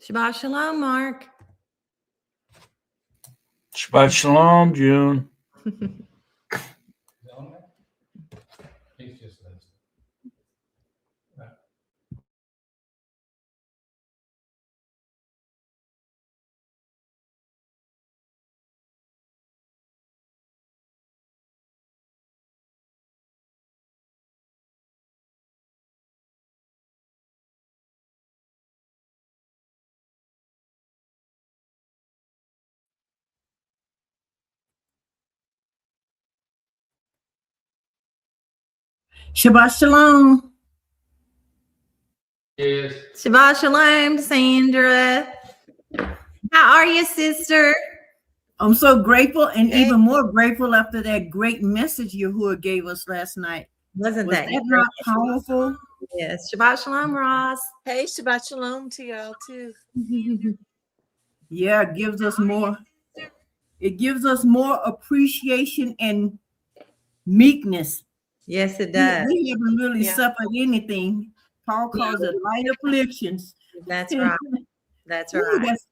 Shabbat shalom, Mark. Shabbat shalom, June. He's just listening. Shabbat shalom. Yes. Shabbat shalom, Sandra. How are you, sister? I'm so grateful and even more grateful after that great message Yahuwah gave us last night. Wasn't Was that that not powerful? Yes. Shabbat shalom, Ross. Hey, Shabbat Shalom to y'all too. Yeah, it gives us more. It gives us more appreciation and meekness. Yes, it does. We haven't really Yeah. suffered anything. Paul calls it light afflictions. That's right. That's Ooh, right. that's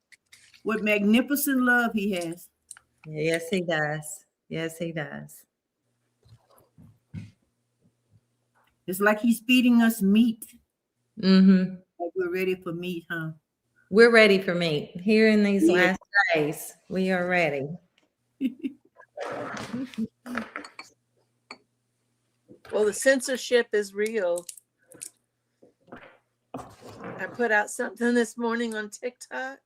what magnificent love he has. Yes, he does. Yes, he does. It's like he's feeding us meat. Mm-hmm. Like we're ready for meat, huh? We're ready for meat. Here in these Yeah. last days, we are ready. Well, the censorship is real. I put out something this morning on TikTok.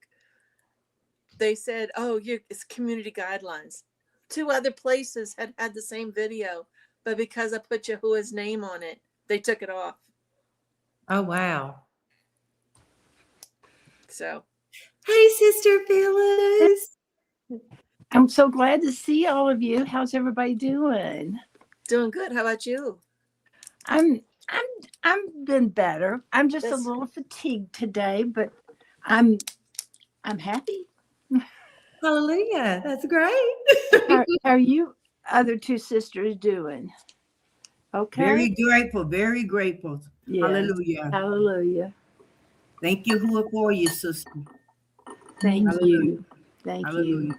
They said, "Oh, it's community guidelines." 2 other places had the same video, but because I put Yahuwah's name on it, they took it off. Oh, wow. So, Hey, Sister Phyllis. I'm so glad to see all of you. How's everybody doing? doing good. How about you? I'm been better. I'm just a That's- little fatigued today, but I'm happy. Hallelujah. That's great. How are you other 2 sisters doing? Okay. Very grateful, very grateful. Yeah. Hallelujah. Hallelujah. Thank you, Yahuwah, for you, sister. Thank Hallelujah. you. Thank you. Hallelujah.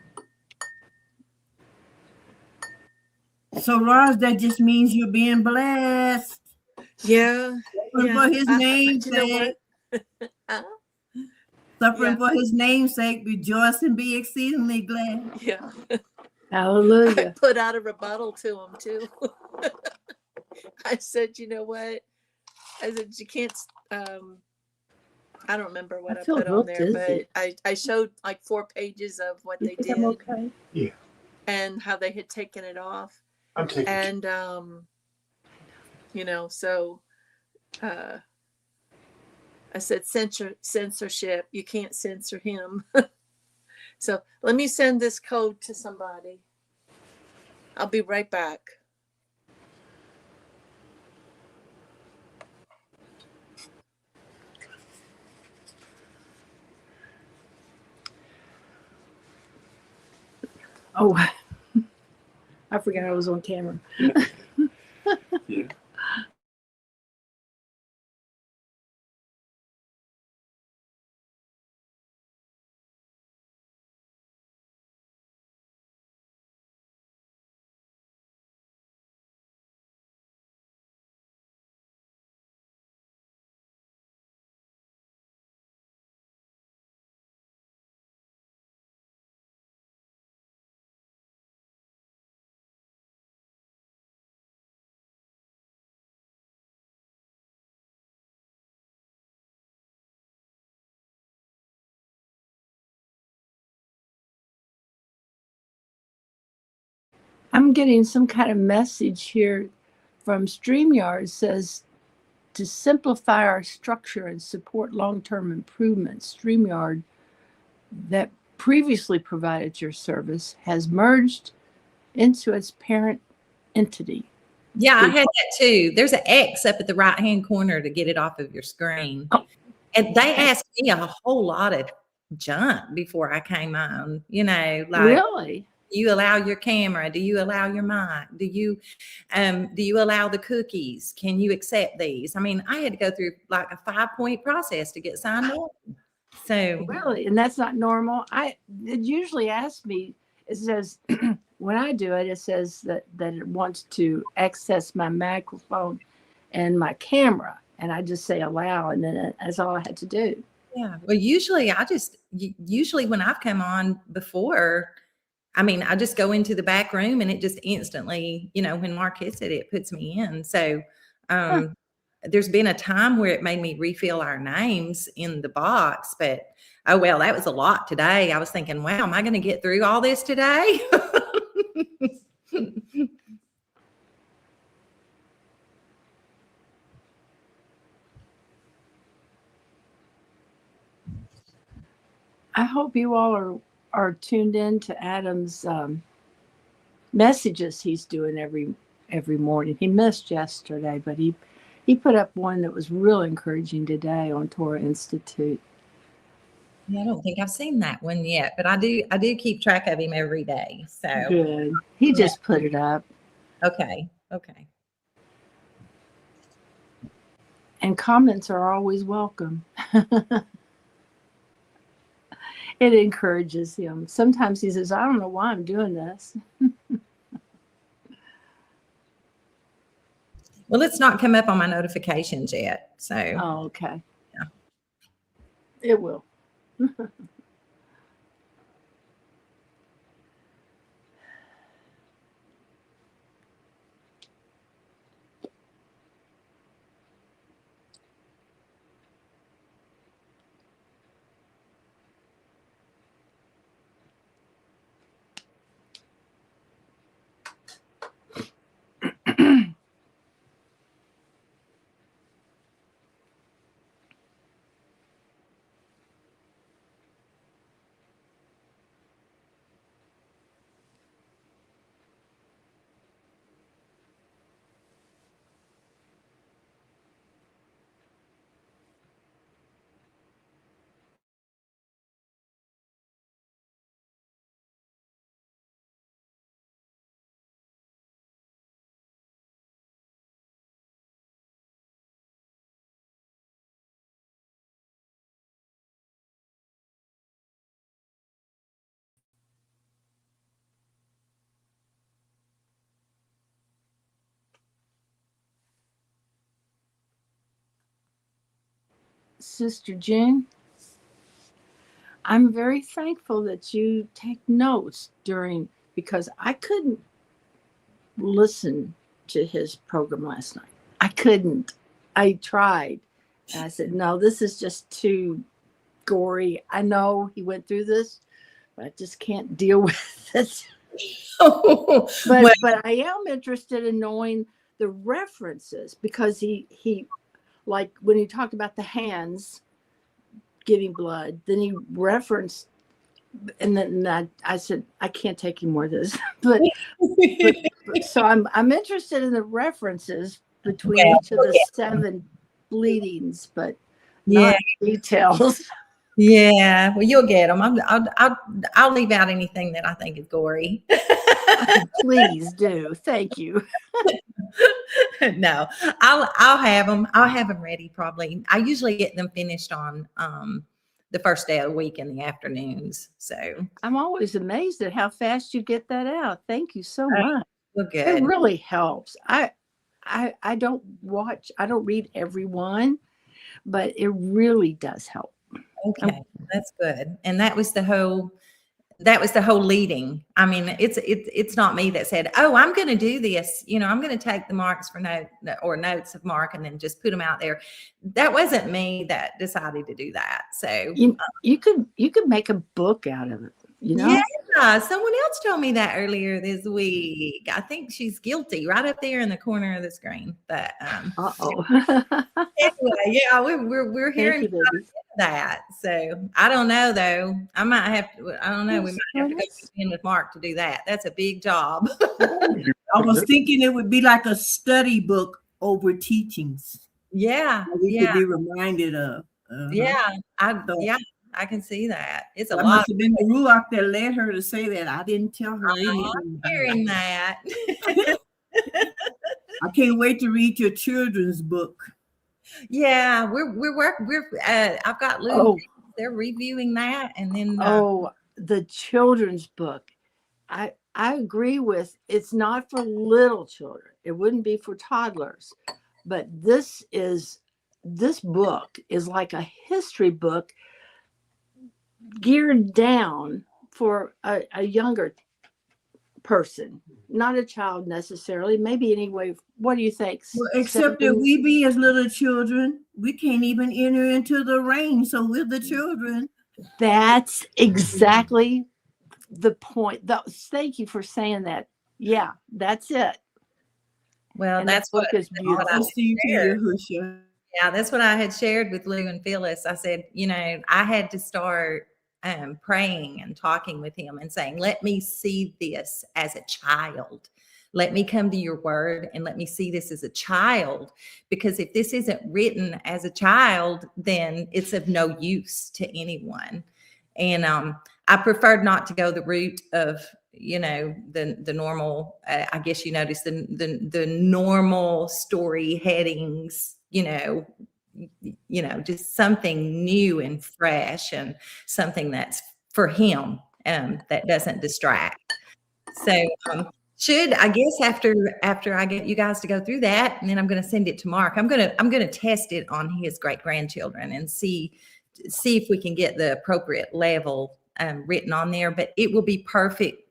So, Roz, that just means you're being blessed. Yeah. Suffering for his name's You know sake. what? Suffering Yeah. for his name's sake. Rejoice and be exceedingly glad. Yeah. I Hallelujah. put out a rebuttal to him too. I said, you know what? I said, you can't, I don't remember what I I feel put real on there, dizzy. but I showed like 4 pages of what You they think did I'm okay? Yeah. and how they had taken it off. I'm taking. And, so I said, censorship, you can't censor him. So let me send this code to somebody. I'll be right back. Oh, I forgot I was on camera. Yeah. I'm getting some kind of message here from StreamYard. It says to simplify our structure and support long-term improvements, StreamYard that previously provided your service has merged into its parent entity. Yeah, I had that too. There's an X up at the right-hand corner to get it off of your screen. Oh. And they asked me a whole lot of junk before I came on, like, Really? do you allow your camera? Do you allow your mic? Do you allow the cookies? Can you accept these? I mean, I had to go through like a 5-point process to get signed up. So Really? And that's not normal? It usually asks me, it says, when I do it, it says that it wants to access my microphone and my camera. And I just say allow, and then that's all I had to do. yeah, well, usually usually when I've come on before, I mean, I just go into the back room and it just instantly, when Mark hits it, it puts me in. So there's been a time where it made me refill our names in the box, but oh well, that was a lot today. I was thinking, wow, am I going to get through all this today? I hope you all are tuned in to Adam's messages he's doing every morning. He missed yesterday, but he put up one that was real encouraging today on Torah Institute. Yeah, I don't think I've seen that one yet, but I do keep track of him every day. So Good. He just put it up. okay. And comments are always welcome. It encourages him. Sometimes he says, I don't know why I'm doing this. Well, it's not come up on my notifications yet. So Oh, okay. Yeah. It will. Sister June, I'm very thankful that you take notes because I couldn't listen to his program last night. I couldn't. I tried. And I said, no, this is just too gory. I know he went through this, but I just can't deal with it. But I am interested in knowing the references, because he like when he talked about the hands giving blood, then he referenced, and then I said, I can't take any more of this. but so I'm interested in the references between each of the 7 bleedings, but not details. Yeah, well, you'll get them. I'll leave out anything that I think is gory. Please do. Thank you. No, I'll have them. I'll have them ready. Probably. I usually get them finished on the first day of the week in the afternoons. So I'm always amazed at how fast you get that out. Thank you so much. well, good. It really helps. I don't read every one, but it really does help. Okay, that's good. And that was the whole leading. I mean, it's not me that said, oh, I'm going to do this. I'm going to take the marks for notes of Mark and then just put them out there. That wasn't me that decided to do that. So you could make a book out of it. Yeah, someone else told me that earlier this week. I think she's guilty right up there in the corner of the screen. But anyway, yeah, we're hearing that. So I don't know though. I might have to. I don't know. We might have to go in with Mark to do that. That's a big job. I was thinking it would be like a study book over teachings. Yeah, we could be reminded of. I can see that. It's a lot. lot. Must have been the Ruach that led her to say that. I didn't tell her anything. I'm hearing that. I can't wait to read your children's book. Yeah, we're I've got Lou they're reviewing that, and then Oh, the children's book. I agree with, it's not for little children. It wouldn't be for toddlers. But this book is like a history book geared down for a younger person, not a child necessarily. Maybe anyway. What do you think? Well, except that 7? we be as little children, we can't even enter into the reign. So we're the children. That's exactly the point. Thank you for saying that. Yeah, that's it. well, And that's that book what is beautiful. I'll see you, Yahusha. Yeah, that's what I had shared with Lou and Phyllis. I said, I had to start praying and talking with him and saying, let me see this as a child. Let me come to your word and let me see this as a child. Because if this isn't written as a child, then it's of no use to anyone. And I preferred not to go the route of, the normal, I guess you noticed the normal story headings, just something new and fresh and something that's for him, that doesn't distract. So I guess after I get you guys to go through that, and then I'm going to send it to Mark, I'm going to test it on his great grandchildren and see if we can get the appropriate level written on there. But it will be perfect.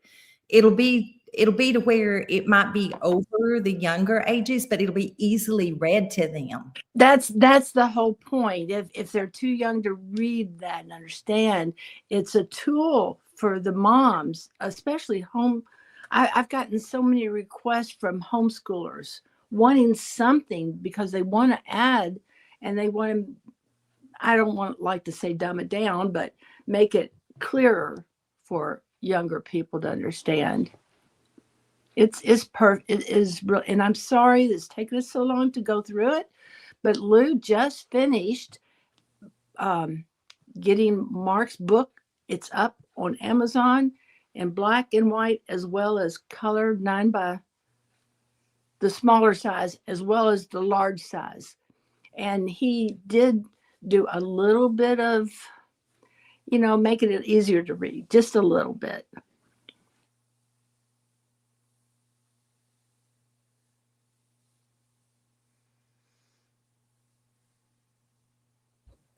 It'll be to where it might be over the younger ages, but it'll be easily read to them. That's the whole point. If they're too young to read that and understand, it's a tool for the moms, especially home. I've gotten so many requests from homeschoolers wanting something because they want to add, and they want to, I don't like to say dumb it down, but make it clearer for younger people to understand. It is real, and I'm sorry it's taken us so long to go through it, but Lou just finished getting Mark's book. It's up on Amazon in black and white, as well as color 9 by the smaller size, as well as the large size. And he did do a little bit of, making it easier to read, just a little bit.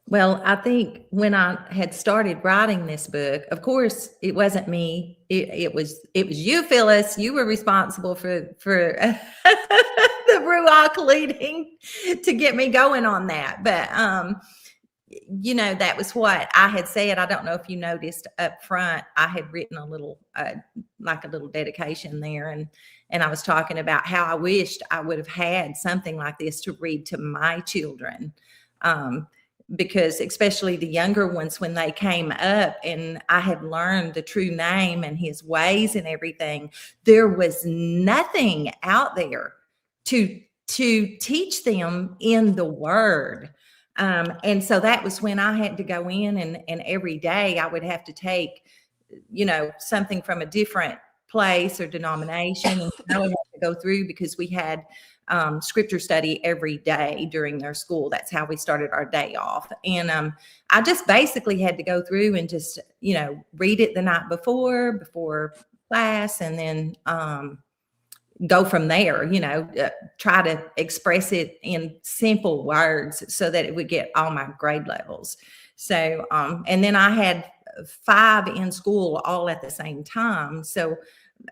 Well, I think when I had started writing this book, of course, it wasn't me. It was you, Phyllis. You were responsible for the Ruach leading to get me going on that. But that was what I had said. I don't know if you noticed up front, I had written a little like a little dedication there, and I was talking about how I wished I would have had something like this to read to my children. Because especially the younger ones, when they came up and I had learned the true name and his ways and everything, there was nothing out there to teach them in the word. And so that was when I had to go in and every day I would have to take, something from a different place or denomination, and I would have to go through, because we had scripture study every day during their school. That's how we started our day off. And I just basically had to go through and just, read it the night before class, and then go from there, try to express it in simple words so that it would get all my grade levels. So, and then I had 5 in school all at the same time. So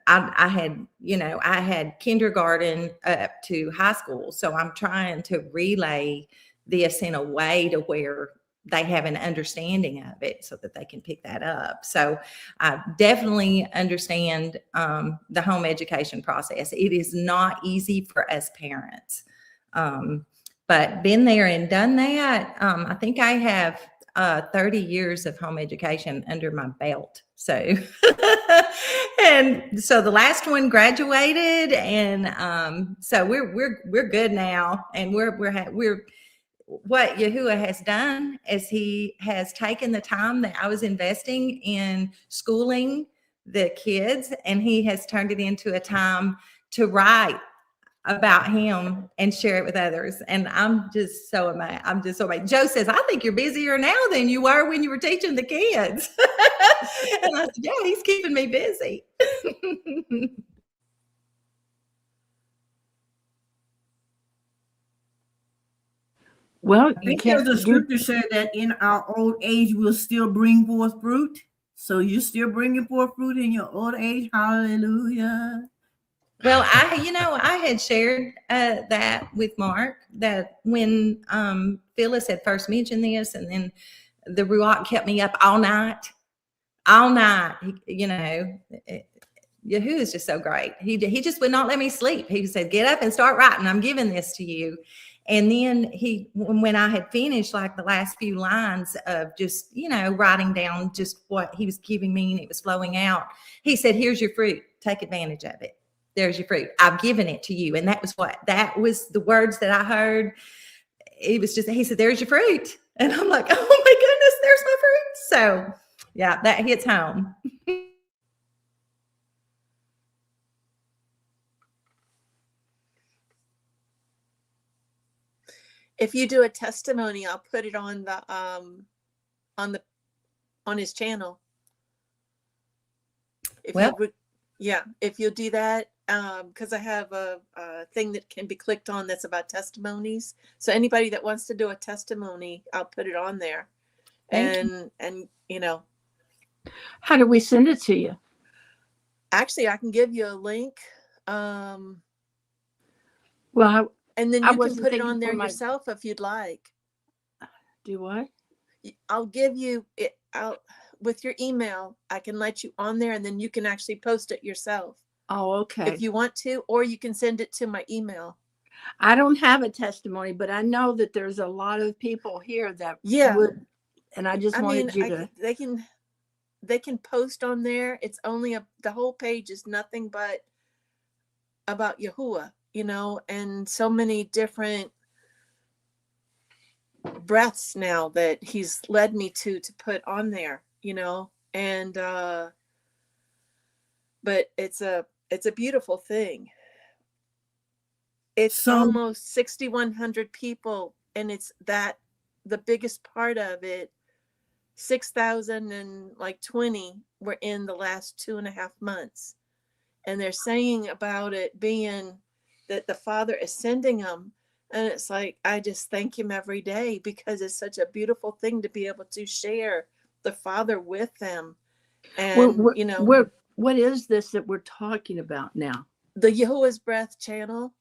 I had kindergarten up to high school. So I'm trying to relay this in a way to where they have an understanding of it so that they can pick that up. So I definitely understand the home education process. It is not easy for us parents, but been there and done that. I think I have 30 years of home education under my belt. So, and so the last one graduated, and so we're good now, and we're what Yahuwah has done is he has taken the time that I was investing in schooling the kids, and he has turned it into a time to write about him and share it with others. And I'm just so amazed. I'm just so amazed. Joe says, I think you're busier now than you were when you were teaching the kids. And I said, yeah, he's keeping me busy. Well, I you think can't. there's a scripture said that in our old age we'll still bring forth fruit. So you're still bringing forth fruit in your old age. Hallelujah. Well, I had shared that with Mark, that when Phyllis had first mentioned this, and then the Ruach kept me up all night. Yahoo is just so great. He just would not let me sleep. He said, get up and start writing. I'm giving this to you. And then when I had finished like the last few lines of just, writing down just what he was giving me and it was flowing out, he said, here's your fruit. Take advantage of it. There's your fruit. I've given it to you. And that was the words that I heard. It was just, he said, there's your fruit. And I'm like, oh my goodness, there's my fruit. So yeah, that hits home. If you do a testimony, I'll put it on his channel. If you'll do that, because I have a thing that can be clicked on that's about testimonies. So anybody that wants to do a testimony, I'll put it on there. And How do we send it to you? actually, I can give you a link. Well, And then I you can wasn't put it thinking on there for my- yourself if you'd like. do what? I'll give you it out with your email. I can let you on there, and then you can actually post it yourself Oh, okay. if you want to, or you can send it to my email. I don't have a testimony, but I know that there's a lot of people here that Yeah. would, and I just wanted you to. They can post on there. It's only the whole page is nothing but about Yahuwah, and so many different breaths now that he's led me to put on there, and but it's a beautiful thing. It's almost 6,100 people, and it's that the biggest part of it, 6,020 were in the last 2.5 months. And they're saying about it being that the Father is sending them. And it's like, I just thank him every day, because it's such a beautiful thing to be able to share the Father with them. And, what is this that we're talking about now? the Yahuwah's Breath channel.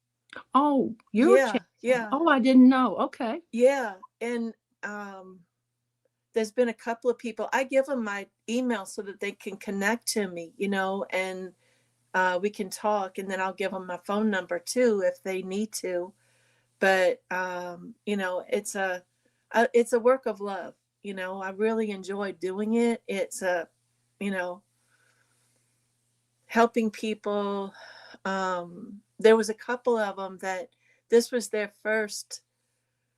Oh, your Yeah. Oh, I didn't know. Okay. Yeah. And there's been a couple of people, I give them my email so that they can connect to me, and we can talk, and then I'll give them my phone number too if they need to. But it's a work of love. I really enjoy doing it. It's helping people. There was a couple of them that this was their first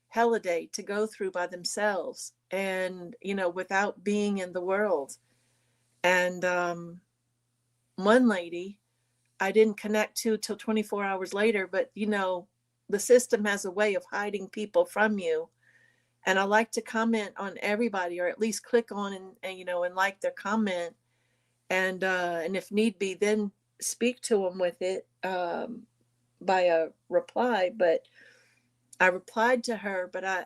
holiday to go through by themselves, and without being in the world. And one lady I didn't connect to till 24 hours later, but the system has a way of hiding people from you, and I like to comment on everybody, or at least click on and like their comment, and if need be, then speak to them with it by a reply. But I replied to her, but I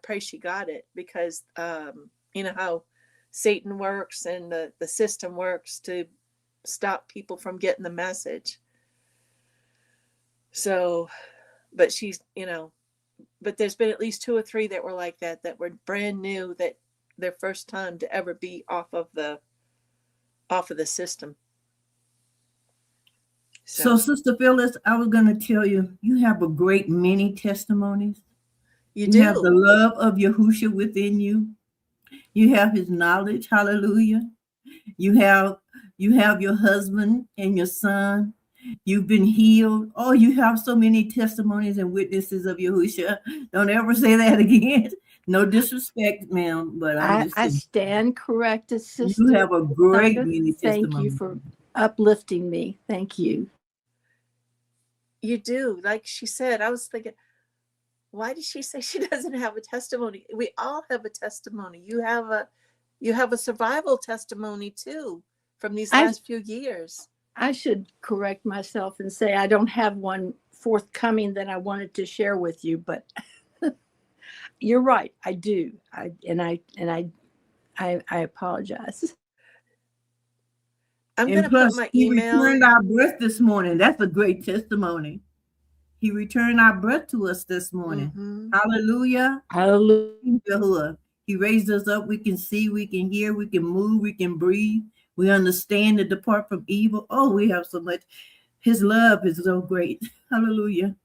pray she got it, because how Satan works and the system works to stop people from getting the message. So, but she's, but there's been at least 2 or 3 that were like that were brand new, that their first time to ever be off of the system. So Sister Phyllis, I was going to tell you, you have a great many testimonies. You You have the love of Yahushua within you. You have his knowledge. Hallelujah. You have your husband and your son. You've been healed. Oh, you have so many testimonies and witnesses of Yahushua. Don't ever say that again. No disrespect, ma'am, but I stand corrected, sister. You have a great many testimonies. Thank you for uplifting me. Thank you. You do. Like she said, I was thinking, why did she say she doesn't have a testimony? We all have a testimony. You have a survival testimony too from these last few years. I should correct myself and say I don't have one forthcoming that I wanted to share with you, but you're right. I do. I apologize. I'm And going to plus, put my he email. returned our breath this morning. That's a great testimony. He returned our breath to us this morning. Mhm. Hallelujah. Hallelujah. He raised us up. We can see, we can hear, we can move, we can breathe. We understand to depart from evil. Oh, we have so much. His love is so great. Hallelujah.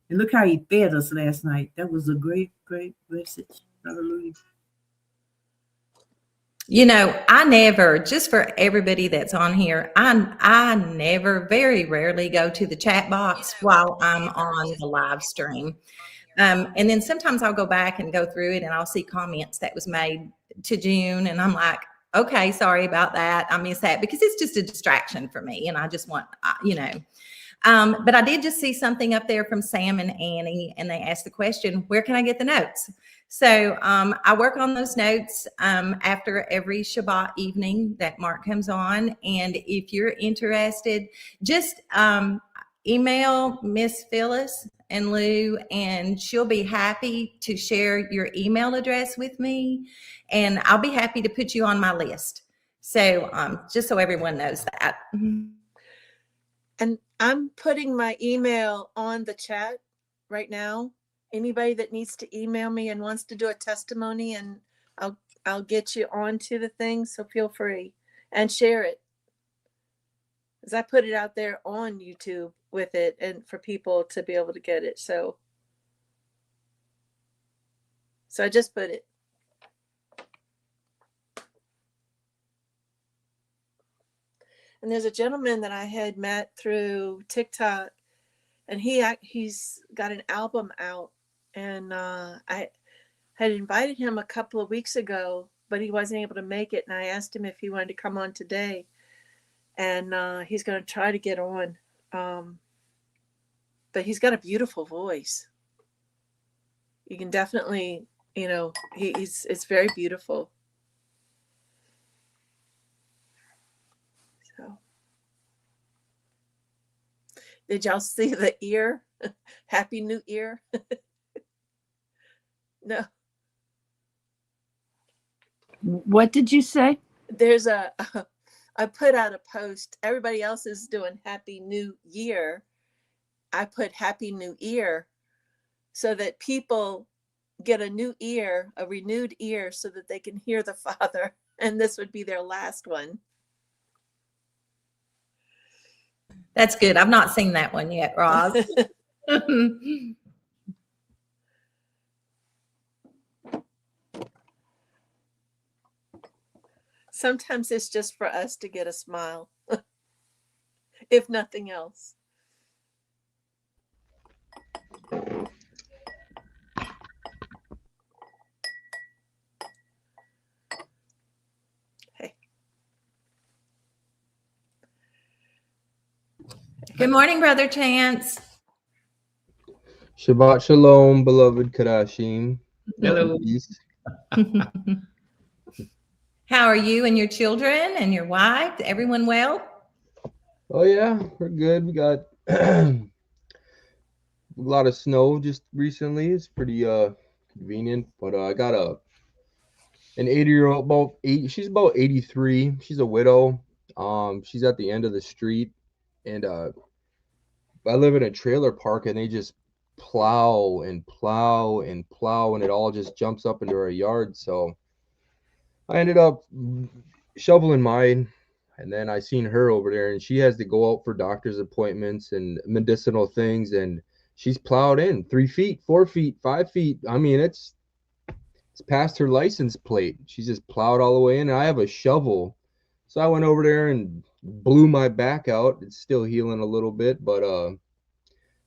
And look how he fed us last night. That was a great, great message. Hallelujah. You know, I never, just for everybody that's on here, I never, very rarely go to the chat box while I'm on the live stream. And then sometimes I'll go back and go through it and I'll see comments that was made to June. And I'm like, okay, sorry about that. I miss that because it's just a distraction for me. And I just want, you know, but I did just see something up there from Sam and Annie, and they asked the question, where can I get the notes? So I work on those notes after every Shabbat evening that Mark comes on. And if you're interested, just email Miss Phyllis and Lou, and she'll be happy to share your email address with me. And I'll be happy to put you on my list. So just so everyone knows that. And I'm putting my email on the chat right now. Anybody that needs to email me and wants to do a testimony, and I'll get you onto the thing. So feel free and share it, because I put it out there on YouTube with it and for people to be able to get it. So I just put it. And there's a gentleman that I had met through TikTok, and he's got an album out, and I had invited him a couple of weeks ago, but he wasn't able to make it. And I asked him if he wanted to come on today, and he's going to try to get on. But he's got a beautiful voice. You can definitely, you know, it's very beautiful. So, did y'all see the ear? Happy New Year. No. What did you say? There's I put out a post. Everybody else is doing Happy New Year. I put Happy New Ear so that people get a new ear, a renewed ear, so that they can hear the Father. And this would be their last one. That's good. I've not seen that one yet, Roz. Sometimes it's just for us to get a smile, if nothing else. Hey. Good morning, Brother Chance. Shabbat Shalom, beloved Kadashim. Hello. Peace. How are you and your children and your wife? Everyone well? Oh yeah, we're good. We got a lot of snow just recently. It's pretty convenient. But I got an 80-year-old, she's about 83. She's a widow. She's at the end of the street, and I live in a trailer park, and they just plow and plow and plow, and it all just jumps up into our yard. So I ended up shoveling mine, and then I seen her over there, and she has to go out for doctor's appointments and medicinal things, and she's plowed in 3 feet, 4 feet, 5 feet. I mean, it's past her license plate. She's just plowed all the way in, and I have a shovel. So I went over there and blew my back out. It's still healing a little bit, but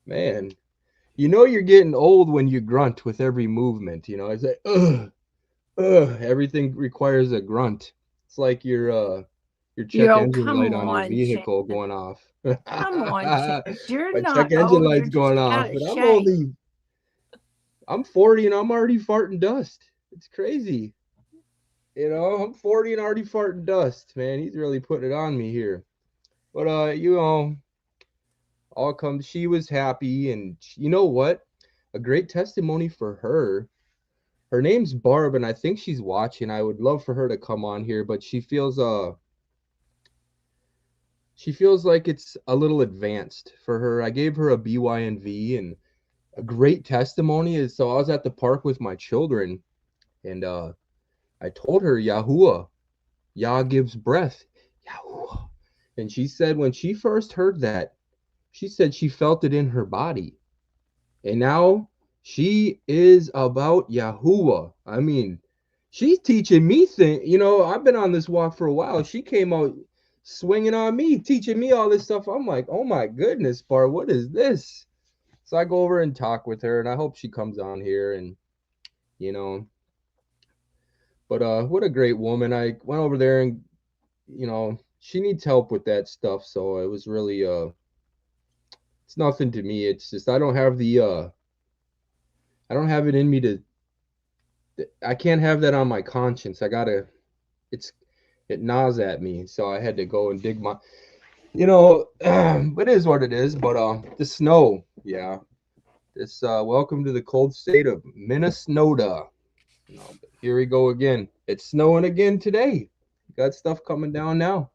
man, you know you're getting old when you grunt with every movement. You know, it's like everything requires a grunt. It's like you're your check Yo, engine come light on your on, vehicle Chance. going off. Come on, Chance. You're My not check engine old. You're light's just going out off, of but shape. I'm 40 and I'm already farting dust. It's crazy. You know, I'm 40 and already farting dust, man. He's really putting it on me here. But you know, she was happy, and you know what? A great testimony for her. Her name's Barb, and I think she's watching. I would love for her to come on here, but she feels like it's a little advanced for her. I gave her a BYNV, and a great testimony is, so I was at the park with my children, and I told her Yahuwah, Yah gives breath, Yahuwah. And she said when she first heard that, she said she felt it in her body. And now she is about Yahuwah. I mean, she's teaching me things. You know, I've been on this walk for a while. She came out swinging on me, teaching me all this stuff. I'm like, oh my goodness, Bar, what is this? So I go over and talk with her, and I hope she comes on here. And you know, but what a great woman. I went over there, and you know, she needs help with that stuff. So it was really it's nothing to me. It's just I don't have it in me to. I can't have that on my conscience. It gnaws at me. So I had to go and dig my, you know, it is what it is. But the snow, yeah. This welcome to the cold state of Minnesota. You know, but here we go again. It's snowing again today. Got stuff coming down now.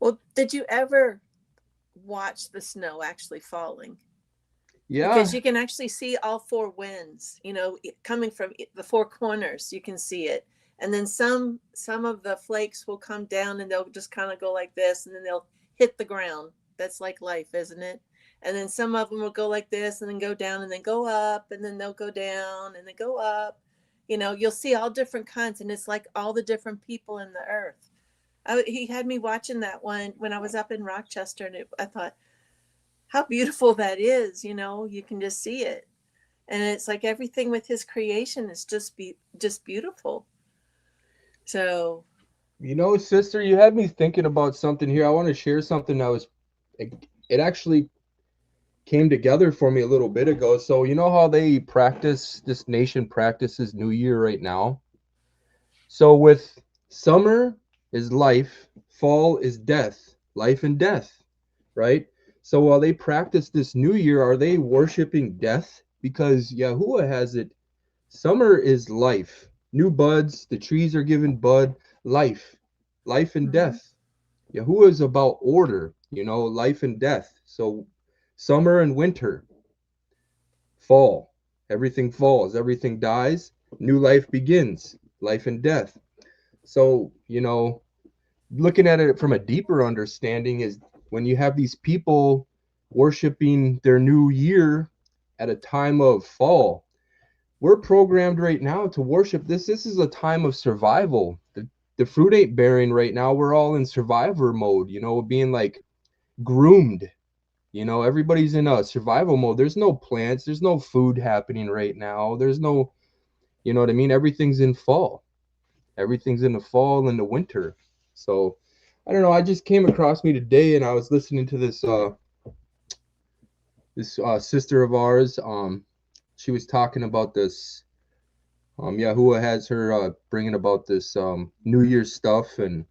Well, did you ever watch the snow actually falling? Yeah. Because you can actually see all four winds, you know, coming from the four corners. You can see it. And then some of the flakes will come down and they'll just kind of go like this, and then they'll hit the ground. That's like life, isn't it? And then some of them will go like this and then go down and then go up, and then they'll go down and then go up. You know, you'll see all different kinds, and it's like all the different people in the earth. He had me watching that one when I was up in Rochester, and I thought, how beautiful that is. You know, you can just see it. And it's like everything with his creation is just beautiful. So, you know, sister, you had me thinking about something here. I want to share something it actually came together for me a little bit ago. So, you know how this nation practices New Year right now? So with summer is life, fall is death, life and death, right? So while they practice this New Year, are they worshiping death? Because Yahuwah has it, summer is life. New buds, the trees are given bud, life and death. Yahuwah is about order, you know, life and death. So summer and winter, fall, everything falls, everything dies, new life begins, life and death. So, you know, looking at it from a deeper understanding is when you have these people worshiping their new year at a time of fall, we're programmed right now to worship this. This is a time of survival. The fruit ain't bearing right now. We're all in survivor mode, you know, being like groomed. You know, everybody's in a survival mode. There's no plants, there's no food happening right now. There's no, you know what I mean? Everything's in fall. Everything's in the fall and the winter. So I don't know. I just came across me today, and I was listening to this sister of ours. She was talking about this. Yahuwah has her bringing about this New Year's stuff, and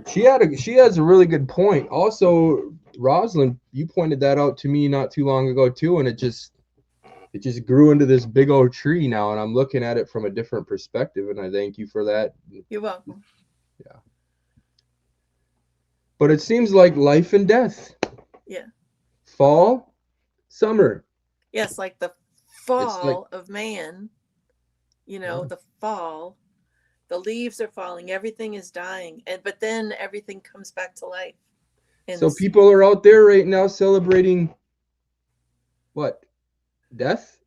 she has a really good point. Also, Rosalind, you pointed that out to me not too long ago too, and it just grew into this big old tree now, and I'm looking at it from a different perspective, and I thank you for that. you're welcome. Yeah. But it seems like life and death. Yeah. Fall, summer. Yes, like the fall of man, you know, the fall, the leaves are falling, everything is dying, but then everything comes back to life. So people are out there right now celebrating what? Death?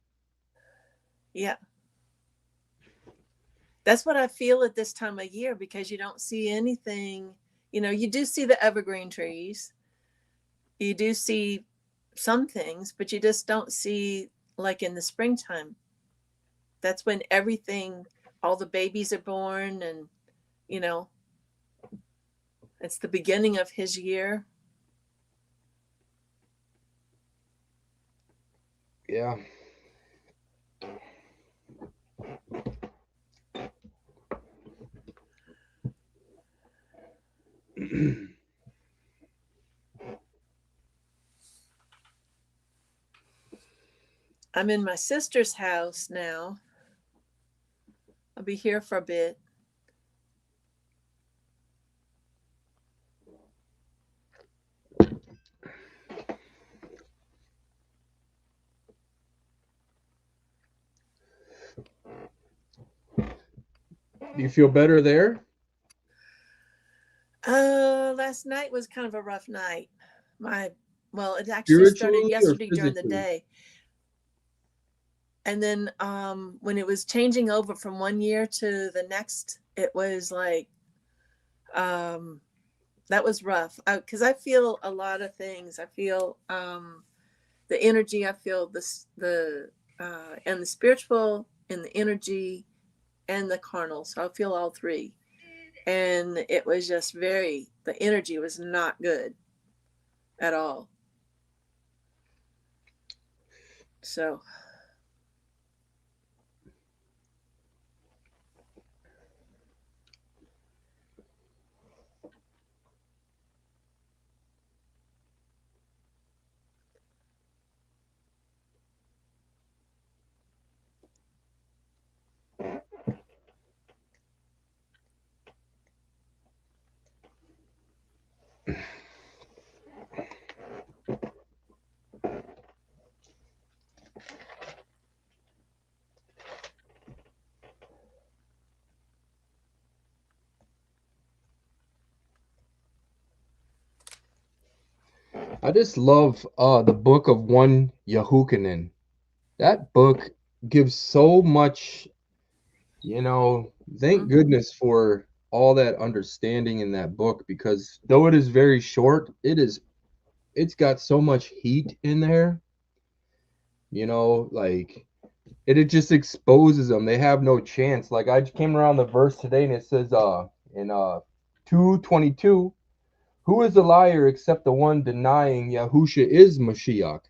Yeah. That's what I feel at this time of year, because you don't see anything. You know, you do see the evergreen trees. You do see some things, but you just don't see, like in the springtime. That's when everything, all the babies are born, and, you know, It's the beginning of his year. Yeah. I'm in my sister's house now. I'll be here for a bit. Do you feel better there? Last night was kind of a rough night. It actually started Spiritually or yesterday during the physically? day. And then when it was changing over from one year to the next, it was like that was rough because I feel a lot of things. I feel the energy. I feel and the spiritual and the energy and the carnal. So I feel all three. And it was just the energy was not good at all. So. I just love the book of 1 Yehukanan. That book gives so much, thank goodness for all that understanding in that book, because though it is very short, it's got so much heat in there, like it just exposes them. They have no chance. Like I came around the verse today and it says in 2:22, who is a liar except the one denying Yahusha is Mashiach?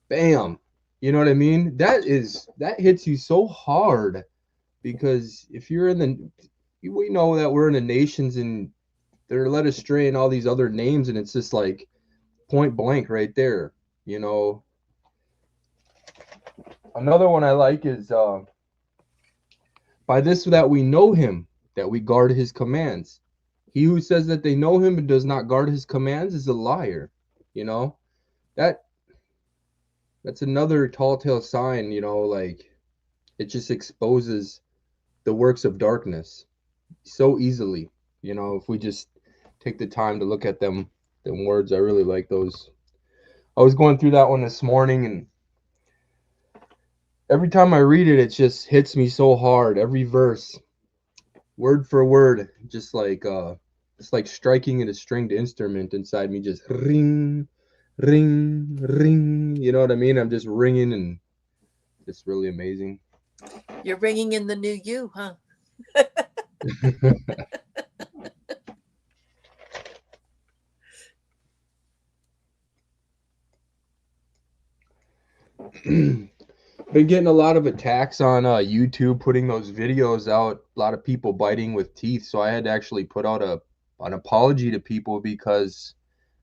Bam. You know what I mean? That hits you so hard, because if you're we know that we're in the nations and they're led astray in all these other names, and it's just like point blank right there. Another one I like is by this that we know him, that we guard his commands. He who says that they know him and does not guard his commands is a liar. That's another tall tale sign, like it just exposes the works of darkness so easily. If we just take the time to look at them words, I really like those. I was going through that one this morning, and every time I read it, it just hits me so hard. Every verse, word for word, just like it's like striking at a stringed instrument inside me, just ring, ring, ring. You know what I mean? I'm just ringing, and it's really amazing. You're ringing in the new you, huh? Been getting a lot of attacks on YouTube, putting those videos out. A lot of people biting with teeth, so I had to actually put out an apology to people, because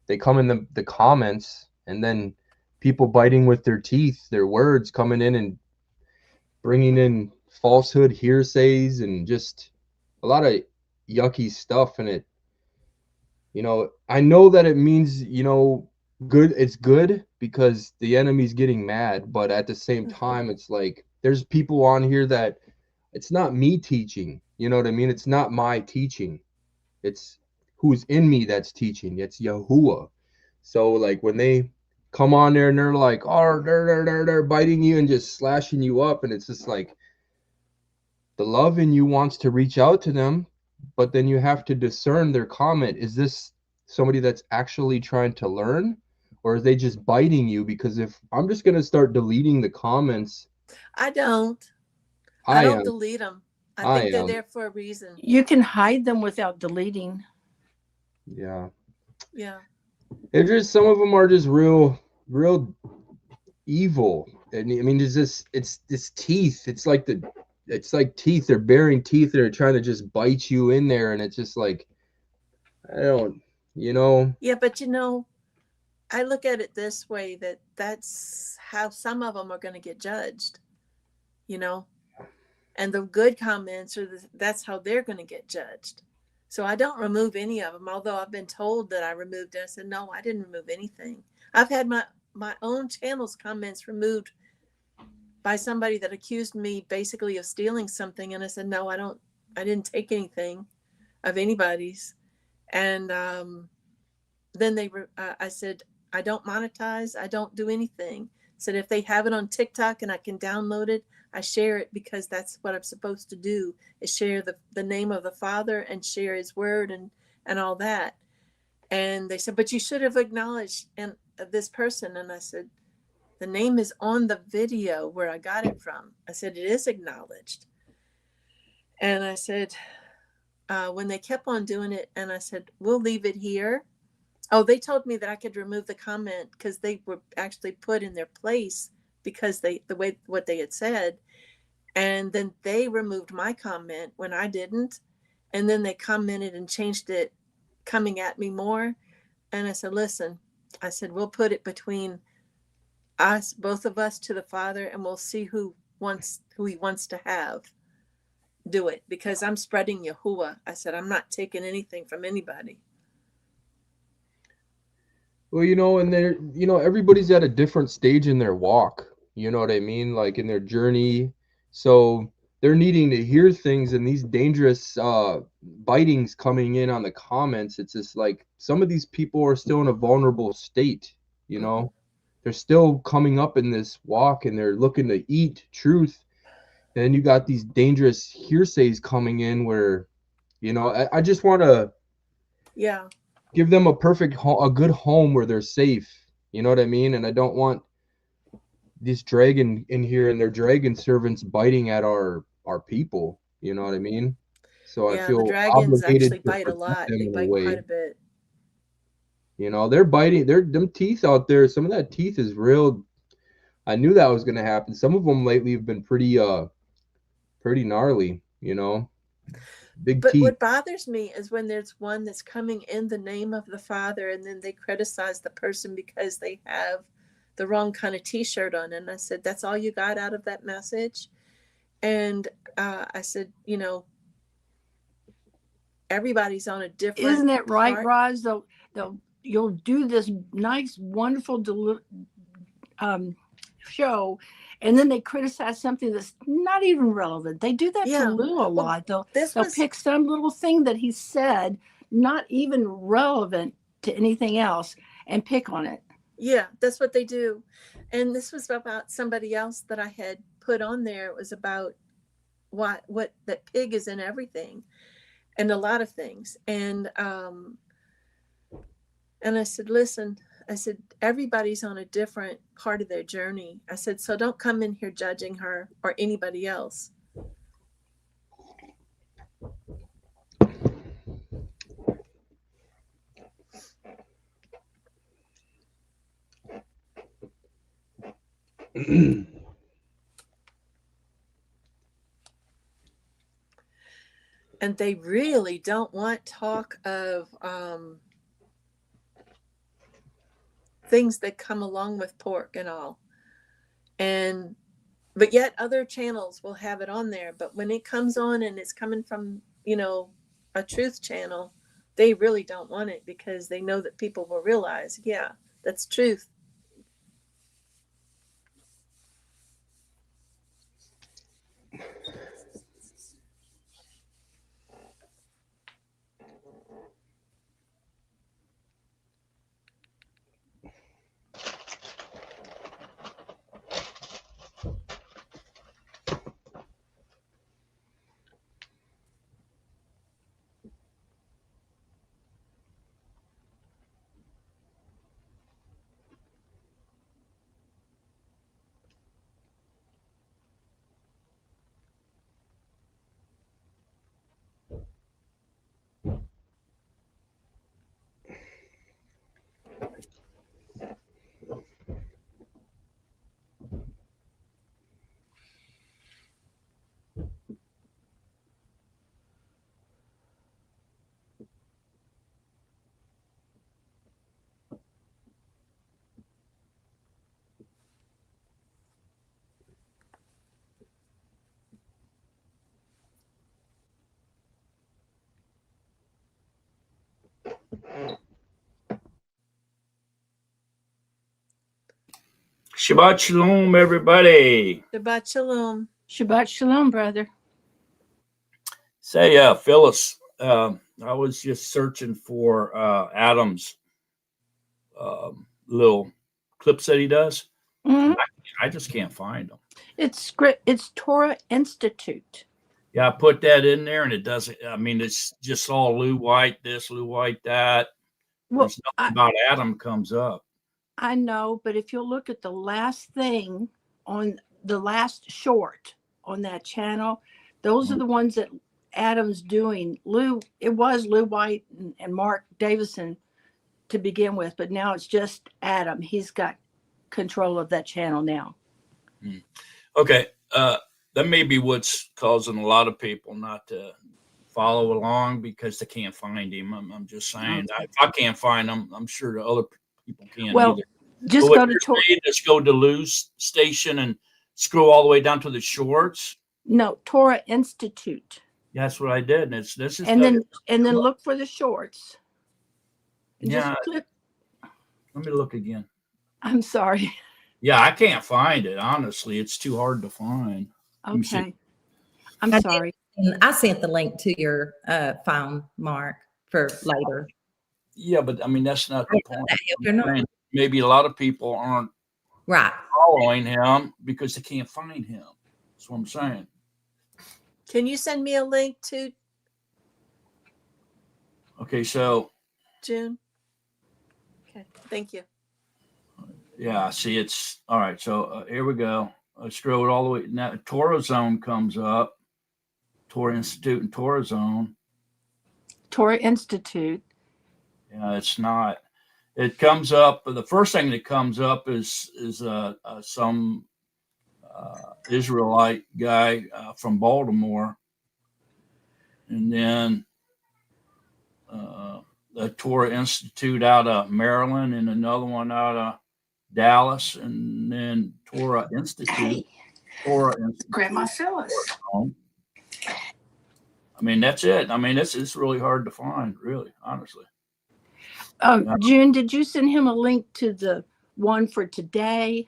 they come in the comments, and then people biting with their teeth, their words coming in and bringing in falsehood, hearsays, and just a lot of yucky stuff. And I know that it means, good. It's good because the enemy's getting mad, but at the same time, it's like there's people on here that it's not me teaching. You know what I mean? It's not my teaching. It's who's in me that's teaching. It's Yahuwah. So like when they come on there and they're like, oh, they're biting you and just slashing you up, and it's just like the love in you wants to reach out to them, but then you have to discern their comment. Is this somebody that's actually trying to learn, or are they just biting you? Because if I'm just going to start deleting the comments, I don't delete them. I think they're there for a reason. You can hide them without deleting. Yeah. Yeah. It's just some of them are just real evil. And I mean, it's teeth. It's like teeth. They're bearing teeth. They're trying to just bite you in there, and it's just like I don't, you know. Yeah, but I look at it this way, that that's how some of them are going to get judged, you know, and the good comments that's how they're going to get judged. So I don't remove any of them, although I've been told that I removed it. I said, no, I didn't remove anything. I've had my own channel's comments removed by somebody that accused me basically of stealing something. And I said, no, I didn't take anything of anybody's. And then I said, I don't monetize. I don't do anything. Said if they have it on TikTok and I can download it, I share it because that's what I'm supposed to do, is share the name of the Father and share his word and all that. And they said, but you should have acknowledged this person. And I said, the name is on the video where I got it from. I said, it is acknowledged. And I said, when they kept on doing it, and I said, we'll leave it here. Oh, they told me that I could remove the comment because they were actually put in their place because what they had said. And then they removed my comment when I didn't. And then they commented and changed it, coming at me more. And I said, listen, I said, we'll put it between us, both of us, to the Father, and we'll see who he wants to have do it, because I'm spreading Yahuwah. I said, I'm not taking anything from anybody. Well, and everybody's at a different stage in their walk. You know what I mean? Like in their journey. So they're needing to hear things, and these dangerous bitings coming in on the comments. It's just like some of these people are still in a vulnerable state. They're still coming up in this walk, and they're looking to eat truth. And then you got these dangerous hearsays coming in where, I just want to give them a good home where they're safe. You know what I mean? And I don't want this dragon in here and their dragon servants biting at our people. You know what I mean? So I Yeah, the feel dragons obligated actually to bite a protect lot. them They in a bite quite way. a bit. They're biting. Them teeth out there. Some of that teeth is real. I knew that was gonna happen. Some of them lately have been pretty gnarly. Big But teeth. what bothers me is when there's one that's coming in the name of the Father, and then they criticize the person because they have the wrong kind of t-shirt on. And I said, that's all you got out of that message? And I said, everybody's on a different Isn't it right, part. Roz? You'll do this nice, wonderful show, and then they criticize something that's not even relevant. They do that to Lou a lot. They'll pick some little thing that he said, not even relevant to anything else, and pick on it. Yeah, that's what they do. And this was about somebody else that I had put on there. It was about what that pig is in everything and a lot of things. And I said, listen, I said, everybody's on a different part of their journey. I said, so don't come in here judging her or anybody else. And they really don't want talk of things that come along with pork and all. But yet other channels will have it on there. But when it comes on and it's coming from, a truth channel, they really don't want it, because they know that people will realize, yeah, that's truth. Shabbat Shalom, everybody. Shabbat Shalom. Shabbat Shalom, brother. Say, Phyllis, I was just searching for Adam's little clips that he does. Mhm. I just can't find them. It's Torah Institute. Yeah, I put that in there, and it doesn't. I mean, it's just all Lou White this, Lou White that. Well, There's nothing about Adam comes up. I know, but if you'll look at the last thing on the last short on that channel, those are the ones that Adam's doing. It was Lou White and Mark Davison to begin with, but now it's just Adam. He's got control of that channel now. Okay, that may be what's causing a lot of people not to follow along because they can't find him. I'm just saying, if I can't find him, I'm sure the other people can't either. Just But go what to you're Torah. saying, just go to Lou's station and scroll all the way down to the shorts. No, Torah Institute. That's what I did. And this is And then look for the shorts. And Yeah. just click. Let me look again. I'm sorry. Yeah, I can't find it. Honestly, it's too hard to find. me see. Okay. I'm I sorry. And I sent the link to your phone, Mark, for later. Yeah, but I mean that's not the point. That helped or not? Maybe a lot of people aren't Right. following him because they can't find him. That's what I'm saying. Can you send me a link to Okay, so June? Okay, thank you. yeah, see, it's all right. So here we go. I scrolled all the way. Now, Torah Zone comes up. Torah Institute and Torah Zone. Torah Institute. Yeah, it's not. It comes up. The first thing that comes up is some Israelite guy from Baltimore, and then the Torah Institute out of Maryland, and another one out of Dallas, and then Torah Institute. Torah Institute. Grandma Phyllis. I mean, that's it. I mean, it's really hard to find, really, honestly. June, did you send him a link to the one for today?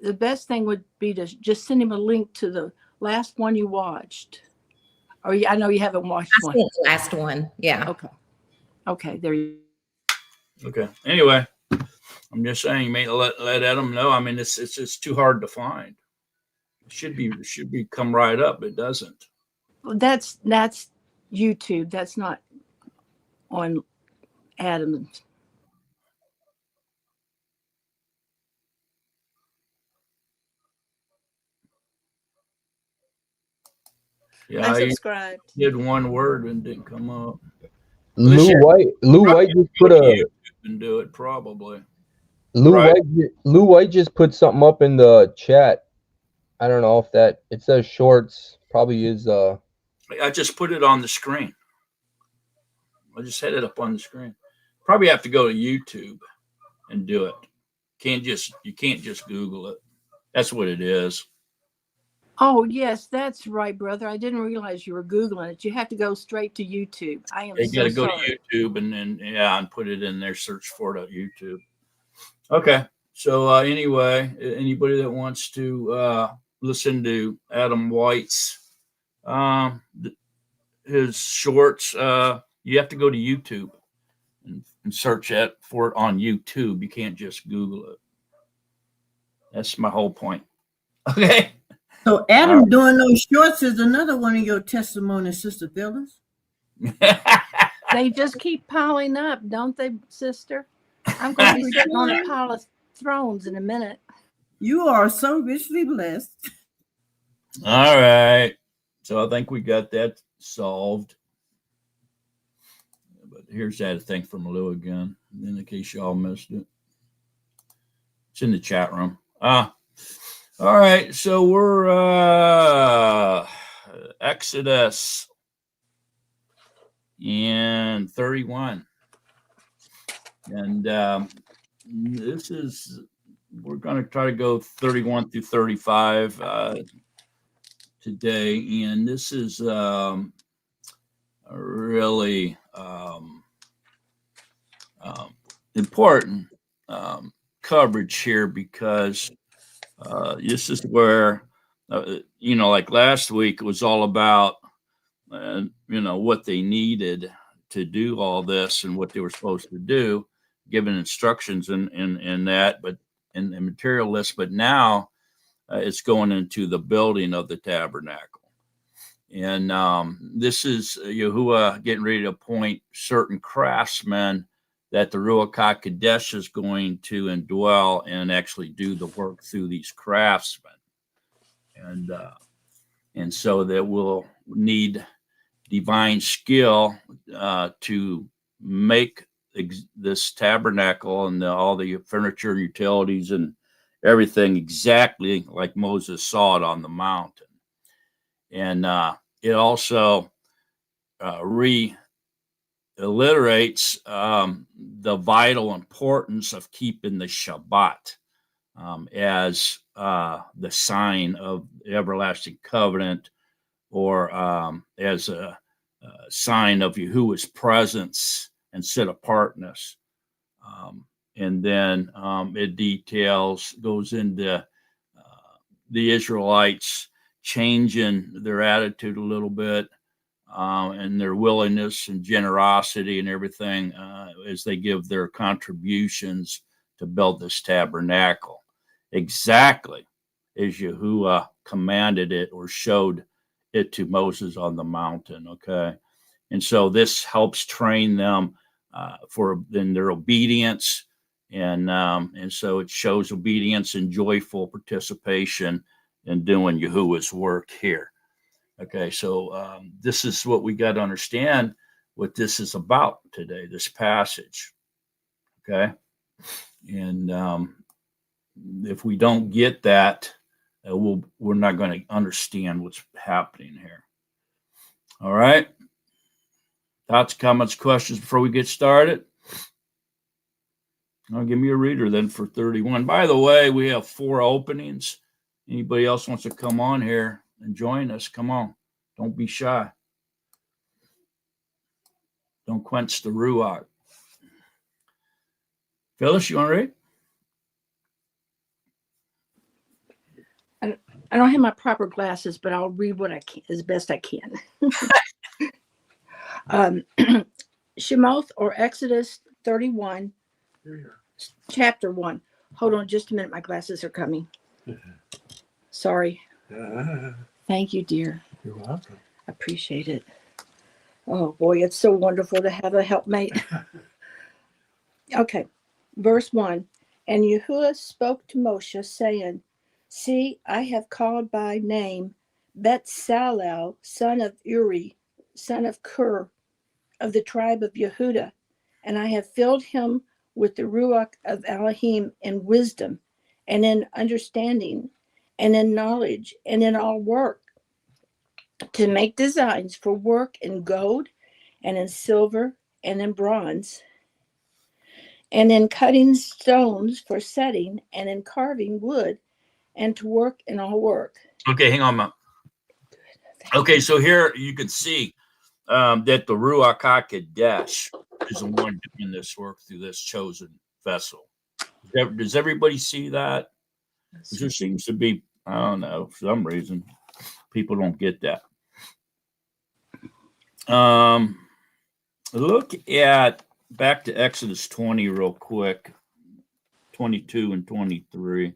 The best thing would be to just send him a link to the last one you watched. Or I know you haven't watched I one. sent the last one. Yeah. Okay. Okay, there you Okay. Anyway, I'm just saying, you may let Adam know. I mean, it's just too hard to find. It should be come right up. It doesn't. go. That's YouTube. That's not on Adam's. Yeah, I'm I subscribed. did one word and didn't come up. Lou White just put Go to a YouTube and do it probably. Lou Right. White just put something up in the chat. I don't know if it says shorts. Probably is I just put it on the screen. I just had it up on the screen. Probably have to go to YouTube and do it. You can't just Google it. That's what it is. Oh, yes, that's right, brother. I didn't realize you were Googling it. You have to go straight to YouTube. I am You so got to go sorry. to YouTube and put it in there. Search for it on YouTube. Okay. So anyway, anybody that wants to listen to Adam White's his shorts, you have to go to YouTube and search for it on YouTube. You can't just Google it. That's my whole point. Okay. So Adam doing those shorts is another one of your testimonies, Sister Phyllis. They just keep piling up, don't they, sister? I'm going to be sitting on a pile of thrones in a minute. You are so richly blessed. All right. So I think we got that solved. But here's that thing from Lou again, in case y'all missed it. It's in the chat room. All right. So we're Exodus in 31. And we're going to try to go 31 through 35 today. And this is really important coverage here because this is where, like last week, it was all about, what they needed to do all this and what they were supposed to do, given instructions in that, but in the material list. But now it's going into the building of the tabernacle. And this is Yahuwah getting ready to appoint certain craftsmen that the Ruach HaKodesh is going to indwell and actually do the work through these craftsmen. And so that we'll need divine skill to make this tabernacle and all the furniture and utilities and everything exactly like Moses saw it on the mountain. And it also reiterates the vital importance of keeping the Shabbat as the sign of the everlasting covenant, or as a sign of Yahuwah's presence and set apartness. And then it goes into the Israelites changing their attitude a little bit, and their willingness and generosity and everything as they give their contributions to build this tabernacle, exactly as Yahuwah commanded it or showed it to Moses on the mountain. Okay. And so this helps train them in their obedience. And so it shows obedience and joyful participation in doing Yahuwah's work here. Okay, so this is what we got to understand what this is about today, this passage. Okay, and if we don't get that, we're not going to understand what's happening here. All right. Thoughts, comments, questions before we get started? I'll give me a reader then for 31. By the way, we have 4 openings. Anybody else wants to come on here and join us? Come on. Don't be shy. Don't quench the Ruach. Phyllis, you want to read? I don't have my proper glasses, but I'll read what I can as best I can. Shemoth, or Exodus 31, chapter 1. Hold on just a minute. My glasses are coming. Sorry. Thank you, dear. You're welcome. Appreciate it. Oh boy, it's so wonderful to have a helpmate. Okay, verse 1. And Yahuwah spoke to Moshe, saying, See, I have called by name Betzalel, son of Uri, son of Ker, of the tribe of Yehudah, and I have filled him with the Ruach of Elohim in wisdom, and in understanding, and in knowledge, and in all work, to make designs for work in gold, and in silver, and in bronze, and in cutting stones for setting, and in carving wood, and to work in all work. Okay, hang on a minute. Okay, so here you can see that the Ruach HaKodesh is the one doing this work through this chosen vessel. Does everybody see that? There seems to be, I don't know, for some reason, people don't get that. Look at back to Exodus 20 real quick, 22 and 23.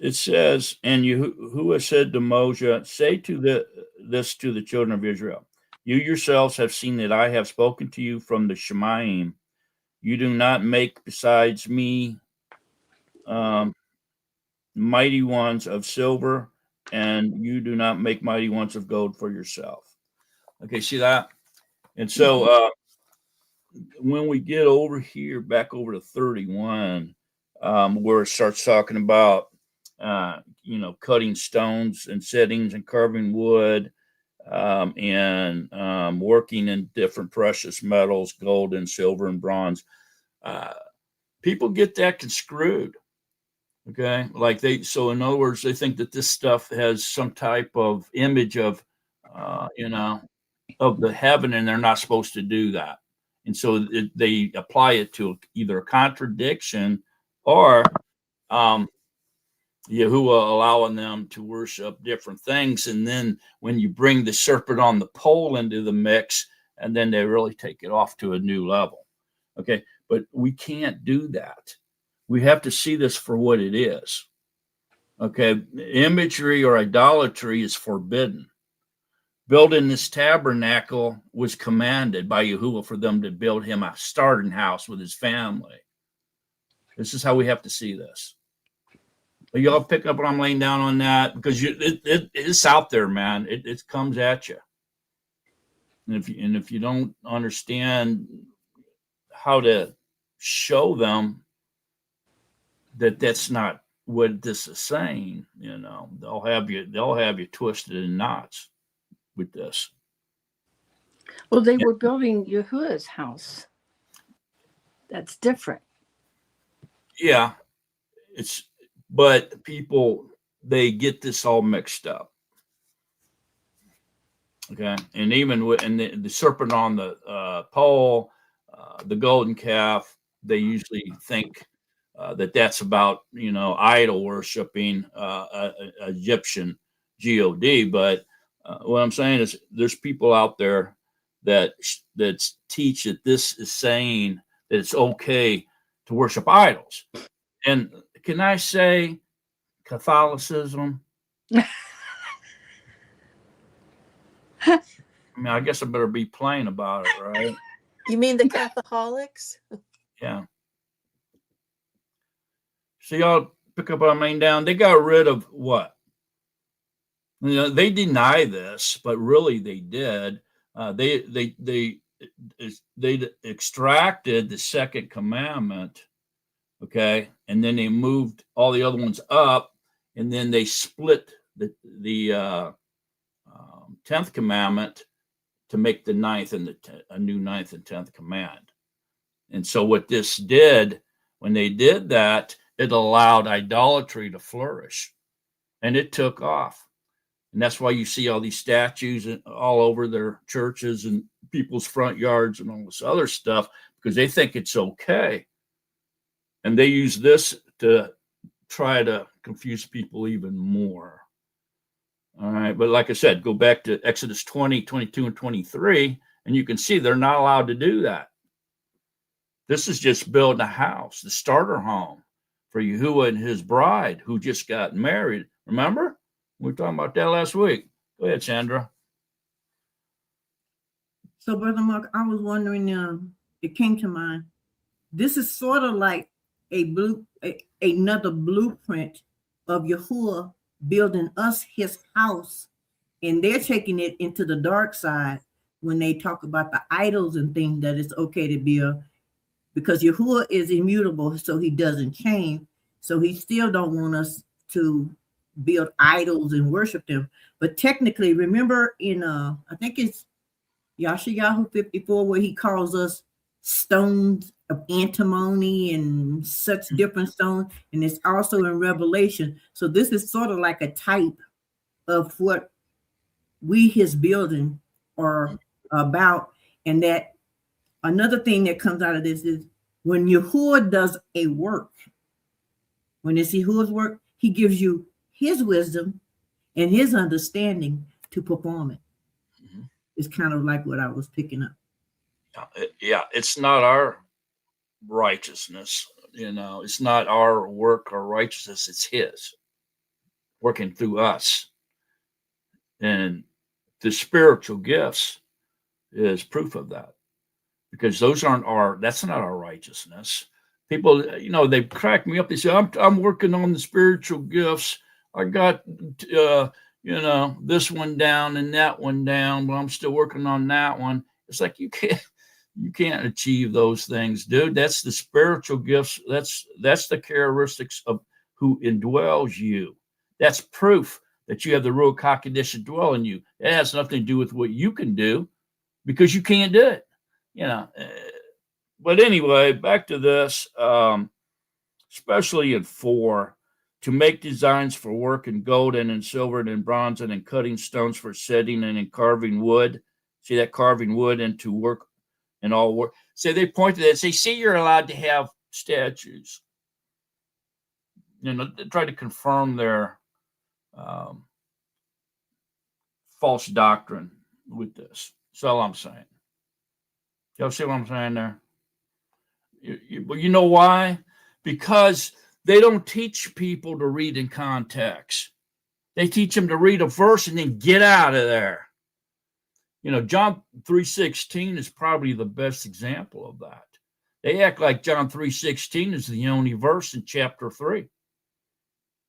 It says, and Yahuwah said to Moshe, say this to the children of Israel. You yourselves have seen that I have spoken to you from the Shemaim. You do not make besides me mighty ones of silver, and you do not make mighty ones of gold for yourself. Okay, see that? And so when we get over here, back over to 31, where it starts talking about, cutting stones and settings and carving wood, and working in different precious metals, gold and silver and bronze. People get that construed. Okay, like so in other words, they think that this stuff has some type of image of, you know, of the heaven, and they're not supposed to do that. And so they apply it to either a contradiction or Yahuwah allowing them to worship different things. And then when you bring the serpent on the pole into the mix, and then they really take it off to a new level. Okay, but we can't do that. We have to see this for what it is. Okay, imagery or idolatry is forbidden. Building this tabernacle was commanded by Yahuwah for them to build him a starting house with his family. This is how we have to see this. Y'all pick up what I'm laying down on that, because it's out there, man. It comes at you. And if you don't understand how to show them that that's not what this is saying, you know, they'll have you twisted in knots with this. Well, they were building Yahuwah's house. That's different. Yeah, but people, they get this all mixed up. Okay, and even with the serpent on the pole, the golden calf, they usually think that that's about, you know, idol worshiping, Egyptian god. But what I'm saying is, there's people out there that teach that this is saying that it's okay to worship idols. And can I say Catholicism? I mean, I guess I better be plain about it, right? You mean the Catholics? Yeah. So y'all pick up what I'm laying down. They got rid of what? You know, they deny this, but really they did. They extracted the second commandment, okay, and then they moved all the other ones up, and then they split the 10th commandment to make the ninth and a new 9th and 10th command. And so what this did, when they did that, it allowed idolatry to flourish, and it took off. And that's why you see all these statues all over their churches and people's front yards and all this other stuff, because they think it's okay. And they use this to try to confuse people even more. All right. But like I said, go back to Exodus 20, 22, and 23, and you can see they're not allowed to do that. This is just building a house, the starter home for Yahuwah and his bride who just got married. Remember? We were talking about that last week. Go ahead, Sandra. So, Brother Mark, I was wondering, it came to mind. This is sort of like another blueprint of Yahuwah building us his house, and they're taking it into the dark side when they talk about the idols and things that it's okay to build, because Yahuwah is immutable, so he doesn't change. So he still don't want us to build idols and worship them. But technically, remember in I think it's Yashayahu 54, where he calls us stones of antimony and such different stones, and it's also in Revelation. So this is sort of like a type of what we, his building, are about. And that another thing that comes out of this is when Yahuwah does a work, when it's Yahuwah's work, he gives you his wisdom and his understanding to perform it. Mm-hmm. It's kind of like what I was picking up. Yeah, it's not our righteousness, you know, it's not our work or righteousness, it's his working through us. And the spiritual gifts is proof of that, because those that's not our righteousness. People, you know, they crack me up. They say, I'm working on the spiritual gifts. I got, you know, this one down and that one down, but I'm still working on that one. It's like, you can't achieve those things, dude. That's the spiritual gifts. That's the characteristics of who indwells you. That's proof that you have the Ruach HaKodesh dwell in you. It has nothing to do with what you can do, because you can't do it, you know. But anyway, back to this, especially in 4, to make designs for work in gold and in silver and in bronze and in cutting stones for setting and in carving wood. See that carving wood into work and all work. So they point to that and say, see, you're allowed to have statues. You know, they try to confirm their false doctrine with this. That's all I'm saying. Y'all see what I'm saying there? You know why? Because they don't teach people to read in context. They teach them to read a verse and then get out of there. You know, John 3:16 is probably the best example of that. They act like John 3:16 is the only verse in chapter 3.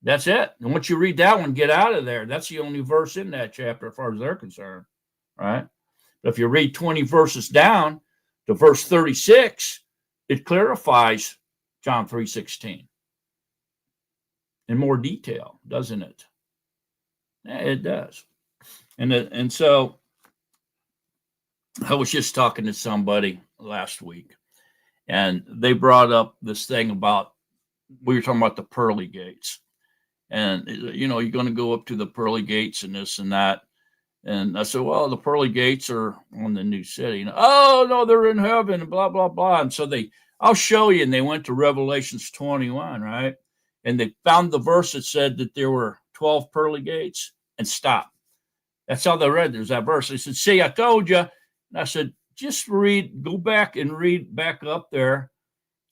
That's it. And once you read that one, get out of there. That's the only verse in that chapter as far as they're concerned, right? But if you read 20 verses down to verse 36, it clarifies John 3:16 in more detail, doesn't it? Yeah, it does. And so I was just talking to somebody last week, and they brought up this thing about, we were talking about the pearly gates. And, you know, you're going to go up to the pearly gates and this and that. And I said, well, the pearly gates are on the new city. And, oh, no, they're in heaven and blah, blah, blah. And so I'll show you. And they went to Revelations 21, right? And they found the verse that said that there were 12 pearly gates and stopped. That's how they read. There's that verse. They said, see, I told you. And I said, just go back and read back up there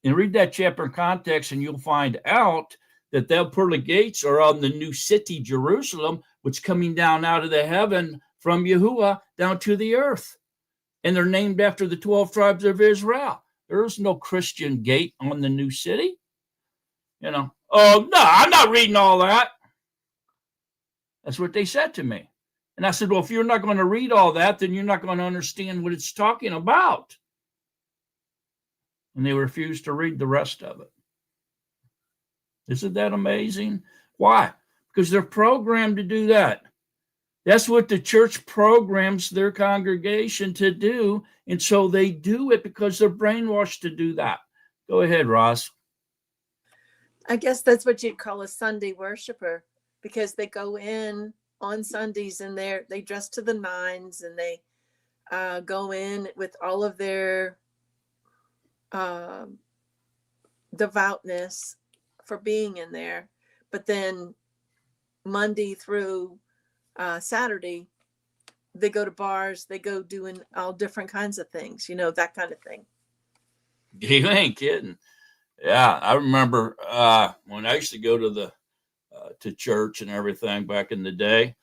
and read that chapter in context, and you'll find out that the pearly gates are on the new city, Jerusalem, which is coming down out of the heaven from Yahuwah down to the earth. And they're named after the 12 tribes of Israel. There is no Christian gate on the new city. You know, oh, no, I'm not reading all that. That's what they said to me. And I said, well, if you're not going to read all that, then you're not going to understand what it's talking about. And they refused to read the rest of it. Isn't that amazing? Why? Because they're programmed to do that. That's what the church programs their congregation to do. And so they do it because they're brainwashed to do that. Go ahead, Ross. I guess that's what you'd call a Sunday worshiper, because they go in on Sundays and they dress to the nines, and they go in with all of their devoutness for being in there. But then Monday through Saturday, they go to bars, they go doing all different kinds of things, you know, that kind of thing. You ain't kidding. Yeah, I remember when I used to go to to church and everything back in the day.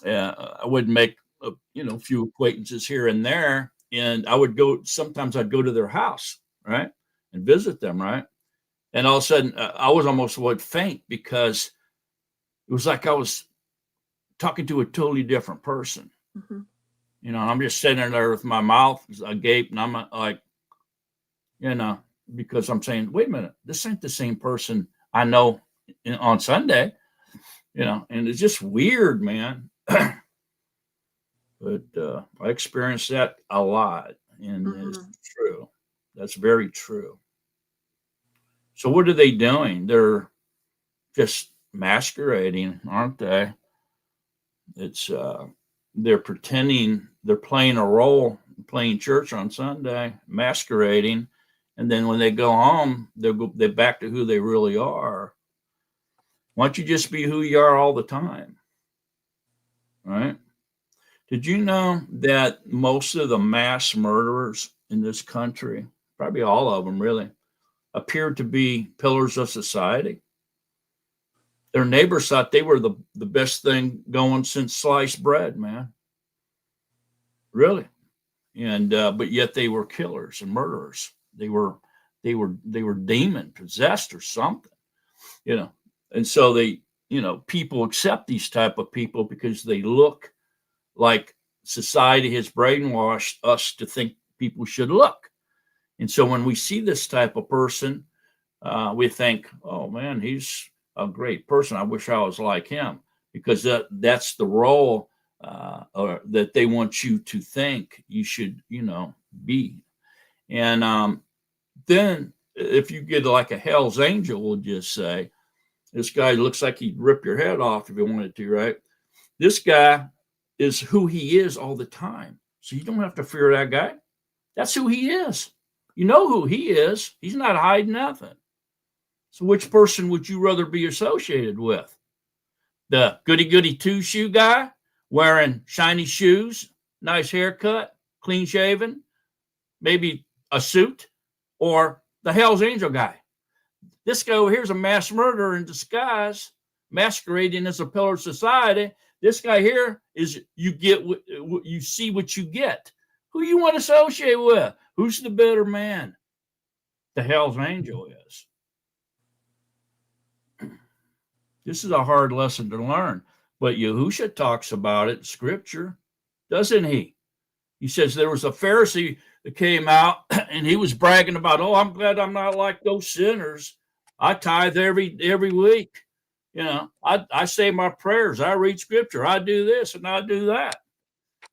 I would make a few acquaintances here and there, and I would go. Sometimes I'd go to their house, right, and visit them, right. And all of a sudden, I was almost would faint, because it was like I was talking to a totally different person. Mm-hmm. You know, I'm just sitting there with my mouth agape, and I'm like, because I'm saying, wait a minute, this ain't the same person I know on Sunday, and it's just weird, man. But I experienced that a lot, and It's true. That's very true. So what are they doing? They're just masquerading, aren't they? It's they're pretending they're playing a role, playing church on Sunday, masquerading, and then when they go home, they're back to who they really are. Why don't you just be who you are all the time? Right? Did you know that most of the mass murderers in this country, probably all of them really, appeared to be pillars of society? Their neighbors thought they were the best thing going since sliced bread, man. Really. And but yet they were killers and murderers. They were demon possessed or something, And so people accept these type of people because they look like society has brainwashed us to think people should look. And so when we see this type of person, we think, oh man, he's a great person. I wish I was like him, because that's the role or that they want you to think you should, be. And then if you get like a Hell's Angel, we'll just say, This guy looks like he'd rip your head off if he wanted to, right? This guy is who he is all the time. So you don't have to fear that guy. That's who he is. You know who he is. He's not hiding nothing. So which person would you rather be associated with? The goody-goody two-shoe guy wearing shiny shoes, nice haircut, clean shaven, maybe a suit, or the Hell's Angel guy? This guy over here is a mass murderer in disguise, masquerading as a pillar of society. This guy here is you see what you get. Who you want to associate with? Who's the better man? The Hell's Angel is. This is a hard lesson to learn, but Yahusha talks about it in Scripture, doesn't he? He says there was a Pharisee that came out and he was bragging about, oh, I'm glad I'm not like those sinners. I tithe every week. You know, I say my prayers. I read Scripture. I do this and I do that.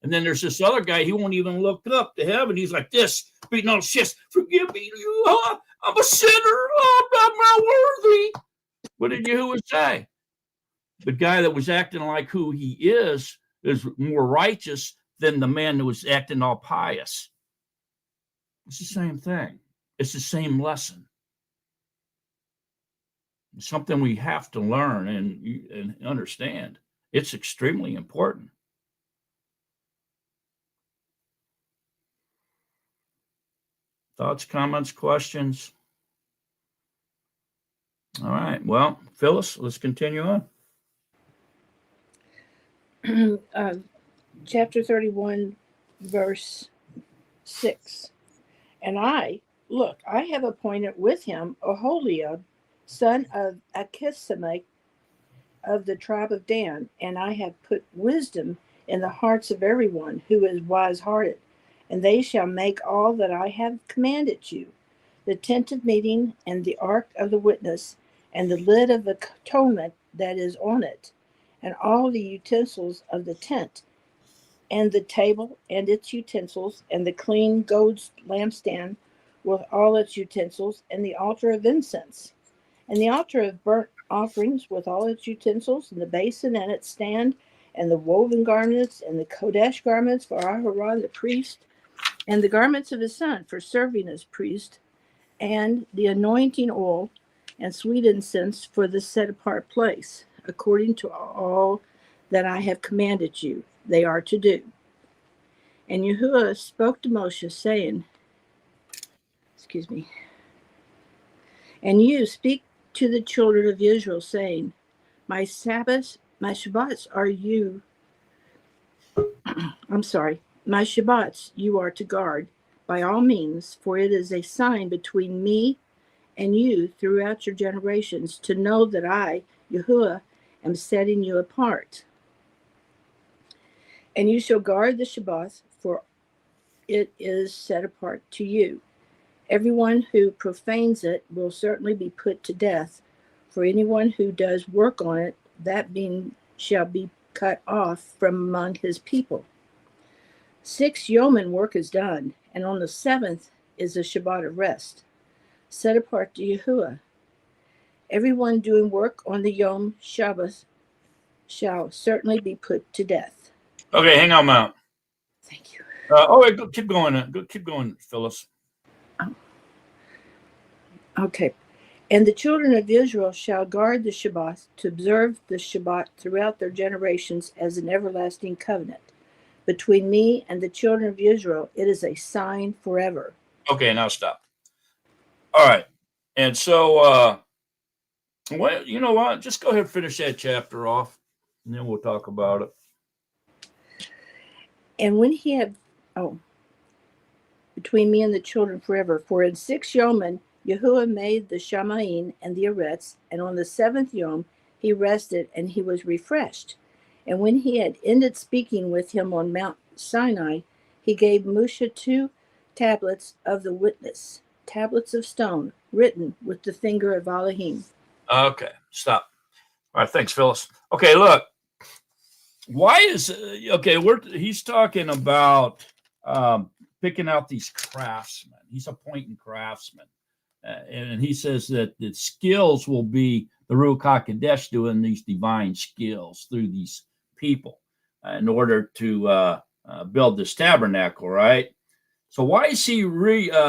And then there's this other guy. He won't even look up to heaven. He's like this, beating on his chest. Forgive me. I'm a sinner. Oh, I'm not worthy. What did Yahuwah say? The guy that was acting like who he is more righteous than the man who was acting all pious. It's the same thing. It's the same lesson. It's something we have to learn and understand. It's extremely important. Thoughts, comments, questions? All right. Well, Phyllis, let's continue on. Chapter 31, verse 6. And I have appointed with him Oholiab, son of Achisamach of the tribe of Dan, and I have put wisdom in the hearts of everyone who is wise-hearted, and they shall make all that I have commanded you, the tent of meeting, and the ark of the witness, and the lid of the atonement that is on it, and all the utensils of the tent, and the table and its utensils, and the clean gold lampstand with all its utensils, and the altar of incense, and the altar of burnt offerings with all its utensils, and the basin and its stand, and the woven garments, and the Kodesh garments for Aharon the priest, and the garments of his son for serving as priest, and the anointing oil and sweet incense for the set apart place, according to all that I have commanded you, they are to do. And Yahuwah spoke to Moshe, saying, and you speak to the children of Israel, saying, my Shabbats you are to guard by all means, for it is a sign between me and you throughout your generations, to know that I, Yahuwah, am setting you apart. And you shall guard the Shabbat, for it is set apart to you. Everyone who profanes it will certainly be put to death, for anyone who does work on it, that being shall be cut off from among his people. 6 yeoman work is done, and on the 7th is a Shabbat of rest, set apart to Yahuwah. Everyone doing work on the Yom Shabbos shall certainly be put to death. Okay, hang on, Mount. Thank you. Wait, keep going. Keep going, Phyllis. Okay. And the children of Israel shall guard the Shabbat, to observe the Shabbat throughout their generations as an everlasting covenant. Between me and the children of Israel, it is a sign forever. Okay, now stop. All right. And so, well, you know what? Just go ahead and finish that chapter off, and then we'll talk about it. And when he had, between me and the children forever, for in 6 yeomen Yahuwah made the Shamaim and the Arets, and on the 7th yom he rested, and he was refreshed. And when he had ended speaking with him on Mount Sinai, he gave Moshe 2 tablets of the witness, tablets of stone, written with the finger of Elohim. Okay, stop. All right, thanks, Phyllis. Okay, look. Why is he's talking about picking out these craftsmen. He's appointing craftsmen. and he says that the skills will be the Ruach HaKodesh doing these divine skills through these people in order to build this tabernacle, right? So why is he reiterating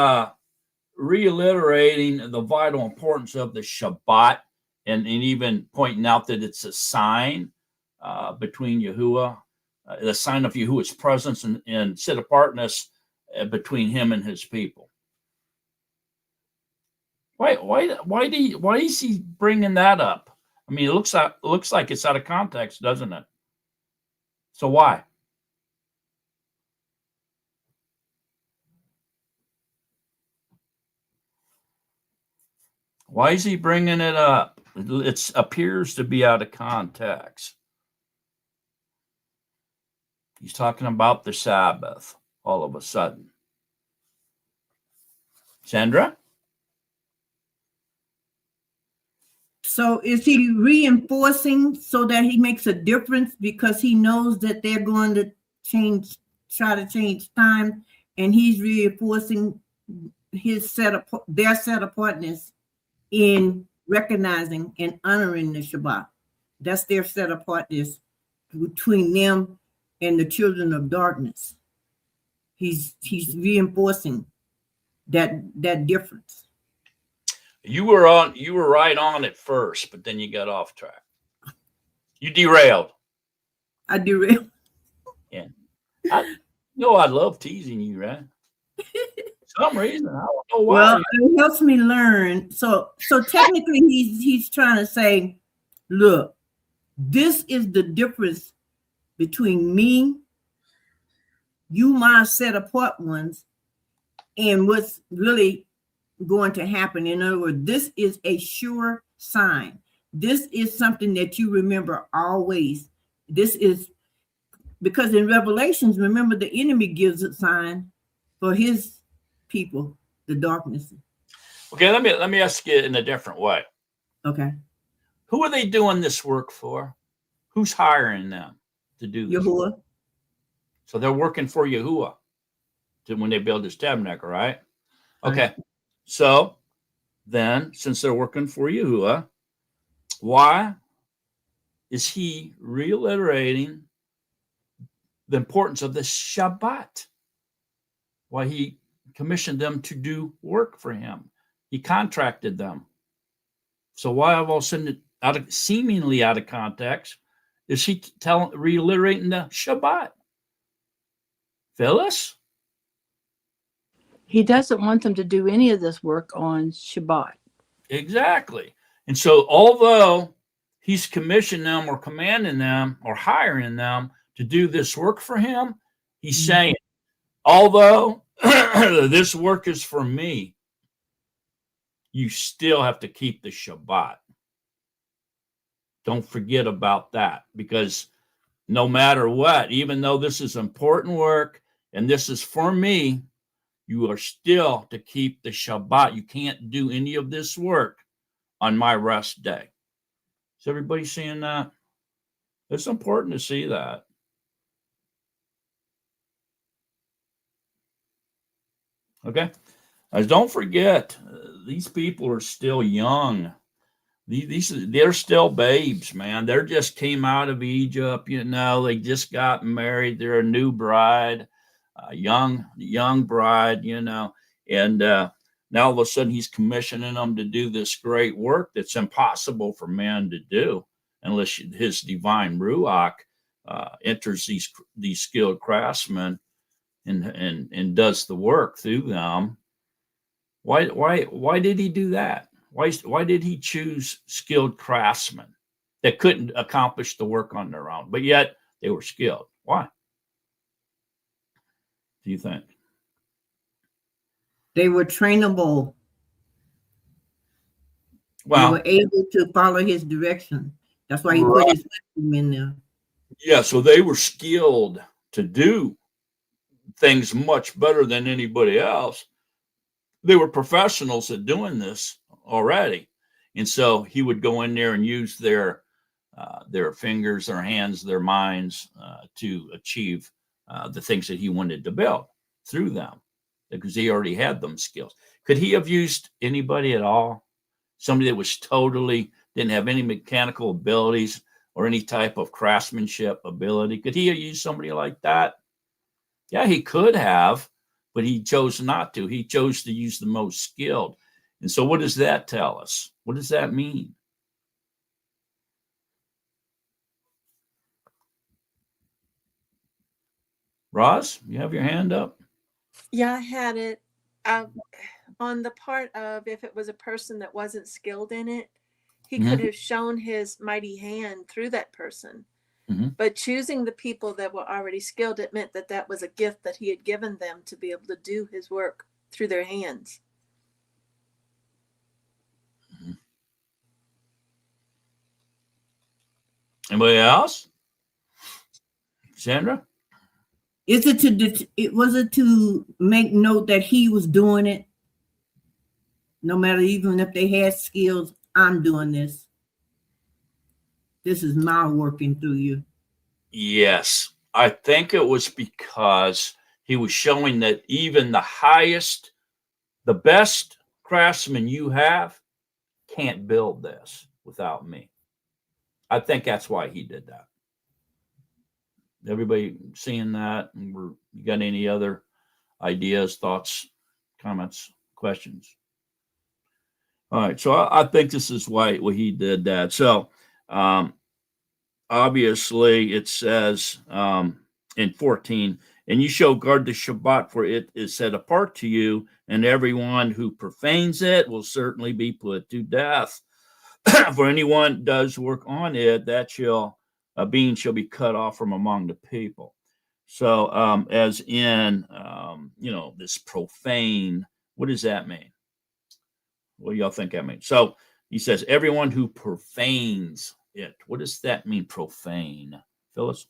the vital importance of the Shabbat and even pointing out that it's a sign between Yahuwah, the sign of Yahuwah's presence and set apartness between him and his people? Why is he bringing that up? I mean, it looks like it's out of context, doesn't it? So why? Why is he bringing it up? It appears to be out of context. He's talking about the Sabbath all of a sudden. Sandra? So is he reinforcing so that he makes a difference because he knows that they're going to try to change time, and he's reinforcing their set apartness in recognizing and honoring the Shabbat. That's their set apartness between them and the children of darkness. He's reinforcing that difference. You were right on at first, but then you got off track. You derailed. I derailed. Yeah. I love teasing you, right? For some reason, I don't know why. Well, it helps me learn. So technically he's trying to say, look, this is the difference between me, you my set apart ones, and what's really going to happen. In other words, this is a sure sign. This is something that you remember always. This is because in Revelations, remember, the enemy gives a sign for his people, the darkness. Okay, let me ask you in a different way. Okay. Who are they doing this work for? Who's hiring them to do this? Yahuwah. So they're working for Yahuwah when they build this tabernacle, right? Okay. Right. So then, since they're working for Yahuwah, why is he reiterating the importance of the Shabbat? Why he commissioned them to do work for him? He contracted them. So why all of a sudden, seemingly out of context, is he reiterating the Shabbat? Phyllis? He doesn't want them to do any of this work on Shabbat. Exactly. And so although he's commissioned them or commanding them or hiring them to do this work for him, he's saying, although this work is for me, you still have to keep the Shabbat. Don't forget about that, because no matter what, even though this is important work and this is for me, you are still to keep the Shabbat. You can't do any of this work on my rest day. Is everybody seeing that? It's important to see that. Okay. Don't forget, these people are still young. They're still babes, man. They just came out of Egypt, they just got married. They're a new bride, young bride, and now all of a sudden he's commissioning them to do this great work that's impossible for man to do unless his divine Ruach enters these skilled craftsmen and does the work through them. Why did he do that? Why did he choose skilled craftsmen that couldn't accomplish the work on their own, but yet they were skilled? Why? Do you think? They were trainable. Well, they were able to follow his direction. That's why he put his wisdom in there. Yeah, so they were skilled to do things much better than anybody else. They were professionals at doing this already. And so he would go in there and use their fingers, their hands, their minds to achieve the things that he wanted to build through them. because he already had them skills. Could he have used anybody at all? Somebody that was totally didn't have any mechanical abilities or any type of craftsmanship ability? Could he have used somebody like that? Yeah, he could have, but he chose not to. He chose to use the most skilled. And so what does that tell us? What does that mean? Roz, you have your hand up? Yeah, I had it. On the part of if it was a person that wasn't skilled in it, he could have shown his mighty hand through that person. But choosing the people that were already skilled, it meant that that was a gift that he had given them to be able to do his work through their hands. Anybody else? Sandra? Was it to make note that he was doing it? No matter even if they had skills, I'm doing this. This is my working through you. Yes. I think it was because he was showing that even the highest, the best craftsman you have can't build this without me. I think that's why he did that. Everybody seeing that? And you got any other ideas, thoughts, comments, questions? All right. So I think this is why he did that. So obviously it says in 14, and you shall guard the Shabbat, for it is set apart to you, and everyone who profanes it will certainly be put to death. For anyone does work on it, that a being shall be cut off from among the people. So as in, this profane, what does that mean? What do y'all think that means? So he says, everyone who profanes it. What does that mean, profane? Phyllis?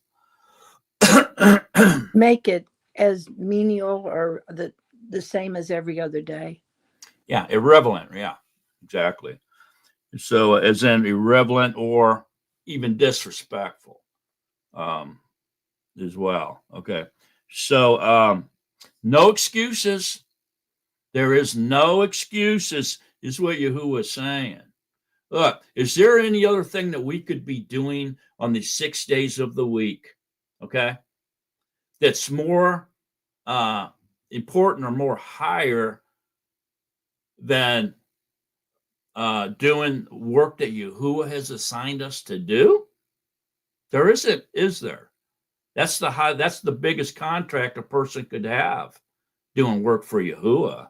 Make it as menial or the same as every other day. Yeah, irrelevant. Yeah, exactly. So as in irrelevant or even disrespectful as well. Okay. So no excuses. There is no excuses, is what Yahuwah is saying. Look, is there any other thing that we could be doing on the 6 days of the week, okay, that's more important or more higher than doing work that Yahuwah has assigned us to do? There isn't, is there? That's the biggest contract a person could have, doing work for Yahuwah.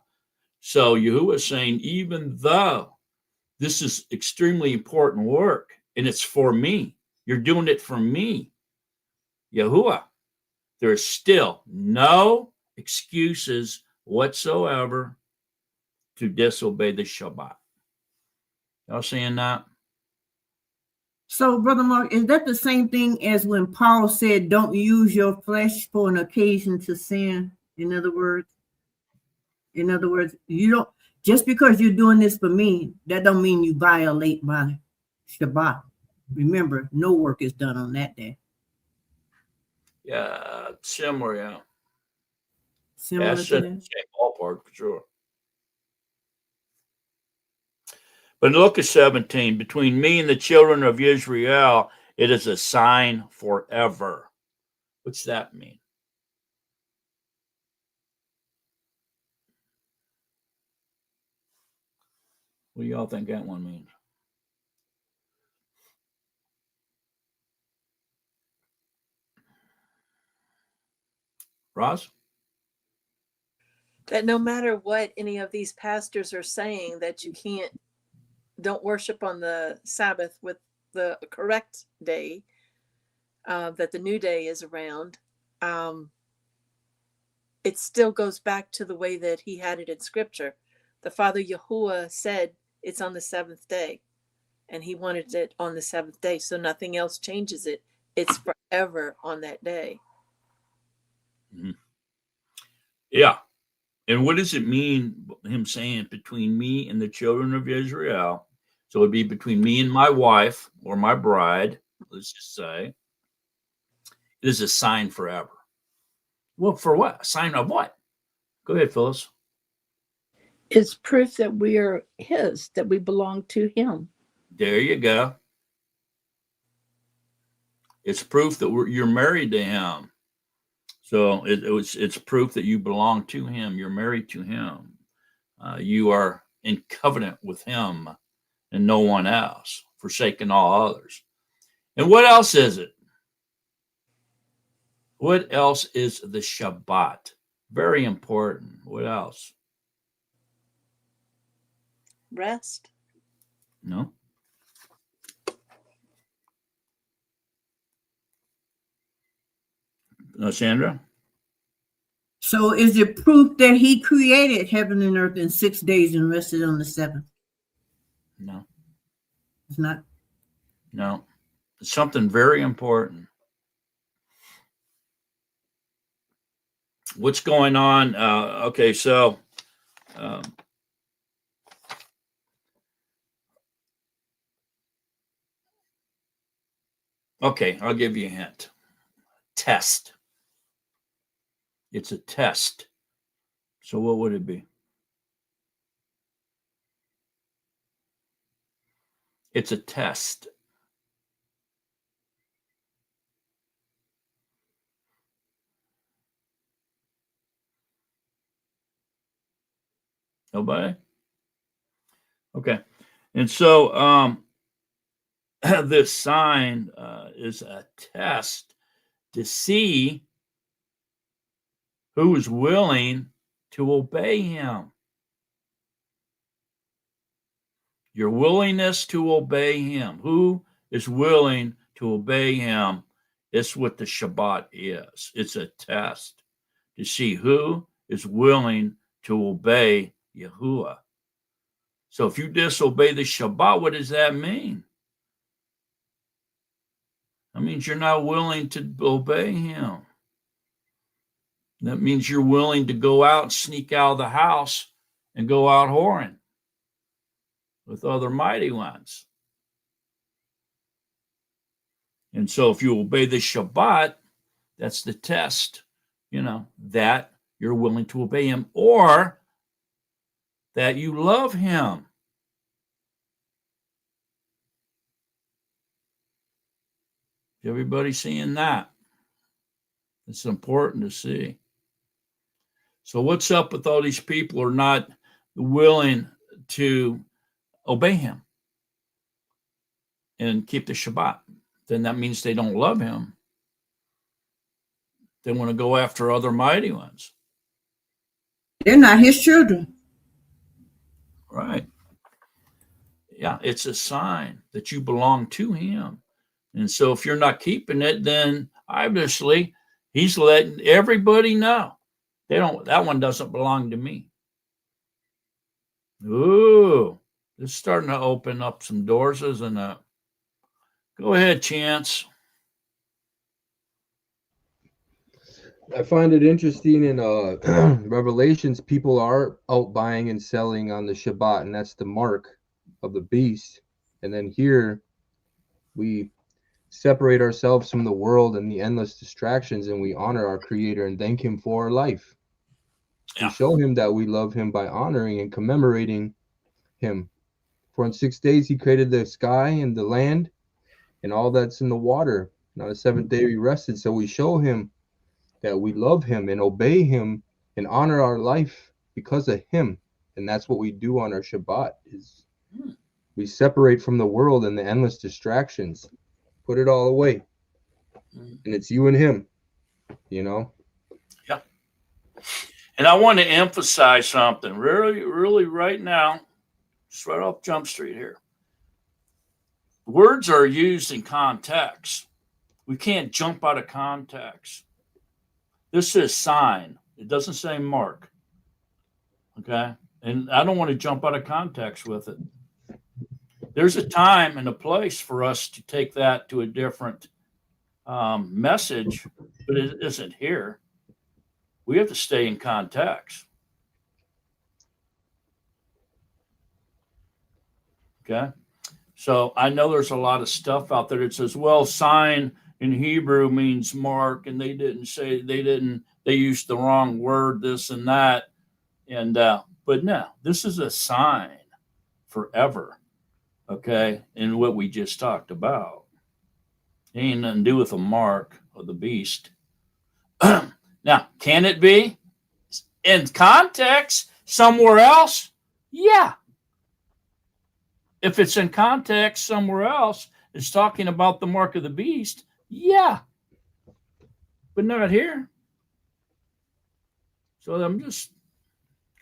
So Yahuwah is saying, even though this is extremely important work and it's for me, you're doing it for me, Yahuwah, there is still no excuses whatsoever to disobey the Shabbat. Y'all seeing that? So, Brother Mark, is that the same thing as when Paul said, don't use your flesh for an occasion to sin? In other words, you don't, just because you're doing this for me, that don't mean you violate my Shabbat. Remember, no work is done on that day. Yeah, similar, yeah. Similar That's to in that? the same ballpark for sure. But look at 17. Between me and the children of Israel, it is a sign forever. What's that mean? What do y'all think that one means? Ross? That no matter what any of these pastors are saying, that you don't worship on the Sabbath with the correct day, that the new day is around, it still goes back to the way that he had it in scripture. The Father Yahuwah said it's on the seventh day, and he wanted it on the seventh day, so nothing else changes it. It's forever on that day. Mm-hmm. Yeah. And what does it mean, him saying between me and the children of Israel? So it'd be between me and my wife or my bride, let's just say. It is a sign forever. Well, for what? A sign of what? Go ahead, Phyllis. It's proof that we are his, that we belong to him. There you go. It's proof that you're married to him. So it's proof that you belong to him. You're married to him. You are in covenant with him and no one else, forsaking all others. And what else is it? What else is the Shabbat? Very important. What else? Rest. No. Sandra? So is it proof that he created heaven and earth in 6 days and rested on the seventh? No. It's not. No. It's something very important. What's going on? Okay, so okay, I'll give you a hint. Test. It's a test. So what would it be? It's a test. Nobody? Okay. And so this sign is a test to see who is willing to obey him. Your willingness to obey him. Who is willing to obey him? It's what the Shabbat is. It's a test to see who is willing to obey Yahuwah. So if you disobey the Shabbat, what does that mean? That means you're not willing to obey him. That means you're willing to go out and sneak out of the house and go out whoring with other mighty ones. And so if you obey the Shabbat, that's the test, that you're willing to obey him or that you love him. Everybody seeing that? It's important to see. So what's up with all these people who are not willing to obey him and keep the Shabbat? Then that means they don't love him. They want to go after other mighty ones. They're not his children. Right. Yeah, it's a sign that you belong to him. And so if you're not keeping it, then obviously he's letting everybody know. That one doesn't belong to me. Ooh, this is starting to open up some doors, isn't it? Go ahead, Chance. I find it interesting in Revelations, people are out buying and selling on the Shabbat, and that's the mark of the beast. And then here we separate ourselves from the world and the endless distractions, and we honor our Creator and thank him for our life. Yeah. We show him that we love him by honoring and commemorating him. For in 6 days he created the sky and the land and all that's in the water. And on the seventh day we rested. So we show him that we love him and obey him and honor our life because of him. And that's what we do on our Shabbat is we separate from the world and the endless distractions, put it all away. And it's you and him, Yeah. And I want to emphasize something really, really right now, just right off Jump Street here. Words are used in context. We can't jump out of context. This says sign. It doesn't say mark. Okay? And I don't want to jump out of context with it. There's a time and a place for us to take that to a different message, but it isn't here. We have to stay in context. Okay? So I know there's a lot of stuff out there that says, well, sign in Hebrew means mark, and they used the wrong word, this and that. And but no, this is a sign forever. Okay, and what we just talked about. It ain't nothing to do with the mark of the beast. Now, can it be in context somewhere else? Yeah. If it's in context somewhere else, it's talking about the mark of the beast. Yeah. But not here. So I'm just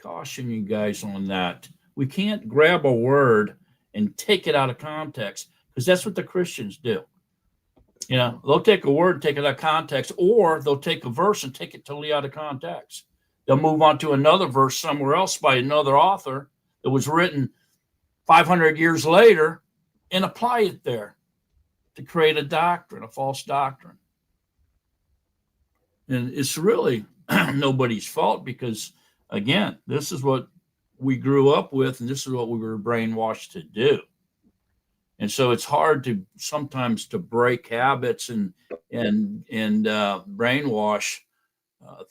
cautioning you guys on that. We can't grab a word and take it out of context, because that's what the Christians do. You know, they'll take a word and take it out of context, or they'll take a verse and take it totally out of context. They'll move on to another verse somewhere else by another author that was written 500 years later and apply it there to create a doctrine, a false doctrine. And it's really nobody's fault, because, again, this is what we grew up with, and this is what we were brainwashed to do. And so it's hard to sometimes to break habits and brainwash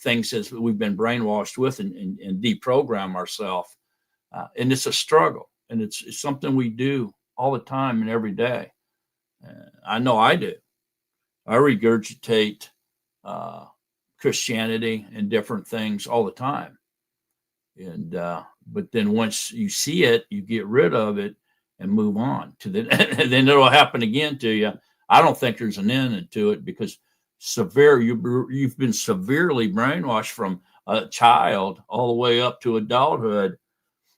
things as we've been brainwashed with, and deprogram ourselves. And it's a struggle, and it's something we do all the time and every day. I know I do. I regurgitate Christianity and different things all the time. And but then once you see it, you get rid of it and move on to the and then it'll happen again to you. I don't think there's an end to it, because you've been severely brainwashed from a child all the way up to adulthood,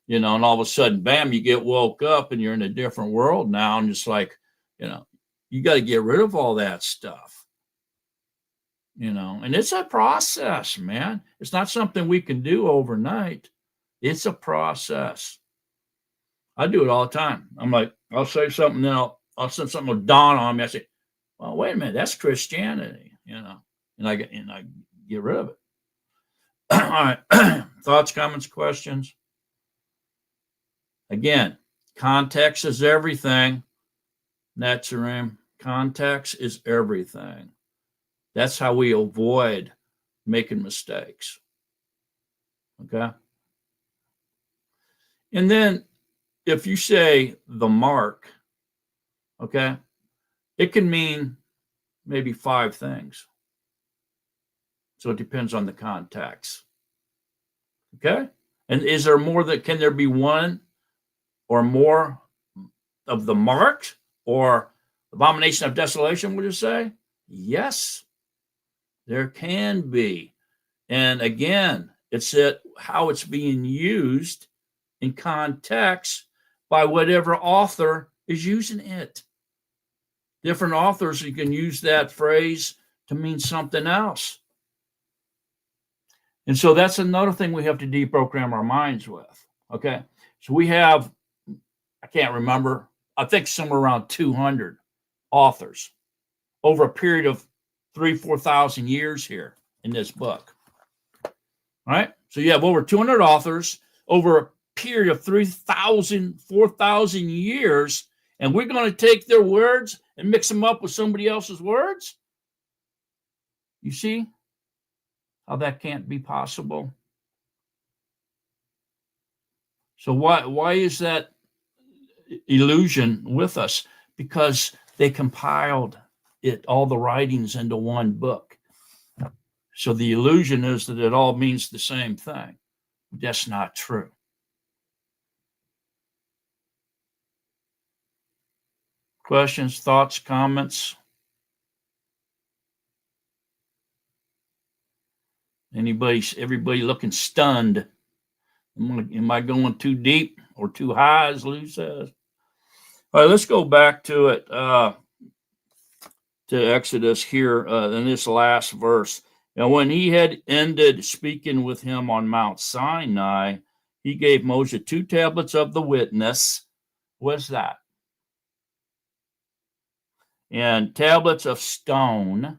you know, and all of a sudden, bam, you get woke up and you're in a different world now. And it's like, you know, you got to get rid of all that stuff, you know, and it's a process, man. It's not something we can do overnight. It's a process. I do it all the time. I'm like, I'll say something, then I'll say something will dawn on me. I say, well, wait a minute, that's Christianity, you know, and I get rid of it. All right. Thoughts, comments, questions? Again, context is everything. Natsarim, context is everything. That's how we avoid making mistakes. Okay. And then if you say the mark, okay, it can mean maybe 5 things. So it depends on the context. Okay. And is there more can there be one or more of the mark, or abomination of desolation, would you say? Yes, there can be. And again, it's how it's being used in context by whatever author is using it. Different authors, you can use that phrase to mean something else. And so that's another thing we have to deprogram our minds with. Okay. So we have, I can't remember, I think somewhere around 200 authors over a period of 4,000 years here in this book. All right. So you have over 200 authors over a period of 4,000 years, and we're going to take their words and mix them up with somebody else's words? You see how that can't be possible? So why is that illusion with us? Because they compiled all the writings into one book. So the illusion is that it all means the same thing. That's not true. Questions, thoughts, comments? Everybody looking stunned? Am I going too deep or too high, as Lou says? All right, let's go back to it, to Exodus here in this last verse. Now, when he had ended speaking with him on Mount Sinai, he gave Moses 2 tablets of the witness. What's that? And tablets of stone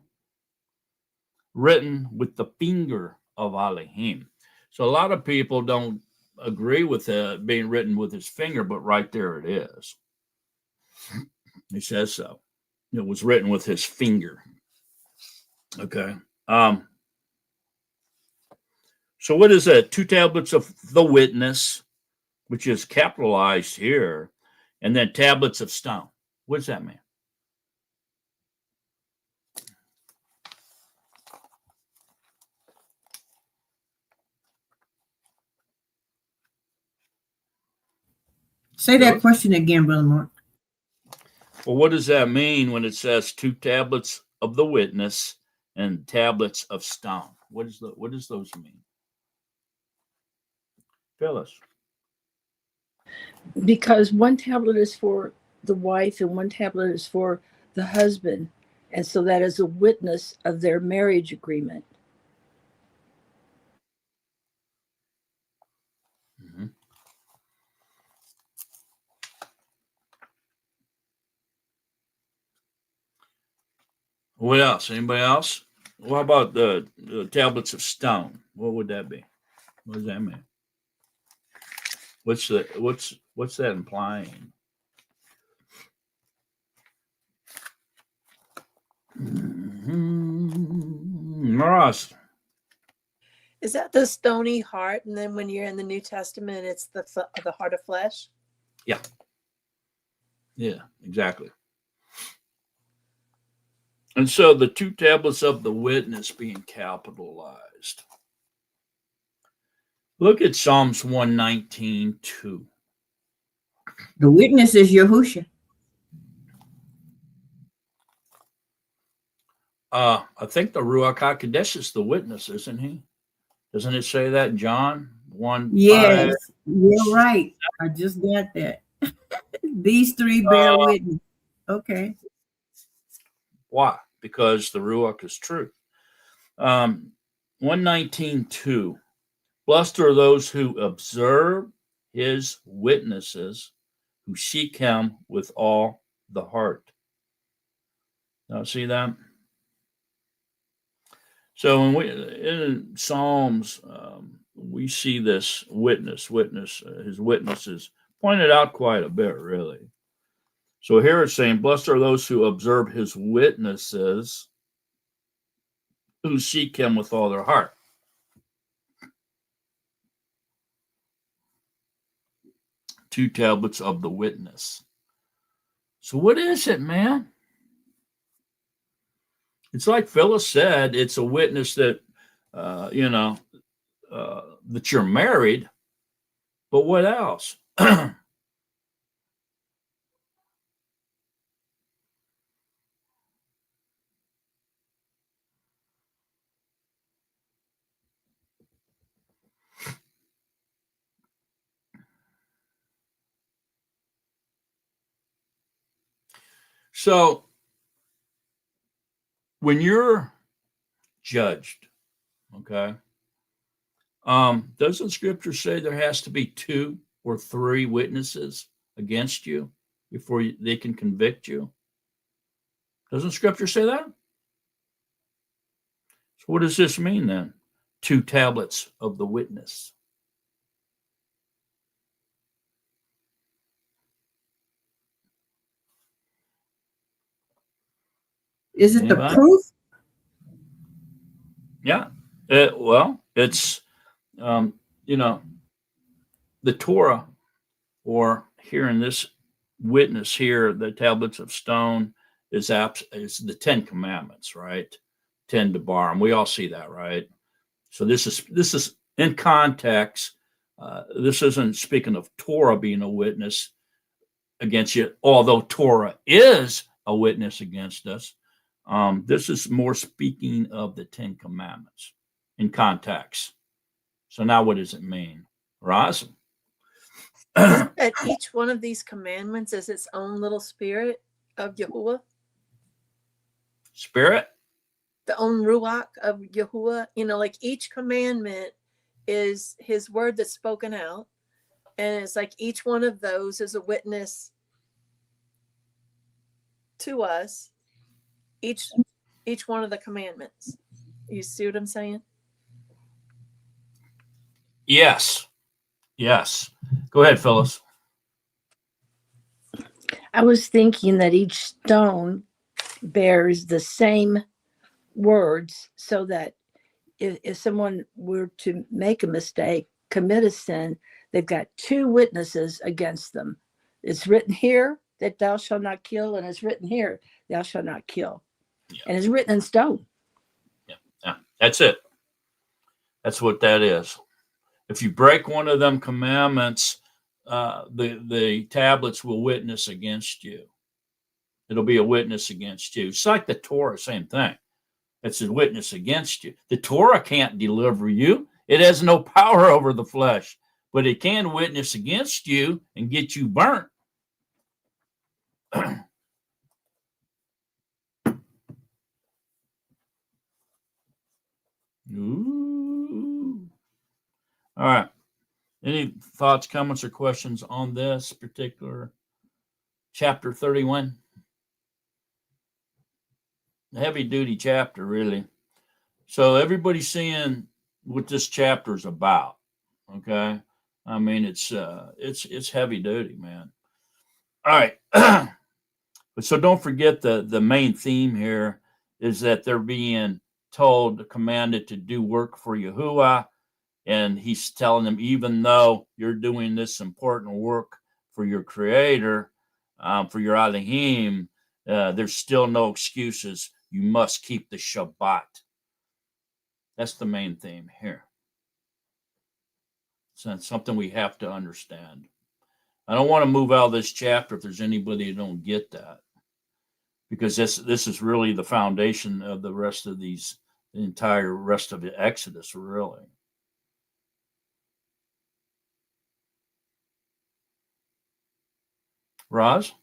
written with the finger of Elohim. So a lot of people don't agree with it being written with his finger, but right there it is. He says so. It was written with his finger. Okay. So what is that? 2 tablets of the witness, which is capitalized here, and then tablets of stone. What does that mean? Say that question again, Brother Mark. Well, what does that mean when it says 2 tablets of the witness and tablets of stone? What does those mean? Phyllis. Because one tablet is for the wife and one tablet is for the husband. And so that is a witness of their marriage agreement. Mm-hmm. What else? Anybody else? What about the tablets of stone? What would that be? What does that mean? What's that implying? Ross. Is that the stony heart? And then when you're in the New Testament, it's the heart of flesh? Yeah. Yeah, exactly. And so the 2 tablets of the witness being capitalized. Look at Psalms 119:2. The witness is Yahusha. I think the Ruach HaKodesh is the witness, isn't he? Doesn't it say that in John 1:5? Yes, you're right. I just got that. These 3 bear witness. Okay. Why? Because the Ruach is true. 119:2. Blessed are those who observe his witnesses, who seek him with all the heart. Now, see that? So when in Psalms, we see this witness, his witnesses pointed out quite a bit, really. So here it's saying, blessed are those who observe his witnesses, who seek him with all their heart. Two tablets of the witness. So what is it, man? It's like Phyllis said, it's a witness that, that you're married, but what else? So when you're judged, okay, doesn't Scripture say there has to be 2 or 3 witnesses against you before they can convict you? Doesn't Scripture say that? So what does this mean then? 2 tablets of the witness. Is it Anybody? the proof? Yeah. It's, the Torah, or here in this witness here, the tablets of stone is the 10 commandments, right? 10 debarim. We all see that, right? So this is in context. This isn't speaking of Torah being a witness against you, although Torah is a witness against us. This is more speaking of the 10 commandments in context. So now what does it mean? Roz? That each one of these commandments is its own little spirit of Yahuwah, Spirit? the own ruach of Yahuwah. Like each commandment is his word that's spoken out, and it's like each one of those is a witness to us. Each one of the commandments. You see what I'm saying? Yes. Go ahead, Phyllis. I was thinking that each stone bears the same words, so that if someone were to make a mistake, commit a sin, they've got 2 witnesses against them. It's written here that thou shalt not kill, and it's written here, thou shalt not kill. Yeah. And it's written in stone. Yeah, that's it. That's what that is. If you break one of them commandments, the tablets will witness against you. It'll be a witness against you. It's like the Torah, same thing. It's a witness against you. The Torah can't deliver you. It has no power over the flesh, but it can witness against you and get you burnt. Ooh. All right. Any thoughts, comments, or questions on this particular chapter 31? A heavy duty chapter, really. So everybody's seeing what this chapter is about. Okay. I mean, it's heavy duty, man. All right. But so don't forget the main theme here is that they're being told, commanded to do work for Yahuwah. And he's telling them, even though you're doing this important work for your creator, for your Elohim, there's still no excuses. You must keep the Shabbat. That's the main theme here. So it's something we have to understand. I don't want to move out of this chapter if there's anybody who don't get that, because this is really the foundation of the rest of the entire rest of the Exodus, really. Roz?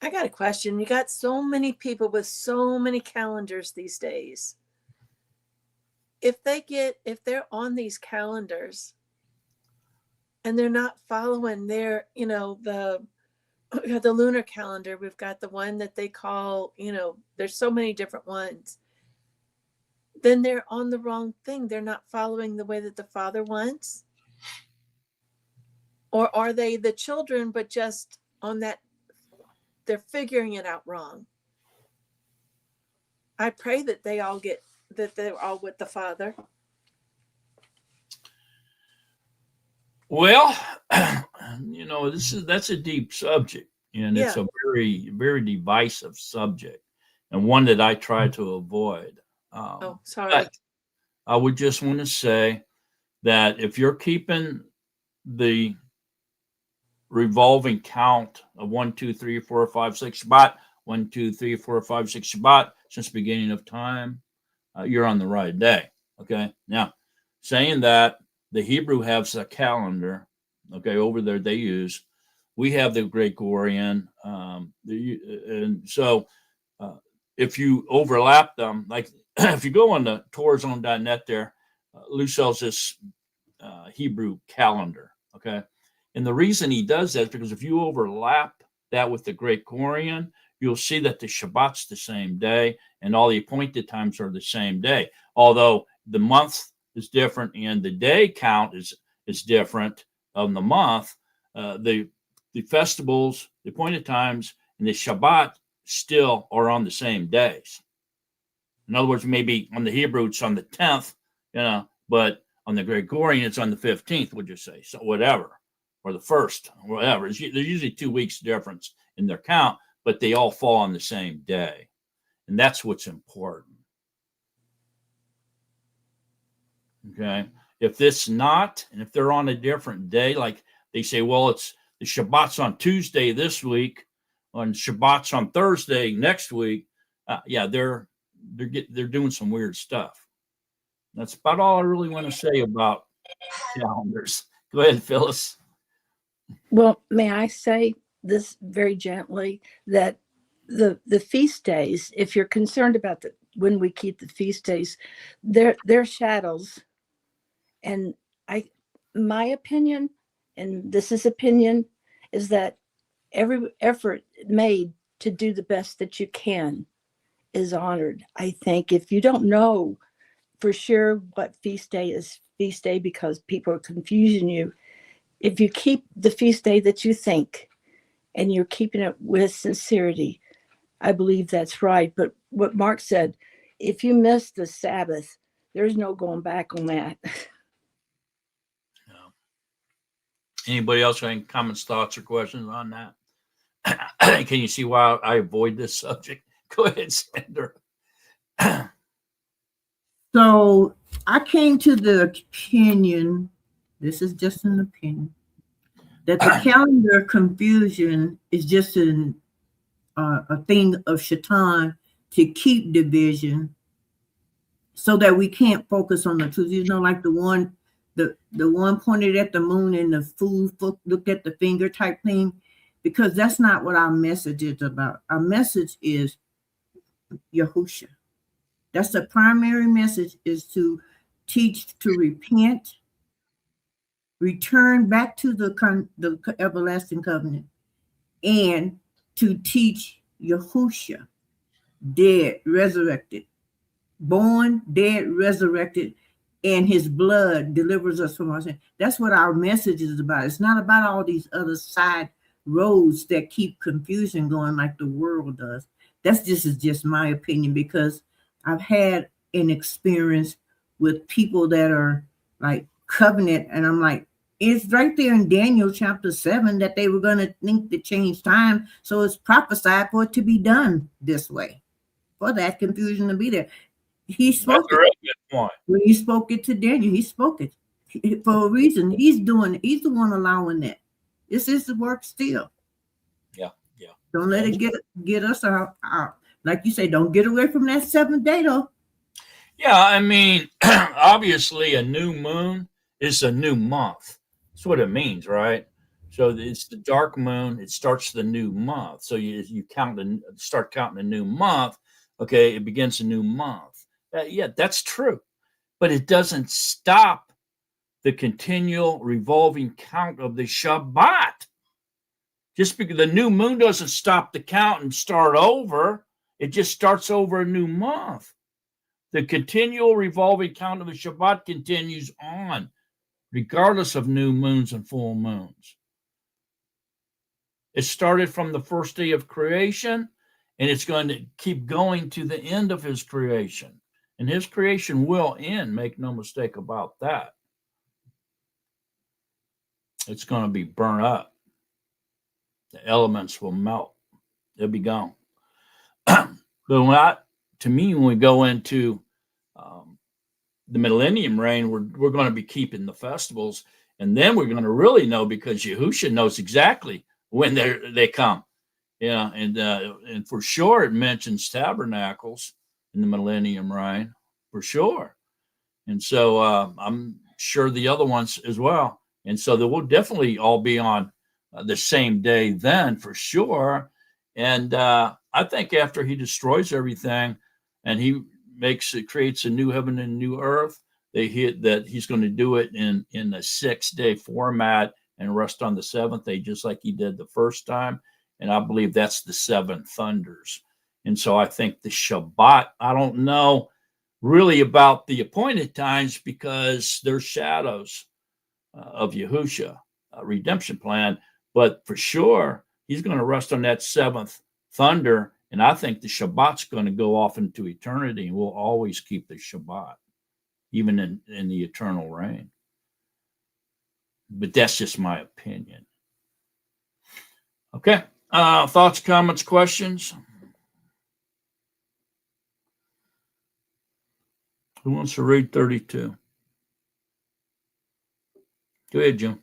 I got a question. You got so many people with so many calendars these days. If they're on these calendars and they're not following their, the lunar calendar, we've got the one that they call, there's so many different ones. Then they're on the wrong thing. They're not following the way that the Father wants. Or are they the children, but just on that, they're figuring it out wrong? I pray that they're all with the Father. Well, that's a deep subject, and it's a very, very divisive subject, and one that I try to avoid. Sorry. But I would just want to say that if you're keeping the revolving count of 1, 2, 3, 4, 5, 6 Shabbat, 1, 2, 3, 4, 5, 6 Shabbat since the beginning of time, you're on the right day. Okay. Now, saying that, the Hebrew has a calendar. Okay, over there they use. We have the Gregorian, and so if you overlap them, like if you go on the tourzone.net there, Lou sells this Hebrew calendar. Okay. And the reason he does that is because if you overlap that with the Gregorian, you'll see that the Shabbat's the same day and all the appointed times are the same day. Although the month is different and the day count is different of the month, the festivals, the appointed times, and the Shabbat still are on the same days. In other words, maybe on the Hebrew it's on the 10th, but on the Gregorian it's on the 15th, would you say? So whatever. Or the 1st, or whatever. There's usually 2 weeks difference in their count, but they all fall on the same day. And that's what's important. Okay. If it's not, and if they're on a different day, like they say, well, it's the Shabbat's on Tuesday this week, on Shabbat's on Thursday next week. They're doing some weird stuff. That's about all I really want to say about calendars. Go ahead, Phyllis. Well, may I say this very gently, that the feast days, if you're concerned about when we keep the feast days, they're shadows. And my opinion, and this is opinion, is that every effort made to do the best that you can is honored. I think if you don't know for sure what feast day is feast day because people are confusing you, if you keep the feast day that you think and you're keeping it with sincerity, I believe that's right. But what Mark said, if you miss the Sabbath, There's no going back on that. Anybody else got any comments, thoughts, or questions on that? Can you see why I avoid this subject? Go ahead, Sandra. So I came to the opinion, this is just an opinion, that the calendar confusion is just a thing of Shaitan to keep division so that we can't focus on the truth. You know, like the one pointed at the moon and the fool looked at the finger type thing, because that's not what our message is about. Our message is Yahusha. That's the primary message, is to teach to repent, return back to the everlasting covenant, and to teach Yahusha, dead, resurrected, born, dead, resurrected, and his blood delivers us from our sin. That's what our message is about. It's not about all these other side roads that keep confusion going like the world does. This is just my opinion, because I've had an experience with people that are like covenant, and I'm like, it's right there in Daniel chapter 7 that they were going to think to change time. So it's prophesied for it to be done this way, for that confusion to be there. He spoke That's a really good point. when he spoke it to Daniel. He spoke it for a reason. He's the one allowing that. This is the work still. Yeah. Don't let it get us out. Like you say, don't get away from that 7th day, though. Yeah, I mean, obviously a new moon is a new month. That's what it means, right? So it's the dark moon. It starts the new month. So you start counting a new month. Okay, it begins a new month. Yeah, that's true. But it doesn't stop the continual revolving count of the Shabbat. Just because the new moon doesn't stop the count and start over, it just starts over a new month. The continual revolving count of the Shabbat continues on, regardless of new moons and full moons. It started from the first day of creation, and it's going to keep going to the end of his creation. And his creation will end, make no mistake about that. It's going to be burnt up. The elements will melt. They'll be gone. But to me, when we go into the millennium reign, we're going to be keeping the festivals, and then we're going to really know, because Yahusha knows exactly when they come. Yeah, and for sure it mentions tabernacles in the millennium reign, for sure. And so I'm sure the other ones as well. And so they will definitely all be on the same day then, for sure. And I think after he destroys everything and he creates a new heaven and new earth, he's going to do it in a 6-day format and rest on the 7th day, just like he did the first time. And I believe that's the 7 thunders. And so I think the Shabbat, I don't know really about the appointed times, because they're shadows of Yahusha, redemption plan. But for sure, he's going to rest on that 7th thunder. And I think the Shabbat's going to go off into eternity, and we'll always keep the Shabbat, even in the eternal reign. But that's just my opinion. Okay. Thoughts, comments, questions? Who wants to read 32? Go ahead, Jim.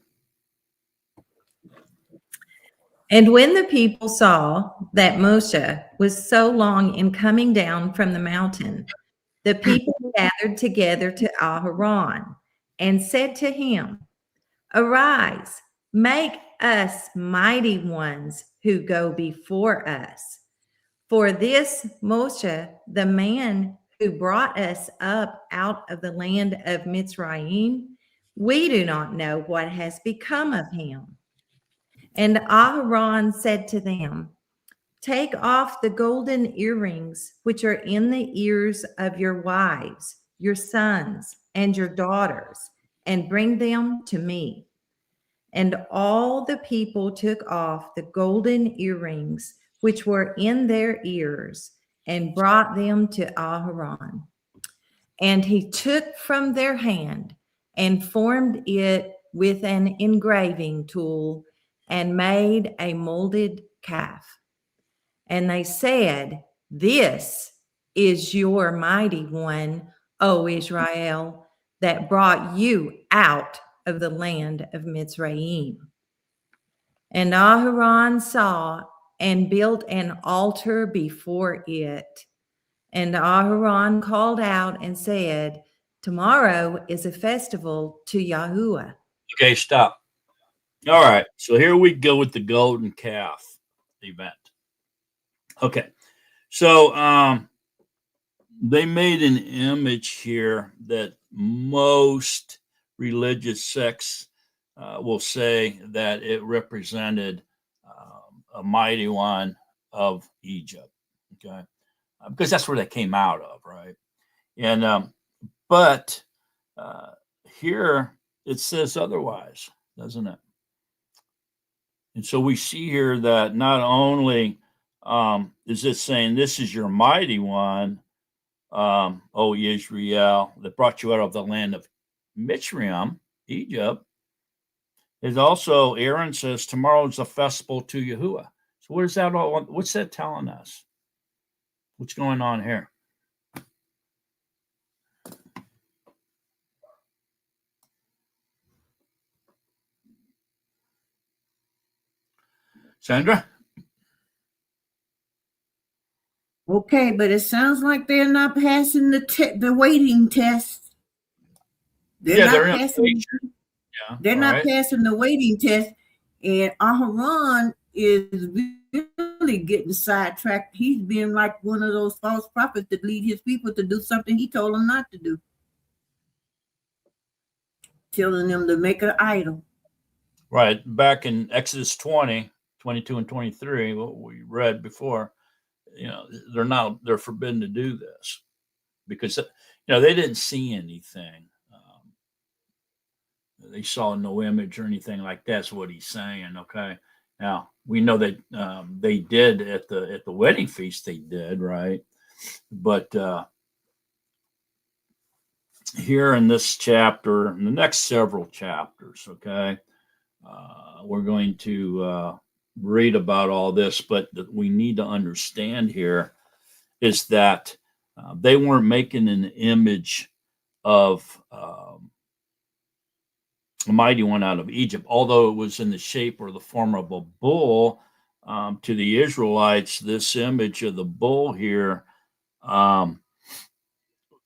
And when the people saw that Moshe was so long in coming down from the mountain, the people gathered together to Aharon and said to him, "Arise, make us mighty ones who go before us. For this Moshe, the man who brought us up out of the land of Mitzrayim, we do not know what has become of him." And Aharon said to them, "Take off the golden earrings which are in the ears of your wives, your sons, and your daughters, and bring them to me." And all the people took off the golden earrings which were in their ears and brought them to Aharon. And he took from their hand and formed it with an engraving tool and made a molded calf. And they said, "This is your mighty one, O Israel, that brought you out of the land of Mitzrayim." And Aharon saw and built an altar before it. And Aharon called out and said, "Tomorrow is a festival to Yahuwah." Okay, stop. All right, so here we go with the golden calf event. Okay, so they made an image here that most religious sects will say that it represented a mighty one of Egypt. Okay, because that's where they came out of, right? And but here it says otherwise, doesn't it? And so we see here that not only is it saying, "This is your mighty one, O Israel, that brought you out of the land of Mitzrayim, Egypt," is also Aaron says, "Tomorrow is a festival to Yahuwah." So what is that all? What's that telling us? What's going on here? Sandra? Okay, but it sounds like they're not passing the waiting test. They're not They're in passing. Yeah, They're all not right. passing the waiting test, and Aharon is really getting sidetracked. He's being like one of those false prophets that lead his people to do something he told them not to do, telling them to make an idol. Right. Back in Exodus 20, 22 and 23, what we read before, they're forbidden to do this because, they didn't see anything. They saw no image or anything like that's what he's saying. Okay. Now we know that they did at the wedding feast, they did, right? But here in this chapter, in the next several chapters, okay, we're going to read about all this, but we need to understand here is that they weren't making an image of a mighty one out of Egypt, although it was in the shape or the form of a bull. To the Israelites, this image of the bull here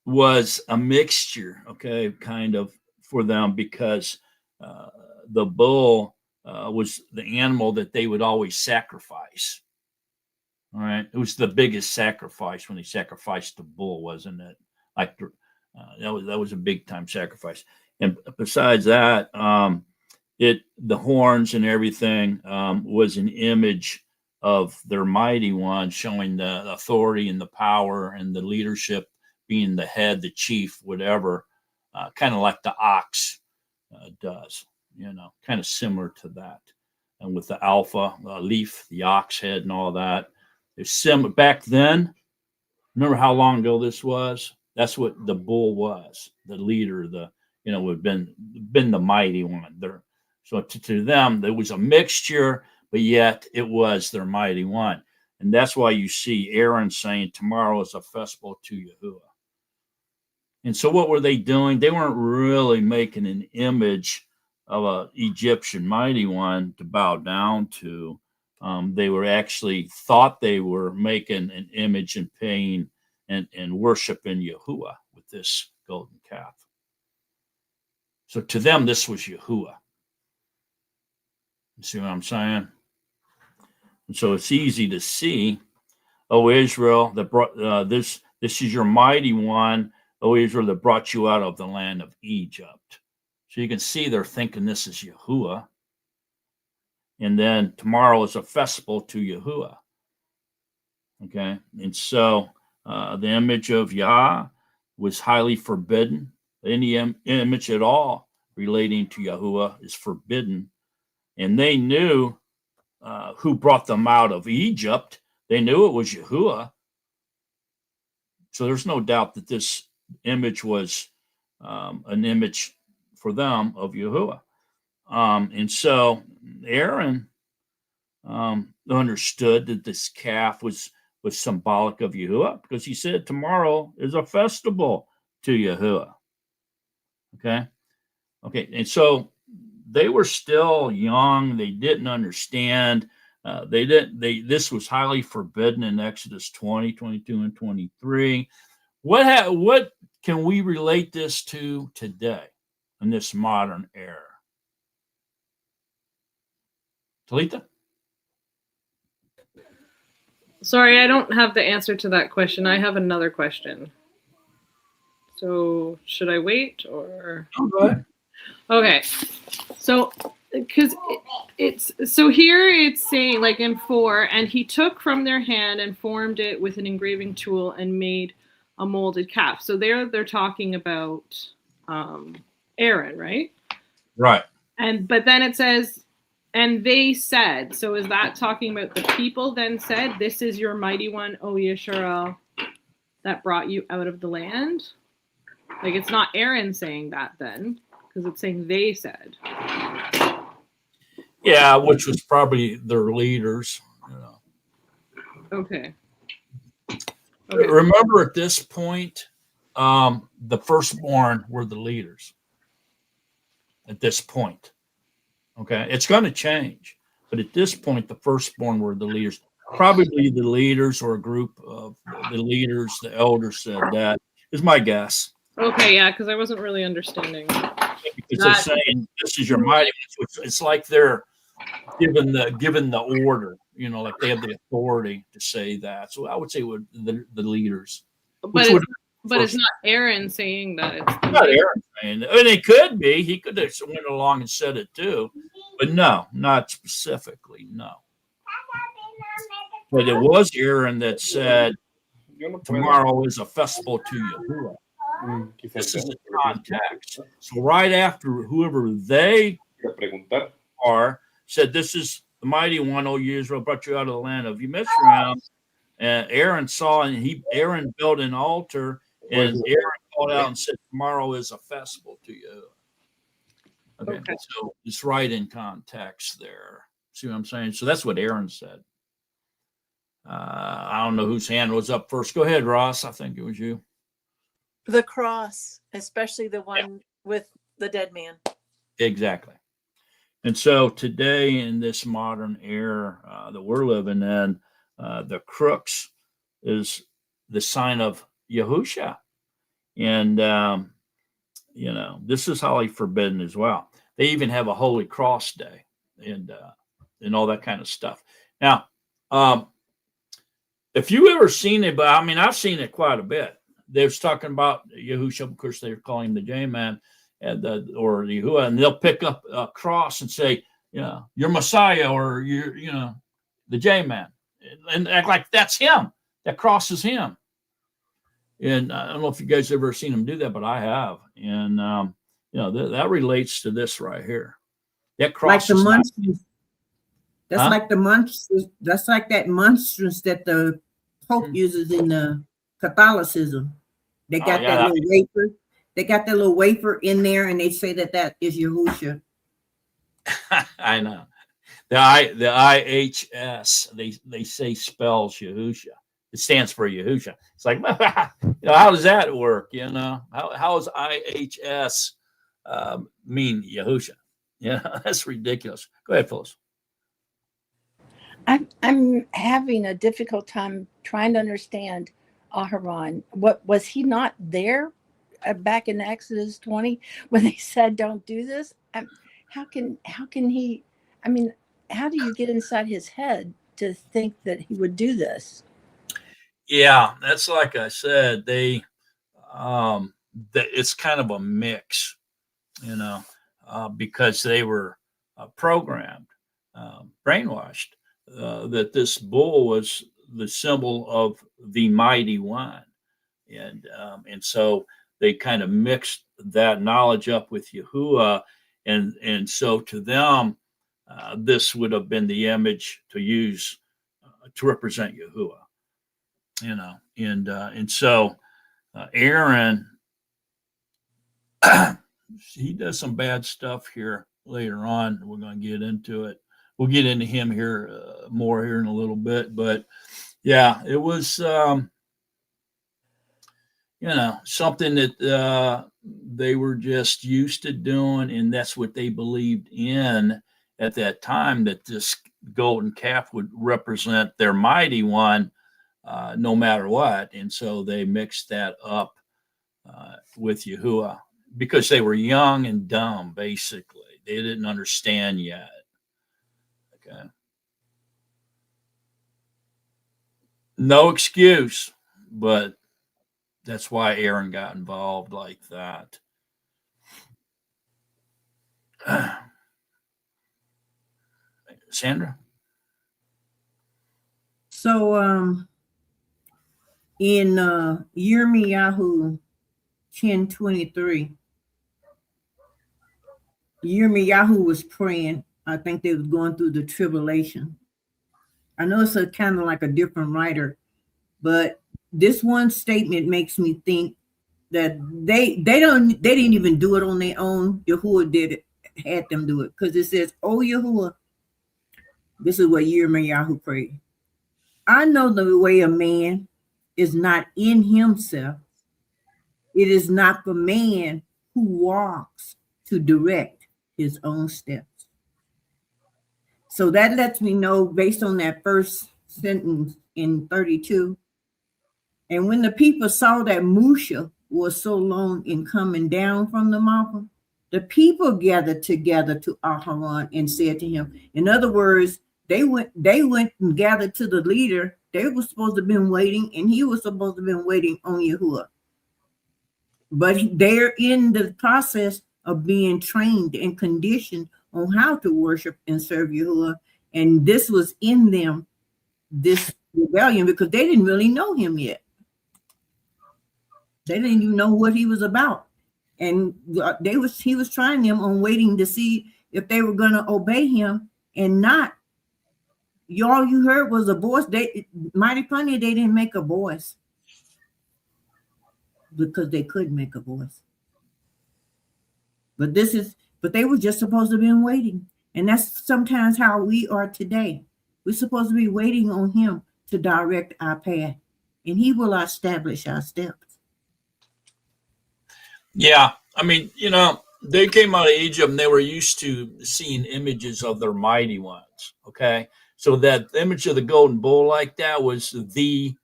was a mixture, okay, kind of for them, because the bull was the animal that they would always sacrifice. All right, it was the biggest sacrifice when they sacrificed the bull, wasn't it? Like that was a big time sacrifice. And besides that, the horns and everything was an image of their mighty one, showing the authority and the power and the leadership, being the head, the chief, whatever, kind of like the ox does, kind of similar to that. And with the alpha leaf, the ox head, and all that, it's similar. Back then, remember how long ago this was? That's what the bull was, the leader, would have been the mighty one. So to them, there was a mixture, but yet it was their mighty one. And that's why you see Aaron saying, "Tomorrow is a festival to Yahuwah." And so what were they doing? They weren't really making an image of an Egyptian mighty one to bow down to. They were actually thought they were making an image and paying and worshiping Yahuwah with this golden calf. So to them, this was Yahuwah. You see what I'm saying? And so it's easy to see, "O Israel, that brought this is your mighty one, O Israel, that brought you out of the land of Egypt." So you can see they're thinking this is Yahuwah. And then tomorrow is a festival to Yahuwah. Okay. And so the image of Yah was highly forbidden. Any image at all relating to Yahuwah is forbidden. And they knew who brought them out of Egypt. They knew it was Yahuwah. So there's no doubt that image was an image for them of Yahuwah. And so Aaron understood that this calf was symbolic of Yahuwah, because he said tomorrow is a festival to Yahuwah. Okay. And so they were still young. They didn't understand. This was highly forbidden in Exodus 20, 22, and 23. What can we relate this to today in this modern era? Talita? Sorry, I don't have the answer to that question. I have another question. So should I wait or? Oh, go ahead. Okay. So, because so here it's saying like in 4, and he took from their hand and formed it with an engraving tool and made a molded calf. So they're talking about Aaron, right? Right. But then it says, and they said, so is that talking about the people then said, this is your mighty one, O Yisrael, that brought you out of the land? Like, it's not Aaron saying that then, because it's saying they said. Yeah, which was probably their leaders. Okay. Remember, at this point, the firstborn were the leaders. At this point. Okay, it's going to change, but at this point, the firstborn were the leaders. Probably the leaders or a group of the leaders, the elders said that is my guess. Okay, yeah, because I wasn't really understanding. Because they're saying this is your mighty one. It's like they're given the order, like they have the authority to say that. So I would say the leaders. But it's not Aaron saying that. It's not Aaron saying it. I mean, it could be. He could have went along and said it too, but no, not specifically. No. But it was Aaron that said, tomorrow is a festival to Yahuwah. This is the context. So right after whoever they are said, this is the mighty one, O Israel, brought you out of the land of Mizraim. And Aaron saw, and Aaron built an altar. And Aaron called out and said, tomorrow is a festival to you. Okay. So it's right in context there. See what I'm saying? So that's what Aaron said. I don't know whose hand was up first. Go ahead, Ross. I think it was you. The cross, especially the one with the dead man. Exactly. And so today in this modern era that we're living in, the crux is the sign of Yahusha. And, this is highly forbidden as well. They even have a Holy Cross Day and all that kind of stuff. Now, if you ever seen it, but I mean, I've seen it quite a bit. They was talking about Yahusha, of course, they were calling him the J-Man or Yahuwah, and they'll pick up a cross and say, you're Messiah or you're, the J-Man, and act like that's him. That cross is him. And I don't know if you guys ever seen him do that, but I have. And, that relates to this right here. That cross like the is monstrous. That's Huh? like the monstrous. That's like that monstrous that the Pope uses in the Catholicism. They got that little wafer. They got that little wafer in there, and they say that is Yahusha. I know. The IHS, they say spells Yahusha. It stands for Yahusha. It's like, how does that work? How does IHS mean Yahusha? Yeah, that's ridiculous. Go ahead, Phyllis. I'm having a difficult time trying to understand Aharon. What was he not there back in Exodus 20 when they said don't do this? How can he? I mean, how do you get inside his head to think that he would do this? Yeah, that's like I said. It's kind of a mix, because they were programmed, brainwashed. That this bull was the symbol of the mighty one, and so they kind of mixed that knowledge up with Yahuwah, and so to them, this would have been the image to use to represent Yahuwah, and so Aaron he does some bad stuff here later on. We're going to get into it. We'll get into him here more here in a little bit. But yeah, it was, something that they were just used to doing. And that's what they believed in at that time, that this golden calf would represent their mighty one, no matter what. And so they mixed that up with Yahuwah because they were young and dumb, basically. They didn't understand yet. Okay. No excuse, but that's why Aaron got involved like that. Sandra? So in Yirmiyahu 10:23, Yirmiyahu was praying. I think they was going through the tribulation. I know it's a kind of like a different writer, but this one statement makes me think that they didn't even do it on their own. Yahuwah did it, had them do it, because it says, "Oh Yahuwah," this is what Yirmiyahu prayed. "I know the way a man is not in himself. It is not the man who walks to direct his own steps." So that lets me know, based on that first sentence in 32. And when the people saw that Musha was so long in coming down from the mountain, the people gathered together to Aharon and said to him, in other words, they went and gathered to the leader. They were supposed to have been waiting, and he was supposed to have been waiting on Yahuwah. But they're in the process of being trained and conditioned on how to worship and serve Yahuwah. And this was in them, this rebellion, because they didn't really know him yet. They didn't even know what he was about. And he was trying them on waiting to see if they were going to obey him and not. All you heard was a voice. Mighty funny they didn't make a voice, because they could make a voice. But they were just supposed to have been waiting. And that's sometimes how we are today. We're supposed to be waiting on him to direct our path, and he will establish our steps. Yeah. I mean, they came out of Egypt and they were used to seeing images of their mighty ones. Okay. So that image of the golden bull like that was the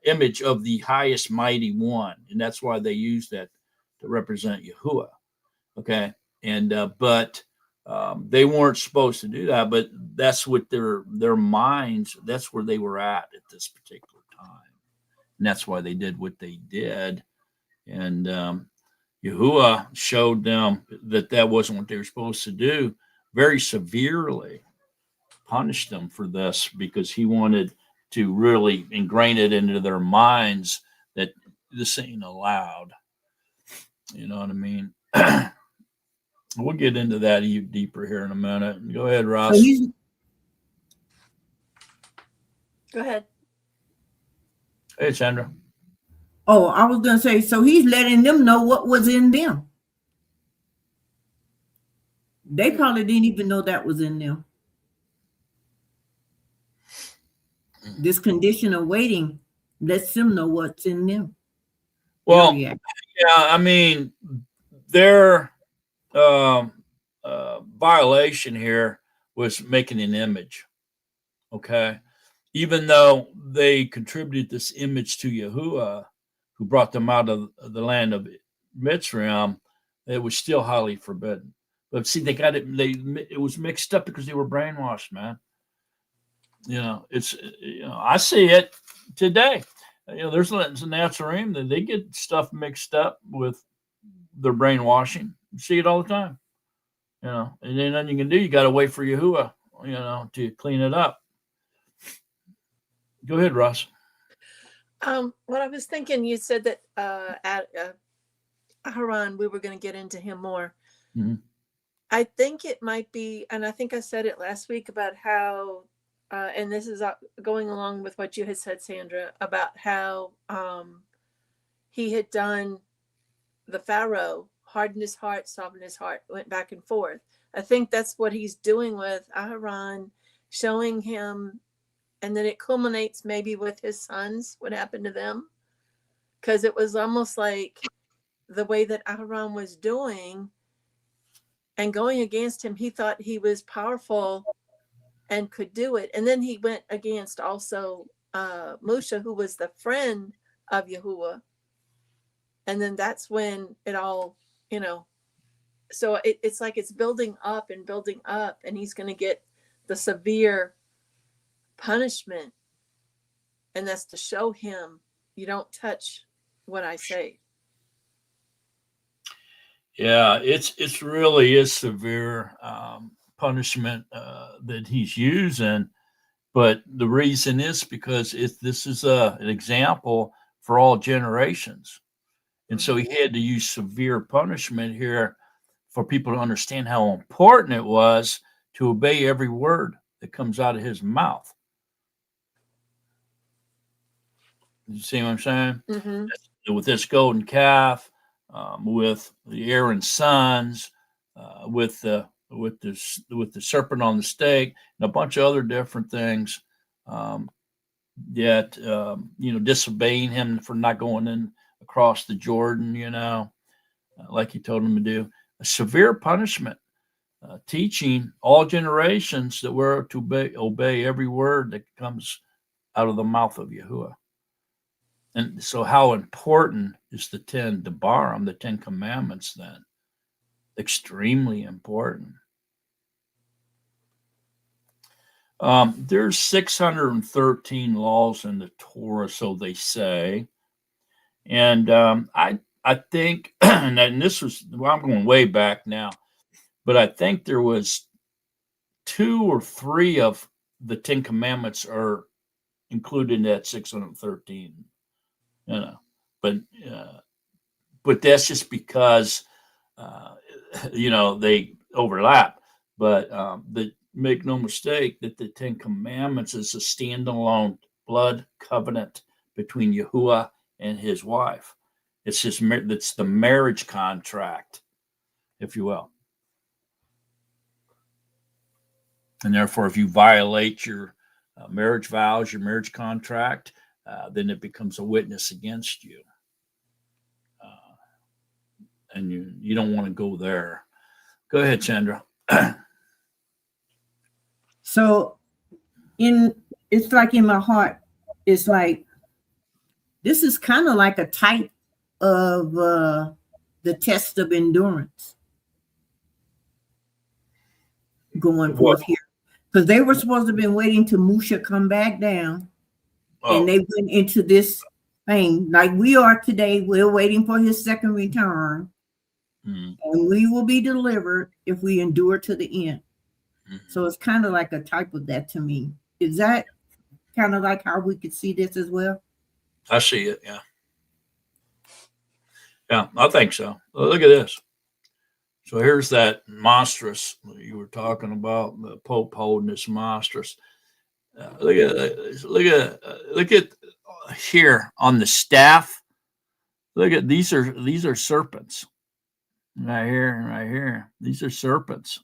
image of the highest mighty one. And that's why they used that to represent Yahuwah. Okay. And, but they weren't supposed to do that, but that's what their minds, that's where they were at this particular time. And that's why they did what they did. And Yahuwah showed them that wasn't what they were supposed to do, very severely punished them for this, because he wanted to really ingrain it into their minds that this ain't allowed. You know what I mean? We'll get into that even deeper here in a minute. Go ahead, Ross. So Go ahead. Hey, Sandra. Oh, I was going to say, so he's letting them know what was in them. They probably didn't even know that was in them. This condition of waiting lets them know what's in them. Well, yeah, I mean, their violation here was making an image. Okay. Even though they contributed this image to Yahuwah, who brought them out of the land of Mitzrayim, it was still highly forbidden. But see, they got it. It was mixed up because they were brainwashed, man. I see it today. There's some Natsarim that they get stuff mixed up with their brainwashing. You see it all the time. And then nothing you can do. You got to wait for Yahuwah, to clean it up. Go ahead, Ross. What I was thinking, you said that at Aharon, we were going to get into him more. Mm-hmm. I think it might be, and I think I said it last week about how, and this is going along with what you had said, Sandra, about how he had done the Pharaoh hardened his heart, softened his heart, went back and forth. I think that's what he's doing with Aharon, showing him, and then it culminates maybe with his sons, what happened to them. Because it was almost like the way that Aharon was doing and going against him, he thought he was powerful and could do it. And then he went against also Musha, who was the friend of Yahuwah. And then that's when it all, so it's like it's building up, and he's going to get the severe punishment. And that's to show him, you don't touch what I say. Yeah, it's really is severe punishment that he's using, but the reason is because this is an example for all generations, and so he had to use severe punishment here for people to understand how important it was to obey every word that comes out of his mouth. You see what I'm saying? Mm-hmm. With this golden calf, with the Aaron's sons, with the serpent on the stake, and a bunch of other different things. Yet, disobeying him for not going in across the Jordan, like he told him to do. A severe punishment, teaching all generations that we're to obey every word that comes out of the mouth of Yahuwah. And so how important is the 10 Debarim, the 10 Commandments then? Extremely important. There's 613 laws in the Torah, so they say. And I think, and this was, well, I'm going way back now, but I think there was 2 or 3 of the 10 Commandments are included in that 613. But that's just because they overlap. But make no mistake that the 10 Commandments is a standalone blood covenant between Yahuwah and his wife. It's the marriage contract, if you will. And therefore, if you violate your marriage vows, your marriage contract, then it becomes a witness against you. And you don't want to go there. Go ahead, Chandra. So it's like in my heart, it's like, this is kind of like a type of the test of endurance going forth here. Because they were supposed to have been waiting till Musha come back down. And they went into this thing like we are today. We're waiting for his second return. And we will be delivered if we endure to the end. So it's kind of like a type of that to me. Is that kind of like how we could see this as well? I see it, yeah. Yeah, I think so. Look at this. So here's that monstrous you were talking about, the Pope holding this monstrous. Look at here on the staff. Look at these are serpents. Right here and right here. These are serpents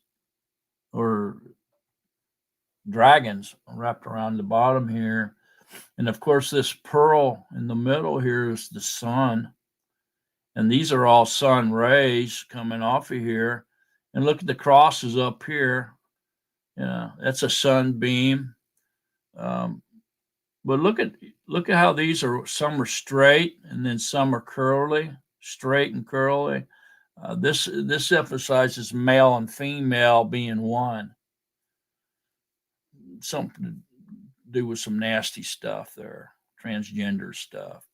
or dragons wrapped around the bottom here. And of course, this pearl in the middle here is the sun. And these are all sun rays coming off of here. And look at the crosses up here. Yeah, that's a sunbeam. But look at how these are. Some are straight, and then some are curly, straight and curly. This emphasizes male and female being one. Something to do with some nasty stuff there, transgender stuff.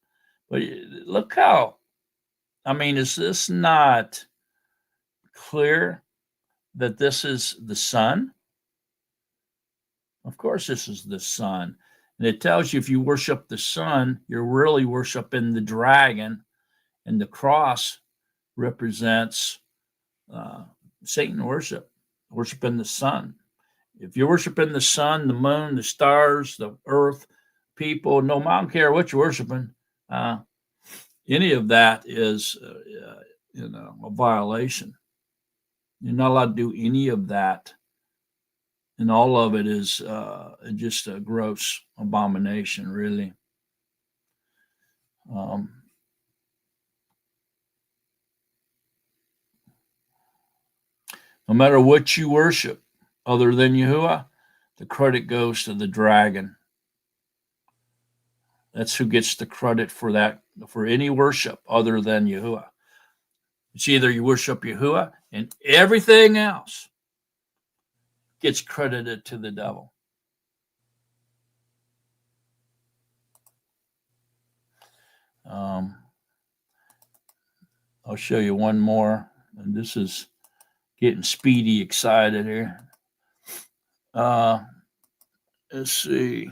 But look how. I mean, is this not clear that this is the sun? Of course, this is the sun. And it tells you if you worship the sun, you're really worshiping the dragon, and the cross represents Satan worshiping the sun. If you're worshiping the sun, the moon, the stars, the earth, people, I don't care what you're worshiping. Any of that is a violation. You're not allowed to do any of that. And all of it is just a gross abomination, really. No matter what you worship other than Yahuwah, the credit goes to the dragon. That's who gets the credit for that, for any worship other than Yahuwah. It's either you worship Yahuwah and everything else gets credited to the devil. I'll show you one more, and this is getting Speedy excited here. Let's see.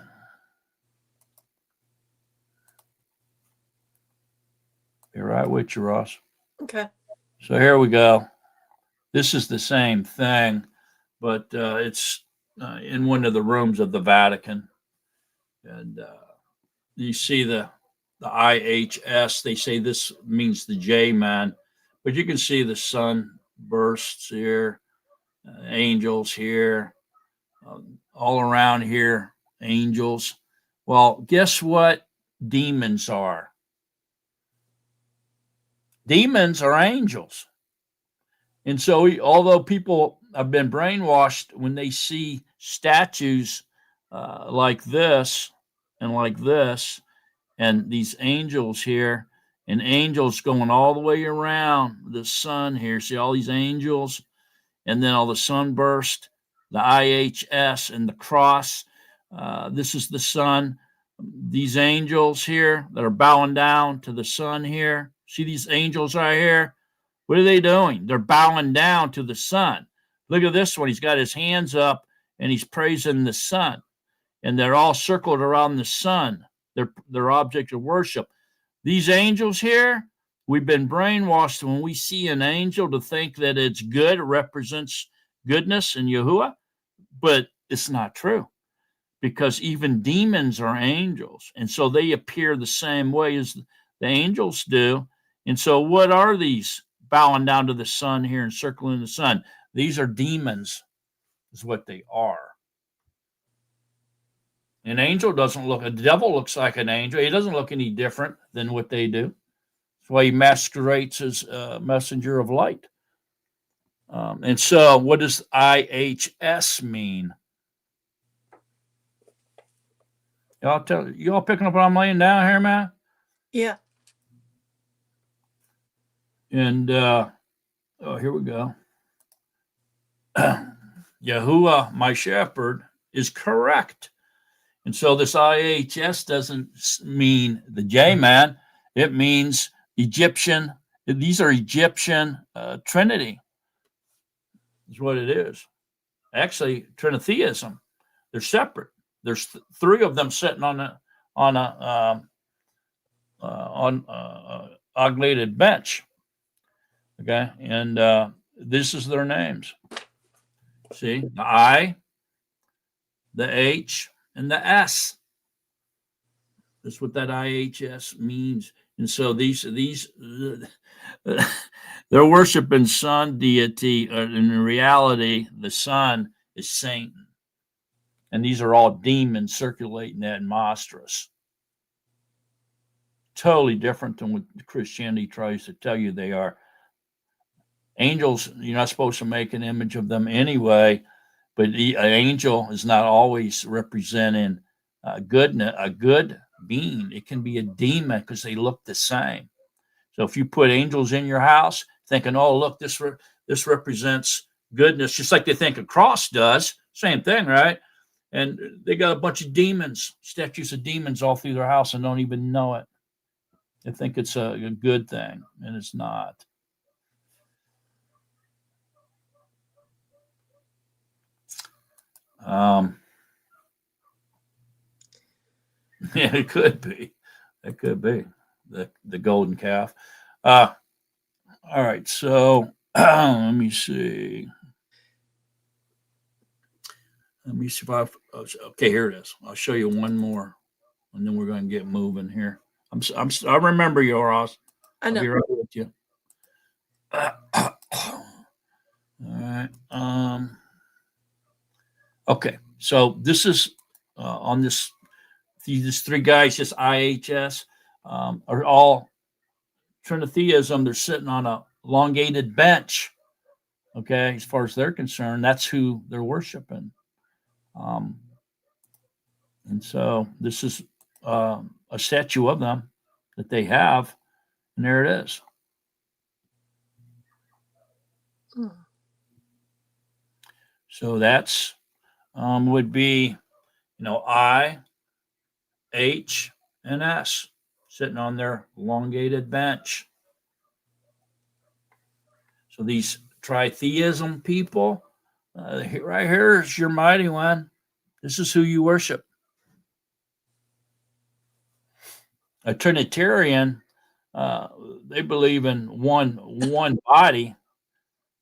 Be right with you, Ross. Okay. So here we go. This is the same thing, but it's in one of the rooms of the Vatican. And you see the IHS. They say this means the J-man, but you can see the sun bursts here, angels here, all around here, angels. Well, guess what demons are? Demons are angels. And so, although people have been brainwashed when they see statues like this and like this, and these angels here, and angels going all the way around the sun here. See all these angels, and then all the sunburst, the IHS, and the cross. This is the sun. These angels here that are bowing down to the sun here. See these angels right here? What are they doing? They're bowing down to the sun. Look at this one. He's got his hands up and he's praising the sun. And they're all circled around the sun. They're object of worship. These angels here, we've been brainwashed when we see an angel to think that it's good, it represents goodness in Yahuwah, but it's not true, because even demons are angels, and so they appear the same way as the angels do. And so what are these bowing down to the sun here and circling the sun? These are demons, is what they are. An angel doesn't look, a devil looks like an angel. He doesn't look any different than what they do. That's why he masquerades as a messenger of light. And so what does IHS mean? Y'all picking up what I'm laying down here, man? Yeah. And here we go. Yahuwah, my shepherd, is correct. And so this IHS doesn't mean the J-man. It means Egyptian. These are Egyptian Trinity is what it is. Actually, Trinitheism. They're separate. There's three of them sitting on a oglated bench. Okay, and this is their names. See, the I, the H, and the S. That's what that IHS means. And so these they're worshiping sun deity. In reality, the sun is Satan. And these are all demons circulating that monstrous. Totally different than what Christianity tries to tell you they are. Angels, you're not supposed to make an image of them anyway, but an angel is not always representing a good being. It can be a demon because they look the same. So if you put angels in your house, thinking, "Oh, look, this represents goodness," just like they think a cross does, same thing, right? And they got a bunch of demons, statues of demons all through their house, and don't even know it. They think it's a good thing, and it's not. Yeah, it could be. It could be the golden calf. All right, so let me see. Let me see if okay, here it is. I'll show you one more, and then we're going to get moving here. I remember you, Ross. I know. I'll be right with you. All right. Okay. So this is on this. These three guys, just IHS, are all Trinitheism. They're sitting on a elongated bench. Okay, as far as they're concerned, that's who they're worshiping. And so this is a statue of them that they have, and there it is. Hmm. So that's would be, I, H, and S sitting on their elongated bench. So these tritheism people, right here is your mighty one. This is who you worship. A Trinitarian, they believe in one body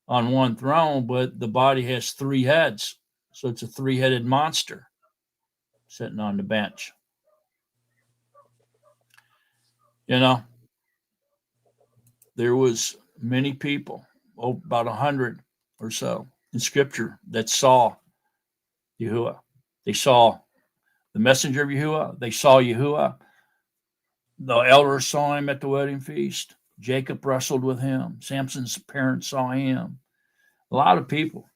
on one throne, but the body has three heads. So it's a three-headed monster sitting on the bench. There was many people, about 100 or so in Scripture, that saw Yahuwah. They saw the messenger of Yahuwah. They saw Yahuwah. The elders saw him at the wedding feast. Jacob wrestled with him. Samson's parents saw him. A lot of people.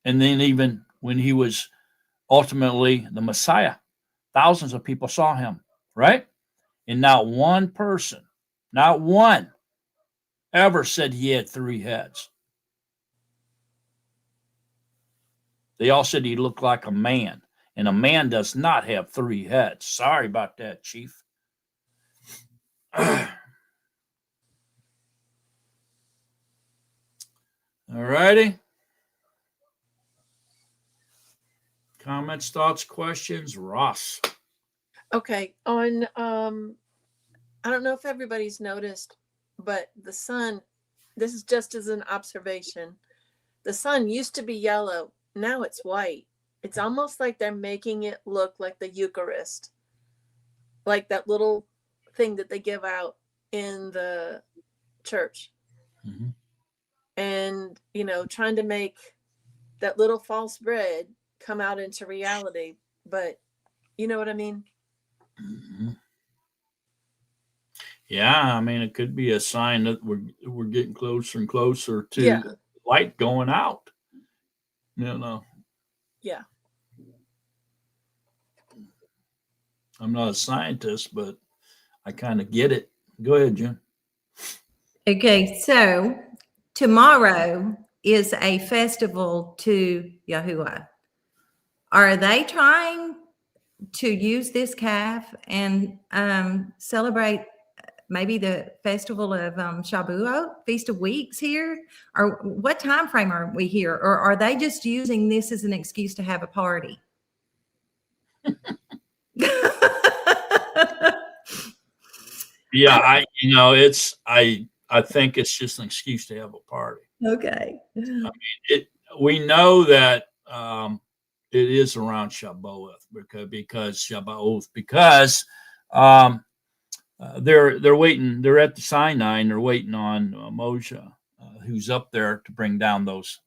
And then even when he was ultimately the Messiah, thousands of people saw him, right? And not one person, not one, ever said he had three heads. They all said he looked like a man, and a man does not have three heads. Sorry about that, Chief. All righty. Comments, thoughts, questions? Ross. Okay. On I don't know if everybody's noticed, but the sun, this is just as an observation. The sun used to be yellow. Now it's white. It's almost like they're making it look like the Eucharist, like that little thing that they give out in the church. Mm-hmm. And, trying to make that little false bread come out into reality. But you know what I mean? Mm-hmm. Yeah, I mean, it could be a sign that we're getting closer and closer to light going out. Yeah. I'm not a scientist, but I kind of get it. Go ahead, Jim. Okay, so tomorrow is a festival to Yahuwah. Are they trying to use this calf and celebrate maybe the festival of Shavuot, Feast of Weeks here? Or what time frame are we here? Or are they just using this as an excuse to have a party? Yeah, I think it's just an excuse to have a party. Okay. We know that it is around Shabbat because they're waiting. They're at the Sinai and they're waiting on Moshe, who's up there to bring down those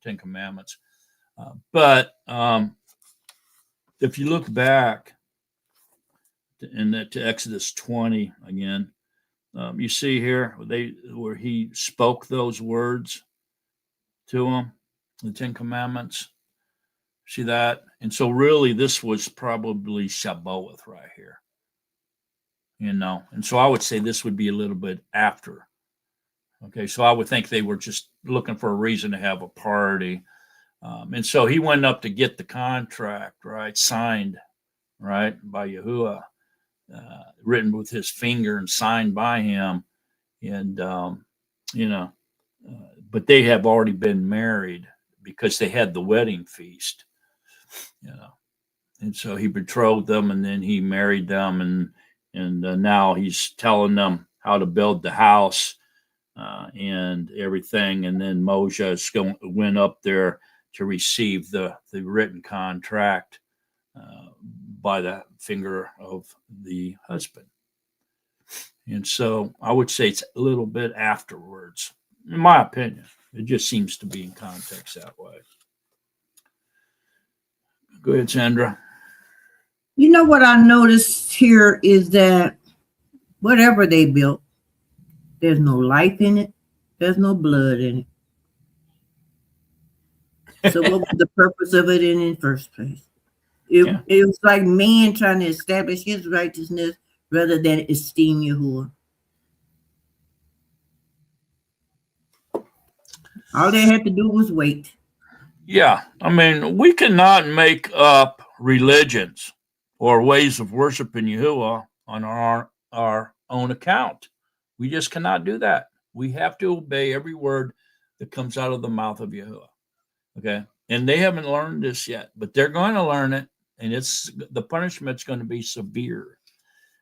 Ten Commandments. But if you look back to Exodus 20 again, you see here where he spoke those words to them, the Ten Commandments. See that? And so really this was probably Shabbat right here. And so I would say this would be a little bit after. Okay, so I would think they were just looking for a reason to have a party. And so he went up to get the contract, right, signed, right, by Yahuwah, written with his finger and signed by him. And, but they have already been married because they had the wedding feast, And so he betrothed them and then he married them. And now he's telling them how to build the house and everything. And then Moses went up there to receive the written contract by the finger of the husband. And so I would say it's a little bit afterwards. in my opinion. It just seems to be in context that way. Go ahead, Sandra. You know what I noticed here is that whatever they built, there's no life in it. There's no blood in it. So what was the purpose of it in the first place? It was like man trying to establish his righteousness rather than esteem Yahuwah. All they had to do was wait. Yeah, I mean, we cannot make up religions or ways of worshiping Yahuwah on our own account. We just cannot do that. We have to obey every word that comes out of the mouth of Yahuwah. Okay, and they haven't learned this yet, but they're going to learn it, and the punishment's going to be severe.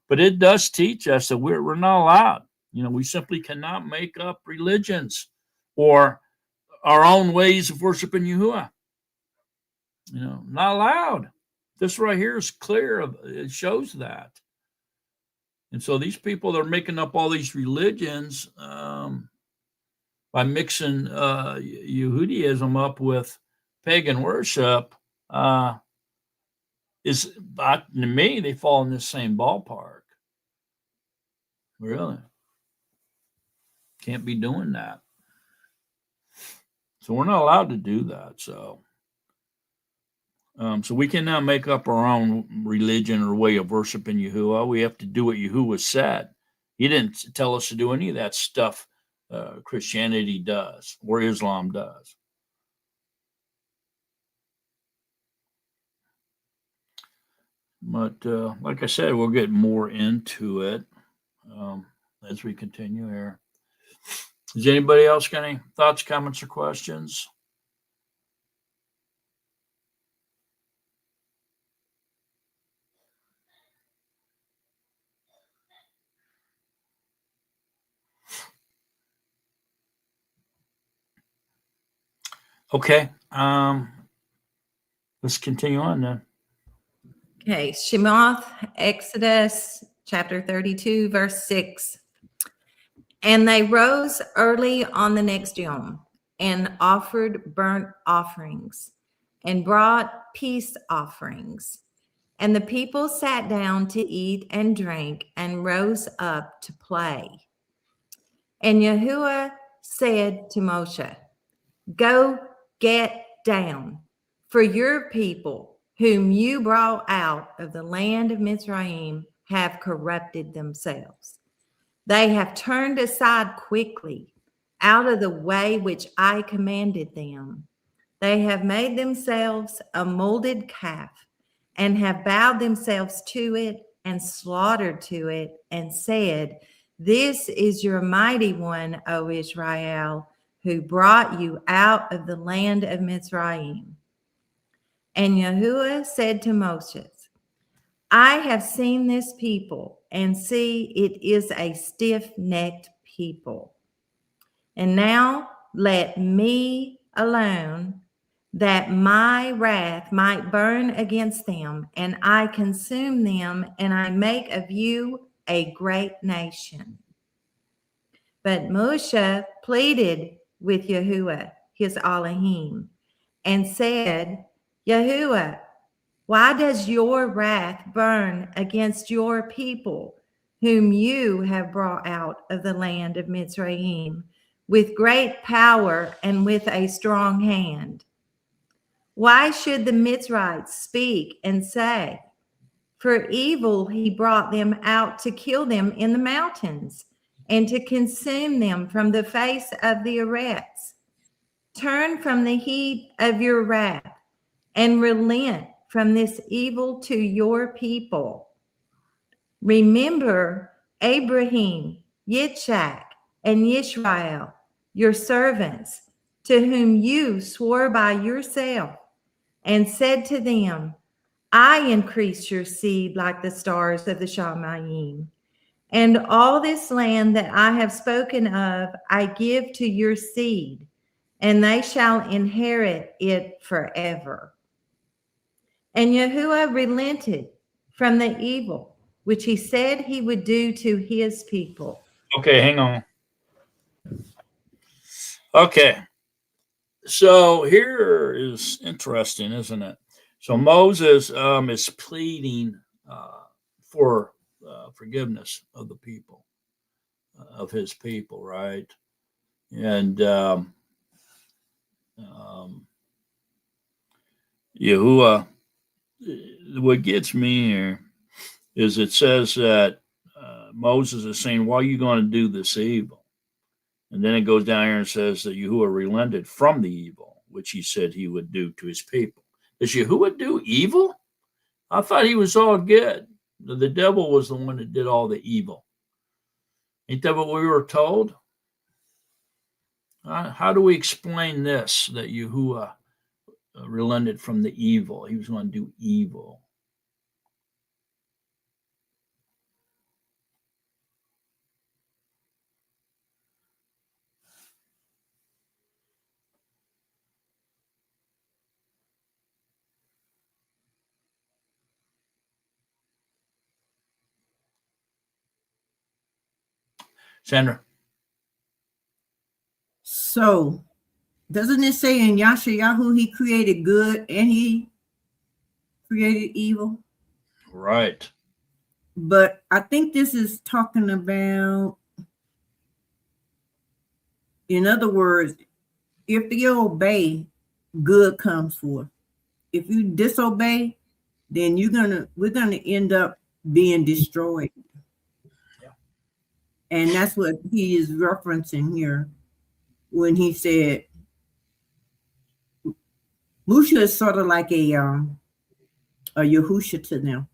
But it does teach us that we're not allowed. We simply cannot make up religions or our own ways of worshiping Yahuwah. Not allowed. This right here is clear. It shows that. And so these people that are making up all these religions by mixing Yehudaism up with pagan worship to me, they fall in this same ballpark. Really. Can't be doing that. So we're not allowed to do that. So we can now make up our own religion or way of worshiping Yahuwah. We have to do what Yahuwah said. He didn't tell us to do any of that stuff Christianity does or Islam does. But like I said, we'll get more into it as we continue here. Does anybody else got any thoughts, comments, or questions? Okay. Let's continue on then. Okay, Shemoth, Exodus chapter 32, verse 6. And they rose early on the next yom and offered burnt offerings and brought peace offerings. And the people sat down to eat and drink and rose up to play. And Yahuwah said to Moshe, go get down, for your people whom you brought out of the land of Mizraim have corrupted themselves. They have turned aside quickly out of the way which I commanded them. They have made themselves a molded calf and have bowed themselves to it and slaughtered to it and said, this is your mighty one, O Israel, who brought you out of the land of Mizraim. And Yahuwah said to Moses, I have seen this people, and see, it is a stiff-necked people. And now let me alone, that my wrath might burn against them, and I consume them, and I make of you a great nation. But Moshe pleaded with Yahuwah, his Elohim, and said, Yahuwah, why does your wrath burn against your people, whom you have brought out of the land of Mizraim, with great power and with a strong hand? Why should the Mizrites speak and say, for evil he brought them out to kill them in the mountains and to consume them from the face of the Eretz? Turn from the heat of your wrath and relent from this evil to your people. Remember Abraham, Yitzhak, and Yishmael, your servants, to whom you swore by yourself, and said to them, I increase your seed like the stars of the Shamayim. And all this land that I have spoken of, I give to your seed, and they shall inherit it forever. And Yahuwah relented from the evil which he said he would do to his people. Okay, hang on. Okay. So here is interesting, isn't it? So Moses is pleading for forgiveness of the people, of his people, right? And Yahuwah, what gets me here is it says that Moses is saying, why are you going to do this evil? And then it goes down here and says that Yahuwah relented from the evil, which he said he would do to his people. Does Yahuwah do evil? I thought he was all good. The devil was the one that did all the evil. Ain't that what we were told? How do we explain this, that Yahuwah relented from the evil? He was going to do evil. Sandra? So, doesn't it say in Yashayahu he created good and he created evil? Right. But I think this is talking about, in other words, if you obey, good comes forth. If you disobey, then we're gonna end up being destroyed. Yeah. And that's what he is referencing here when he said Musha is sort of like a Yahusha to them.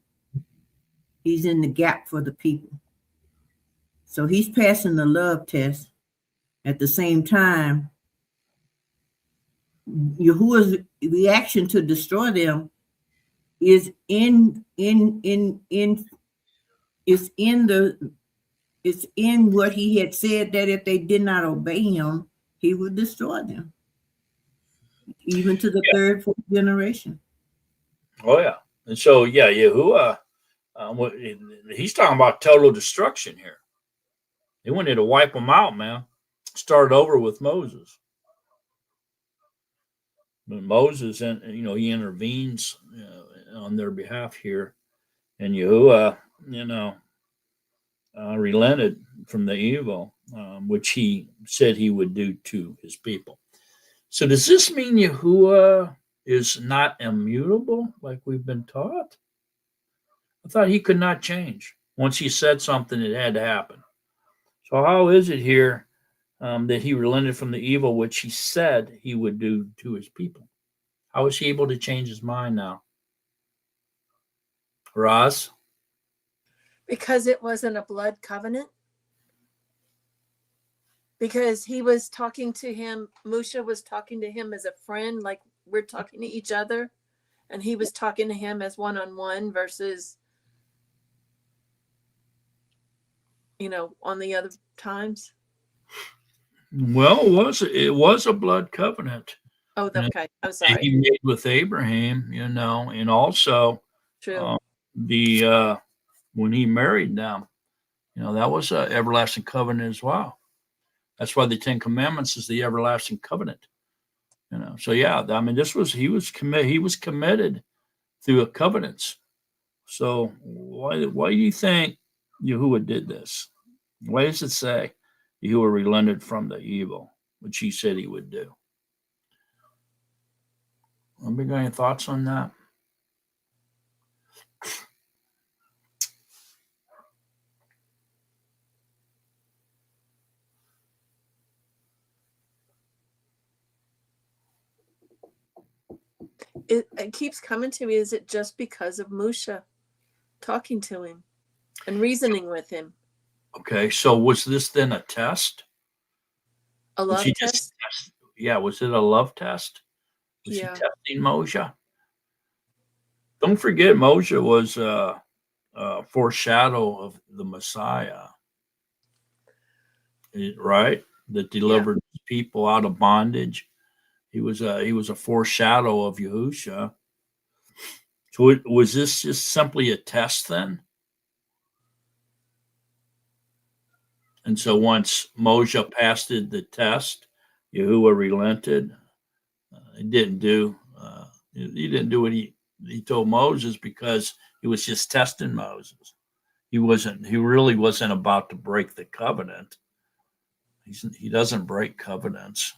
He's in the gap for the people. So he's passing the love test. At the same time, Yahuwah's reaction to destroy them is in what he had said, that if they did not obey him, he would destroy them, even to the third, fourth generation. Oh, yeah. And so, yeah, Yahuwah, he's talking about total destruction here. He wanted to wipe them out, man. Start over with Moses. But Moses, and he intervenes on their behalf here, and Yahuwah, relented from the evil, which he said he would do to his people. So does this mean Yahuwah is not immutable like we've been taught? I thought he could not change. Once he said something, it had to happen. So how is it here that he relented from the evil which he said he would do to his people? How is he able to change his mind now? Roz? Because it wasn't a blood covenant. Because he was talking to him, Musha was talking to him as a friend, like we're talking to each other. And he was talking to him as one-on-one versus, on the other times. Well, it was a blood covenant. Oh, okay. I'm sorry. He made with Abraham, and also True. When he married them, that was an everlasting covenant as well. That's why the 10 Commandments is the everlasting covenant. So yeah, I mean, he was committed through a covenants. So why do you think Yahuwah did this? Why does it say Yahuwah relented from the evil, which he said he would do? Anybody got any thoughts on that? It keeps coming to me. Is it just because of Musha talking to him and reasoning with him? Okay, so was this then a test? A love test? Yeah, was it a love test? Was he testing Moshe? Don't forget, Moshe was a foreshadow of the Messiah, right? That delivered people out of bondage. He was a foreshadow of Yahusha. So was this just simply a test then? And so once Moshe passed the test, Yahuwah relented. He didn't do what he told Moses, because he was just testing Moses. He really wasn't about to break the covenant. He doesn't break covenants.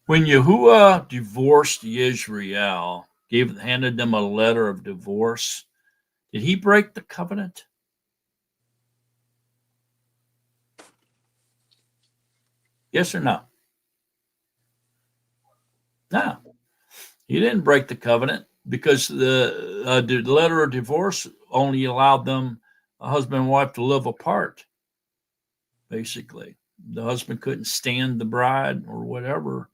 When Yahuwah divorced Israel, handed them a letter of divorce, did he break the covenant? Yes or no? No, he didn't break the covenant, because the letter of divorce only allowed them, a husband and wife, to live apart. Basically, the husband couldn't stand the bride or whatever.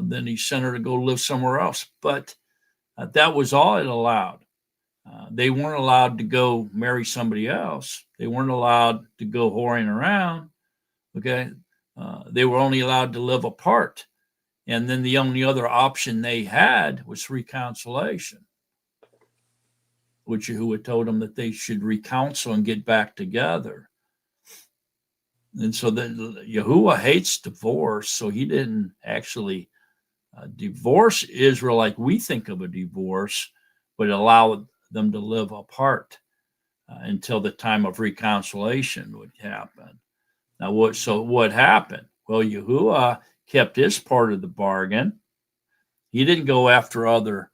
Then he sent her to go live somewhere else. But that was all it allowed. They weren't allowed to go marry somebody else. They weren't allowed to go whoring around. Okay. They were only allowed to live apart. And then the only other option they had was reconciliation, which Yahuwah told them that they should reconcile and get back together. And so Yahuwah hates divorce, so he didn't actually divorce Israel like we think of a divorce, but allow them to live apart until the time of reconciliation would happen. Now, what happened? Well, Yahuwah kept his part of the bargain. He didn't go after another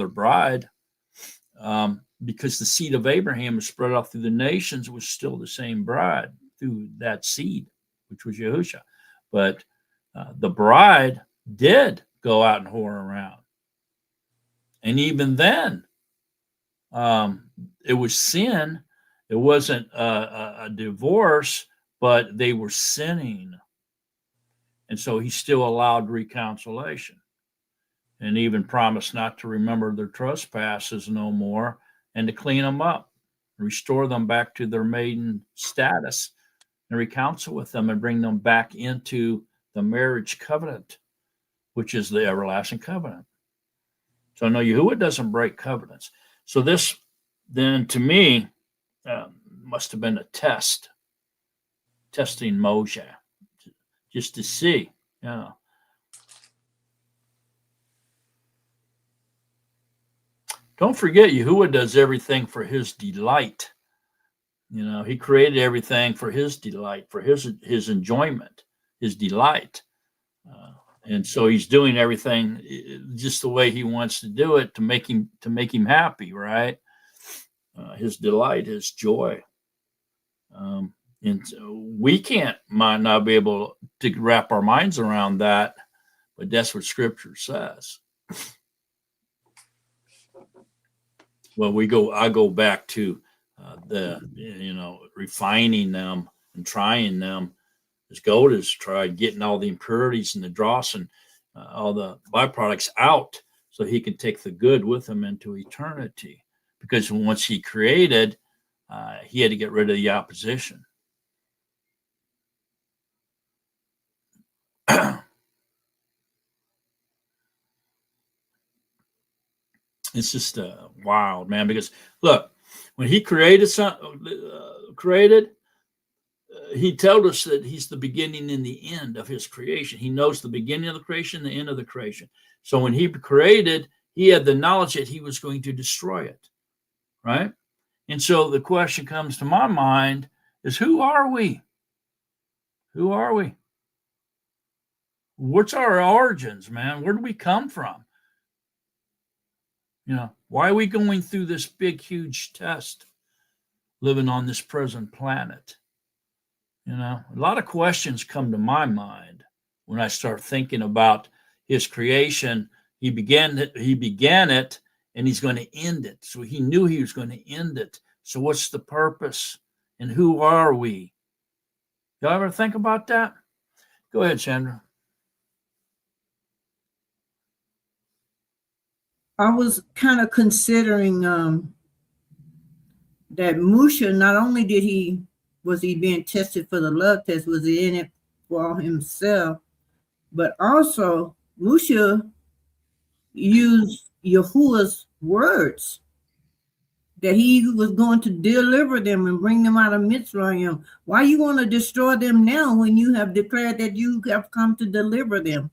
bride, because the seed of Abraham was spread out through the nations. Was still the same bride through that seed, which was Yahusha. But the bride did go out and whore around. And even then, it was sin. It wasn't a divorce, but they were sinning. And so he still allowed reconciliation, and even promised not to remember their trespasses no more, and to clean them up, restore them back to their maiden status, and reconcile with them and bring them back into the marriage covenant, which is the everlasting covenant. So no, Yahuwah doesn't break covenants. So this, then, to me, must have been a test, testing Moshe, just to see, Don't forget, Yahuwah does everything for his delight. He created everything for his delight, for his enjoyment, his delight. And so he's doing everything just the way he wants to do it, to make him happy, right? His delight, his joy. And we might not be able to wrap our minds around that, but that's what Scripture says. Well, I go back to refining them and trying them. As gold is tried, getting all the impurities and the dross and all the byproducts out, so he can take the good with him into eternity. Because once he created, he had to get rid of the opposition. It's just wild, man. Because look, when he created he told us that he's the beginning and the end of his creation. He knows the beginning of the creation, the end of the creation. So when he created, he had the knowledge that he was going to destroy it, right? And so the question comes to my mind is, who are we? Who are we? What's our origins, man? Where do we come from? Why are we going through this big, huge test, living on this present planet? A lot of questions come to my mind when I start thinking about his creation. He began it, and he's going to end it. So he knew he was going to end it. So what's the purpose, and who are we? Y'all ever think about that? Go ahead, Chandra. I was kind of considering that Musha, not only was he being tested for the love test, was he in it for himself, but also Musha used Yahuwah's words that he was going to deliver them and bring them out of Mitzrayim. Why you want to destroy them now when you have declared that you have come to deliver them?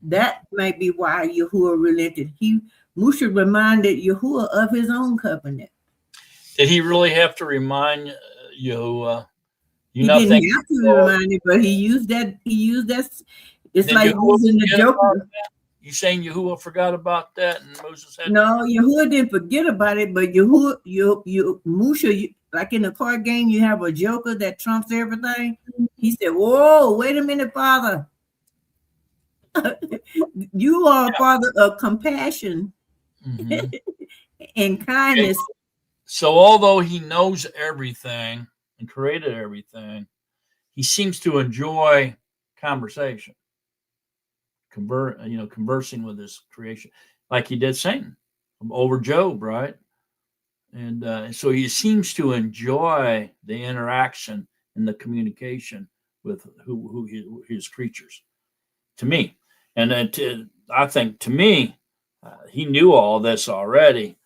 That may be why Yahuwah relented. Moshe reminded Yahuwah of his own covenant. Did he really have to remind Yahuwah? He didn't have to remind it, but he used that. It's like using the joker. You saying Yahuwah forgot about that and Moses had Yahuwah didn't forget about it, but Moshe, like in a card game, you have a joker that trumps everything. He said, "Whoa, wait a minute, Father. You are a father of compassion and kindness." Okay. So although he knows everything and created everything, he seems to enjoy conversation, conversing with his creation, like he did Satan over Job, right? And so he seems to enjoy the interaction and the communication with his creatures. To me, and I think to me, he knew all this already.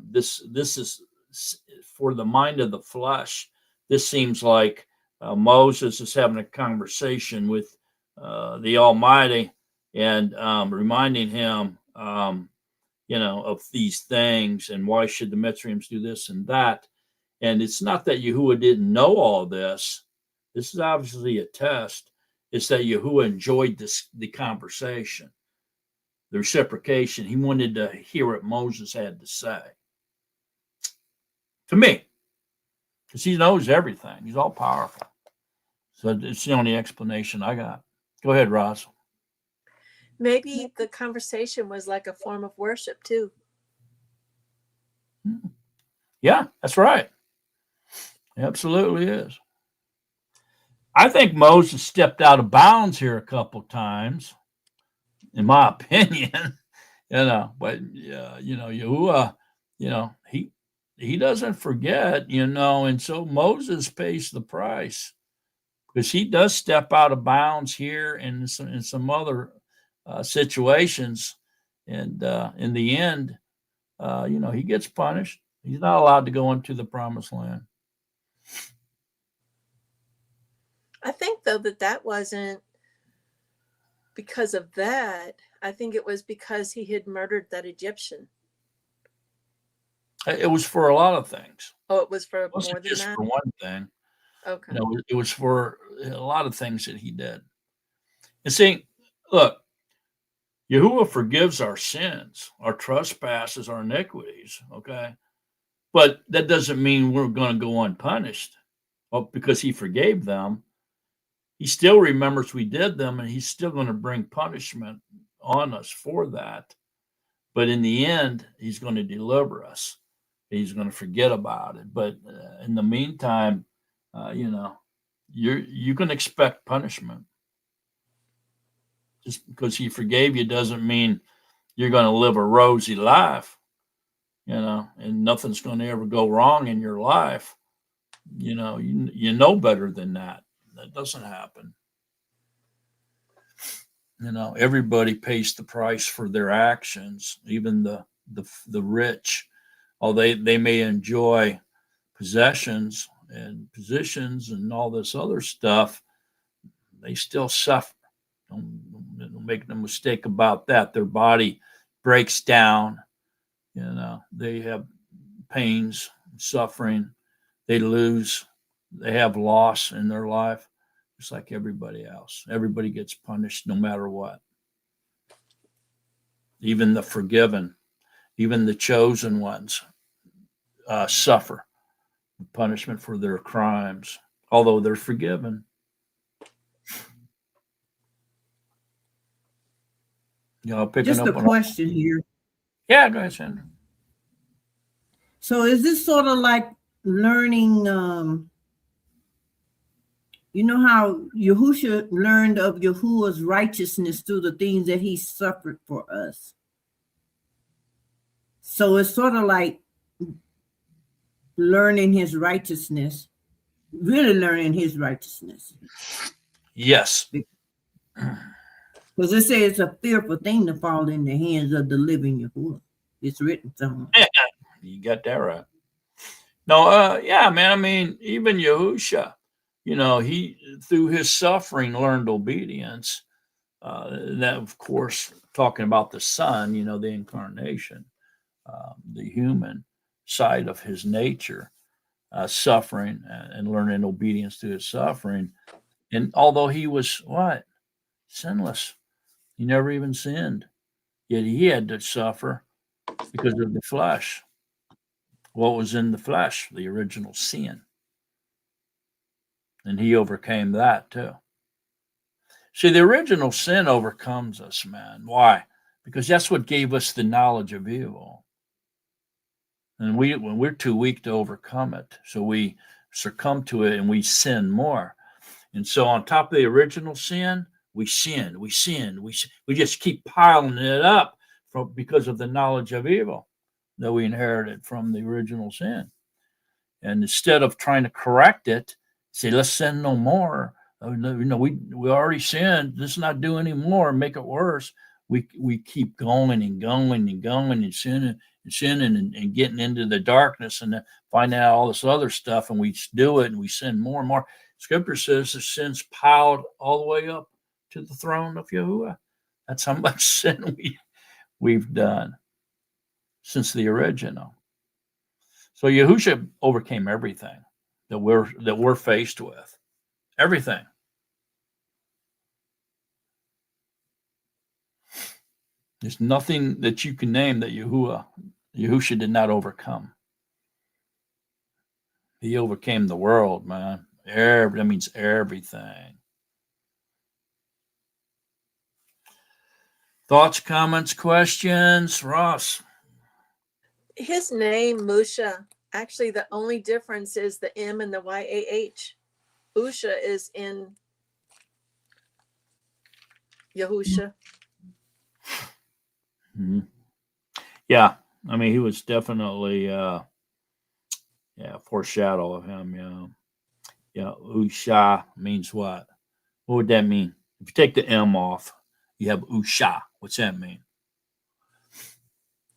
This is for the mind of the flesh. This seems like Moses is having a conversation with the Almighty and reminding him, of these things and why should the Mitzrayim do this and that. And it's not that Yahuwah didn't know all this. This is obviously a test. It's that Yahuwah enjoyed the conversation, the reciprocation. He wanted to hear what Moses had to say. To me, because he knows everything. He's all powerful. So it's the only explanation I got. Go ahead, Ross. Maybe the conversation was like a form of worship too. Yeah, that's right. It absolutely is. I think Moses stepped out of bounds here a couple times, in my opinion. But Yahuwah, he doesn't forget, and so Moses pays the price because he does step out of bounds here in some other situations, and in the end, he gets punished. He's not allowed to go into the promised land. I think though that wasn't because of that. I think it was because he had murdered that Egyptian. It was for a lot of things. Oh, it was for It wasn't more than just that? for one thing. Okay. It was for a lot of things that he did. And see, look, Yahuwah forgives our sins, our trespasses, our iniquities, okay? But that doesn't mean we're going to go unpunished. Well, because he forgave them, he still remembers we did them, and he's still going to bring punishment on us for that. But in the end, he's going to deliver us. He's going to forget about it. But in the meantime, you can expect punishment. Just because he forgave you doesn't mean you're going to live a rosy life, and nothing's going to ever go wrong in your life. You know better than that. That doesn't happen. Everybody pays the price for their actions, even the rich. Although they may enjoy possessions and positions and all this other stuff, they still suffer. Don't make no mistake about that. Their body breaks down. They have pains, suffering. They lose. They have loss in their life, just like everybody else. Everybody gets punished no matter what. Even the forgiven, even the chosen ones suffer punishment for their crimes, although they're forgiven. Just a question here. Yeah, go ahead, Sandra. So is this sort of like learning, how Yahusha learned of Yahuwah's righteousness through the things that he suffered for us? So it's sort of like learning his righteousness, really learning his righteousness. Yes. Because it says it's a fearful thing to fall in the hands of the living Yahuwah. It's written somewhere. You got that right. No, yeah, man. I mean, even Yahusha, he through his suffering learned obedience. That, of course, talking about the Son, the incarnation, the human side of his nature, suffering and learning obedience to his suffering. And although he was what? Sinless, he never even sinned, yet he had to suffer because of the flesh. What was in the flesh? The original sin. And he overcame that too. See, the original sin overcomes us, man. Why? Because that's what gave us the knowledge of evil. And when we're too weak to overcome it, so we succumb to it and we sin more. And so on top of the original sin, we sin. We just keep piling it up because of the knowledge of evil that we inherited from the original sin. And instead of trying to correct it, say, let's sin no more. We already sinned. Let's not do any more, make it worse. We keep going and going and going and sinning and getting into the darkness and finding out all this other stuff, and we do it and we sin more and more. Scripture says the sin's piled all the way up to the throne of Yahuwah. That's how much sin we've done since the original. So Yahusha overcame everything that we're faced with. Everything. There's nothing that you can name that Yahusha did not overcome. He overcame the world, man. That means everything. Thoughts, comments, questions? Ross? His name, Musha, actually the only difference is the M and the YAH. Usha is in Yahusha. Mm-hmm. Yeah, I mean, he was definitely foreshadow of him. Yeah, Usha means what? What would that mean? If you take the M off, you have Usha. What's that mean?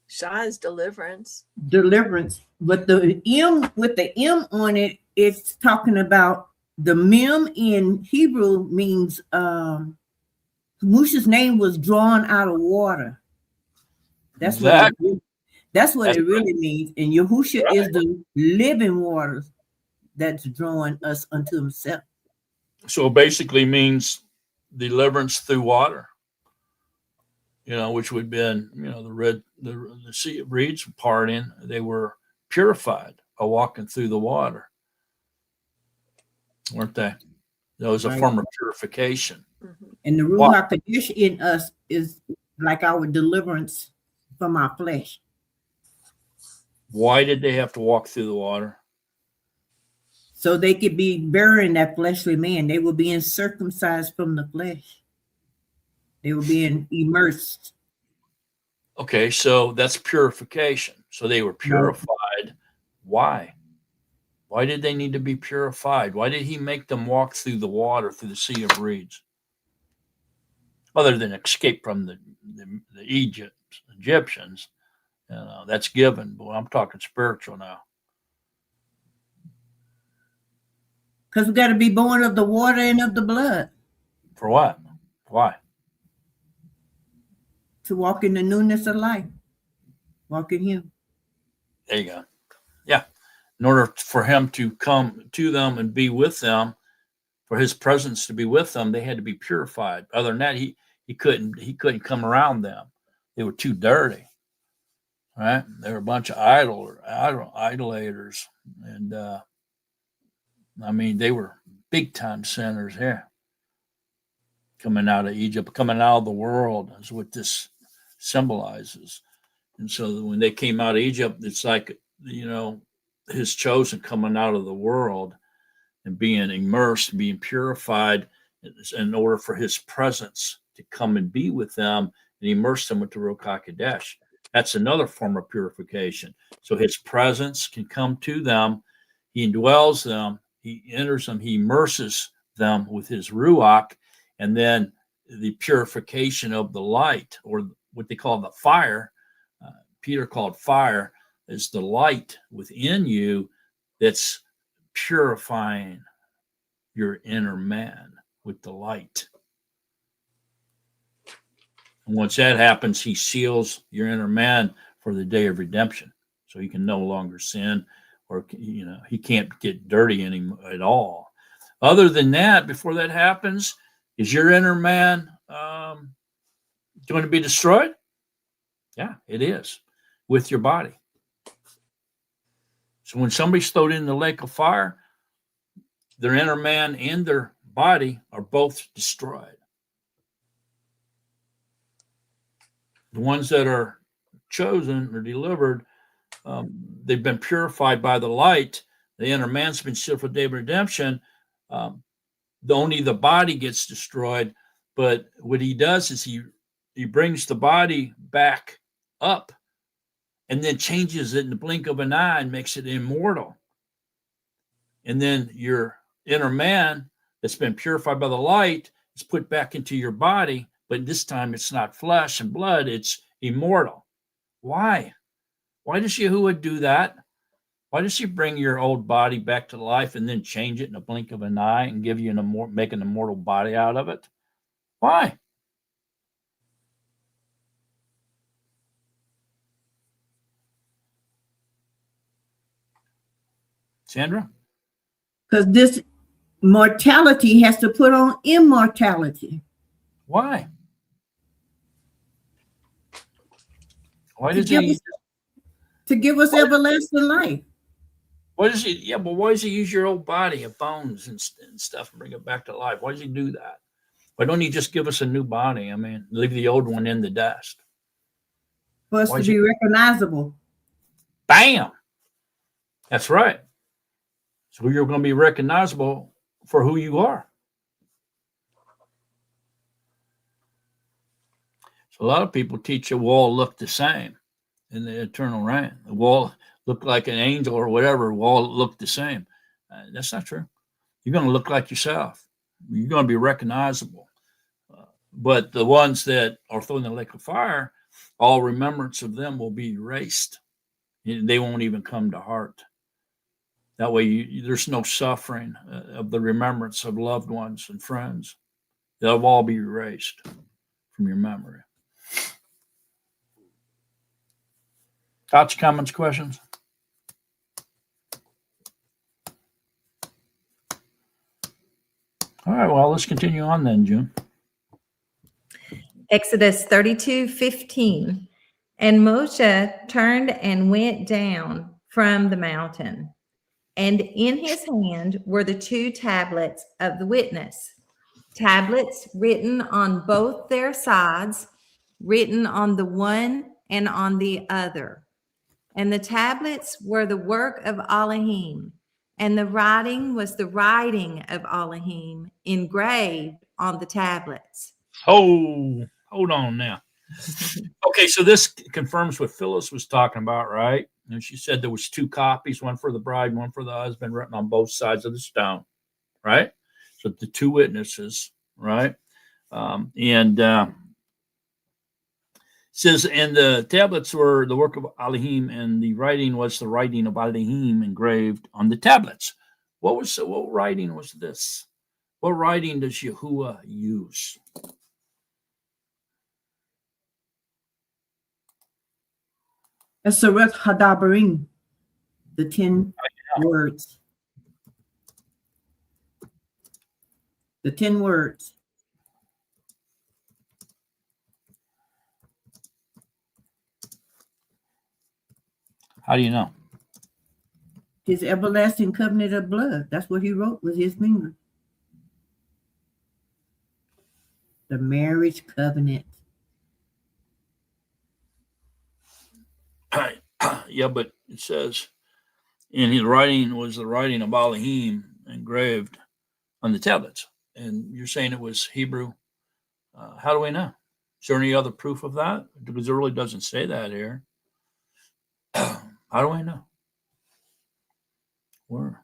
Shah is deliverance. Deliverance. But the M with the M on it, it's talking about the Mem in Hebrew means Musha's name was drawn out of water. That's exactly. That's what it really means. And Yahusha is the living waters that's drawing us unto himself. So it basically means deliverance through water. Which would have been, the sea of reeds parting. They were purified by walking through the water, weren't they? That was a form of purification. Mm-hmm. And the Ruach Kadesh in us is like our deliverance from our flesh. Why did they have to walk through the water? So they could be burying that fleshly man. They were being circumcised from the flesh. They were being immersed. Okay, so that's purification. So they were purified. Why? Why did they need to be purified? Why did he make them walk through the water, through the sea of reeds? Other than escape from the Egyptians, that's given. But I'm talking spiritual now. Because we got to be born of the water and of the blood. For what? Why? To walk in the newness of life. Walk in him. There you go. Yeah. In order for him to come to them and be with them, for his presence to be with them, they had to be purified. Other than that, he couldn't come around them. They were too dirty. Right? They were a bunch of idolaters. And they were big time sinners here. Coming out of Egypt, coming out of the world is what this symbolizes. And so when they came out of Egypt, it's like, his chosen coming out of the world and being immersed, being purified in order for his presence to come and be with them and immerse them with the Ruach HaKodesh. That's another form of purification. So his presence can come to them. He indwells them. He enters them. He immerses them with his Ruach. And then the purification of the light, or what they call the fire, Peter called fire, is the light within you that's purifying your inner man with the light. And once that happens, he seals your inner man for the day of redemption. So he can no longer sin, or he can't get dirty anymore at all. Other than that, before that happens, is your inner man going to be destroyed? Yeah, it is, with your body. So when somebody's thrown in the lake of fire, their inner man and their body are both destroyed. The ones that are chosen or delivered, they've been purified by the light. The inner man's been sealed for the day of redemption. Only the body gets destroyed, but what he does is he brings the body back up and then changes it in the blink of an eye and makes it immortal. And then your inner man that's been purified by the light is put back into your body, but this time it's not flesh and blood, it's immortal. Why? Why does Yahuwah do that? Why does he bring your old body back to life and then change it in a blink of an eye and give you make an immortal body out of it? Why? Sandra? Because this mortality has to put on immortality. Why? Why does he? To give us everlasting life. Why does he? Yeah, but why does he use your old body of bones and stuff and bring it back to life? Why does he do that? Why don't he just give us a new body? I mean, leave the old one in the dust. For us to be recognizable. Bam! That's right. So you're going to be recognizable for who you are. So a lot of people teach a wall look the same in the eternal reign. The wall look like an angel or whatever. Wall look the same. That's not true. You're going to look like yourself. You're going to be recognizable. But the ones that are thrown in the lake of fire, all remembrance of them will be erased. They won't even come to heart. That way, there's no suffering of the remembrance of loved ones and friends. They'll all be erased from your memory. Thoughts, comments, questions? All right, well, let's continue on then, June. Exodus 32:15. And Moshe turned and went down from the mountain, and in his hand were the 2 tablets of the witness, tablets written on both their sides, written on the one and on the other. And the tablets were the work of Elohim, and the writing was the writing of Elohim engraved on the tablets. Oh, hold on now. Okay, so this confirms what Phyllis was talking about, right? And she said there was 2 copies, one for the bride, one for the husband, written on both sides of the stone, right? So the 2 witnesses, right? Says, and the tablets were the work of Elohim, and the writing was the writing of Elohim engraved on the tablets. What writing was this? What writing does Yahuwah use? Esaret Hadabarim, the 10 words. The 10 words. How do you know? His everlasting covenant of blood. That's what he wrote with his finger. The marriage covenant. Yeah, but it says, and his writing was the writing of Elohim engraved on the tablets. And you're saying it was Hebrew. How do we know? Is there any other proof of that? Because it really doesn't say that here. How do I know?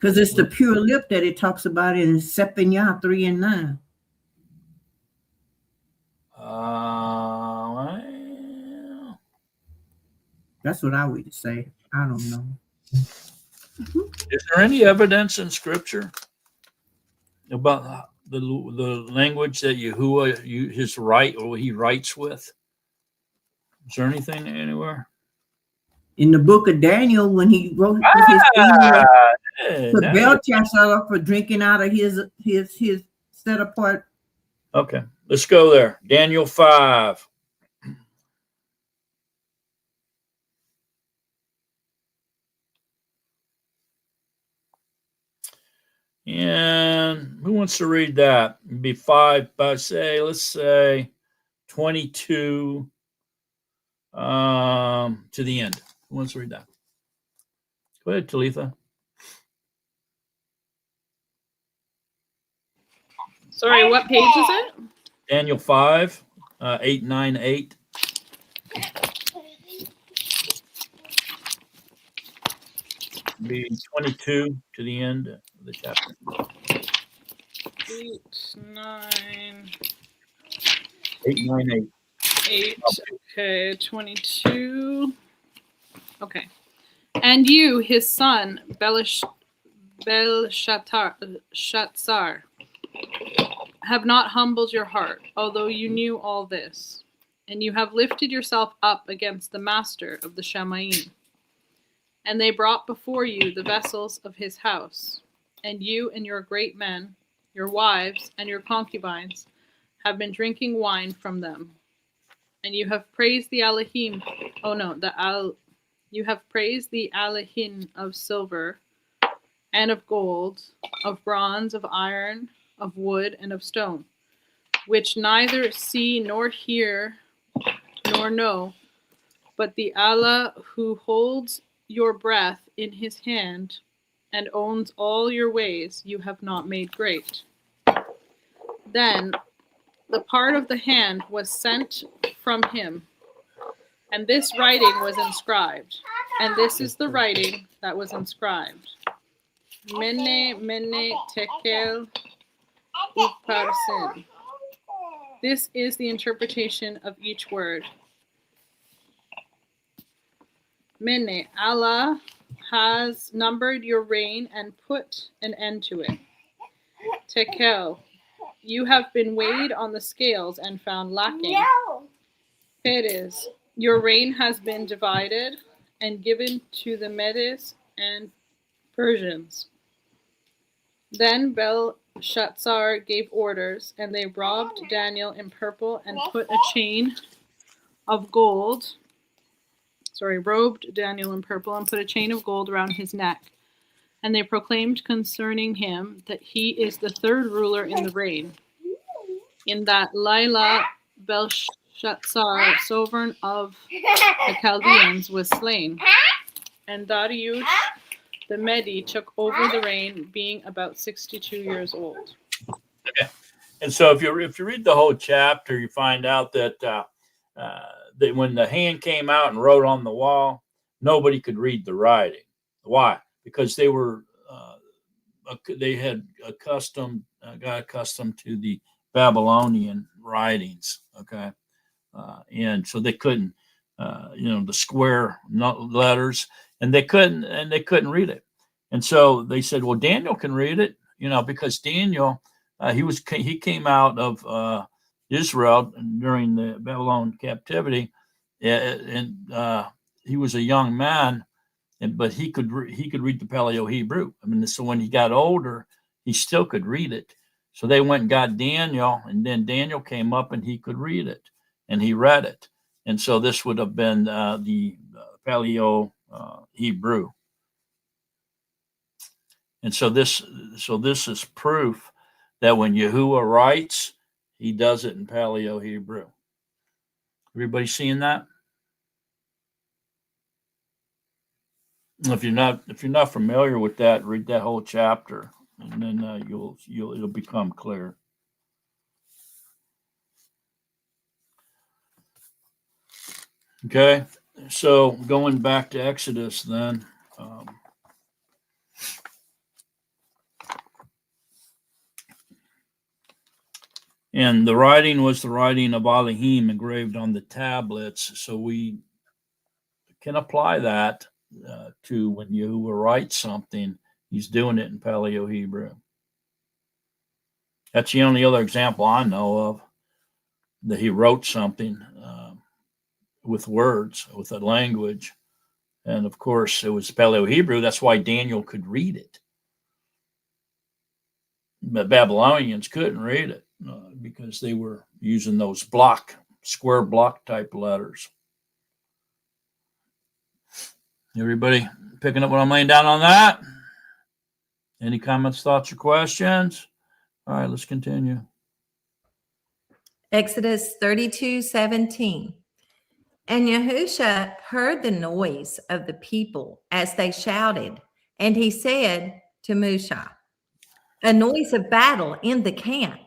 Because it's the pure lip that it talks about in Zephaniah 3 and 9. Well, That's what I would say. I don't know. Is there any evidence in Scripture about the language that Yahuwah he writes with? Is there anything anywhere? In the book of Daniel, when he wrote with his finger, put Now Belshazzar for drinking out of his set apart. okay, let's go there. Daniel 5. And who wants to read that? It'd be 5 by let's say 22 to the end. Who wants to read that? Go ahead, Talitha. Sorry, what page is it? Daniel 5, 8, 9, 8. Be 22 to the end of the chapter. 8, 9, 8, 9, 8. 8. Okay, 22. Okay. And you, his son, Belshazzar, have not humbled your heart, although you knew all this. And you have lifted yourself up against the master of the Shemaim. And they brought before you the vessels of his house. And you and your great men, your wives, and your concubines have been drinking wine from them. And you have praised the Elohim. You have praised the Elohim of silver and of gold, of bronze, of iron, of wood, and of stone, which neither see nor hear nor know, but the Allah who holds your breath in his hand and owns all your ways, you have not made great. Then the part of the hand was sent from him, and this writing was inscribed. And this is the writing that was inscribed. Mene, mene, tekel, uparsin. This is the interpretation of each word. Mene, Allah has numbered your reign and put an end to it. Tekel, you have been weighed on the scales and found lacking. Peres, your reign has been divided and given to the Medes and Persians. Then Belshazzar gave orders, and they robbed Daniel in purple and put a chain of gold. Robed Daniel in purple and put a chain of gold around his neck. And they proclaimed concerning him that he is the third ruler in the reign. In that Lila Belshazzar, sovereign of the Chaldeans, was slain, and Darius the Mede took over the reign, being about 62 years old. Okay, and so if you read the whole chapter, you find out that that when the hand came out and wrote on the wall, nobody could read the writing. Why? Because they were got accustomed to the Babylonian writings. Okay, and so they couldn't, the square letters, and they couldn't read it. And so they said, well, Daniel can read it, because Daniel, he came out of Israel during the Babylon captivity, and he was a young man, but he could read the Paleo Hebrew. I mean, so when he got older, he still could read it. So they went and got Daniel, and then Daniel came up and he could read it, and he read it. And so this would have been the Paleo Hebrew. And so this is proof that when Yahuwah writes, he does it in Paleo Hebrew. Everybody seeing that? If you're not familiar with that, read that whole chapter, and then it'll become clear. Okay, so going back to Exodus, then. And the writing was the writing of Elohim engraved on the tablets. So can apply that to when you write something. He's doing it in Paleo Hebrew. That's the only other example I know of that he wrote something with words, with a language. And of course, it was Paleo Hebrew. That's why Daniel could read it. But Babylonians couldn't read it because they were using those square block type letters. Everybody picking up what I'm laying down on that? Any comments, thoughts, or questions? All right, let's continue. Exodus 32:17. And Yahusha heard the noise of the people as they shouted, and he said to Musha, a noise of battle in the camp.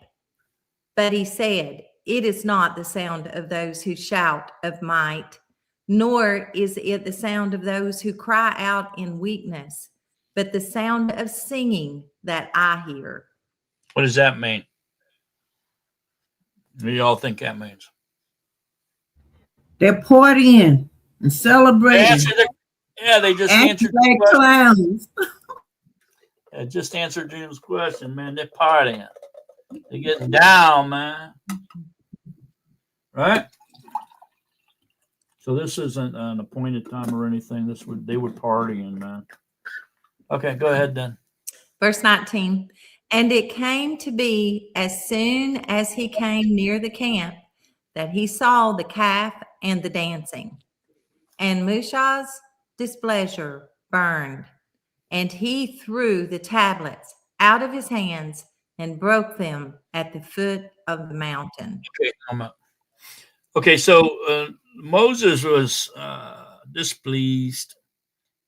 But he said, it is not the sound of those who shout of might, nor is it the sound of those who cry out in weakness, but the sound of singing that I hear. What does that mean? What do y'all think that means? They're partying and celebrating. They just Acting answered like the question. clowns. I just answered Jim's question, man. They're partying. They're getting down, man. Right? So this isn't an appointed time or anything. They were partying, man. Okay, go ahead then. Verse 19. And it came to be as soon as he came near the camp that he saw the calf and the dancing. And Musha's displeasure burned, and he threw the tablets out of his hands and broke them at the foot of the mountain. Okay, so Moses was displeased,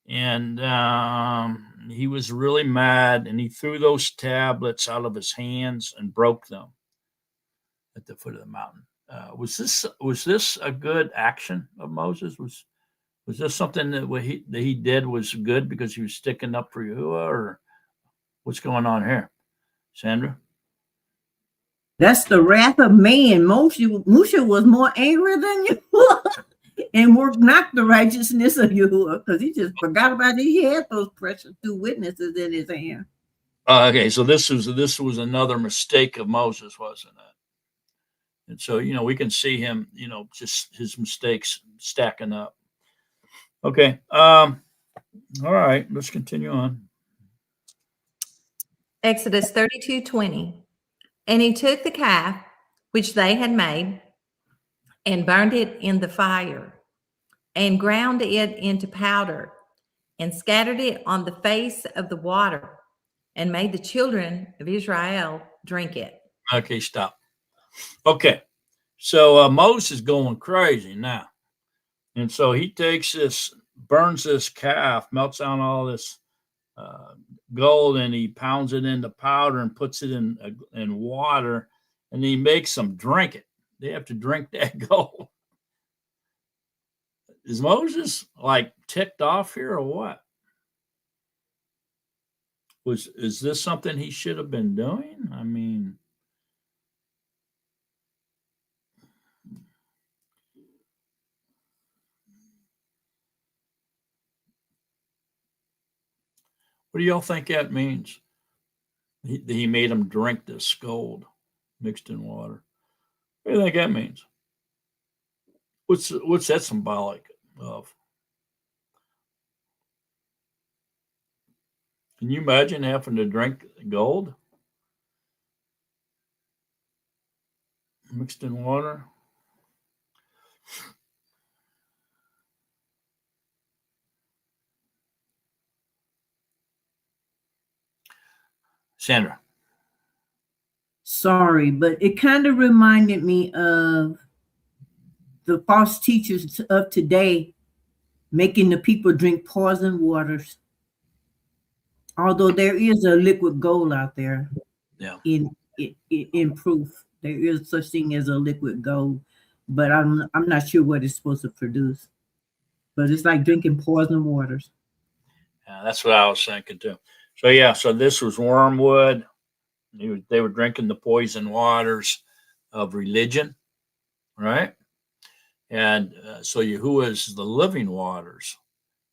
and he was really mad, and he threw those tablets out of his hands and broke them at the foot of the mountain. Was this a good action of Moses? Was this something that he did was good because he was sticking up for Yahuwah, or what's going on here, Sandra? That's the wrath of man. Moshe was more angry than Yahuwah and worked not the righteousness of Yahuwah because he just forgot about it. He had those precious two witnesses in his hand. Okay, so this was another mistake of Moses, wasn't it? And so, we can see him, just his mistakes stacking up. Okay. All right, let's continue on. Exodus 32:20. And he took the calf which they had made and burned it in the fire and ground it into powder and scattered it on the face of the water and made the children of Israel drink it. Okay, stop. Okay, so Moses is going crazy now. And so he takes burns this calf, melts down all this gold, and he pounds it into powder and puts it in water, and he makes them drink it. They have to drink that gold. Is Moses ticked off here or what? Is this something he should have been doing? I mean, what do y'all think that means? He made them drink this gold mixed in water. What do you think that means? What's that symbolic of? Can you imagine having to drink gold mixed in water? Sandra. Sorry, but it kind of reminded me of the false teachers of today making the people drink poison waters. Although there is a liquid gold out there, Yeah. In proof, there is such thing as a liquid gold, but I'm not sure what it's supposed to produce. But it's like drinking poison waters. Yeah, that's what I was thinking too. So this was wormwood. They were drinking the poison waters of religion, right? And so Yahuwah is the living waters.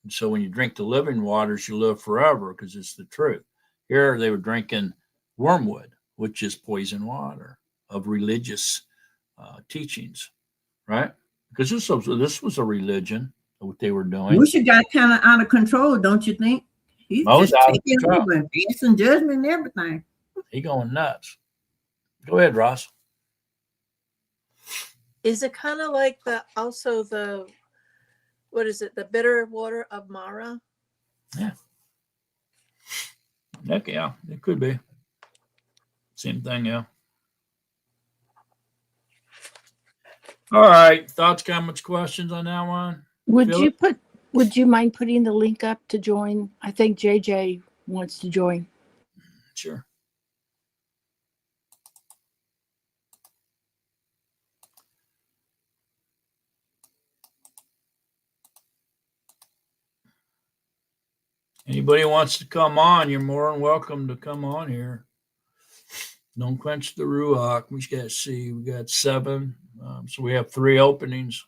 And so when you drink the living waters, you live forever because it's the truth. Here they were drinking wormwood, which is poison water of religious teachings, right? Because this was a religion, what they were doing. Musha got kind of out of control, don't you think? He's Most just out of taking control. over and passing judgment and everything. He going nuts. Go ahead, Ross. Is it kind of like what is it? The bitter water of Mara? Yeah. Heck yeah, it could be. Same thing, yeah. All right. Thoughts, comments, questions on that one? Would you mind putting the link up to join? I think JJ wants to join. Sure. Anybody wants to come on, you're more than welcome to come on here. Don't quench the Ruach. We got see, we got 7. So we have 3 openings.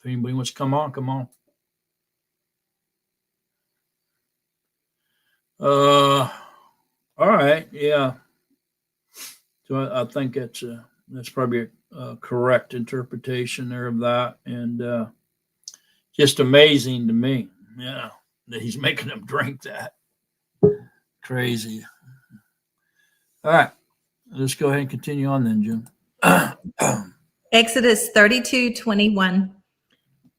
If anybody wants to come on, come on. All right, yeah. So I think that's probably a correct interpretation there of that, and just amazing to me, yeah, that he's making them drink that. Crazy. All right, let's go ahead and continue on then, Jim. Exodus 32:21.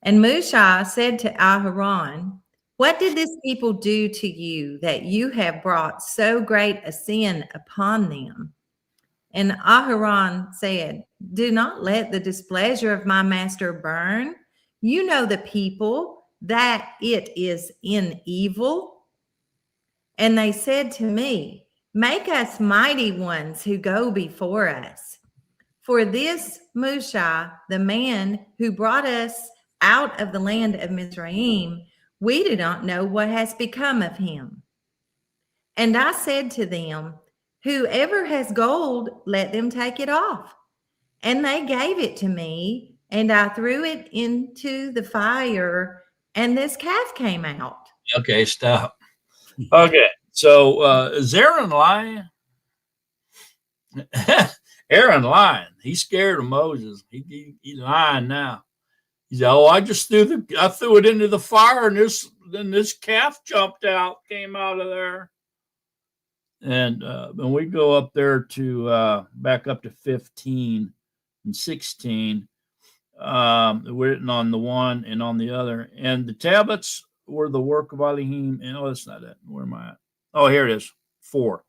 And Musa said to Aharon, what did this people do to you that you have brought so great a sin upon them? And Aharon said, do not let the displeasure of my master burn. You know the people, that it is in evil. And they said to me, make us mighty ones who go before us. For this Musa, the man who brought us out of the land of Mizraim, we do not know what has become of him. And I said to them, whoever has gold, let them take it off. And they gave it to me, and I threw it into the fire, and this calf came out. Okay, stop. Okay, so is Aaron lying? Aaron lying. He's scared of Moses. He's lying now. He said, "Oh, I threw it into the fire, and this calf jumped out, came out of there." And when we go up there to back up to 15 and 16, written on the one and on the other, and the tablets were the work of Elohim. And that's not it. Where am I at? Oh, here it is. 4.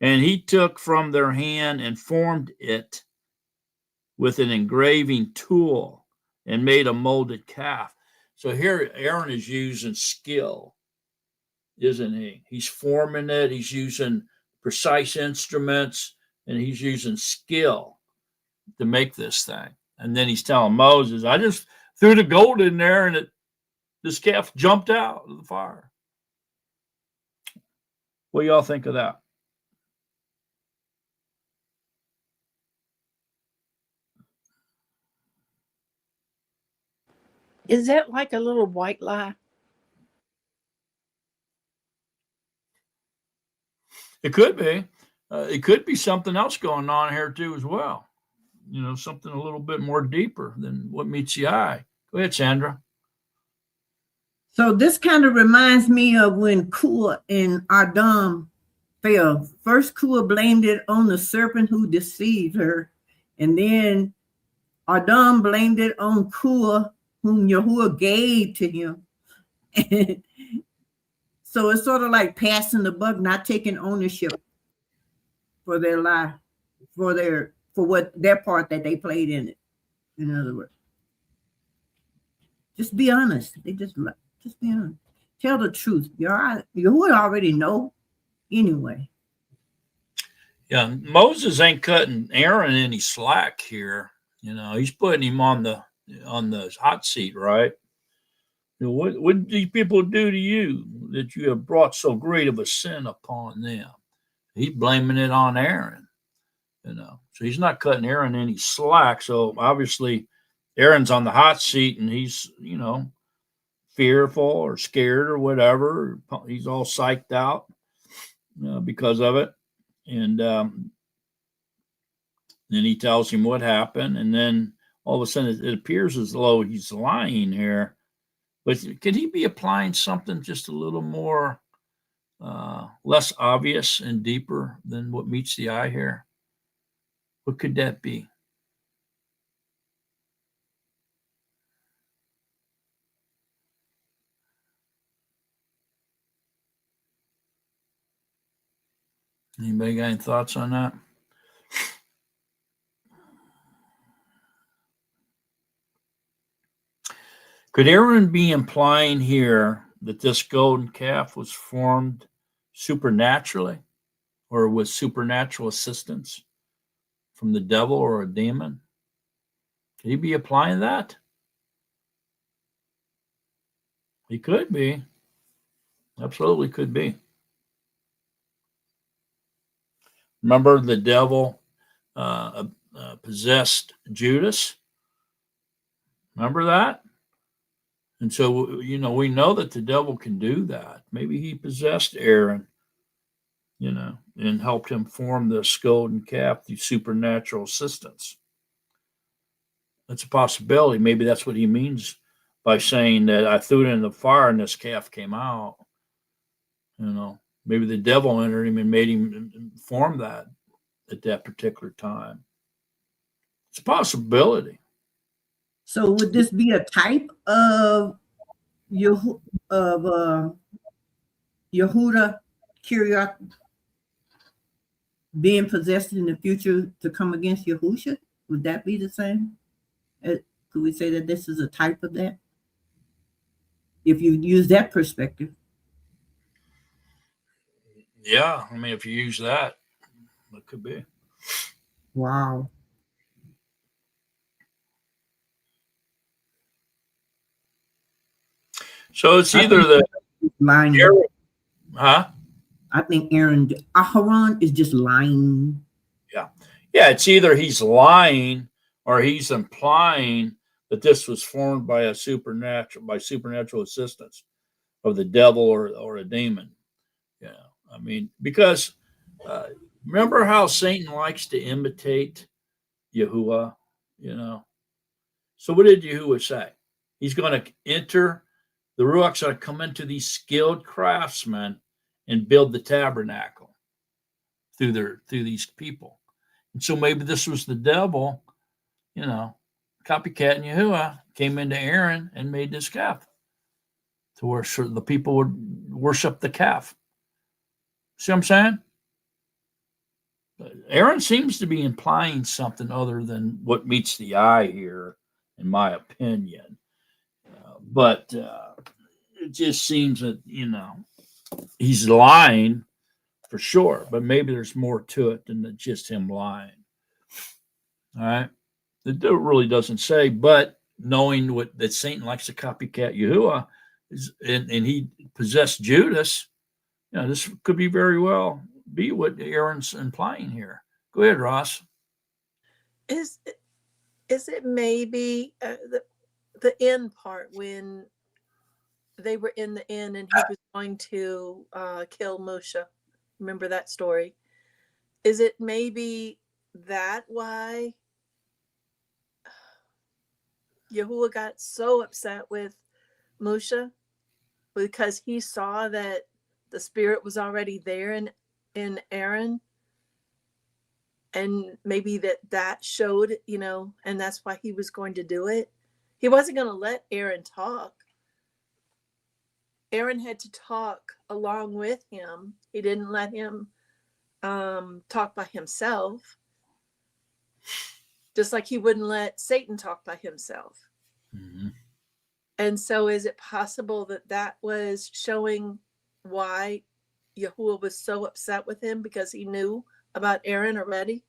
And he took from their hand and formed it with an engraving tool and made a molded calf. So here Aaron is using skill, isn't he? He's forming it. He's using precise instruments, and he's using skill to make this thing. And then he's telling Moses, I just threw the gold in there, and this calf jumped out of the fire. What do y'all think of that? Is that like a little white lie? It could be. It could be something else going on here too as well. Something a little bit more deeper than what meets the eye. Go ahead, Sandra. So this kind of reminds me of when Kua and Adam fell. First, Kua blamed it on the serpent who deceived her, and then Adam blamed it on Kua, whom Yahuwah gave to him. So it's sort of like passing the buck, not taking ownership for their lie, for what their part that they played in it. In other words, just be honest. They just be honest. Tell the truth. Yahuwah already know anyway. Yeah, Moses ain't cutting Aaron any slack here. He's putting him on the hot seat, right? What did these people do to you that you have brought so great of a sin upon them? He's blaming it on Aaron, so he's not cutting Aaron any slack. So obviously Aaron's on the hot seat and he's, fearful or scared or whatever. He's all psyched out because of it. And then he tells him what happened. And then all of a sudden it appears as though he's lying here. But could he be applying something just a little more less obvious and deeper than what meets the eye here? What could that be? Anybody got any thoughts on that? Could Aaron be implying here that this golden calf was formed supernaturally or with supernatural assistance from the devil or a demon? Could he be applying that? He could be. Absolutely could be. Remember the devil possessed Judas? Remember that? And so, we know that the devil can do that. Maybe he possessed Aaron, and helped him form this golden calf through supernatural assistance. That's a possibility. Maybe that's what he means by saying that I threw it in the fire and this calf came out. Maybe the devil entered him and made him form that at that particular time. It's a possibility. So would this be a type of Yehuda Kiryat being possessed in the future to come against Yahusha? Would that be the same? Could we say that this is a type of that? If you use that perspective. Yeah, if you use that, it could be. Wow. So it's either the lying. Huh? I think Aharon is just lying. Yeah, it's either he's lying or he's implying that this was formed by supernatural assistance of the devil or a demon. Because remember how Satan likes to imitate Yahuwah, So what did Yahuwah say? He's going to enter, the Ruach's going to come into these skilled craftsmen and build the tabernacle through these people. And so maybe this was the devil, copycat and Yahuwah came into Aaron and made this calf to where the people would worship the calf. See what I'm saying? Aaron seems to be implying something other than what meets the eye here, in my opinion. But it just seems that, he's lying for sure, but maybe there's more to it than just him lying. All right. It really doesn't say, but knowing that Satan likes to copycat Yahuwah and he possessed Judas, this could be very well be what Aaron's implying here. Go ahead, Ross. Is it maybe the end part when they were in the inn and he was going to kill Moshe? Remember that story? Is it maybe that why Yahuwah got so upset with Moshe? Because he saw that the spirit was already there in Aaron, and maybe that showed, and that's why he was going to do it. He wasn't going to let Aaron talk. Aaron had to talk along with him. He didn't let him talk by himself, just like he wouldn't let Satan talk by himself. Mm-hmm. And so is it possible that was showing why Yahuwah was so upset with him, because he knew about Aaron already?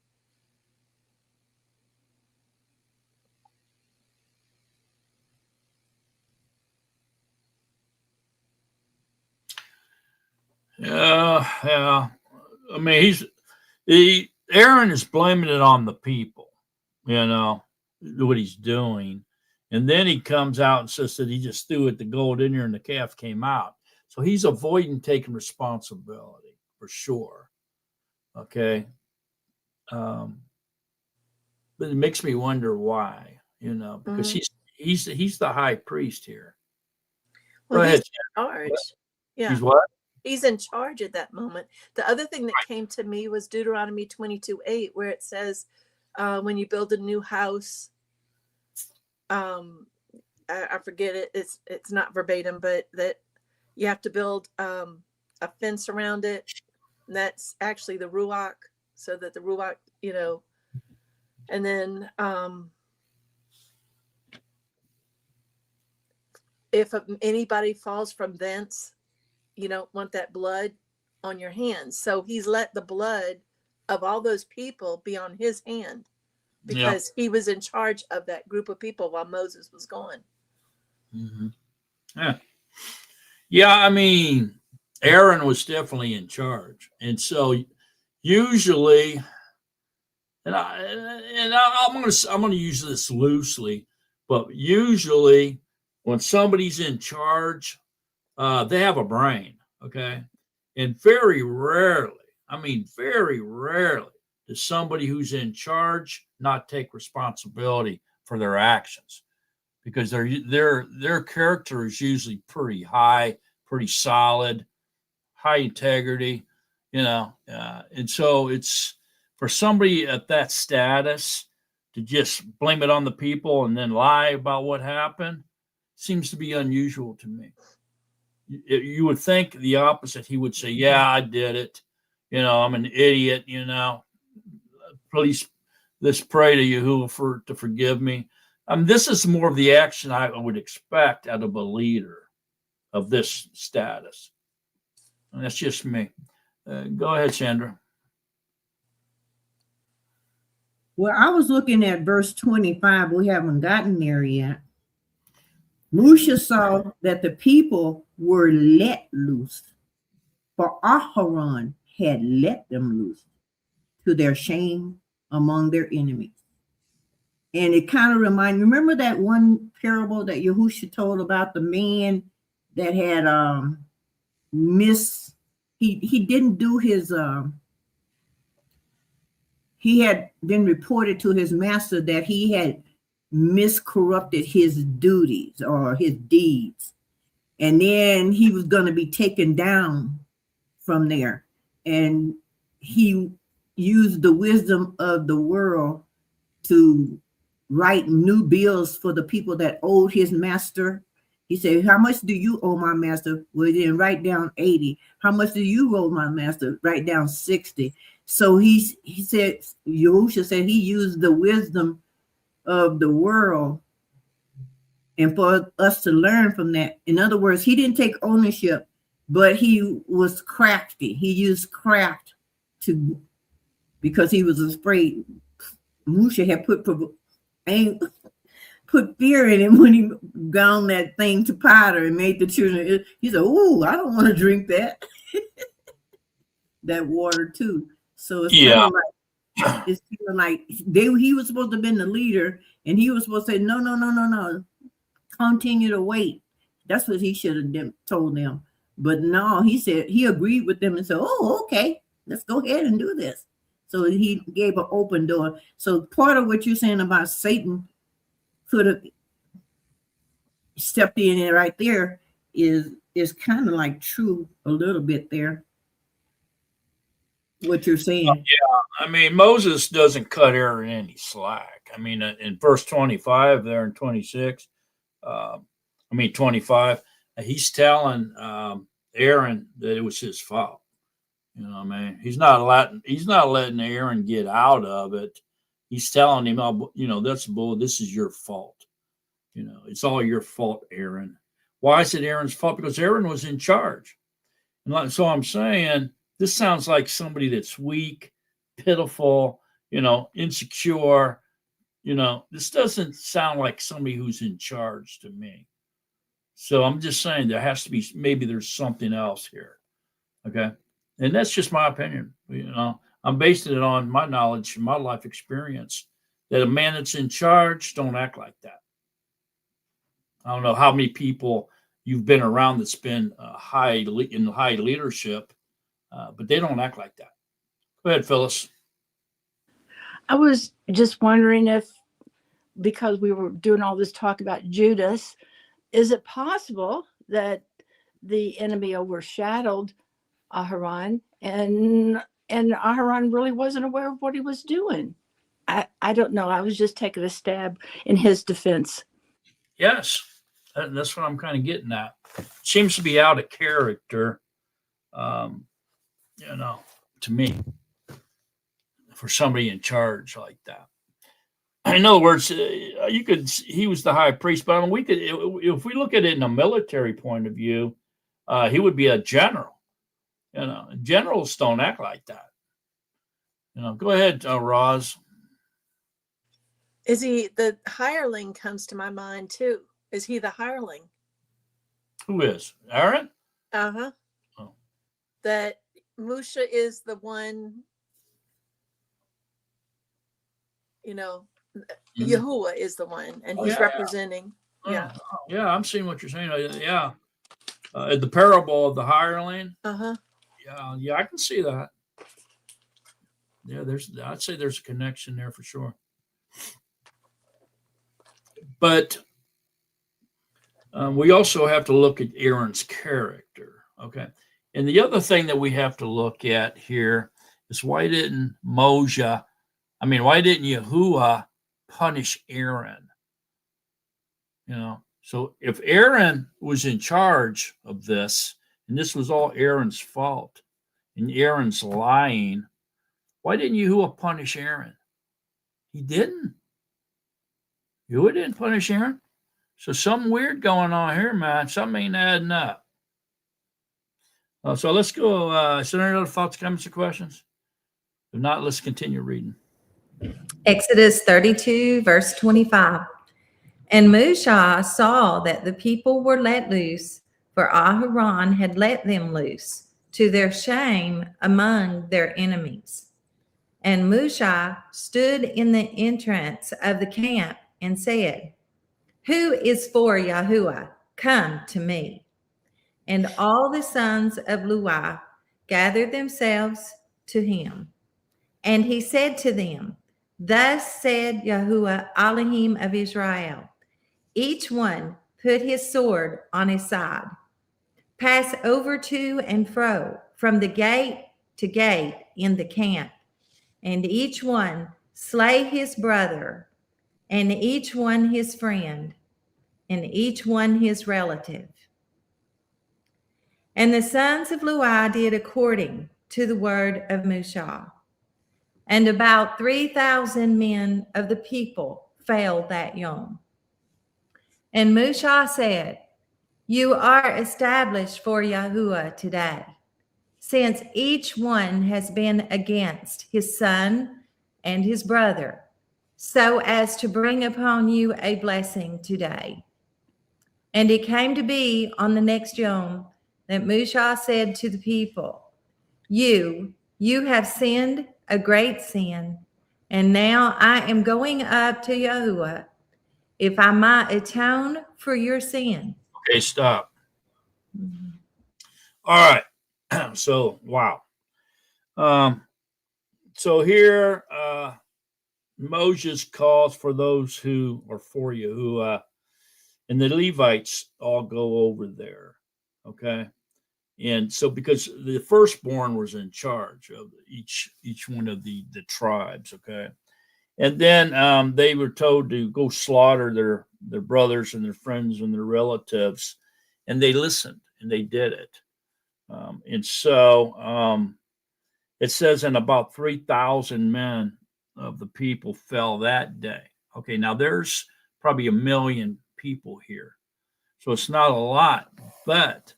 Yeah. Aaron is blaming it on the people, what he's doing. And then he comes out and says that he just threw it, the gold in there and the calf came out. So he's avoiding taking responsibility for sure. Okay. But it makes me wonder why, because he's the high priest here. Well, Go he's ahead. in charge. Yeah. He's what? He's in charge at that moment. The other thing that came to me was Deuteronomy 22:8, where it says, when you build a new house, I forget it. It's not verbatim, but that you have to build a fence around it. And that's actually the ruach, so that the ruach, and then if anybody falls from thence, you don't want that blood on your hands. So he's let the blood of all those people be on his hand because he was in charge of that group of people while Moses was gone. Mm-hmm. Yeah. I mean, Aaron was definitely in charge, and so usually, I'm going to use this loosely, but usually when somebody's in charge, they have a brain, okay? And very rarely does somebody who's in charge not take responsibility for their actions, because their character is usually pretty high, pretty solid, high integrity, and so it's for somebody at that status to just blame it on the people and then lie about what happened seems to be unusual to me. You would think the opposite. He would say, yeah, I did it. I'm an idiot. Please, let's pray to Yahuwah to forgive me. This is more of the action I would expect out of a leader of this status. And that's just me. Go ahead, Sandra. Well, I was looking at verse 25. We haven't gotten there yet. Moshe saw that the people were let loose, for Aharon had let them loose to their shame among their enemies. And it kind of remember that one parable that Yahushua told about the man that had he didn't do his he had been reported to his master that he had miscorrupted his duties or his deeds, and then he was going to be taken down from there, and he used the wisdom of the world to write new bills for the people that owed his master. He said, how much do you owe my master? Well, then write down 80. How much do you owe my master? Write down 60. So he said, Yahushua said he used the wisdom of the world, and for us to learn from that. In other words, he didn't take ownership, but he was crafty. He used craft because he was afraid. Moshe had put fear in him when he ground that thing to powder and made the children. He said, "Oh, I don't want to drink that that water too." So it's kind of like he was supposed to have been the leader, and he was supposed to say, no, continue to wait. That's what he should have told them. But no, he said he agreed with them and said, "Oh, okay, let's go ahead and do this." So he gave an open door. So part of what you're saying about Satan could have stepped in right there is kind of like true a little bit there. What you're saying. Yeah, I mean, Moses doesn't cut Aaron any slack. I mean, in verse 25 there in 26, 25, he's telling Aaron that it was his fault. He's not letting Aaron get out of it. He's telling him, that's bull. This is your fault. It's all your fault, Aaron. Why is it Aaron's fault? Because Aaron was in charge. And so I'm saying, this sounds like somebody that's weak, pitiful, insecure. This doesn't sound like somebody who's in charge to me. So I'm just saying there has to be, maybe there's something else here. Okay. And that's just my opinion. I'm basing it on my knowledge and my life experience that a man that's in charge don't act like that. I don't know how many people you've been around that's been in high leadership, but they don't act like that. Go ahead, Phyllis. I was just wondering if, because we were doing all this talk about Judas, is it possible that the enemy overshadowed Aharon and Aharon really wasn't aware of what he was doing? I don't know. I was just taking a stab in his defense. Yes, that's what I'm kind of getting at. Seems to be out of character, to me, for somebody in charge like that. In other words, he was the high priest, but I mean, if we look at it in a military point of view, he would be a general. Generals don't act like that. Go ahead, Roz. Is he the hireling? Comes to my mind too. Is he the hireling? Who is Aaron? Uh-huh. Oh. That Musha is the one, Yahuwah is the one, and he's representing. Yeah. Yeah, I'm seeing what you're saying. Yeah. The parable of the hireling. Uh-huh. Yeah, I can see that. Yeah, I'd say there's a connection there for sure. But we also have to look at Aaron's character. Okay. And the other thing that we have to look at here is why didn't Yahuwah punish Aaron? So if Aaron was in charge of this, and this was all Aaron's fault, and Aaron's lying, why didn't Yahuwah punish Aaron? He didn't. Yahuwah didn't punish Aaron. So something weird going on here, man. Something ain't adding up. So let's go. Is there any other thoughts, comments, or questions? If not, let's continue reading. Exodus 32, verse 25. And Moshe saw that the people were let loose, for Aharon had let them loose, to their shame among their enemies. And Moshe stood in the entrance of the camp and said, Who is for Yahuwah? Come to me. And all the sons of Luah gathered themselves to him. And he said to them, Thus said Yahuwah Elohim of Israel, each one put his sword on his side. Pass over to and fro from the gate to gate in the camp, and each one slay his brother, and each one his friend, and each one his relative. And the sons of Luah did according to the word of Moshe. And about 3,000 men of the people fell that yom. And Moshe said, You are established for Yahuwah today, since each one has been against his son and his brother, so as to bring upon you a blessing today. And it came to be on the next yom that Moshe said to the people, You have sinned a great sin, and now I am going up to Yahuwah, if I might atone for your sin. Okay, stop. All right. So, wow. So here, Moses calls for those who are for Yahuwah, and the Levites all go over there. Okay. And so, because the firstborn was in charge of each one of the tribes. Okay. And then they were told to go slaughter their brothers and their friends and their relatives, and they listened and they did it. And so it says, and about 3,000 men of the people fell that day. Okay, now there's probably 1 million people here, so it's not a lot, but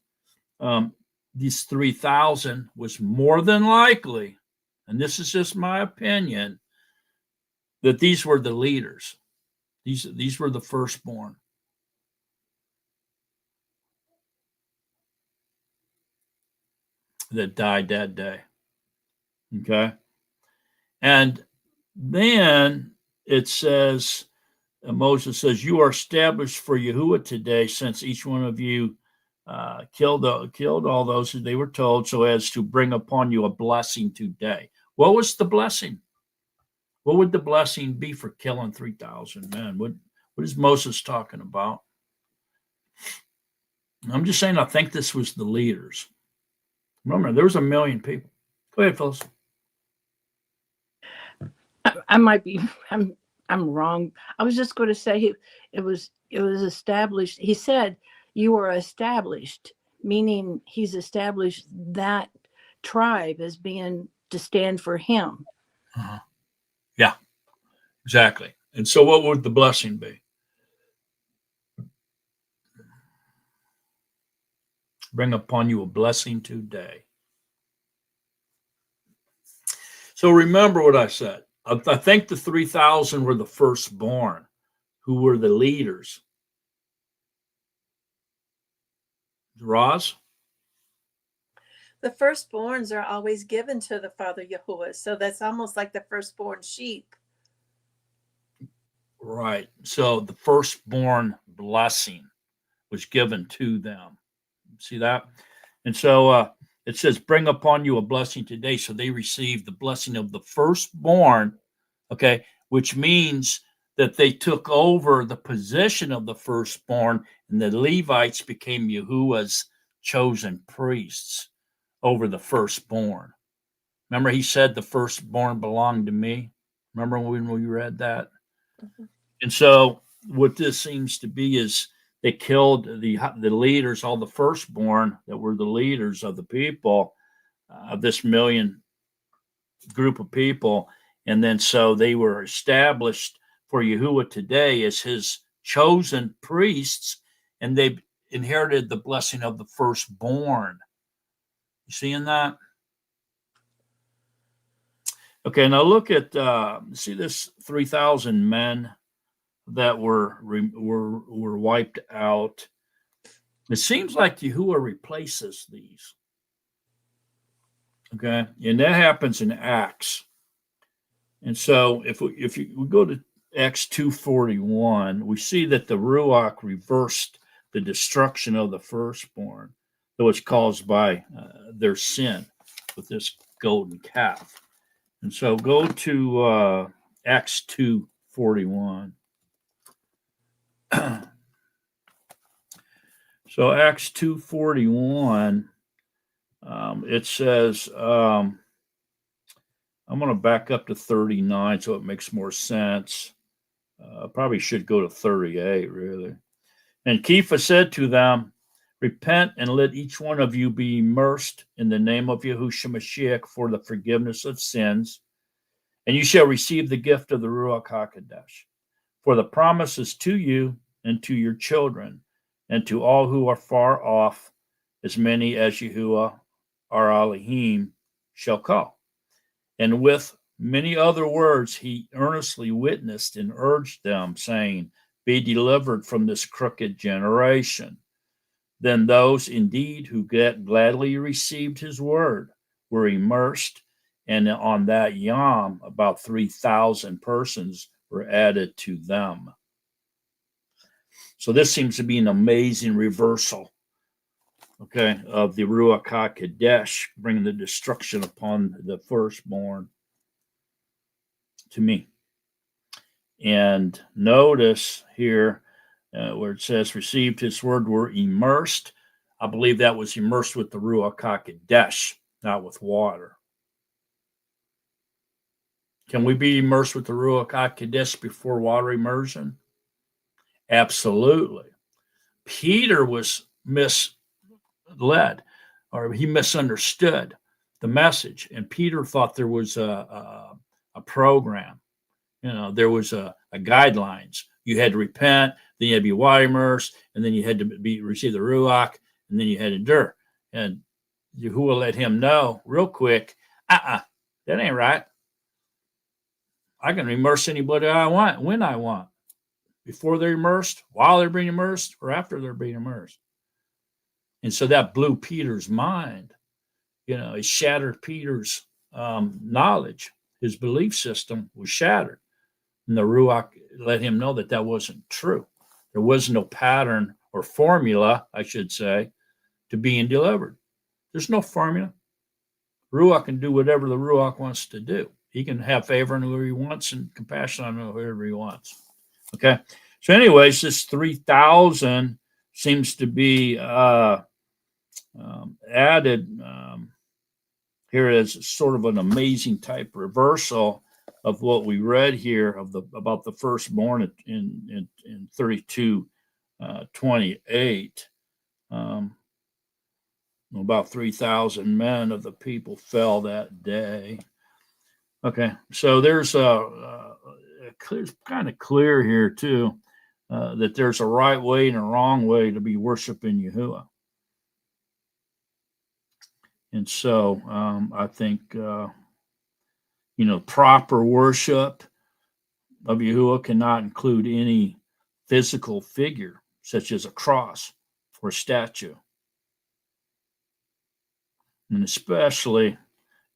these 3,000 was more than likely, and this is just my opinion, that these were the leaders. These were the firstborn. That died that day. Okay. And then it says Moses says, "You are established for Yahuwah today, since each one of you killed all those who they were told, so as to bring upon you a blessing today." What was the blessing? What would the blessing be for killing 3,000 men? What is Moses talking about? I'm just saying, I think this was the leaders. Remember, there was 1 million people. Go ahead, Phyllis. I might be. I'm wrong. I was just going to say it was established. He said you were established, meaning he's established that tribe as being to stand for him. Uh-huh. Yeah, exactly. And so, what would the blessing be? Bring upon you a blessing today. So remember what I said. I think the 3,000 were the firstborn, who were the leaders. Roz? The firstborns are always given to the Father Yahuwah. So that's almost like the firstborn sheep. Right. So the firstborn blessing was given to them. See that? And so it says, bring upon you a blessing today. So they received the blessing of the firstborn, okay, which means that they took over the position of the firstborn, and the Levites became Yahuwah's chosen priests over the firstborn. Remember, he said the firstborn belonged to me. Remember when we read that? Mm-hmm. And so what this seems to be is they killed the leaders, all the firstborn that were the leaders of the people, of this 1 million group of people. And then so they were established for Yahuwah today as his chosen priests, and they inherited the blessing of the firstborn. You seeing that? Okay, now look at see this 3,000 men that were wiped out. It seems like Yahuwah replaces these. Okay, and that happens in Acts. And so if we go to Acts 2:41, we see that the Ruach reversed the destruction of the firstborn that was caused by their sin with this golden calf. And so go to Acts 2:41. So Acts 2:41, it says, I'm going to back up to 39 so it makes more sense. Probably should go to 38, really. And Kepha said to them, repent and let each one of you be immersed in the name of Yahushua Mashiach for the forgiveness of sins, and you shall receive the gift of the Ruach HaKodesh. For the promise is to you and to your children and to all who are far off, as many as Yahuwah our Elohim shall call. And with many other words, he earnestly witnessed and urged them, saying, be delivered from this crooked generation. Then those indeed who gladly received his word were immersed, and on that Yom, about 3,000 persons were added to them. So this seems to be an amazing reversal, okay, of the Ruach HaKodesh, bringing the destruction upon the firstborn to me. And notice here where it says, received his word, were immersed. I believe that was immersed with the Ruach HaKodesh, not with water. Can we be immersed with the Ruach HaKodesh before water immersion? Absolutely. Peter was misled, or he misunderstood the message, and Peter thought there was a program. You know, there was a guidelines. You had to repent, then you had to be water immersed, and then you had to receive the Ruach, and then you had to endure. And Yahuwah let him know real quick, that ain't right. I can immerse anybody I want, when I want, before they're immersed, while they're being immersed, or after they're being immersed. And so that blew Peter's mind. You know, it shattered Peter's knowledge. His belief system was shattered. And the Ruach let him know that that wasn't true. There was no pattern or formula, I should say, to being delivered. There's no formula. Ruach can do whatever the Ruach wants to do. He can have favor on whoever he wants and compassion on whoever he wants. Okay. So, anyways, this 3,000 seems to be added here as sort of an amazing type reversal of what we read here about the firstborn in 32:28. About 3,000 men of the people fell that day. Okay, so there's it's kind of clear here too that there's a right way and a wrong way to be worshiping Yahuwah. And so I think proper worship of Yahuwah cannot include any physical figure, such as a cross or a statue. And especially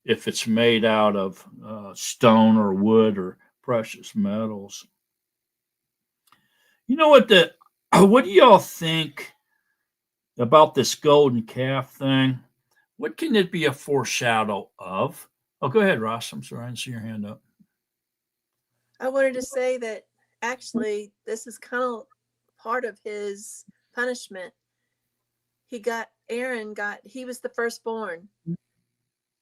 if it's made out of stone or wood or precious metals. You know what do y'all think about this golden calf thing? What can it be a foreshadow of? Oh, go ahead, Ross. I'm sorry, I didn't see your hand up. I wanted to say that actually this is kind of part of his punishment. He was the firstborn.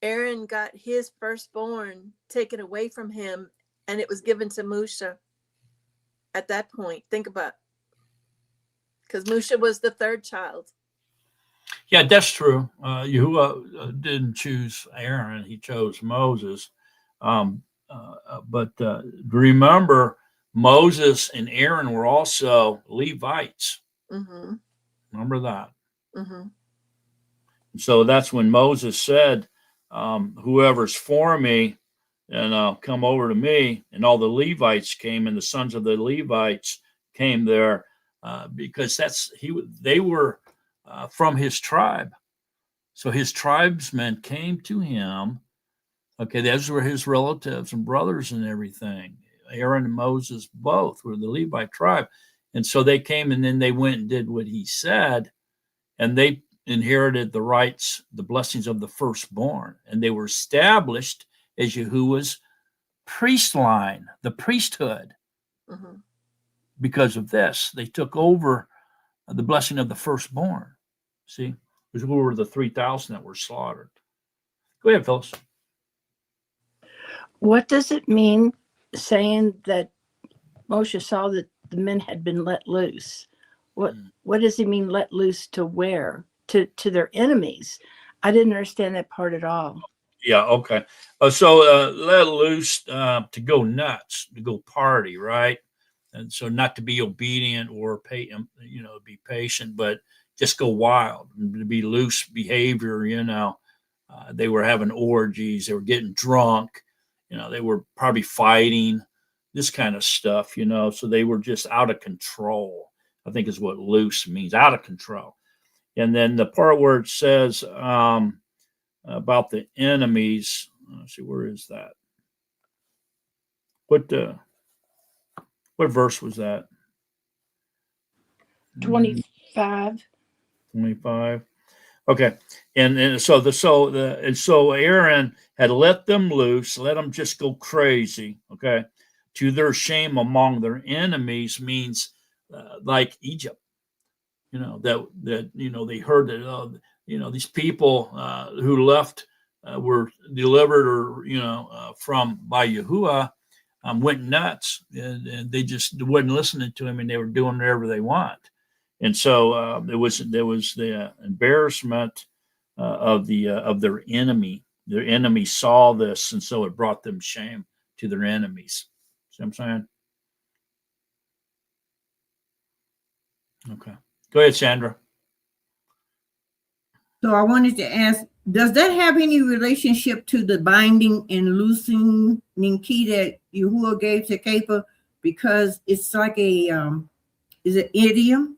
Aaron got his firstborn taken away from him, and it was given to Musha at that point. Think about, because Musha was the third child. Yeah, that's true. Yahuwah didn't choose Aaron; he chose Moses. But remember, Moses and Aaron were also Levites. Mm-hmm. Remember that. Mm-hmm. So that's when Moses said, whoever's for me, and come over to me. And all the Levites came, and the sons of the Levites came there because they were from his tribe. So his tribesmen came to him. Okay, those were his relatives and brothers and everything. Aaron and Moses both were the Levite tribe. And so they came, and then they went and did what he said, and they inherited the rights, the blessings of the firstborn, and they were established as Yahuwah's priest line, the priesthood. Mm-hmm. Because of this, they took over the blessing of the firstborn. See, who were the 3,000 that were slaughtered. Go ahead, Phyllis. What does it mean saying that Moshe saw that the men had been let loose? What does he mean let loose to where? To their enemies? I didn't understand that part at all. Yeah, okay. So let loose to go nuts, to go party, right? And so not to be obedient or be patient, but just go wild, to be loose behavior. They were having orgies, they were getting drunk, they were probably fighting, this kind of stuff. So they were just out of control, I think is what loose means, out of control. And then the part where it says about the enemies, let's see, where is that? What verse was that? 25. 25. Okay. And so Aaron had let them loose, let them just go crazy. Okay. To their shame among their enemies means like Egypt. That they heard that these people who left were delivered or by Yahuwah went nuts, and they just wasn't listening to him, and they were doing whatever they want. And so there was the embarrassment of their enemy. Their enemy saw this, and so it brought them shame to their enemies. See what I'm saying? Okay. Go ahead, Sandra. So I wanted to ask, does that have any relationship to the binding and loosening key that Yahuwah gave to Kepa? Because it's like is it idiom?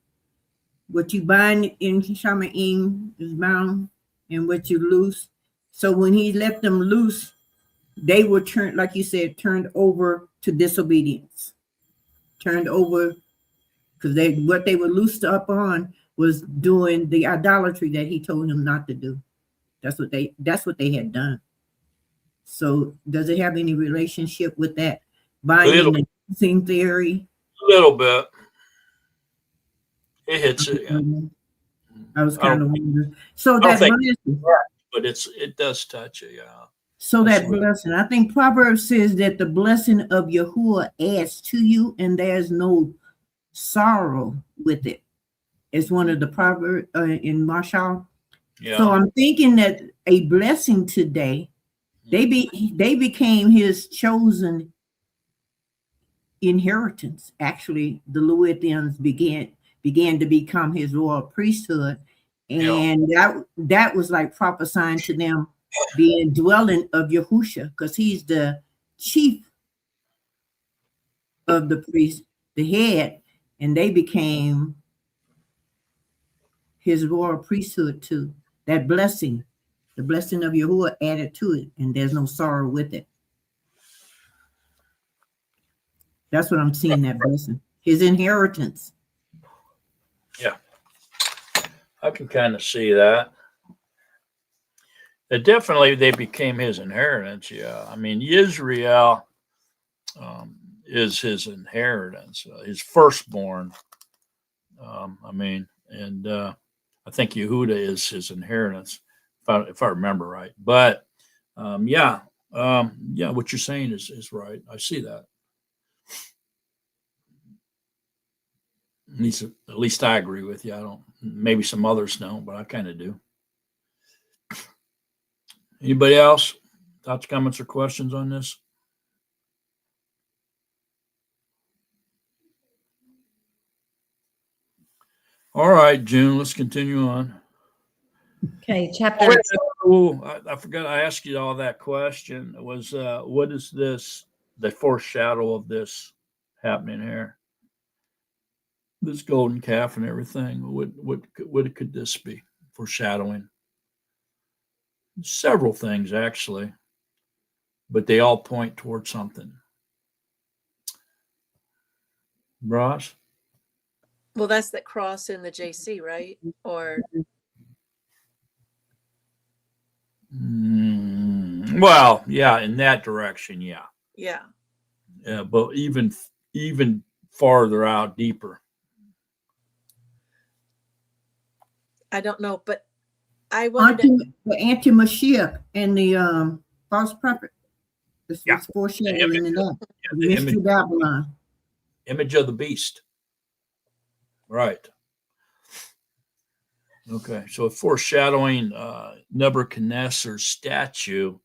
What you bind in Shamaim is bound, and what you loose. So when he let them loose, they were turned, like you said, turned over to disobedience. turned over, because what they were loosed up on was doing the idolatry that he told him not to do. That's what they had done. So does it have any relationship with that binding and loosing theory? A little bit. It hits it, yeah. I was kind of wondering. So I don't that think blessing, but it does touch it, yeah. so That's that right. blessing, I think Proverbs says that the blessing of Yahuwah adds to you, and there's no sorrow with it. It's one of the proverbs in Marshall. Yeah. So I'm thinking that a blessing today, they became his chosen inheritance. Actually, the Lewians began to become his royal priesthood, and that was like prophesying to them being dwelling of Yahusha, because he's the chief of the priest, the head, and they became his royal priesthood too. That blessing, the blessing of Yahuwah added to it, and there's no sorrow with it. That's what I'm seeing, that blessing. His inheritance. Yeah. I can kind of see that. Definitely they became his inheritance, yeah. I mean, Israel is his inheritance, his firstborn. I mean, and I think Yehuda is his inheritance, if I remember right. But what you're saying is right. I see that. At least I agree with you. I don't. Maybe some others don't, but I kind of do. Anybody else? Thoughts, comments, or questions on this? All right, June. Let's continue on. Okay, chapter. I forgot I asked you all that question. It was what is this? The foreshadow of this happening here. This golden calf and everything. What could this be foreshadowing? Several things actually, but they all point towards something. Ross? Well, that's that cross in the JC, right? Or well, yeah, in that direction, yeah. yeah. Yeah, but even farther out, deeper. I don't know, but I wanted The anti-Mashiach and the false prophet. This was foreshadowing in that. The mystery Babylon. Image of the beast. Right. Okay, so foreshadowing Nebuchadnezzar's statue.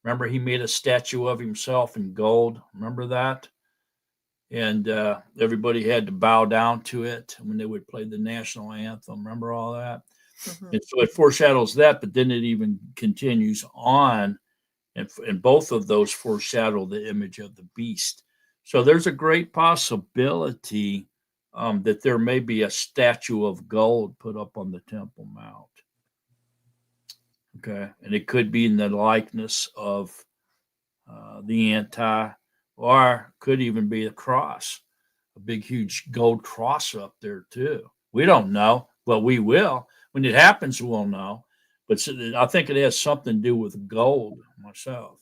Remember, he made a statue of himself in gold. Remember that? And everybody had to bow down to it when they would play the national anthem. Remember all that? Mm-hmm. And so it foreshadows that, but then it even continues on, and both of those foreshadow the image of the beast. So there's a great possibility that there may be a statue of gold put up on the Temple Mount. Okay, and it could be in the likeness of the anti, or could even be a cross, a big, huge gold cross up there too. We don't know, but we will. When it happens, we'll know. But I think it has something to do with gold myself.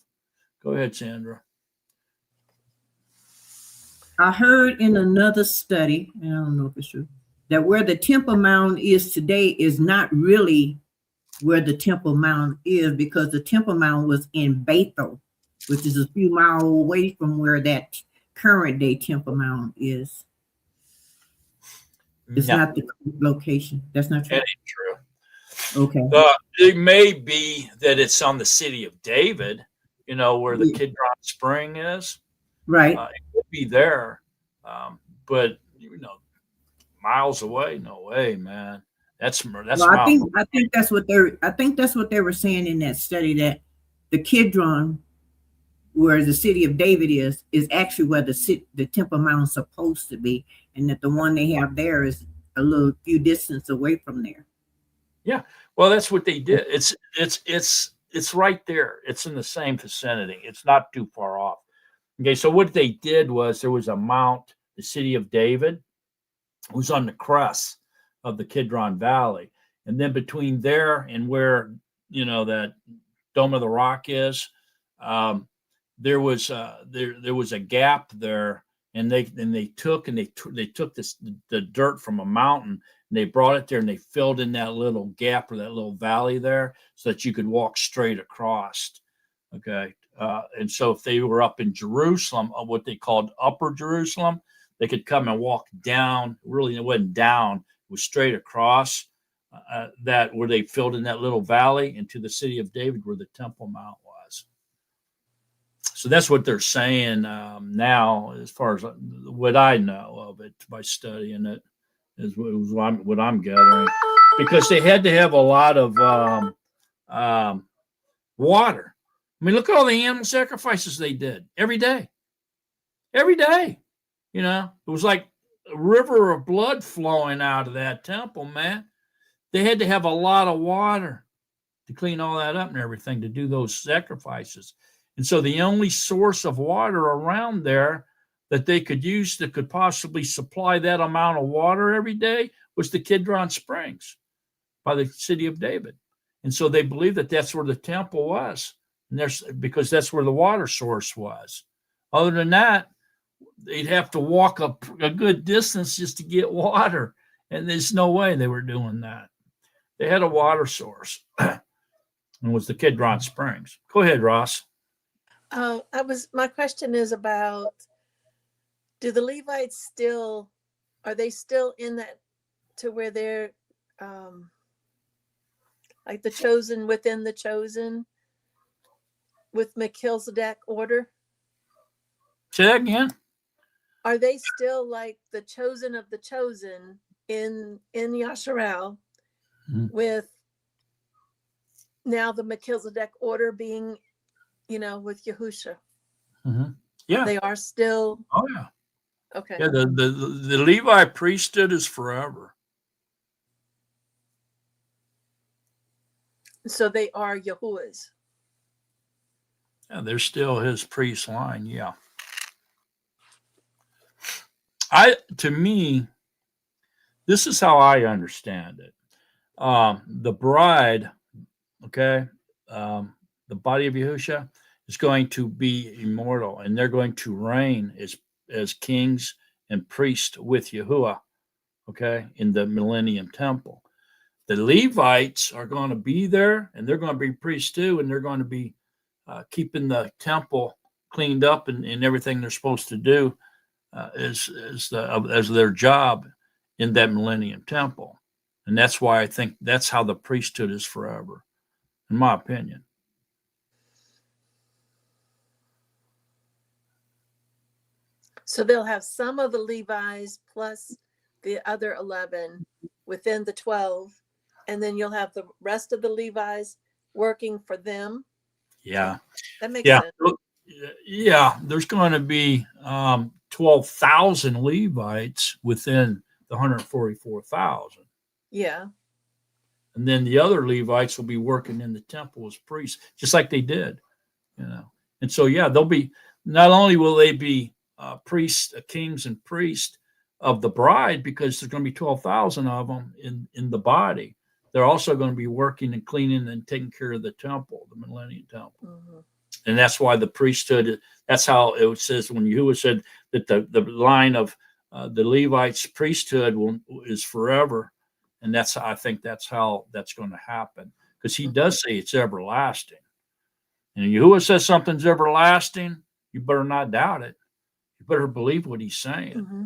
Go ahead, Sandra. I heard in another study, and I don't know if it's true, that where the Temple Mount is today is not really where the Temple Mount is, because the Temple Mount was in Bethel, which is a few miles away from where that current day Temple Mount is. It's not the location. That's not true. That ain't true. Okay. It may be that it's on the city of David, where the Kidron Spring is. Right. It could be there, but miles away. No way, man. That's. Well, I think that's what they were saying in that study, that the Kidron, where the city of David is actually where the Temple Mount is supposed to be, and that the one they have there is a little few distance away from there. Yeah, well, that's what they did. It's right there. It's in the same vicinity. It's not too far off. Okay, so what they did was there was a mount the city of David, was on the crest of the Kidron Valley. And then between there and where, that Dome of the Rock is, there was a gap there, and they took the dirt from a mountain, and they brought it there, and they filled in that little gap or that little valley there so that you could walk straight across. Okay. And so if they were up in Jerusalem, what they called Upper Jerusalem, they could come and walk down. Really, it wasn't down; it was straight across that where they filled in that little valley into the city of David, where the Temple Mount was. So that's what they're saying now, as far as what I know of it by studying it, is what I'm gathering, because they had to have a lot of water. I mean, look at all the animal sacrifices they did every day. Every day. It was like a river of blood flowing out of that temple, man. They had to have a lot of water to clean all that up and everything, to do those sacrifices. And so the only source of water around there that they could use that could possibly supply that amount of water every day was the Kidron Springs by the city of David. And so they believed that that's where the temple was, and because that's where the water source was. Other than that, they'd have to walk a good distance just to get water. And there's no way they were doing that. They had a water source, and it was the Kidron Springs. Go ahead, Ross. My question is about, do the Levites are they still in that, to where they're like the chosen within the chosen with Melchizedek order? Say that again. Are they still like the chosen of the chosen in Yasharal, with now the Melchizedek order being, with Yahusha? Mm-hmm. Yeah, they are still. Oh yeah. Okay. Yeah, the Levi priesthood is forever. So they are Yahuwah's. Yeah, they're still his priest line. Yeah. To me, this is how I understand it. The bride, okay, the body of Yahusha is going to be immortal, and they're going to reign as kings and priests with Yahuwah, okay, in the Millennium Temple. The Levites are going to be there, and they're going to be priests too, and they're going to be keeping the temple cleaned up and everything they're supposed to do as their job in that Millennium Temple. And that's why I think that's how the priesthood is forever, in my opinion. So they'll have some of the Levites plus the other 11 within the 12, and then you'll have the rest of the Levites working for them. Yeah. That makes sense. Yeah, there's going to be 12,000 Levites within the 144,000. Yeah. And then the other Levites will be working in the temple as priests, just like they did, And so, yeah, they'll be, not only will they be priests, kings and priests of the bride, because there's going to be 12,000 of them in the body. They're also going to be working and cleaning and taking care of the temple, the Millennium Temple. Mm-hmm. And that's why the priesthood, that's how it says when Yahuwah said that the line of the Levites' priesthood is forever. And I think that's how that's going to happen, because he does say it's everlasting. And if Yahuwah says something's everlasting, you better not doubt it. You better believe what he's saying. Mm-hmm.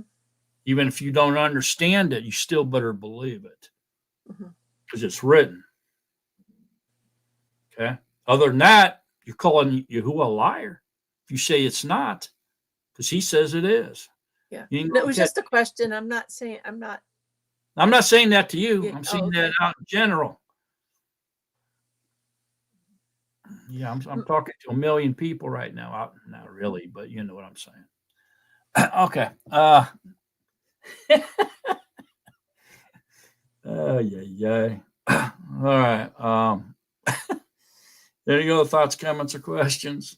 Even if you don't understand it, you still better believe it, because it's written. Okay. Other than that, you're calling Yahuwah a liar if you say it's not, because he says it is. Yeah. It was just a question. I'm not saying that to you. Yeah. I'm saying that out in general. Yeah, I'm talking to 1 million people right now. Not really, but you know what I'm saying. Okay. Yeah. All right. There you go. Thoughts, comments, or questions?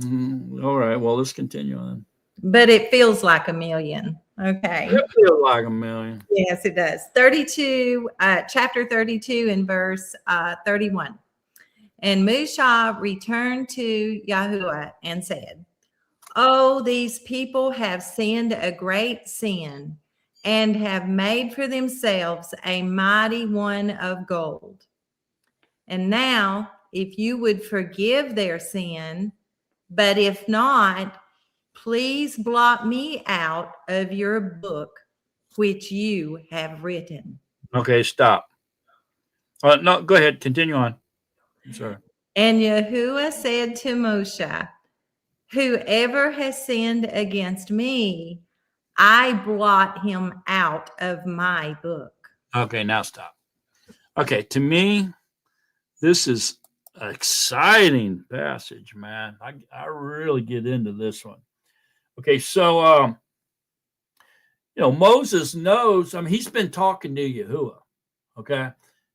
All right. Well, let's continue on. but it feels like a million. Okay. It feels like a million. Yes, it does. 32, chapter 32 and verse 31. And Musha returned to Yahuwah and said, "Oh, these people have sinned a great sin and have made for themselves a mighty one of gold. And now, if you would forgive their sin, but if not, please blot me out of your book, which you have written." Okay, stop. No, go ahead. Continue on. I'm sorry. And Yahuwah said to Moshe, "Whoever has sinned against me, I blot him out of my book." Okay, now stop. Okay, to me, this is an exciting passage, man. I really get into this one. Okay, so Moses knows. I mean, he's been talking to Yahuwah. Okay,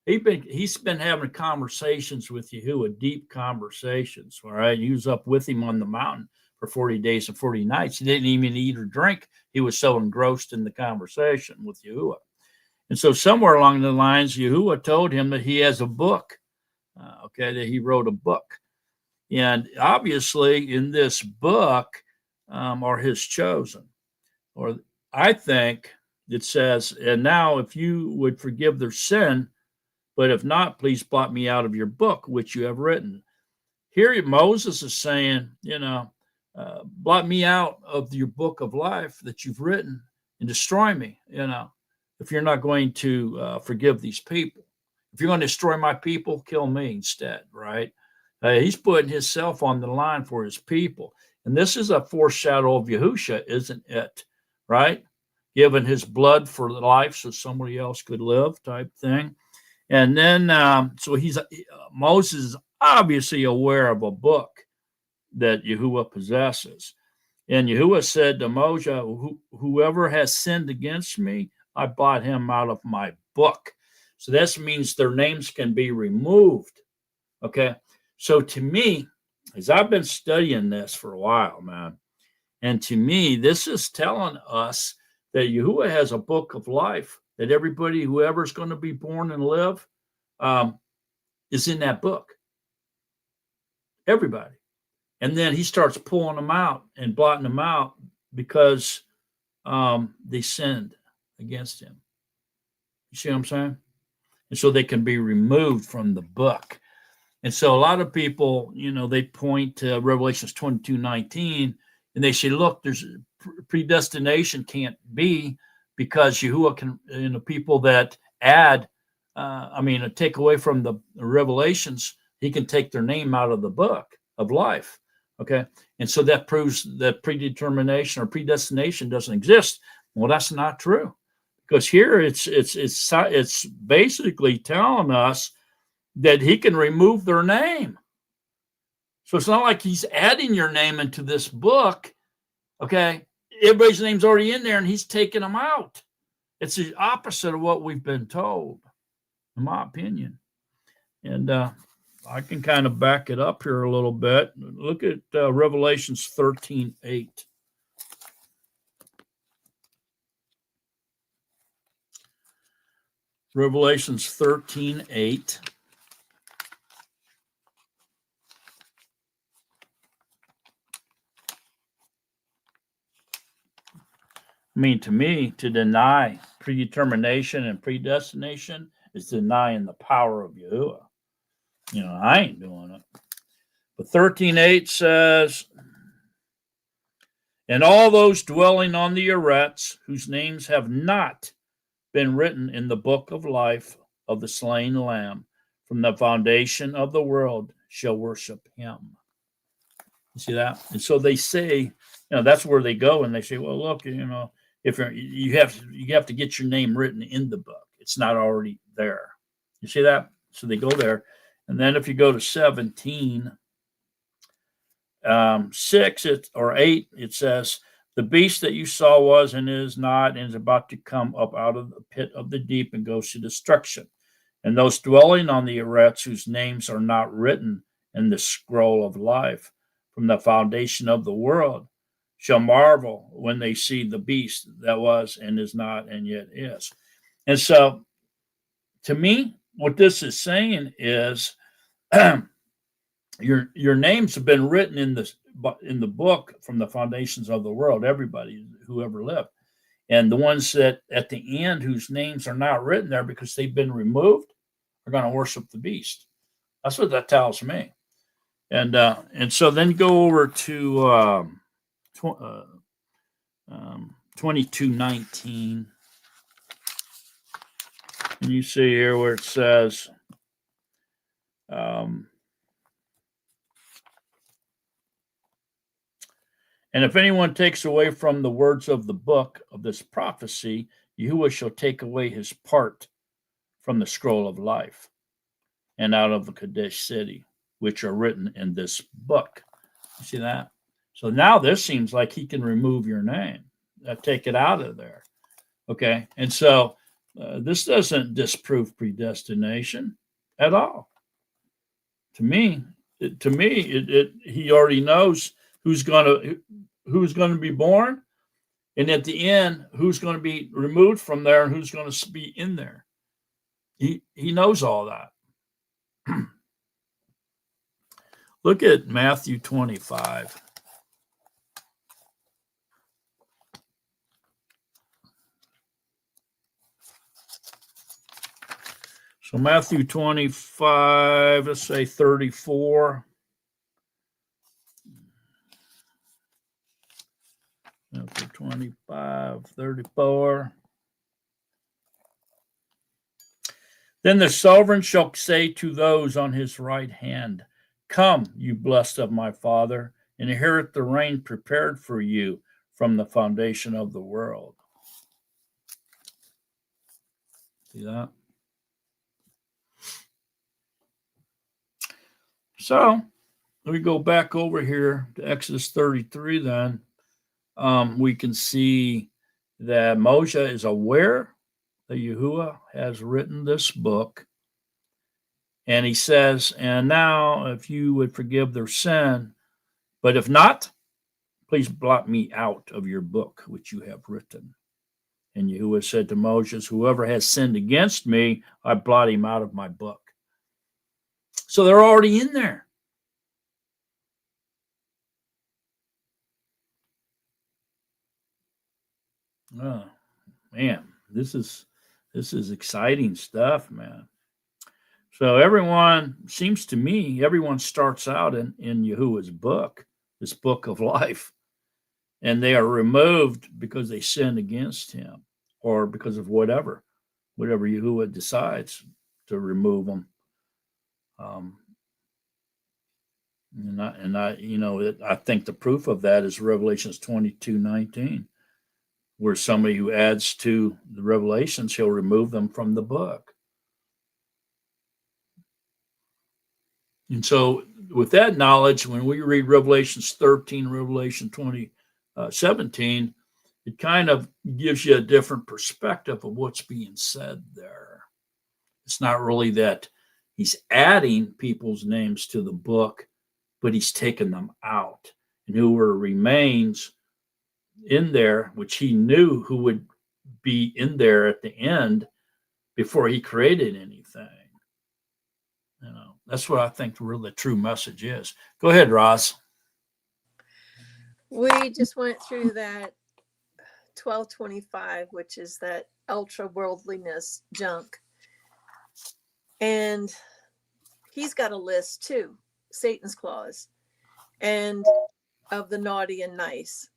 he's been having conversations with Yahuwah, deep conversations. All right, he was up with him on the mountain for 40 days and 40 nights. He didn't even eat or drink. He was so engrossed in the conversation with Yahuwah. And so somewhere along the lines, Yahuwah told him that he has a book. That he wrote a book, and obviously in this book are his chosen. Or I think it says, "And now if you would forgive their sin, but if not, please blot me out of your book, which you have written." Here Moses is saying, blot me out of your book of life that you've written and destroy me, if you're not going to forgive these people. If you're going to destroy my people, kill me instead, right? He's putting himself on the line for his people. And this is a foreshadow of Yahusha, isn't it? Right? Giving his blood for life so somebody else could live, type thing. And then, so Moses is obviously aware of a book that Yahuwah possesses. And Yahuwah said to Moshe, "Whoever has sinned against me, I blot him out of my book." So this means their names can be removed. Okay. So to me, as I've been studying this for a while, man, and to me, this is telling us that Yahuwah has a book of life, that everybody, whoever's going to be born and live, is in that book. Everybody. And then he starts pulling them out and blotting them out because they sinned against him. You see what I'm saying? And so they can be removed from the book. And so a lot of people, they point to Revelations 22:19, and they say, look, there's predestination can't be, because Yahuwah can, people that add, take away from the Revelations, he can take their name out of the book of life. Okay. And so that proves that predetermination or predestination doesn't exist. Well, that's not true. Because here it's basically telling us that he can remove their name. So it's not like he's adding your name into this book. Okay. Everybody's name's already in there and he's taking them out. It's the opposite of what we've been told, in my opinion. And I can kind of back it up here a little bit. Look at Revelations 13:8. Revelations 13:8. To me, to deny predetermination and predestination is denying the power of Yahuwah. I ain't doing it. But 13:8 says, "And all those dwelling on the Eretz, whose names have not been written in the book of life of the slain Lamb from the foundation of the world, shall worship him." You see that? And so they say, that's where they go, and they say, well, look, if you have to get your name written in the book. It's not already there. You see that? So they go there. And then if you go to 17, 6 or 8, it says, "The beast that you saw was and is not and is about to come up out of the pit of the deep and goes to destruction. And those dwelling on the Eretz, whose names are not written in the scroll of life from the foundation of the world, shall marvel when they see the beast that was and is not and yet is. And so, to me, what this is saying is, your names have been written in the book from the foundations of the world. Everybody who ever lived, and the ones that at the end whose names are not written there because they've been removed are going to worship the beast. That's what that tells me. And so then go over to 22:19. And you see here where it says, and if anyone takes away from the words of the book of this prophecy, Yahuwah shall take away his part from the scroll of life and out of the Kadesh city, which are written in this book. You see that? So now this seems like he can remove your name, take it out of there. Okay. And so this doesn't disprove predestination at all. To me, he already knows who's going to be born, and at the end, who's going to be removed from there and who's going to be in there. He knows all that. Look at Matthew 25. So Matthew 25, let's say 34. Matthew 25, 34. Then the sovereign shall say to those on his right hand, come, you blessed of my Father, and inherit the reign prepared for you from the foundation of the world. See that? So we go back over here to Exodus 33 then. We can see that Moshe is aware that Yahuwah has written this book. And he says, and now if you would forgive their sin, but if not, please blot me out of your book, which you have written. And Yahuwah said to Moses, whoever has sinned against me, I blot him out of my book. So they're already in there. Oh, man, this is exciting stuff, man. So everyone starts out in Yahuwah's book, this book of life, and they are removed because they sinned against him or because of whatever Yahuwah decides to remove them. I think the proof of that is Revelations 22:19, where somebody who adds to the revelations, he'll remove them from the book. And so with that knowledge, when we read Revelations 13, Revelation 17, it kind of gives you a different perspective of what's being said there. It's not really that he's adding people's names to the book, but he's taken them out. And whoever remains in there, which he knew who would be in there at the end before he created anything. That's what I think really the true message is. Go ahead, Roz. We just went through that 1225, which is that ultra worldliness junk. And he's got a list too, Satan's clause, and of the naughty and nice.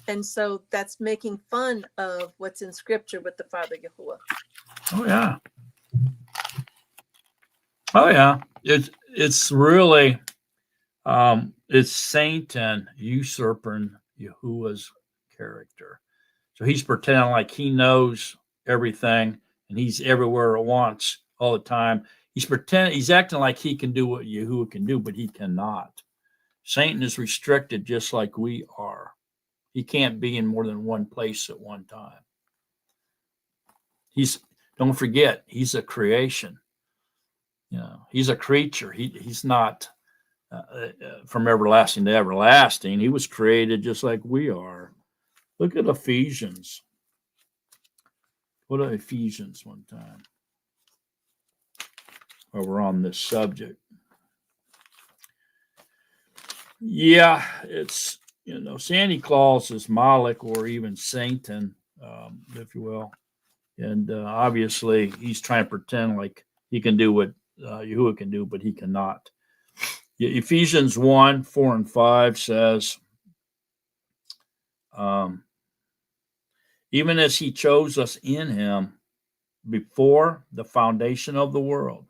And so that's making fun of what's in scripture with the Father Yahuwah. Oh, yeah. Oh, yeah. It's really, it's Satan usurping Yahuwah's character. So he's pretending like he knows everything and he's everywhere at once all the time. He's acting like he can do what Yahuwah can do, but he cannot. Satan is restricted just like we are. He can't be in more than one place at one time. Don't forget, he's a creation. He's a creature. He's not from everlasting to everlasting. He was created just like we are. Look at Ephesians. What are Ephesians one time? While we're on this subject. Yeah, it's, Santa Claus is Moloch or even Satan, if you will. And obviously, he's trying to pretend like he can do what Yahuwah can do, but he cannot. Ephesians 1, 4, and 5 says, even as he chose us in him before the foundation of the world,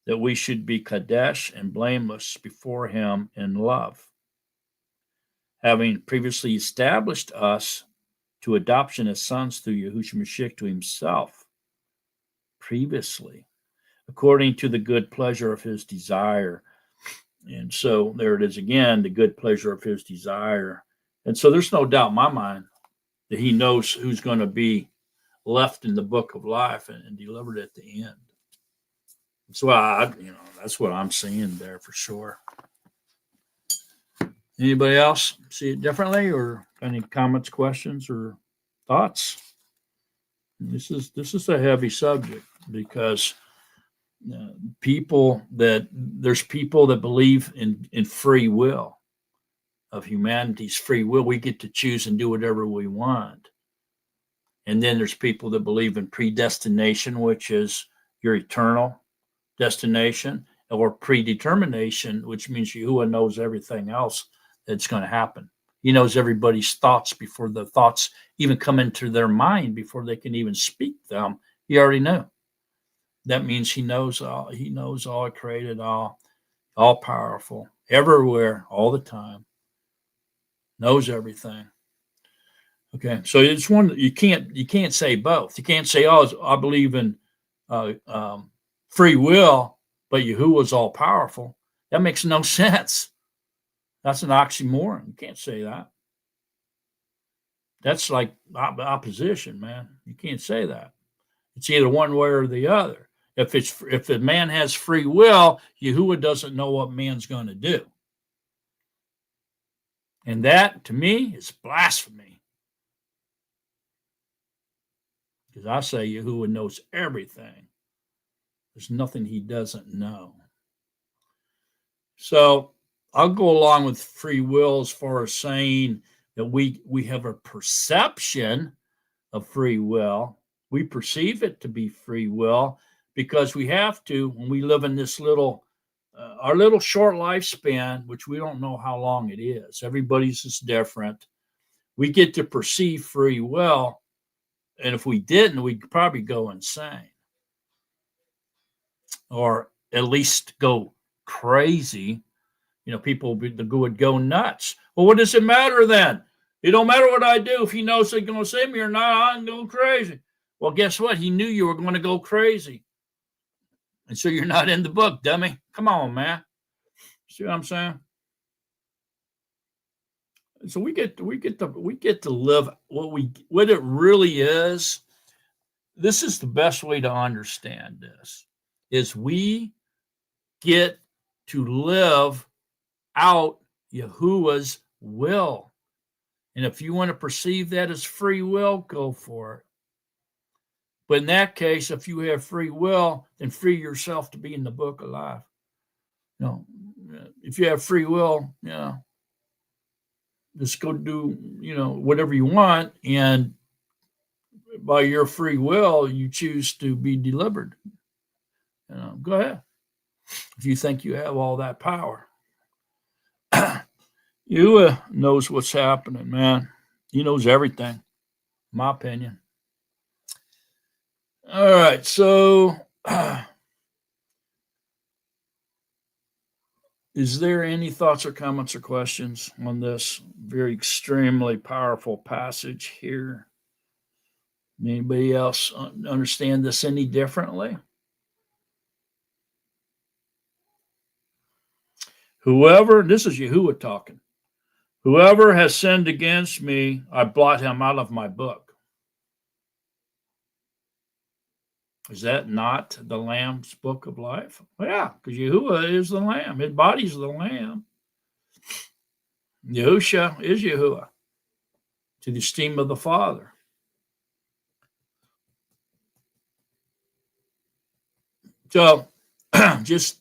that we should be Kadesh and blameless before him in love, having previously established us to adoption as sons through Yahushua Mashiach to himself, previously, according to the good pleasure of his desire. And so there it is again, the good pleasure of his desire. And so there's no doubt in my mind that he knows who's going to be left in the book of life and delivered at the end. So that's what I'm seeing there for sure. Anybody else see it differently, or any comments, questions, or thoughts? This is a heavy subject because there's people that believe in free will, of humanity's free will. We get to choose and do whatever we want. And then there's people that believe in predestination, which is your eternal destination, or predetermination, which means Yahuwah knows everything else that's going to happen. He knows everybody's thoughts before the thoughts even come into their mind, before they can even speak them. He already knew. That means he knows all. He knows all, created all powerful, everywhere, all the time. Knows everything. Okay, so it's one you can't say both. You can't say, "Oh, I believe in free will, but Yahuwah's all powerful." That makes no sense. That's an oxymoron. You can't say that. That's like opposition, man. You can't say that. It's either one way or the other. If a man has free will, Yahuwah doesn't know what man's going to do. And that, to me, is blasphemy. Because I say Yahuwah knows everything. There's nothing he doesn't know. So I'll go along with free will as far as saying that we have a perception of free will. We perceive it to be free will because we have to, when we live in this our little short lifespan, which we don't know how long it is. Everybody's is different. We get to perceive free will. And if we didn't, we'd probably go insane. Or at least go crazy. People would go nuts. Well, what does it matter then? It don't matter what I do. If he knows they're going to save me or not, I'm going crazy. Well, guess what? He knew you were going to go crazy. And so you're not in the book, dummy. Come on, man. See what I'm saying? So we get to live what it really is. This is the best way to understand this, is we get to live out Yahuwah's will. And if you want to perceive that as free will, go for it. But in that case, if you have free will, then free yourself to be in the book of life. If you have free will, just go do, whatever you want. And by your free will, you choose to be delivered. Go ahead. If you think you have all that power. Yahuwah knows what's happening, man. He knows everything, in my opinion. All right, so is there any thoughts or comments or questions on this very extremely powerful passage here? Anybody else understand this any differently? This is Yahuwah talking. Whoever has sinned against me, I blot him out of my book. Is that not the Lamb's book of life? Well, yeah, because Yahuwah is the Lamb. His body's the Lamb. Yahusha is Yahuwah to the esteem of the Father. So just,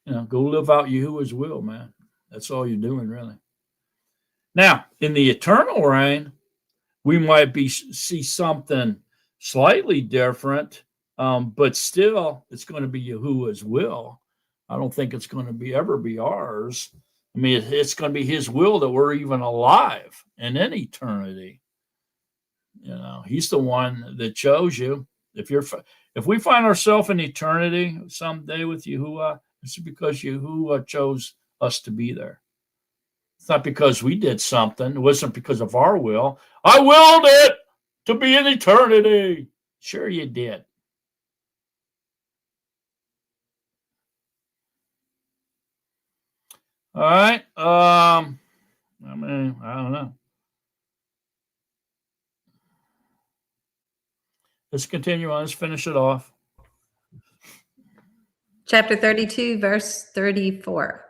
go live out Yahuwah's will, man. That's all you're doing, really. Now, in the eternal reign, we might see something slightly different, but still, it's going to be Yahuwah's will. I don't think it's going to ever be ours. I mean, it's going to be His will that we're even alive and in eternity. He's the one that chose you. If we find ourselves in eternity someday with Yahuwah, it's because Yahuwah chose us to be there. It's not because we did something. It wasn't because of our will. I willed it to be in eternity. Sure you did. All right. I don't know. Let's continue on. Let's finish it off. Chapter 32, verse 34.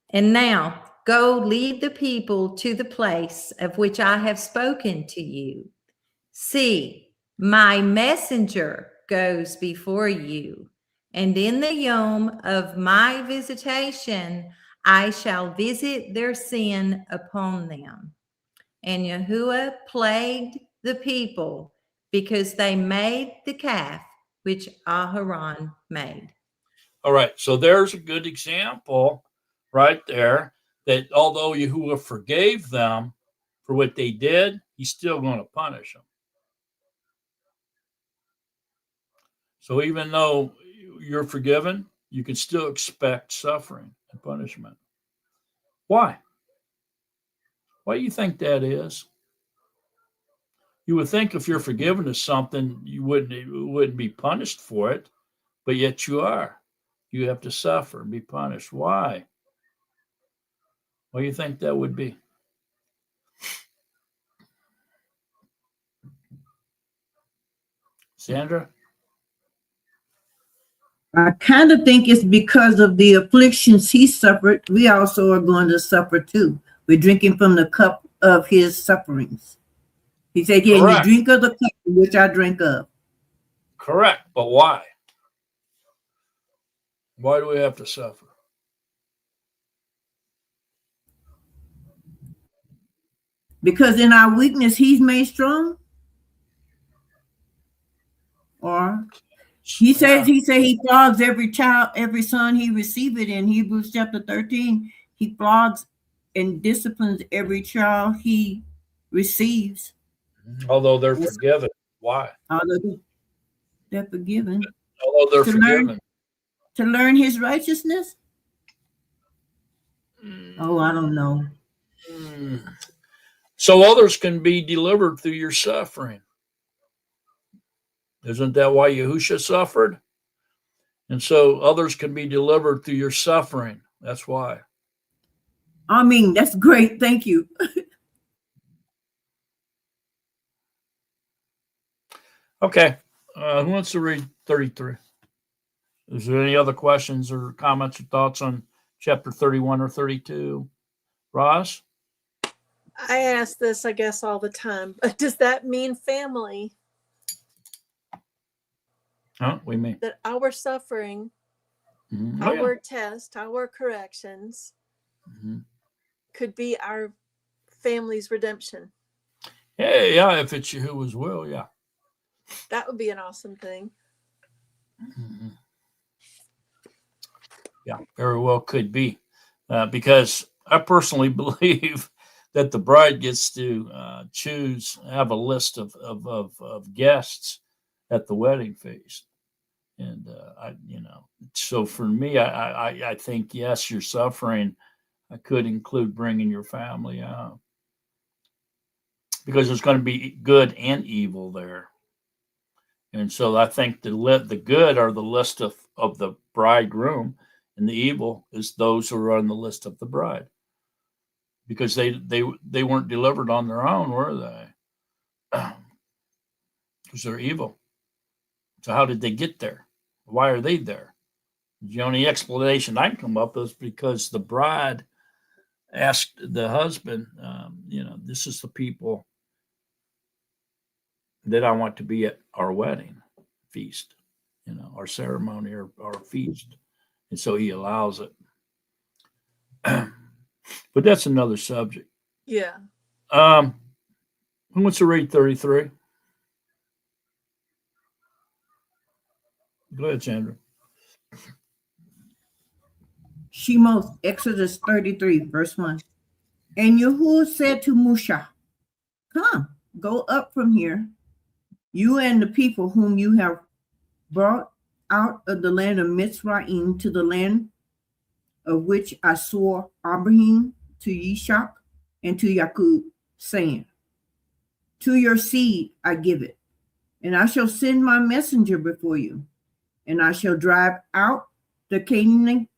And now go lead the people to the place of which I have spoken to you. See, my messenger goes before you, and in the yom of my visitation, I shall visit their sin upon them. And Yahuwah plagued the people because they made the calf which Aharon made. All right, so there's a good example right there that although Yahuwah forgave them for what they did, He's still going to punish them. So even though you're forgiven, you can still expect suffering and punishment. Why? Why do you think that is? You would think if you're forgiven of something, you wouldn't be punished for it, but yet you are. You have to suffer and be punished. Why? What do you think that would be? Sandra? I kind of think it's because of the afflictions he suffered. We also are going to suffer too. We're drinking from the cup of his sufferings. He said, yeah, you drink of the cup which I drink of. Correct. But why? Why do we have to suffer? Because in our weakness, he's made strong. Or he said he flogs every child, every son he receives it. In Hebrews chapter 13, he flogs and disciplines every child he receives. Although they're forgiven. Why? Although they're forgiven. Although they're forgiven. To learn his righteousness? Oh, I don't know. So others can be delivered through your suffering. Isn't that why Yahusha suffered? And so others can be delivered through your suffering. That's why. I mean, that's great. Thank you. Okay. Who wants to read 33? Is there any other questions or comments or thoughts on chapter 31 or 32? Ross? I ask this, I guess, all the time. But does that mean family? Huh? What do you mean? That our suffering, our test, our corrections could be our family's redemption? Yeah, if it's Yahuwah's will, yeah. That would be an awesome thing. Yeah, very well could be. Because I personally believe that the bride gets to have a list of guests at the wedding feast. And, so for me, I think, yes, your suffering could include bringing your family out. Because there's going to be good and evil there. And so I think the good are the list of the bridegroom, and the evil is those who are on the list of the bride. Because they weren't delivered on their own, were they? Because they're evil. So how did they get there? Why are they there? The only explanation I can come up with is because the bride asked the husband, this is the people that I want to be at our wedding feast, our ceremony or our feast. And so he allows it. But that's another subject. Yeah. Who wants to read 33? Go ahead, Sandra. Shemoth, Exodus 33, verse 1. And Yahuwah said to Musha, come, go up from here, you and the people whom you have brought out of the land of Mitzrayim to the land of which I swore Abraham, to Yishak, and to Jacob, saying, to your seed I give it, and I shall send my messenger before you, and I shall drive out the Canaanite,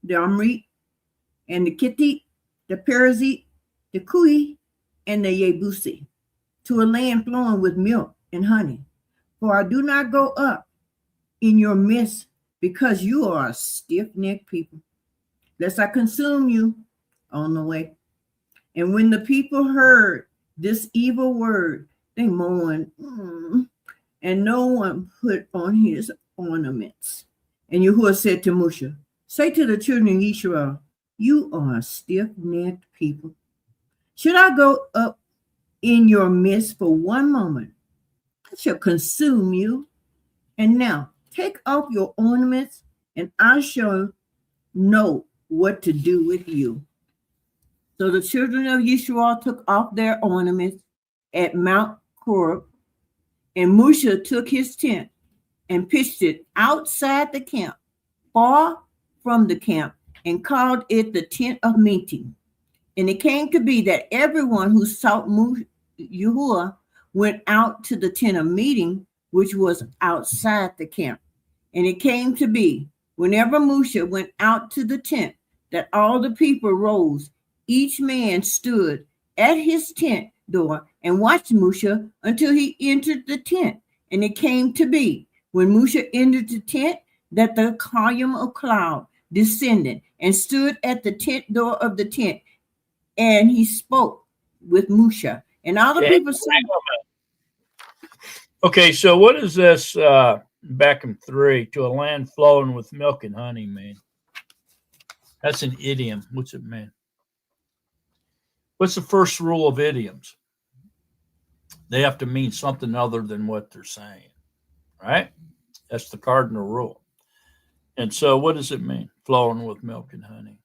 the Amorite, and the Kittite, the Perizzite, the Kui, and the Yebusi, to a land flowing with milk and honey. For I do not go up in your midst, because you are a stiff-necked people, lest I consume you on the way. And when the people heard this evil word, they mourned, and no one put on his ornaments. And Yahuwah said to Moshe, say to the children of Israel, you are a stiff-necked people. Should I go up in your midst for one moment? I shall consume you. And now take off your ornaments, and I shall know what to do with you. So the children of Yisrael took off their ornaments at Mount Horeb, and Moshe took his tent and pitched it outside the camp, far from the camp, and called it the tent of meeting. And it came to be that everyone who sought Yahuwah went out to the tent of meeting, which was outside the camp. And it came to be, whenever Moshe went out to the tent, that all the people rose. Each man stood at his tent door and watched Moshe until he entered the tent. And it came to be, when Moshe entered the tent, that the column of cloud descended and stood at the tent door of the tent. And he spoke with Moshe. And all the people said, okay, so what is this back in 3, to a land flowing with milk and honey mean? That's an idiom. What's it mean? What's the first rule of idioms? They have to mean something other than what they're saying, right? That's the cardinal rule. And so what does it mean, flowing with milk and honey?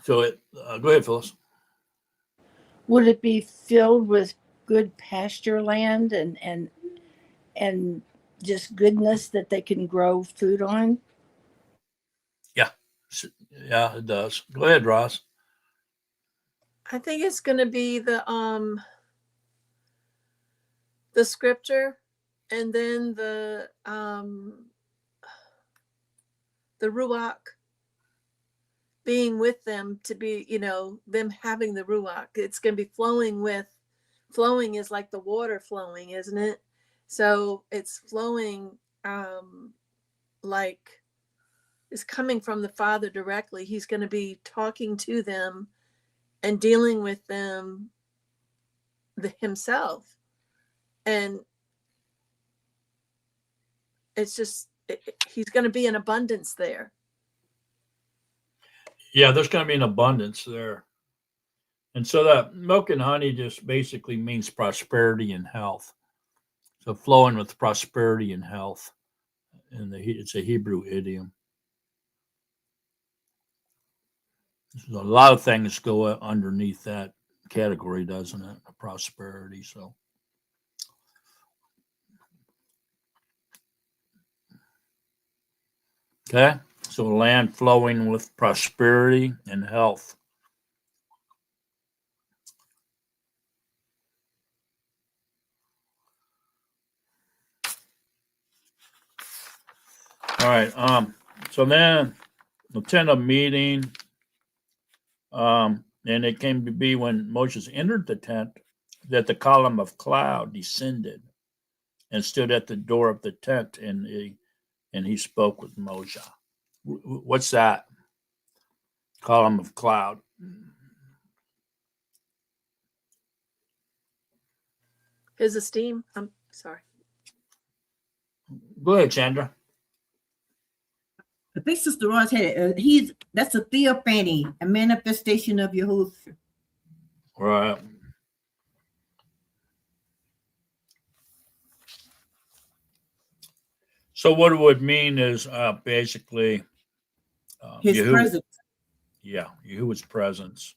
So go ahead, Phyllis. Would it be filled with good pasture land and just goodness that they can grow food on? Yeah, it does. Go ahead, Ross. I think it's going to be the scripture, and then the ruach being with them, to be, them having the ruach. It's going to be flowing is like the water flowing, isn't it? So it's flowing like is coming from the Father directly. He's going to be talking to them and dealing with them himself. And it's just, he's going to be in abundance there. Yeah, there's going to be an abundance there. And so that milk and honey just basically means prosperity and health. So flowing with prosperity and health. And it's a Hebrew idiom. There's a lot of things go underneath that category, doesn't it? Prosperity. So, okay. So land flowing with prosperity and health. All right. So then the tent of meeting. And it came to be when Moses entered the tent that the column of cloud descended and stood at the door of the tent, and he spoke with Moshe. What's that? Column of cloud. His esteem. I'm sorry. Go ahead, Chandra. I think Sister Ross had it. That's a theophany, a manifestation of Yahushua. Right. So what it would mean is basically His Yahuwah, presence. yeah, Yahuwah's presence.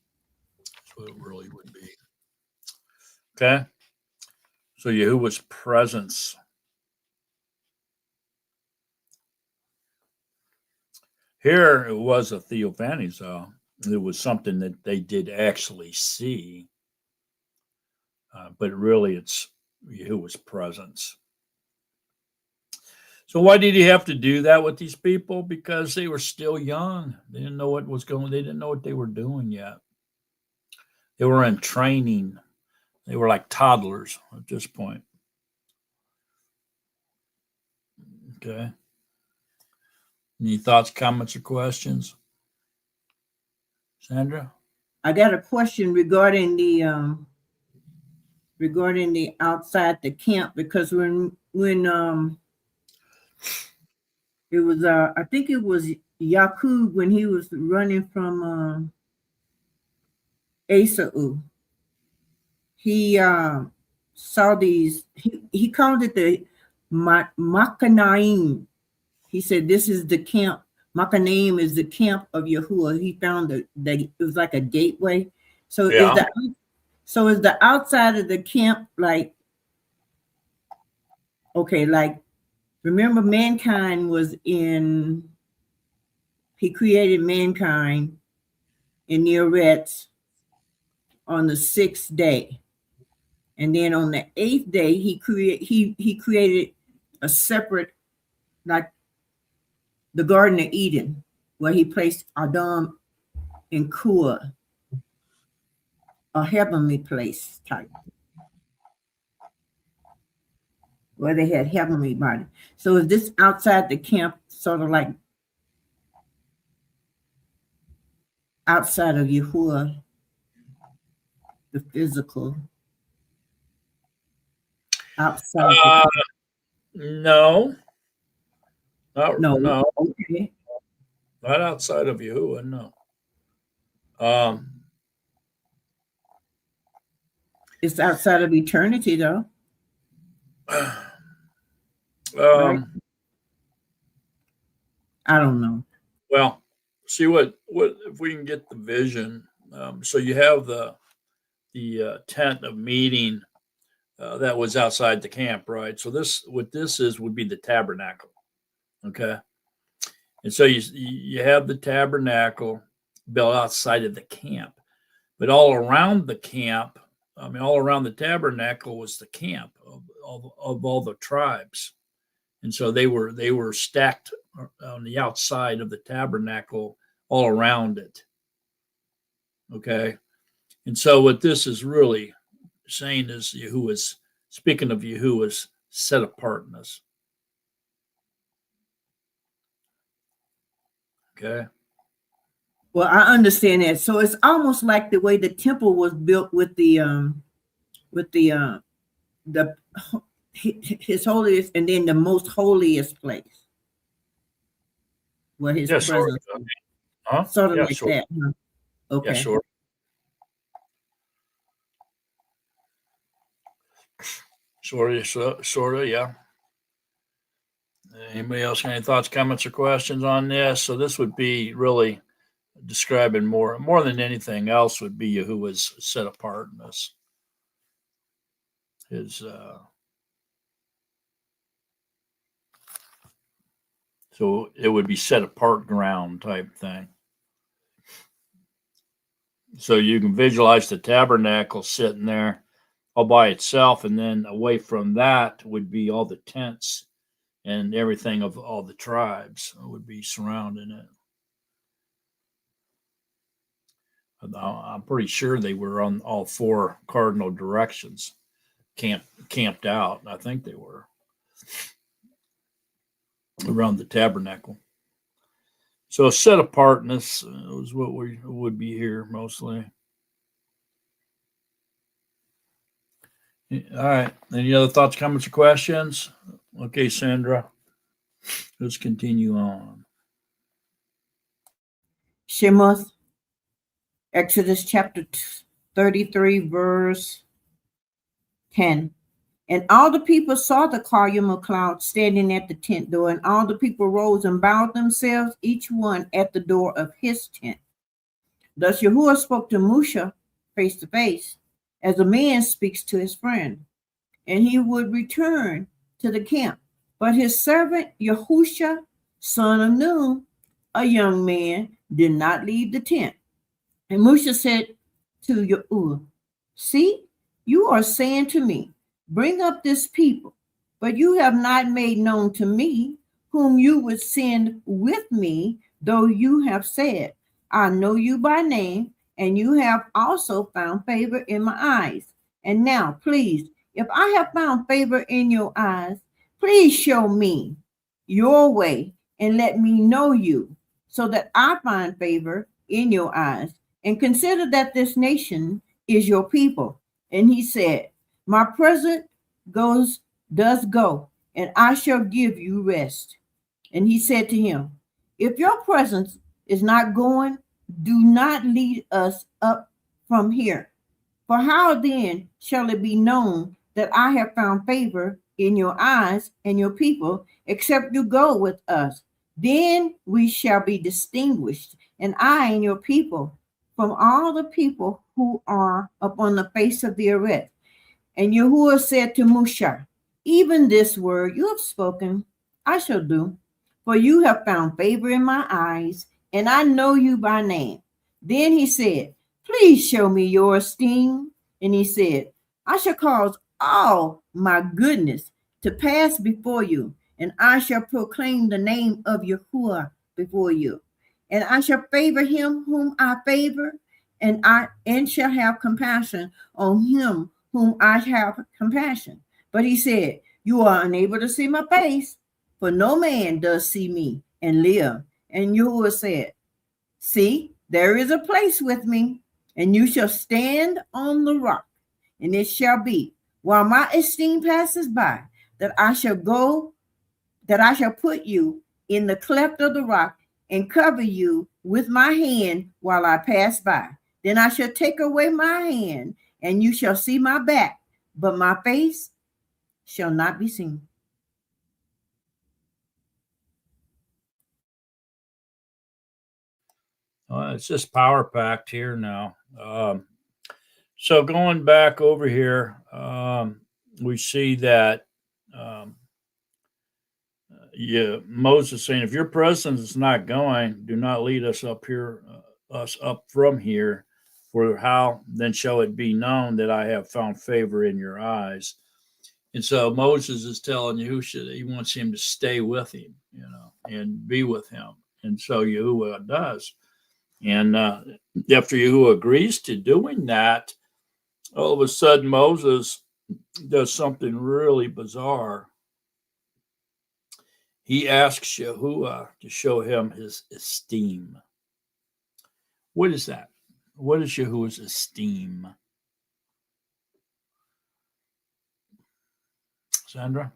That's what it really would be. Okay. So Yahuwah's presence. Here it was a theophany, so it was something that they did actually see, but really it's Yahuwah's presence. So why did he have to do that with these people? Because they were still young. They didn't know what was going. They didn't know what they were doing yet. They were in training. They were like toddlers at this point. Okay. Any thoughts, comments, or questions? Sandra? I got a question regarding the outside the camp, because when it was I think it was Yakub when he was running from Esau, he saw these, he called it the Machanaim. He said, this is the camp. Machanaim is the camp of Yahuwah. He found that it was like a gateway. So Yeah. is the outside of the camp like, okay, like, remember mankind was he created mankind in the Eretz on the 6th day. And then on the 8th day, he created a separate, like the Garden of Eden, where he placed Adam and Kua, a heavenly place type, where they had heavenly body. So is this outside the camp, sort of like outside of Yahuwah, the physical, outside the camp? No. No. Okay. Not outside of Yahuwah, no. It's outside of eternity, though. Right? I don't know. Well, see what if we can get the vision. So you have the tent of meeting that was outside the camp, right? So what this is would be the tabernacle, okay? And so you have the tabernacle built outside of the camp, but all around the camp, all around the tabernacle was the camp of all the tribes, and so they were stacked on the outside of the tabernacle all around it. Okay, and so what this is really saying is Yahuwah's, speaking of Yahuwah's set apartness. Okay. Well, I understand that. So it's almost like the way the temple was built with his holiest, and then the most holiest place where his presence. Huh? Sort of Yeah, like sure. that. Huh? Okay. Yeah, sure. Sort of, yeah. Anybody else got any thoughts, comments, or questions on this? So this would be really describing more than anything else would be Yahuwah's set apartness. His so it would be set apart ground type thing. So you can visualize the tabernacle sitting there all by itself, and then away from that would be all the tents and everything of all the tribes would be surrounding it. I'm pretty sure they were on all four cardinal directions, camped out. I think they were around the tabernacle. So set apartness was what we would be here mostly. All right. Any other thoughts, comments, or questions? Okay, Sandra. Let's continue on. Shemoth, Exodus chapter 33, verse 10. And all the people saw the column of cloud standing at the tent door, and all the people rose and bowed themselves, each one at the door of his tent. Thus Yahuwah spoke to Moshe face to face, as a man speaks to his friend, and he would return to the camp. But his servant Yahusha, son of Nun, a young man, did not leave the tent. And Moshe said to Yahuwah, see, you are saying to me, bring up this people, but you have not made known to me whom you would send with me, though you have said, I know you by name, and you have also found favor in my eyes. And now, please, if I have found favor in your eyes, please show me your way and let me know you, so that I find favor in your eyes. And consider that this nation is your people. And he said, my presence does go, and I shall give you rest. And he said to him, if your presence is not going, do not lead us up from here. For how then shall it be known that I have found favor in your eyes and your people, except you go with us? Then we shall be distinguished, and I and your people, from all the people who are upon the face of the earth. And Yahuwah said to Moshe, even this word you have spoken, I shall do, for you have found favor in my eyes, and I know you by name. Then he said, please show me your esteem. And he said, I shall cause all my goodness to pass before you, and I shall proclaim the name of Yahuwah before you. And I shall favor him whom I favor, and shall have compassion on him whom I have compassion. But he said, you are unable to see my face, for no man does see me and live. And Yahuwah said, see, there is a place with me, and you shall stand on the rock. And it shall be, while my esteem passes by, that I shall put you in the cleft of the rock and cover you with my hand while I pass by. Then I shall take away my hand, and you shall see my back, but my face shall not be seen. It's just power packed here now. So going back over here, we see that Moses saying, if your presence is not going, do not lead us up here, us up from here. For how then shall it be known that I have found favor in your eyes? And so Moses is telling Yahushua that he wants him to stay with him, and be with him. And so Yahuwah does. And after Yahuwah agrees to doing that, all of a sudden Moses does something really bizarre. He asks Yahuwah to show him his esteem. What is that? What is Yahuwah's esteem? Sandra?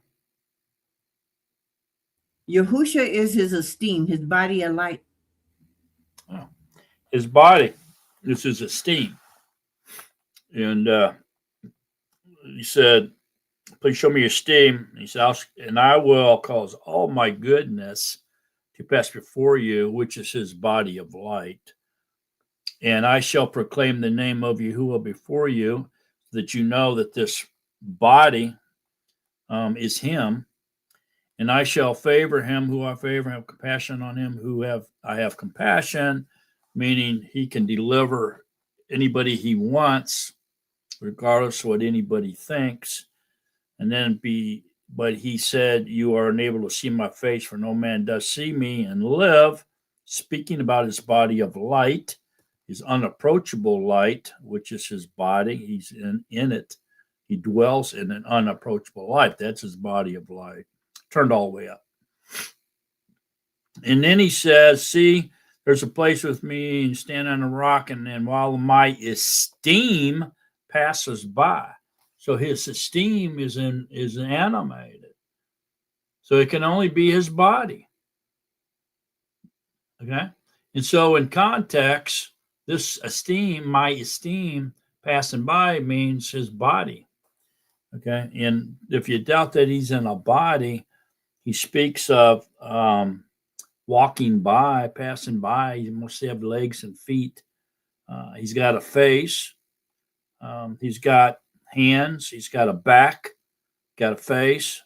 Yahusha is his esteem, his body of light. Oh. His body is his esteem. And he said, please show me your esteem. He said, and I will cause all my goodness to pass before you, which is his body of light. And I shall proclaim the name of Yahuwah before you, that you know that this body is him. And I shall favor him who I favor, have compassion on him who I have compassion, meaning he can deliver anybody he wants, regardless of what anybody thinks. And then but he said, you are unable to see my face, for no man does see me and live, speaking about his body of light. his unapproachable light, which is his body. He's in it. He dwells in an unapproachable light. That's his body of light. Turned all the way up. And then he says, see, there's a place with me and stand on a rock, and then while my esteem passes by. So his esteem is animated. So it can only be his body. Okay? And so in context, this esteem, my esteem passing by means his body. Okay? And if you doubt that he's in a body, he speaks of walking by, passing by. He must have legs and feet. He's got a face. He's got hands. He's got a back. Got a face.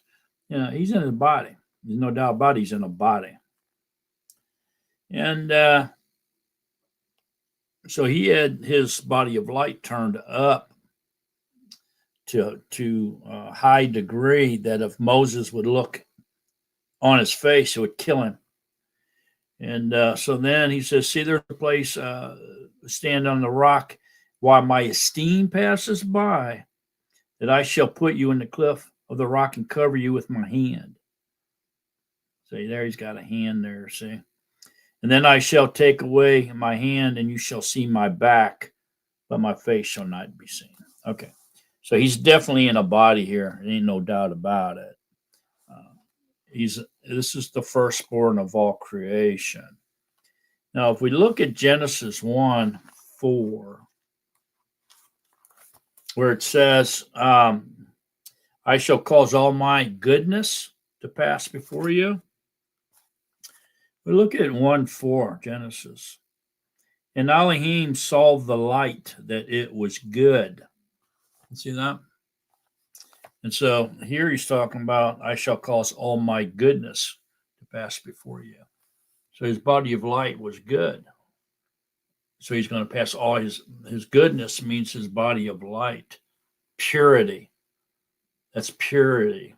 You know, he's in his body. There's no doubt about it. He's in a body. And so he had his body of light turned up to a high degree that if Moses would look on his face, it would kill him. And so then he says, see, there's a place, stand on the rock while my esteem passes by, that I shall put you in the cliff of the rock and cover you with my hand. See, there he's got a hand there, see. And then I shall take away my hand, and you shall see my back, but my face shall not be seen. Okay, so he's definitely in a body here. There ain't no doubt about it. This is the firstborn of all creation. Now, if we look at Genesis 1:4, where it says, I shall cause all my goodness to pass before you. We look at 1:4, Genesis. And Elohim saw the light, that it was good. See that? And so here he's talking about, I shall cause all my goodness to pass before you. So his body of light was good. So he's going to pass all his goodness means his body of light. Purity. That's purity.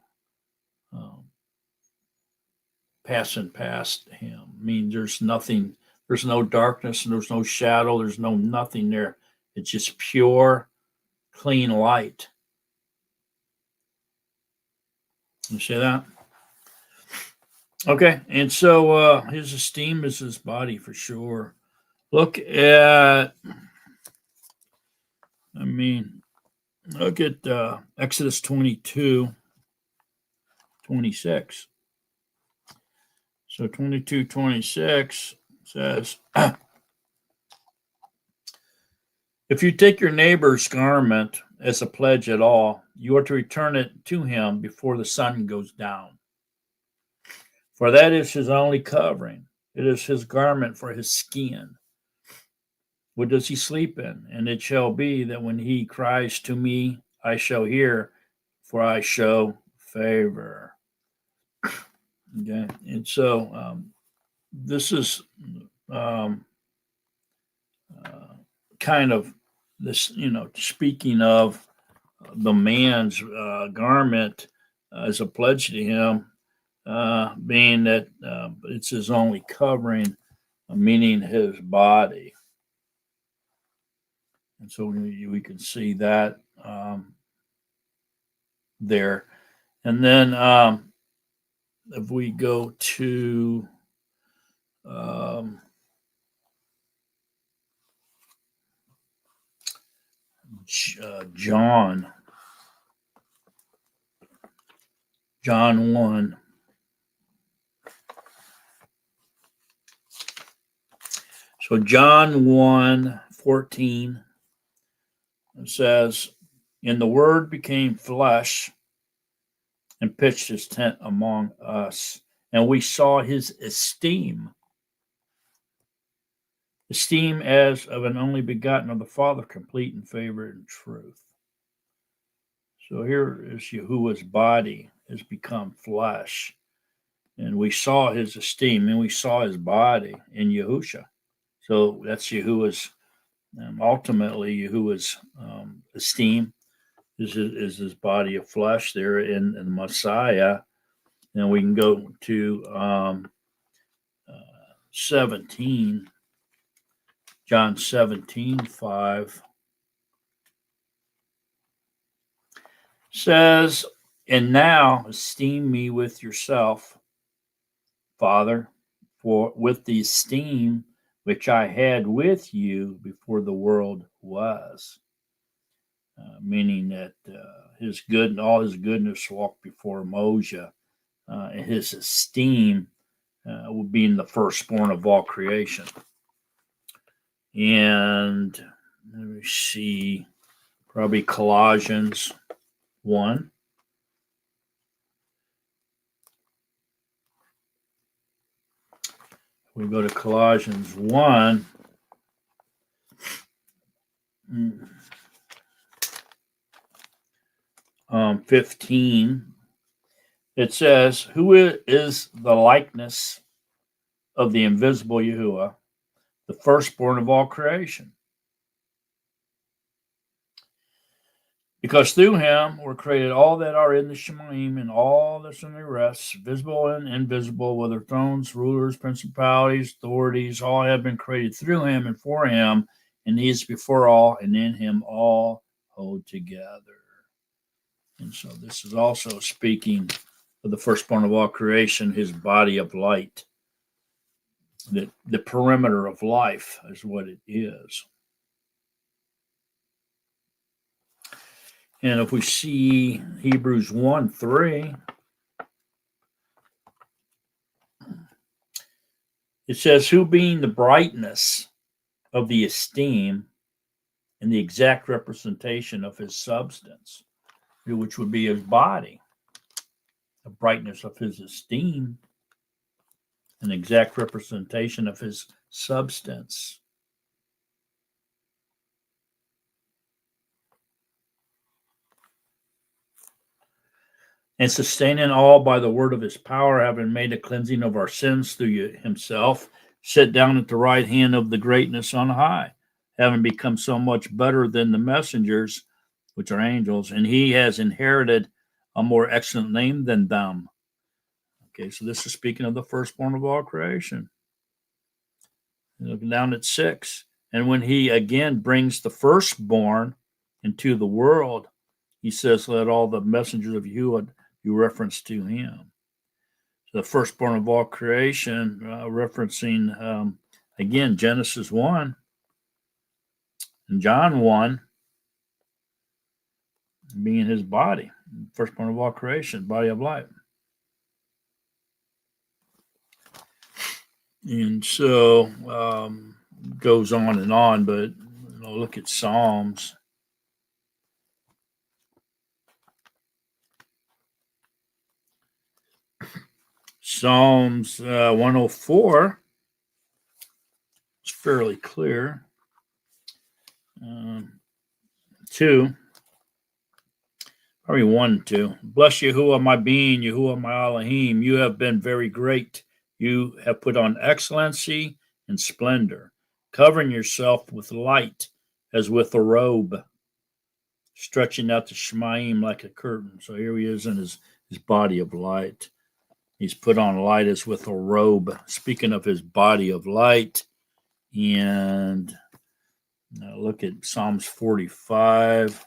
Passing past him means there's nothing, there's no darkness, and there's no shadow, there's no nothing there. It's just pure, clean light. You see that? Okay, and so his esteem is his body for sure. Look at, Exodus 22:26. So 22:26 says, if you take your neighbor's garment as a pledge at all, you are to return it to him before the sun goes down. For that is his only covering. It is his garment for his skin. What does he sleep in? And it shall be that when he cries to me, I shall hear, for I show favor. Okay, and so this is kind of this, speaking of the man's garment as a pledge to him, being that it's his only covering, meaning his body. And so we can see that there. And then if we go to John 1. So John 1:14 says, and the Word became flesh and pitched his tent among us, and we saw his esteem as of an only begotten of the Father, complete in favor and truth. So here is Yahuwah's body has become flesh, and we saw his esteem, and we saw his body in Yahusha. So that's Yahuwah's, ultimately Yahuwah's esteem is his body of flesh there in the Messiah. And we can go to 17. John 17:5 says, "And now esteem me with yourself, Father, for with the esteem which I had with you before the world was." Meaning that all his goodness walked before Moshe, and his esteem being the firstborn of all creation. And let me see, probably Colossians 1. We go to Colossians 1. 15. It says, "Who is the likeness of the invisible Yahuwah, the firstborn of all creation? Because through him were created all that are in the Shemaim and all that's in the rest, visible and invisible, whether thrones, rulers, principalities, authorities, all have been created through him and for him, and he is before all, and in him all hold together." And so this is also speaking of the firstborn of all creation, his body of light. The perimeter of life is what it is. And if we see Hebrews 1:3, it says, "Who being the brightness of the esteem and the exact representation of his substance," which would be his body, the brightness of his esteem, an exact representation of his substance. And sustaining all by the word of his power, having made a cleansing of our sins through himself, sit down at the right hand of the greatness on high, having become so much better than the messengers, which are angels, and he has inherited a more excellent name than them. Okay, so this is speaking of the firstborn of all creation. Looking down at 6, "And when he again brings the firstborn into the world, he says, let all the messengers of Yahuwah be referenced to him." So the firstborn of all creation, referencing, again, Genesis 1 and John 1, being his body, firstborn of all creation, body of light. And so goes on, but look at Psalms. Psalms 104. It's fairly clear. 2. Probably 1, 2. "Bless Yahuwah my being, Yahuwah my Elohim. You have been very great. You have put on excellency and splendor, covering yourself with light as with a robe, stretching out the Shemaim like a curtain." So here he is in his body of light. He's put on light as with a robe, speaking of his body of light. And now look at Psalms 45.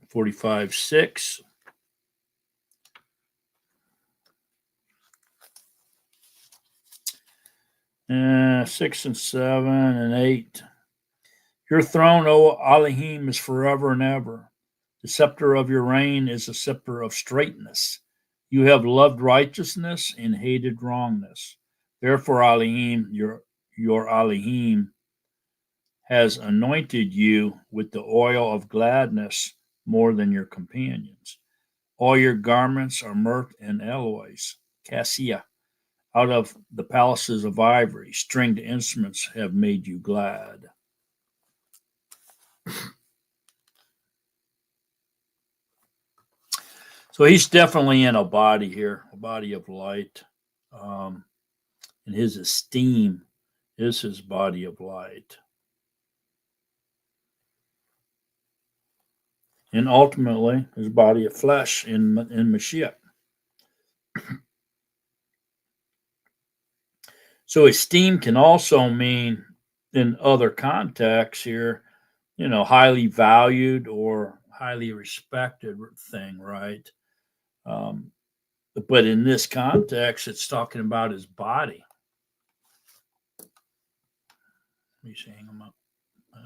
45:6. Uh, 6 and 7 and 8. "Your throne, O Elohim, is forever and ever. The scepter of your reign is a scepter of straightness. You have loved righteousness and hated wrongness. Therefore, Elohim, your Elohim, has anointed you with the oil of gladness more than your companions. All your garments are myrrh and aloes, cassia. Out of the palaces of ivory, stringed instruments have made you glad." So he's definitely in a body here, a body of light. And his esteem is his body of light. And ultimately, his body of flesh in Mashiach. So esteem can also mean, in other contexts here, highly valued or highly respected thing, right? But in this context, it's talking about his body. Let me see, hang him up.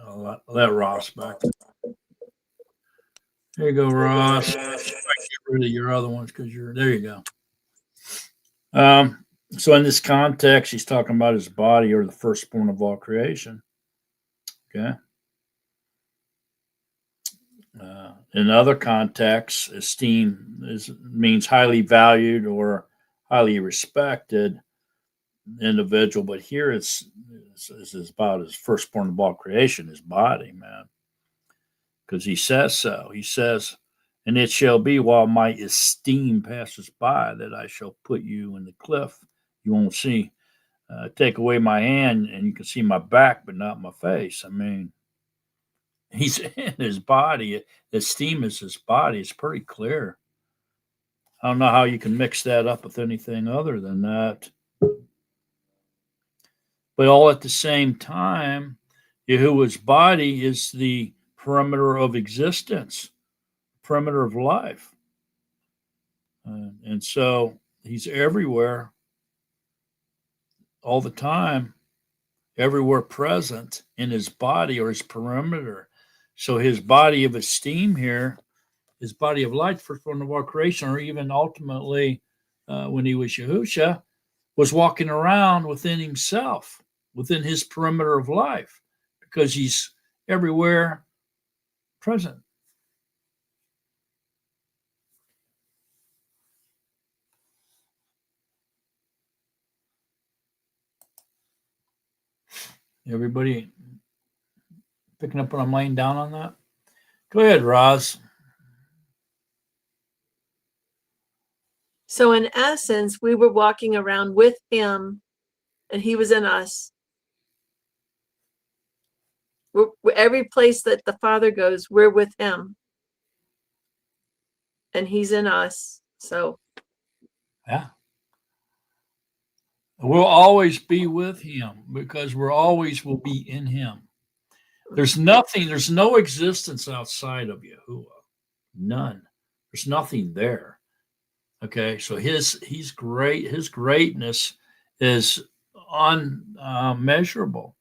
I'll let Ross back. There you go, Ross. I get rid of your other ones because there you go. So in this context, he's talking about his body, or the firstborn of all creation. Okay. In other contexts, esteem means highly valued or highly respected individual, but here it's about his firstborn of all creation, his body, man. Because he says so. He says, and it shall be while my esteem passes by that I shall put you in the cliff. You won't see, take away my hand and you can see my back, but not my face. I mean, he's in his body. Esteem is his body. It's pretty clear. I don't know how you can mix that up with anything other than that. But all at the same time, Yahuwah's body is the perimeter of existence, perimeter of life. And so he's everywhere, all the time, everywhere present in his body or his perimeter. So his body of esteem here, his body of light, first one of our creation, or even ultimately when he was Yahusha, was walking around within himself, within his perimeter of life, because he's everywhere present. Everybody picking up what I'm laying down on that? Go ahead, Roz. So in essence, we were walking around with him and he was in us. Every place that the Father goes, we're with him. And he's in us. So yeah. We'll always be with him because we're always will be in him. There's no existence outside of Yahuwah. None. There's nothing there. Okay, so he's great. His greatness is unmeasurable.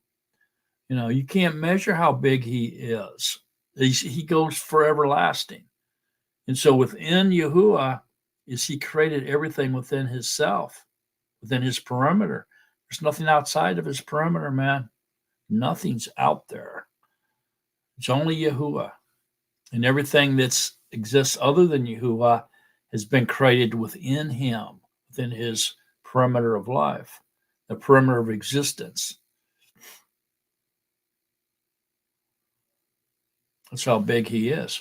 You can't measure how big he is. He goes for everlasting. And so within Yahuwah he created everything within himself, within his perimeter. There's nothing outside of his perimeter, man. Nothing's out there. It's only Yahuwah. And everything that exists other than Yahuwah has been created within him, within his perimeter of life, the perimeter of existence. That's how big he is.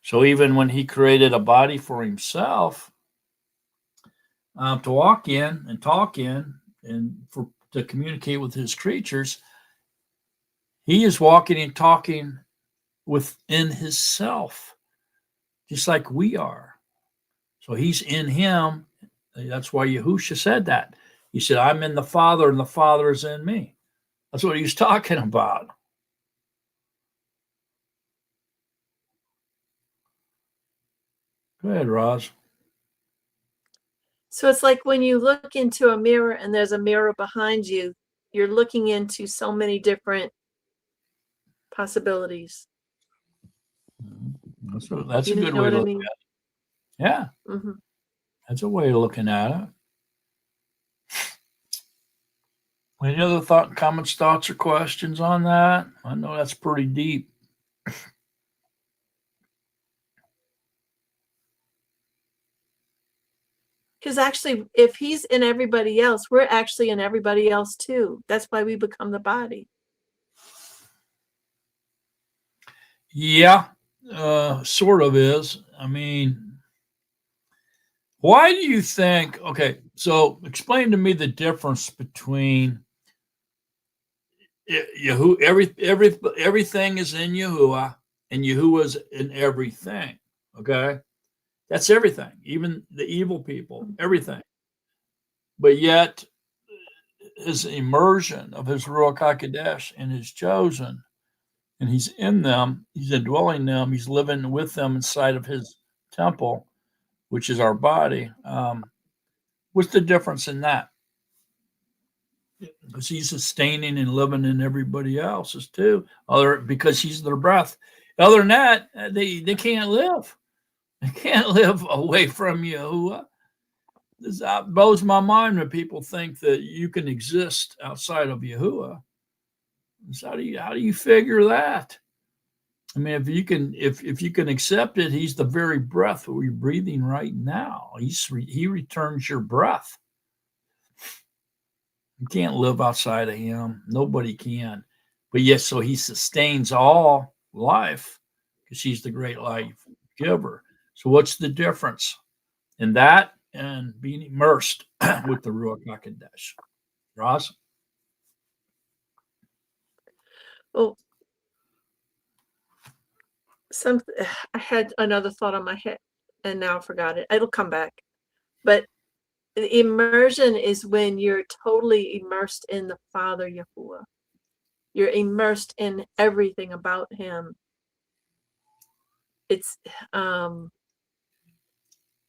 So even when he created a body for himself to walk in and talk in and to communicate with his creatures, he is walking and talking within himself, just like we are. So he's in him. That's why Yahusha said that. He said, I'm in the Father and the Father is in me. That's what he's talking about. Go ahead, Roz. So it's like when you look into a mirror and there's a mirror behind you, you're looking into so many different possibilities. That's a good way to look at it. Yeah. Mm-hmm. That's a way of looking at it. Any other comments, thoughts, or questions on that? I know that's pretty deep. Because actually, if he's in everybody else, we're actually in everybody else too. That's why we become the body. Yeah, sort of is. I mean, why do you think? Okay, so explain to me the difference between everything is in Yahuwah and Yahuwah's in everything. Okay, that's everything, even the evil people, everything. But yet, his immersion of his Ruach HaKodesh and his chosen, and he's in them, he's indwelling them, he's living with them inside of his temple, which is our body. What's the difference in that? Because he's sustaining and living in everybody else's too, because he's their breath. Other than that, they can't live. They can't live away from Yahuwah. That blows my mind when people think that you can exist outside of Yahuwah. So how do you figure that? I mean, if you can accept it, he's the very breath that we're breathing right now. He returns your breath. You can't live outside of him. Nobody can. But yes, so he sustains all life because he's the great life giver. So what's the difference in that and being immersed with the Ruach HaKodesh? Ross? Well, I had another thought on my head and now I forgot it. It'll come back. But immersion is when you're totally immersed in the Father Yahuwah. You're immersed in everything about him. It's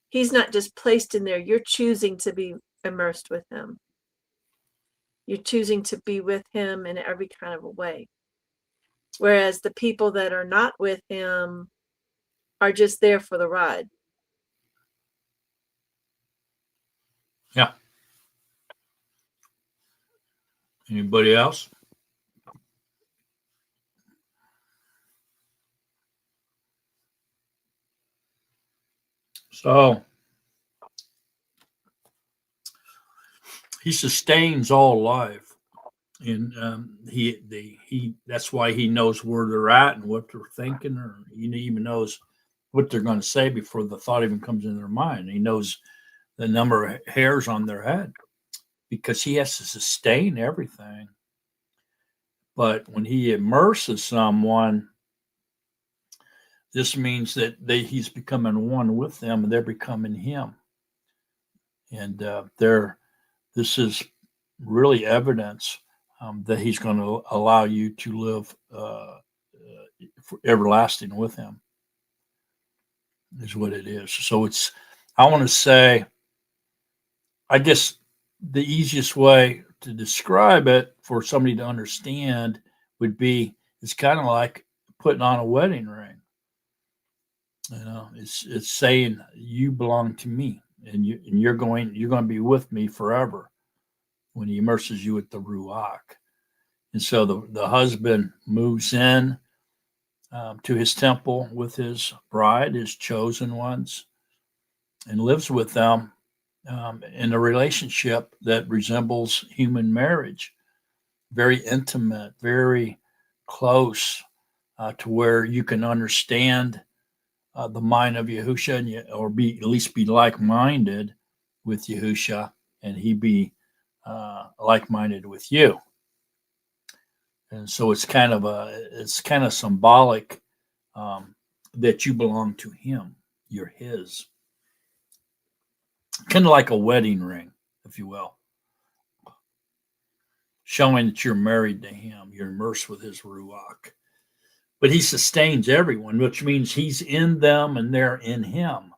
he's not just placed in there. You're choosing to be immersed with him. You're choosing to be with him in every kind of a way. Whereas the people that are not with him are just there for the ride. Yeah. Anybody else? So he sustains all life, and he that's why he knows where they're at and what they're thinking, or he even knows what they're going to say before the thought even comes in their mind. He knows the number of hairs on their head because he has to sustain everything. But when he immerses someone, this means that he's becoming one with them and they're becoming him. And this is really evidence that he's going to allow you to live everlasting with him, is what it is. So I want to say, I guess the easiest way to describe it for somebody to understand would be, it's kind of like putting on a wedding ring. It's saying you belong to me, and you're going to be with me forever when he immerses you with the Ruach. And so the husband moves in to his temple with his bride, his chosen ones, and lives with them in a relationship that resembles human marriage, very intimate, very close, to where you can understand the mind of Yahusha, or at least be like-minded with Yahusha, and he be like-minded with you. And so it's kind of symbolic that you belong to him. You're his. Kind of like a wedding ring, if you will, showing that you're married to him. You're immersed with his Ruach. But he sustains everyone, which means he's in them and they're in him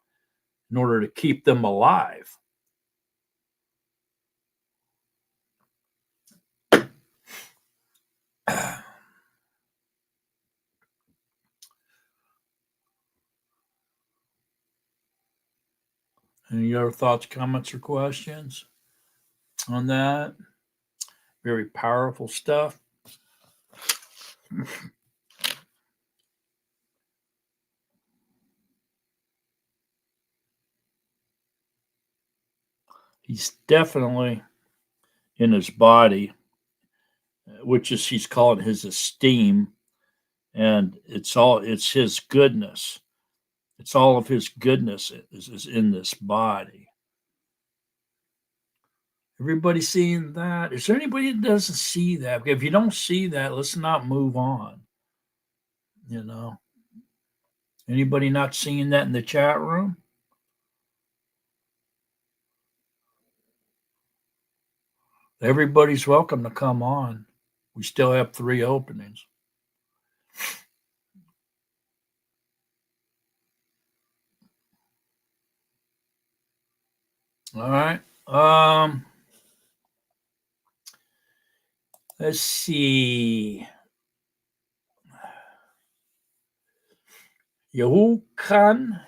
in order to keep them alive. Any other thoughts, comments, or questions on that? Very powerful stuff. He's definitely in his body, which is he's calling his esteem, and it's his goodness. It's all of his goodness is in this body. Everybody seeing that? Is there anybody that doesn't see that? If you don't see that, let's not move on. Anybody not seeing that in the chat room? Everybody's welcome to come on. We still have 3 openings. All right. Let's see. Yahuchan.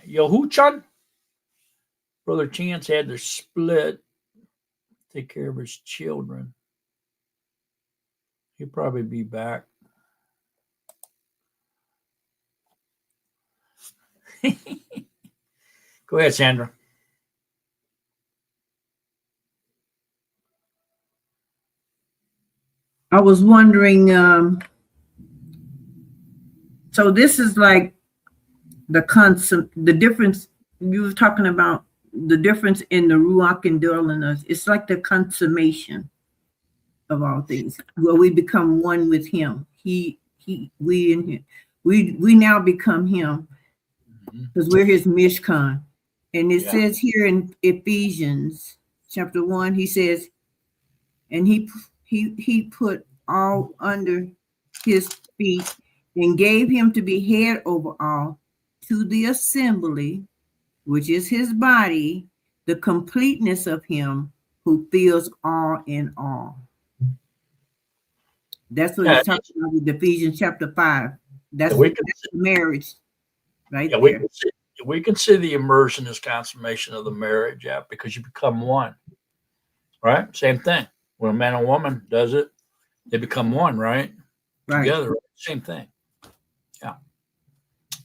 Brother Chance had to split, take care of his children. He'll probably be back. Go ahead, Sandra. I was wondering, so this is like the difference you were talking about, the difference in the Ruach and Dunamis. It's like the consummation of all things, where we become one with him. We in him. We now become him because we're his Mishkan. And it says here in Ephesians chapter 1, he says, and he put all under his feet and gave him to be head over all, to the assembly, which is his body, the completeness of him who fills all in all. That's what he's talking about with Ephesians chapter 5. That's marriage, right? We can see the immersion as consummation of the marriage, because you become one, right? Same thing. When a man and woman does it, they become one, right? Together, same thing. Yeah.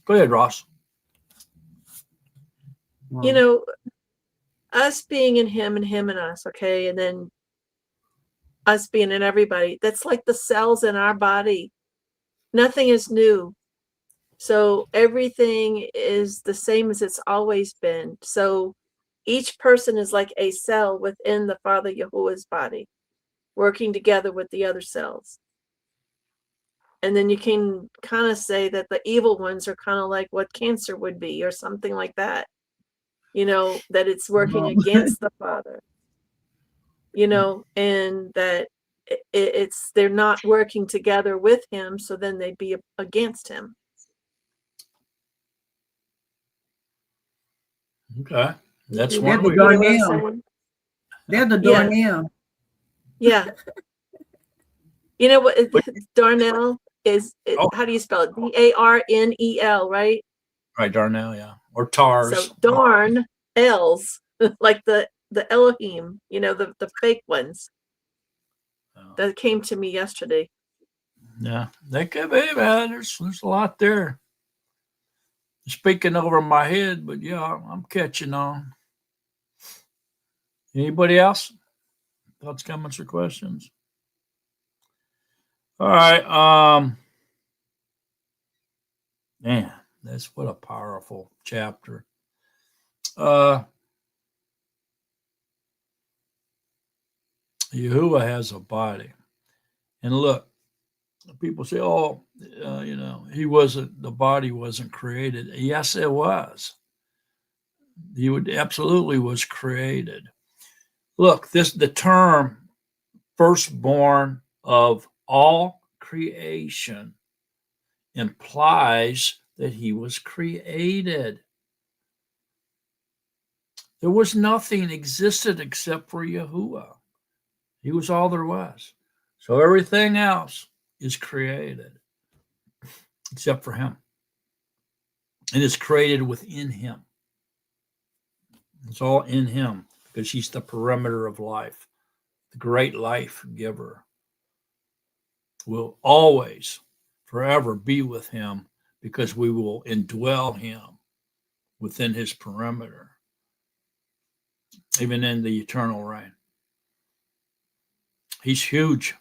Go ahead, Ross. You know, us being in him and him in us, okay, and then us being in everybody, that's like the cells in our body. Nothing is new. So everything is the same as it's always been. So each person is like a cell within the Father Yahuwah's body, working together with the other cells. And then you can kind of say that the evil ones are kind of like what cancer would be or something like that. You know, that it's working against the Father. You know, and that they're not working together with him, so then they'd be against him. Okay, that's They're one the way. Darnell. They're the Darnell. Yeah. You know what? Darnell is, how do you spell it? Darnel, right? Right, Darnell, yeah. Or Tars. So darn L's, like the Elohim, you know, the fake ones. That came to me yesterday. Yeah, they could be, man. There's a lot there. Speaking over my head, but yeah, I'm catching on. Anybody else? Thoughts, comments, or questions? All right. Man, that's what a powerful chapter. Yahuwah has a body. And look, people say, oh, you know, the body wasn't created. Yes, it was. He absolutely was created. Look, the term firstborn of all creation implies that he was created. There was nothing existed except for Yahuwah. He was all there was. So everything else is created except for him. And it's created within him. It's all in him because he's the perimeter of life, the great life giver. We'll always, forever be with him because we will indwell him within his perimeter, even in the eternal reign. He's huge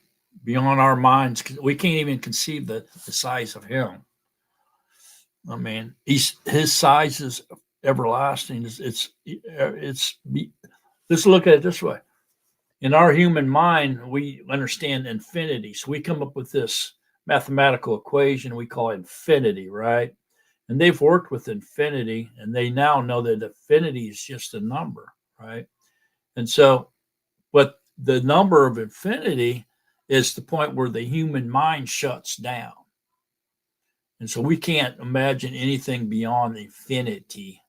beyond our minds. We can't even conceive the size of him. I mean, his size is everlasting. Let's look at it this way. In our human mind, we understand infinity. So we come up with this mathematical equation we call infinity, right? And they've worked with infinity, and they now know that infinity is just a number, right? And so, but the number of infinity is the point where the human mind shuts down. And so we can't imagine anything beyond infinity.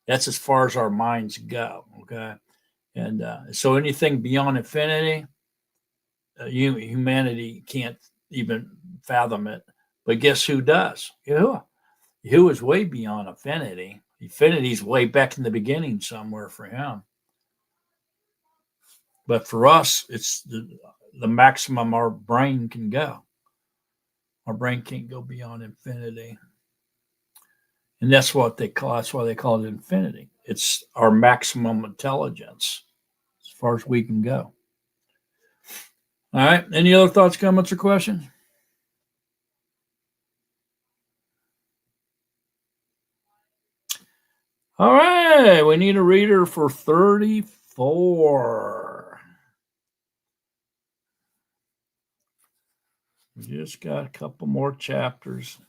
That's as far as our minds go. Okay. And so anything beyond infinity, humanity can't even fathom it. But guess who does? Yahuwah. Yahuwah is way beyond infinity. Infinity is way back in the beginning somewhere for him. But for us, it's the maximum our brain can go. Our brain can't go beyond infinity. And that's why they call it infinity. It's our maximum intelligence as far as we can go. All right. Any other thoughts, comments, or questions? All right. We need a reader for 34. We just got a couple more chapters.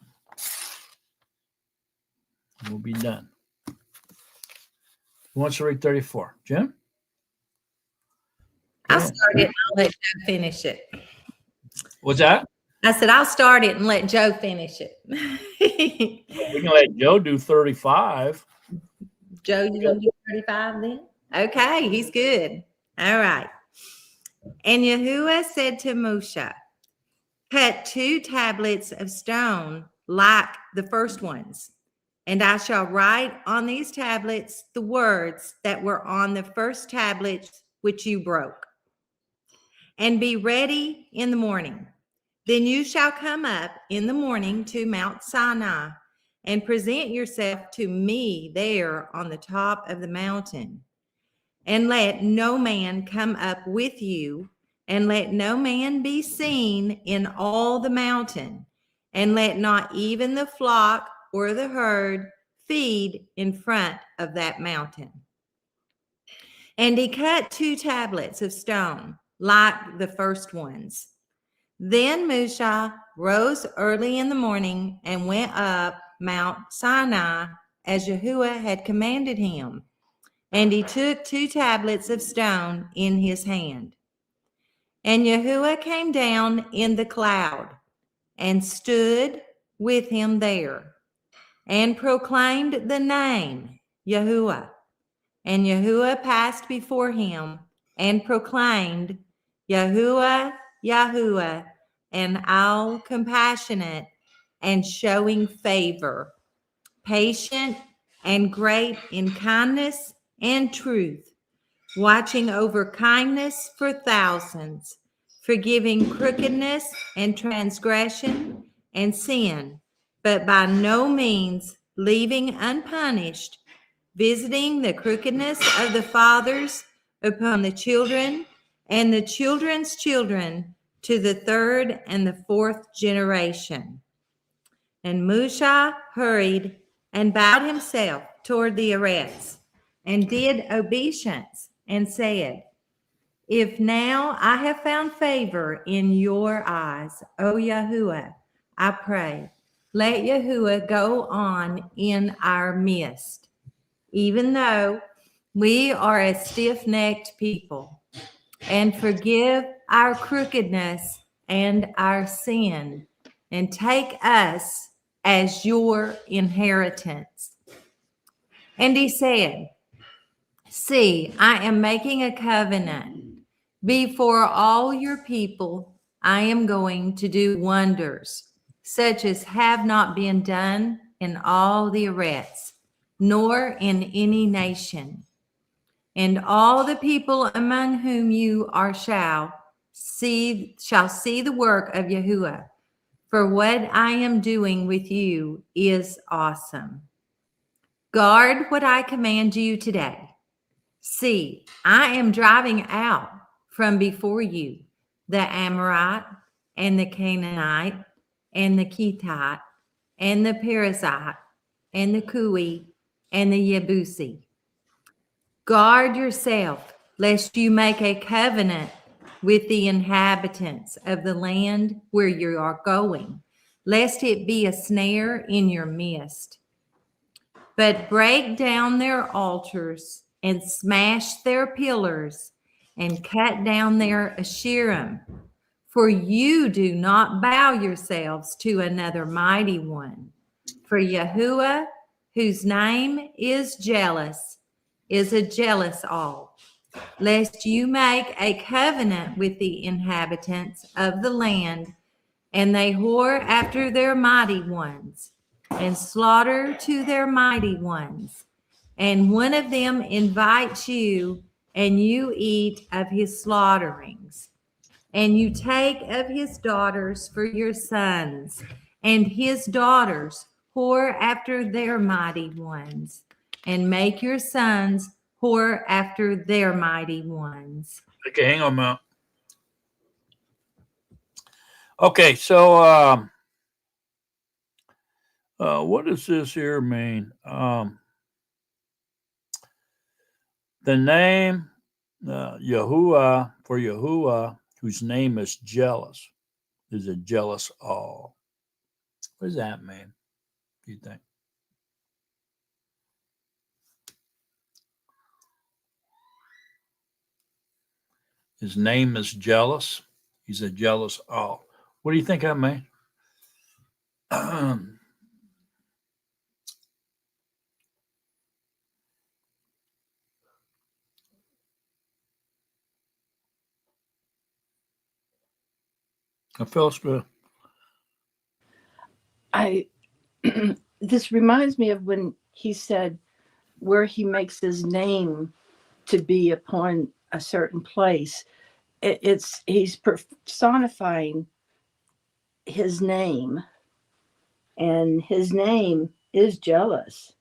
We'll be done. Who wants to read 34? Jim? I'll start it and I'll let Joe finish it. What's that? I said, I'll start it and let Joe finish it. We can let Joe do 35. Joe, you gonna do 35 then? Okay, he's good. All right. And Yahuwah said to Moshe, cut 2 tablets of stone like the first ones, and I shall write on these tablets the words that were on the first tablets which you broke. And be ready in the morning. Then you shall come up in the morning to Mount Sinai and present yourself to me there on the top of the mountain. And let no man come up with you, and let no man be seen in all the mountain, and let not even the flock or the herd feed in front of that mountain. And he cut 2 tablets of stone like the first ones. Then Moshe rose early in the morning and went up Mount Sinai as Yahuwah had commanded him. And he took 2 tablets of stone in his hand. And Yahuwah came down in the cloud and stood with him there and proclaimed the name Yahuwah. And Yahuwah passed before him and proclaimed, Yahuwah, Yahuwah, and all compassionate and showing favor, patient and great in kindness and truth, watching over kindness for thousands, forgiving crookedness and transgression and sin, but by no means leaving unpunished, visiting the crookedness of the fathers upon the children and the children's children to the 3rd and the 4th generation. And Moshe hurried and bowed himself toward the Eretz and did obeisance and said, if now I have found favor in your eyes, O Yahuwah, I pray, let Yahuwah go on in our midst, even though we are a stiff-necked people, and forgive our crookedness and our sin, and take us as your inheritance. And he said, see, I am making a covenant. Before all your people, I am going to do wonders, such as have not been done in all the Eretz, nor in any nation. And all the people among whom you are shall see the work of Yahuwah, for what I am doing with you is awesome. Guard what I command you today. See, I am driving out from before you the Amorite and the Canaanite and the Kittite and the Perizzite and the Kui and the Yebusi. Guard yourself, lest you make a covenant with the inhabitants of the land where you are going, lest it be a snare in your midst. But break down their altars and smash their pillars and cut down their Asherim. For you do not bow yourselves to another mighty one. For Yahuwah, whose name is jealous, is a jealous all, lest you make a covenant with the inhabitants of the land, and they whore after their mighty ones, and slaughter to their mighty ones. And one of them invites you, and you eat of his slaughterings. And you take of his daughters for your sons, and his daughters whore after their mighty ones, and make your sons whore after their mighty ones. Okay, hang on a minute. Okay, so what does this here mean? The name Yahuwah, for Yahuwah, whose name is jealous, is a jealous all. What does that mean, do you think? His name is jealous. He's a jealous all. What do you think that means? I felt good. This reminds me of when he said where he makes his name to be upon a certain place. He's personifying his name, and his name is jealous,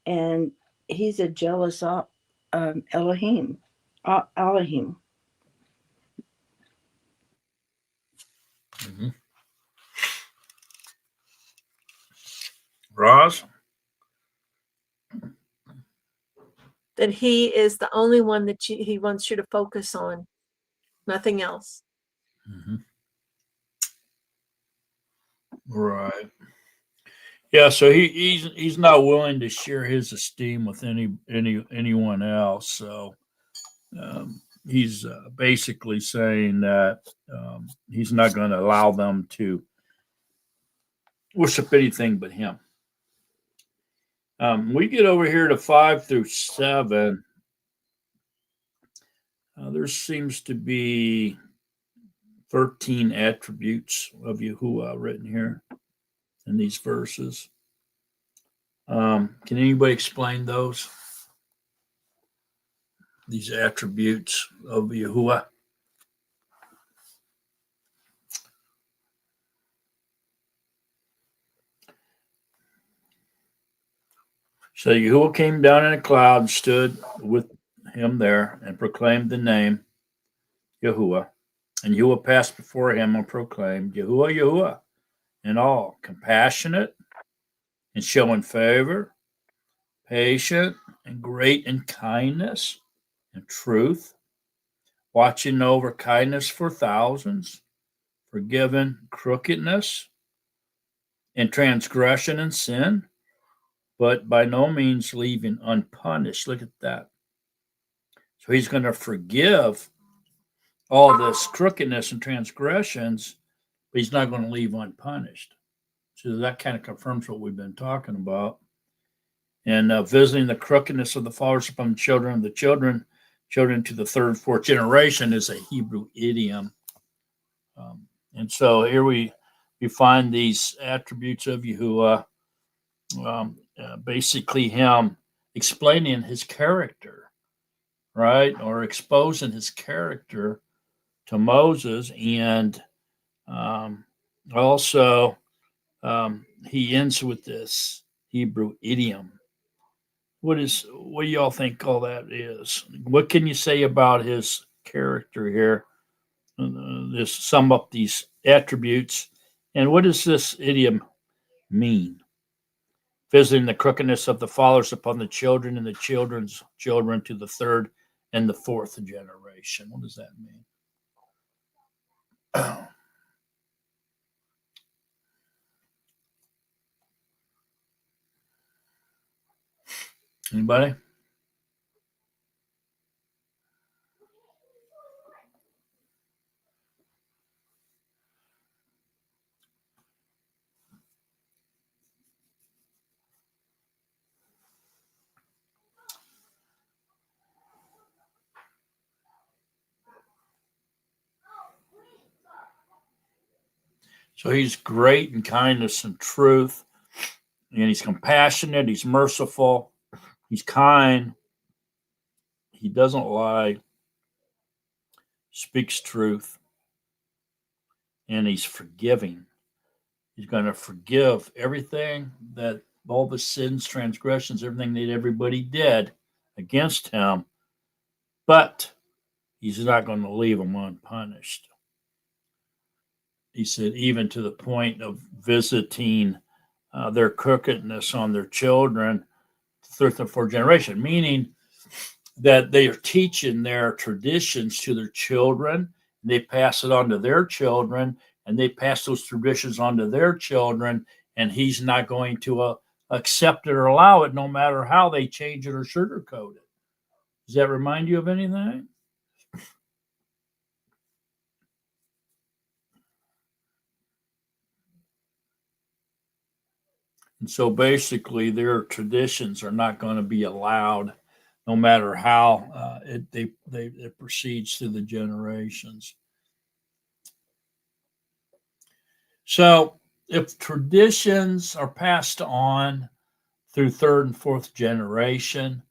and he's a jealous Elohim. Elohim. Mm-hmm. Roz? That he is the only one that he wants you to focus on, nothing else. Mm-hmm. Right. Yeah, so he's not willing to share his esteem with anyone else. So he's basically saying that he's not going to allow them to worship anything but him. We get over here to 5 through 7. There seems to be 13 attributes of Yahuwah written here in these verses. Can anybody explain those? These attributes of Yahuwah? So Yahuwah came down in a cloud and stood with him there and proclaimed the name Yahuwah. And Yahuwah passed before him and proclaimed, Yahuwah, Yahuwah, in all, compassionate and showing favor, patient and great in kindness and truth, watching over kindness for thousands, forgiving crookedness and transgression and sin, but by no means leaving unpunished. Look at that. So he's going to forgive all this crookedness and transgressions, but he's not going to leave unpunished. So that kind of confirms what we've been talking about. And visiting the crookedness of the fathers upon the children of the children to the third, fourth generation is a Hebrew idiom. And so here we find these attributes of Yahuwah, basically him explaining his character, right? Or exposing his character to Moses. And also he ends with this Hebrew idiom. What do y'all think all that is? What can you say about his character here? Just sum up these attributes. And what does this idiom mean? Visiting the crookedness of the fathers upon the children and the children's children to the third and the fourth generation. What does that mean? Anybody? So he's great in kindness and truth, and he's compassionate, he's merciful, he's kind, he doesn't lie, speaks truth, and he's forgiving. He's going to forgive everything that all the sins, transgressions, everything that everybody did against him, but he's not going to leave them unpunished. He said, even to the point of visiting their crookedness on their children, third and fourth generation, meaning that they are teaching their traditions to their children, and they pass it on to their children, and they pass those traditions on to their children, and he's not going to accept it or allow it, no matter how they change it or sugarcoat it. Does that remind you of anything? And so basically, their traditions are not going to be allowed, no matter how it proceeds through the generations. So if traditions are passed on through third and fourth generation,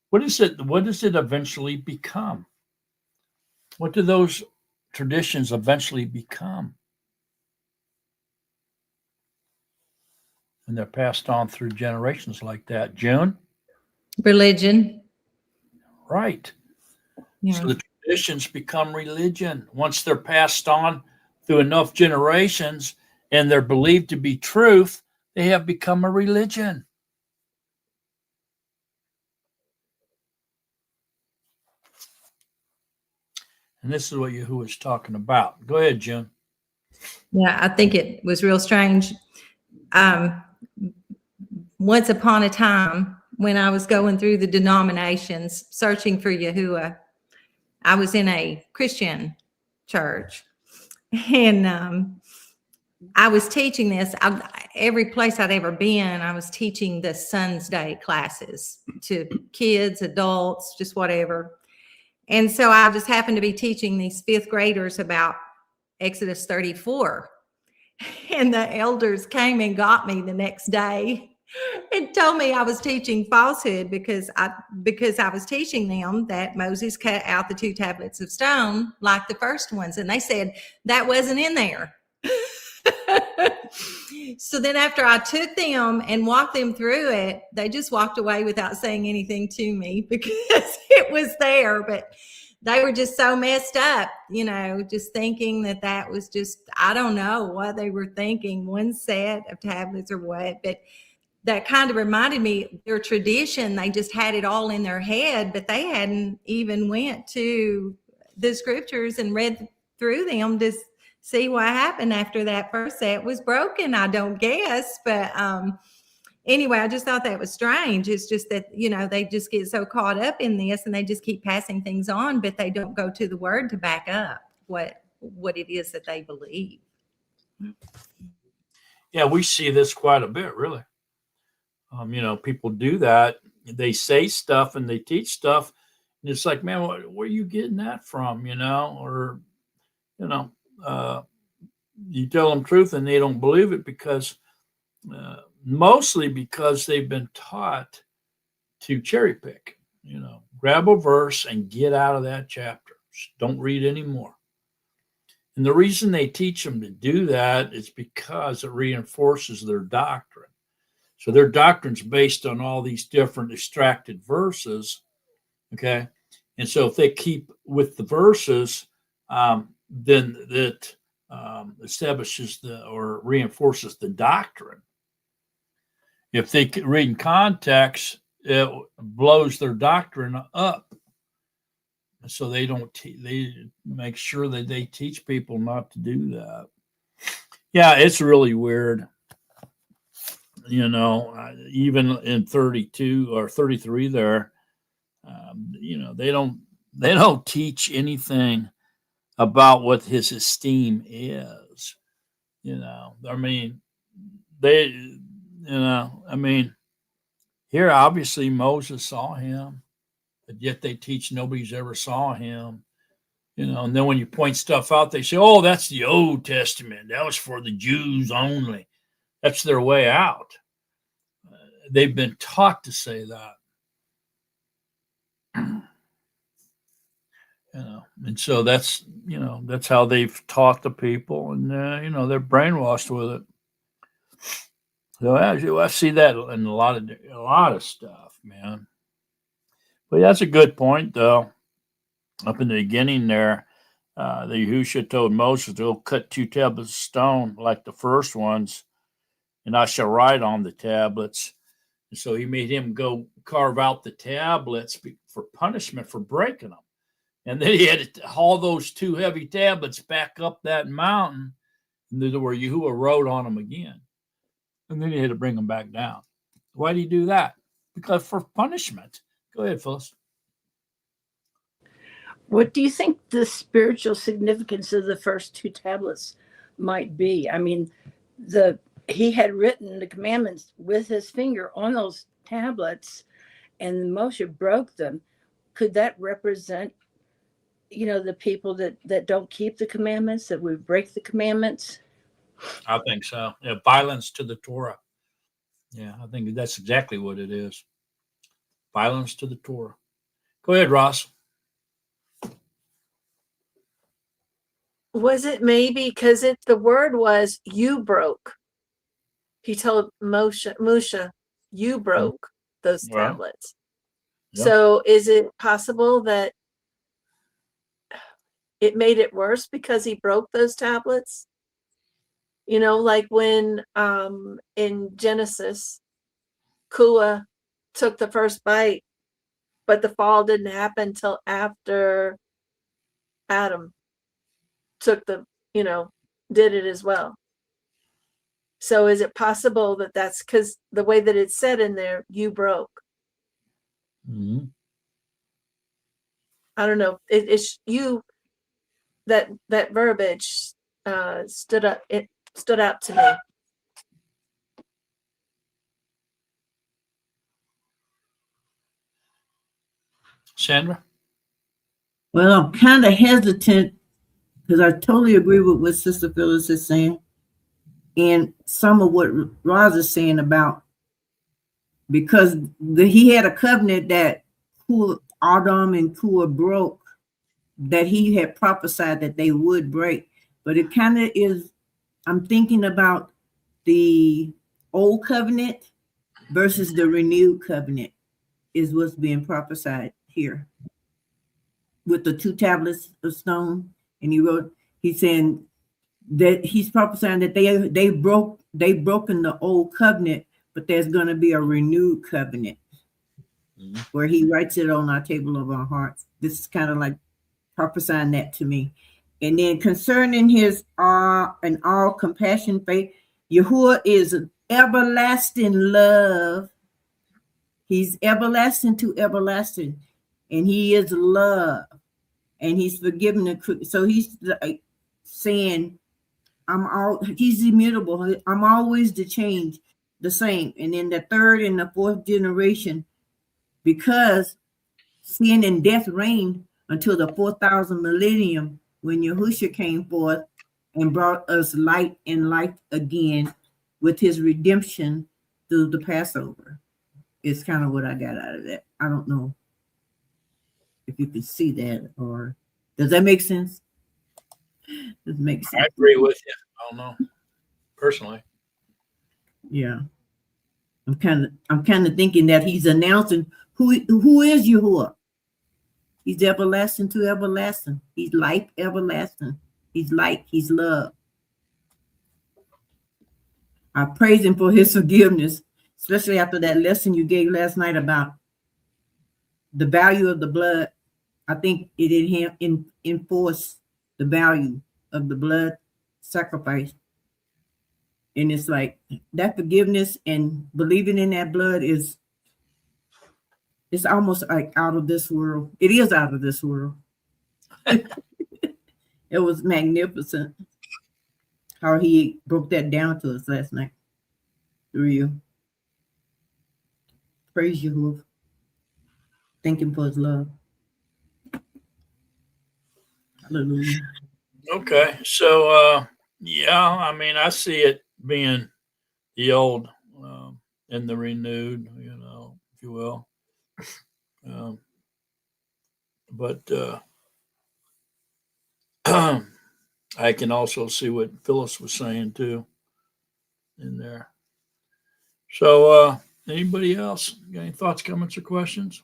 what does it eventually become? What do those traditions eventually become? And they're passed on through generations like that. June? Religion. Right. Yeah. So the traditions become religion. Once they're passed on through enough generations and they're believed to be truth, they have become a religion. And this is what Yahuwah is talking about. Go ahead, June. Yeah, I think it was real strange. Once upon a time, when I was going through the denominations searching for Yahuwah, I was in a Christian church, and I was teaching this. Every place I'd ever been, I was teaching the Son's Day classes to kids, adults, just whatever. And so I just happened to be teaching these fifth graders about Exodus 34. And the elders came and got me the next day and told me I was teaching falsehood because I was teaching them that Moses cut out the 2 tablets of stone like the first ones. And they said that wasn't in there. So then after I took them and walked them through it, they just walked away without saying anything to me because it was there. But they were just so messed up, just thinking that was just, I don't know what they were thinking, one set of tablets or what, but that kind of reminded me their tradition. They just had it all in their head, but they hadn't even went to the scriptures and read through them to see what happened after that first set was broken, I don't guess. But anyway, I just thought that was strange. It's just that, they just get so caught up in this and they just keep passing things on, but they don't go to the word to back up what it is that they believe. Yeah, we see this quite a bit, really. People do that. They say stuff and they teach stuff. And it's like, man, where are you getting that from? Or, you tell them truth and they don't believe it because mostly because they've been taught to cherry pick, grab a verse and get out of that chapter. Just don't read anymore. And the reason they teach them to do that is because it reinforces their doctrine. So their doctrine's based on all these different extracted verses, okay? And so if they keep with the verses, then that establishes or reinforces the doctrine. If they read in context, it blows their doctrine up. So they don't. They make sure that they teach people not to do that. Yeah, it's really weird. Even in 32 or 33, there, they don't teach anything about what his esteem is. Here obviously Moses saw him, but yet they teach nobody's ever saw him. And then when you point stuff out, they say, oh, that's the Old Testament. That was for the Jews only. That's their way out. They've been taught to say that. And so that's how they've taught the people, and they're brainwashed with it. So I see that in a lot of stuff, man. But that's a good point, though. Up in the beginning there, the Yahushua told Moses to go cut 2 tablets of stone like the first ones, and I shall write on the tablets. And so he made him go carve out the tablets for punishment for breaking them. And then he had to haul those 2 heavy tablets back up that mountain, and where Yahuwah wrote on them again. And then he had to bring them back down. Why did he do that? Because for punishment. Go ahead, Phyllis. What do you think the spiritual significance of the first 2 tablets might be? I mean, he had written the commandments with his finger on those tablets, and Moshe broke them. Could that represent, the people that don't keep the commandments, that would break the commandments? I think so. Yeah, violence to the Torah. Yeah, I think that's exactly what it is. Violence to the Torah. Go ahead, Ross. Was it maybe because the word was you broke? He told Moshe, you broke those tablets. Yeah. So is it possible that it made it worse because he broke those tablets? Like when in Genesis, Kua took the first bite, but the fall didn't happen till after Adam took did it as well. So is it possible that that's because the way that it's said in there, you broke? Mm-hmm. I don't know. It's you, that verbiage stood out to me. Sandra? Well, I'm kind of hesitant because I totally agree with what Sister Phyllis is saying, and some of what Roz is saying about, because he had a covenant that Adam and Kua broke, that he had prophesied that they would break. But it kind of is, I'm thinking about the old covenant versus the renewed covenant is what's being prophesied here with the 2 tablets of stone. And he's saying that he's prophesying that they've broken the old covenant, but there's going to be a renewed covenant where he writes it on our table of our hearts. This is kind of like prophesying that to me. And then concerning his and all compassion, faith, Yahuwah is everlasting love. He's everlasting to everlasting, and he is love, and he's forgiving. So he's saying, he's immutable. I'm always the same. And in the 3rd and the 4th generation, because sin and death reigned until the 4,000 millennium, when Yahushua came forth and brought us light and life again with his redemption through the Passover. It's kind of what I got out of that. I don't know if you can see that, or does that make sense? Does it make sense? I agree with you. I don't know. Personally. Yeah. I'm kind of thinking that he's announcing who is Yahuwah. He's everlasting to everlasting. He's life everlasting. He's light. He's love. I praise him for his forgiveness, especially after that lesson you gave last night about the value of the blood. I think it enforced the value of the blood sacrifice. And it's like that forgiveness and believing in that blood it's almost like out of this world. It is out of this world. It was magnificent how he broke that down to us last night through you. Praise you, thank him for his love. Hallelujah. Okay. So, yeah, I mean, I see it being the old and the renewed, if you will. But I can also see what Phyllis was saying too in there. So, anybody else got any thoughts, comments, or questions?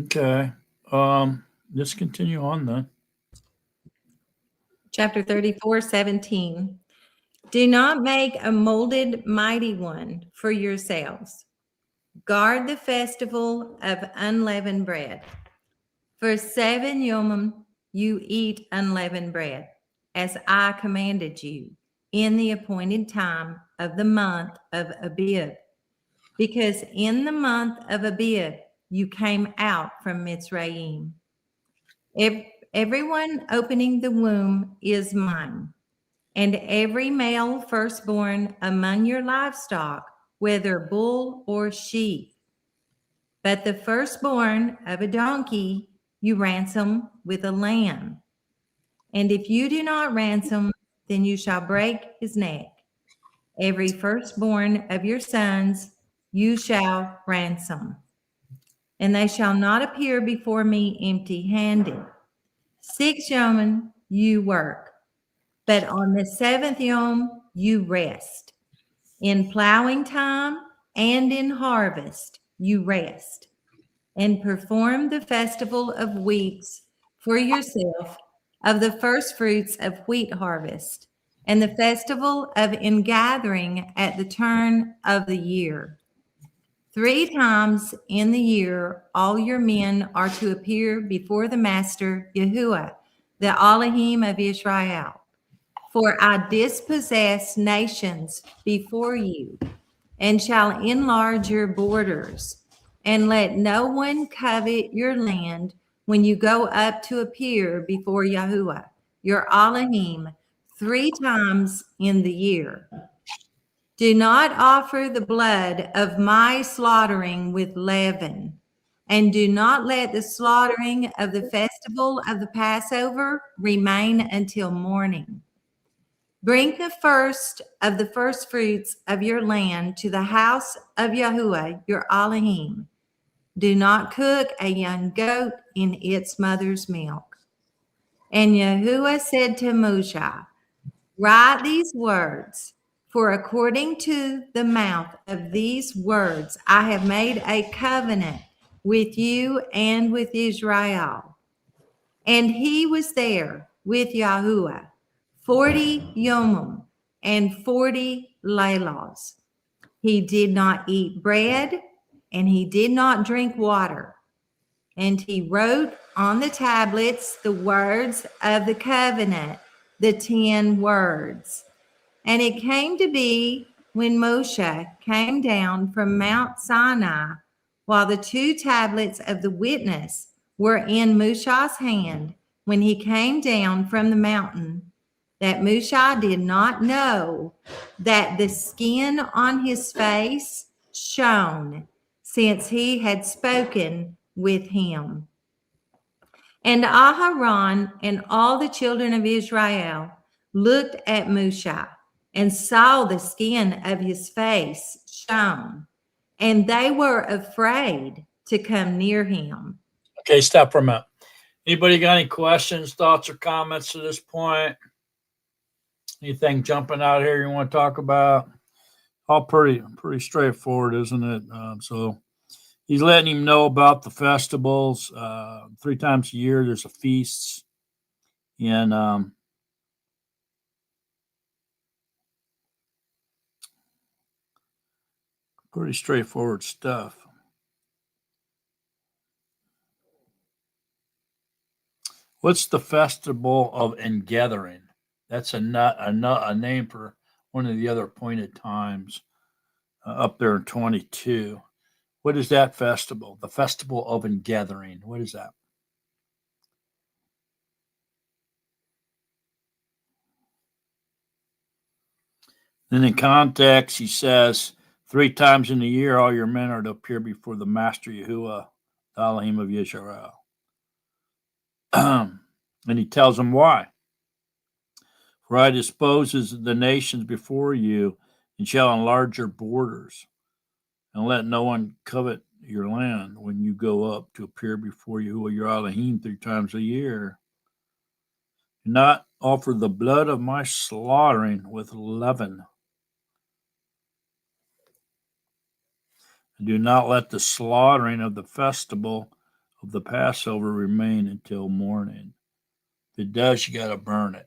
Okay. Let's continue on then. Chapter 34:17. Do not make a molded mighty one for yourselves. Guard the festival of unleavened bread. For 7 yomim you eat unleavened bread, as I commanded you, in the appointed time of the month of Abib. Because in the month of Abib you came out from Mitzrayim. Everyone opening the womb is mine, and every male firstborn among your livestock, whether bull or sheep. But the firstborn of a donkey you ransom with a lamb. And if you do not ransom, then you shall break his neck. Every firstborn of your sons you shall ransom. And they shall not appear before me empty-handed. 6 yeomen you work, but on the 7th yom you rest. In plowing time and in harvest you rest. And perform the festival of weeks for yourself, of the first fruits of wheat harvest, and the festival of ingathering at the turn of the year. 3 times in the year all your men are to appear before the Master Yahuwah, the Elohim of Israel. For I dispossess nations before you, and shall enlarge your borders, and let no one covet your land when you go up to appear before Yahuwah, your Elohim, 3 times in the year. Do not offer the blood of my slaughtering with leaven, and do not let the slaughtering of the festival of the Passover remain until morning. Bring the first of the first fruits of your land to the house of Yahuwah, your Elohim. Do not cook a young goat in its mother's milk. And Yahuwah said to Moshe, write these words, for according to the mouth of these words I have made a covenant with you and with Israel. And he was there with Yahuwah 40 yomim and 40 laylas. He did not eat bread, and he did not drink water. And he wrote on the tablets the words of the covenant, the 10 words. And it came to be when Moshe came down from Mount Sinai, while the 2 tablets of the witness were in Moshe's hand, when he came down from the mountain, that Moshe did not know that the skin on his face shone, since he had spoken with him. And Aharon and all the children of Israel looked at Moshe and saw the skin of his face shone, and they were afraid to come near him. Okay, stop for a minute. Anybody got any questions, thoughts, or comments to this point? Anything jumping out here you want to talk about? All pretty straightforward, isn't it? So he's letting him know about the festivals. 3 times a year, there's a feasts, and pretty straightforward stuff. What's the festival of ingathering? That's a name for one of the other appointed times up there in 22. What is that festival? The festival of ingathering. What is that? Then in context, he says 3 times in the year, all your men are to appear before the Master Yahuwah, the Elohim of Yisrael. And he tells them why. For I disposes the nations before you, and shall enlarge your borders, and let no one covet your land when you go up to appear before Yahuwah your Elohim 3 times a year. Do not offer the blood of my slaughtering with leaven. And do not let the slaughtering of the festival of the Passover remain until morning. If it does, you got to burn it.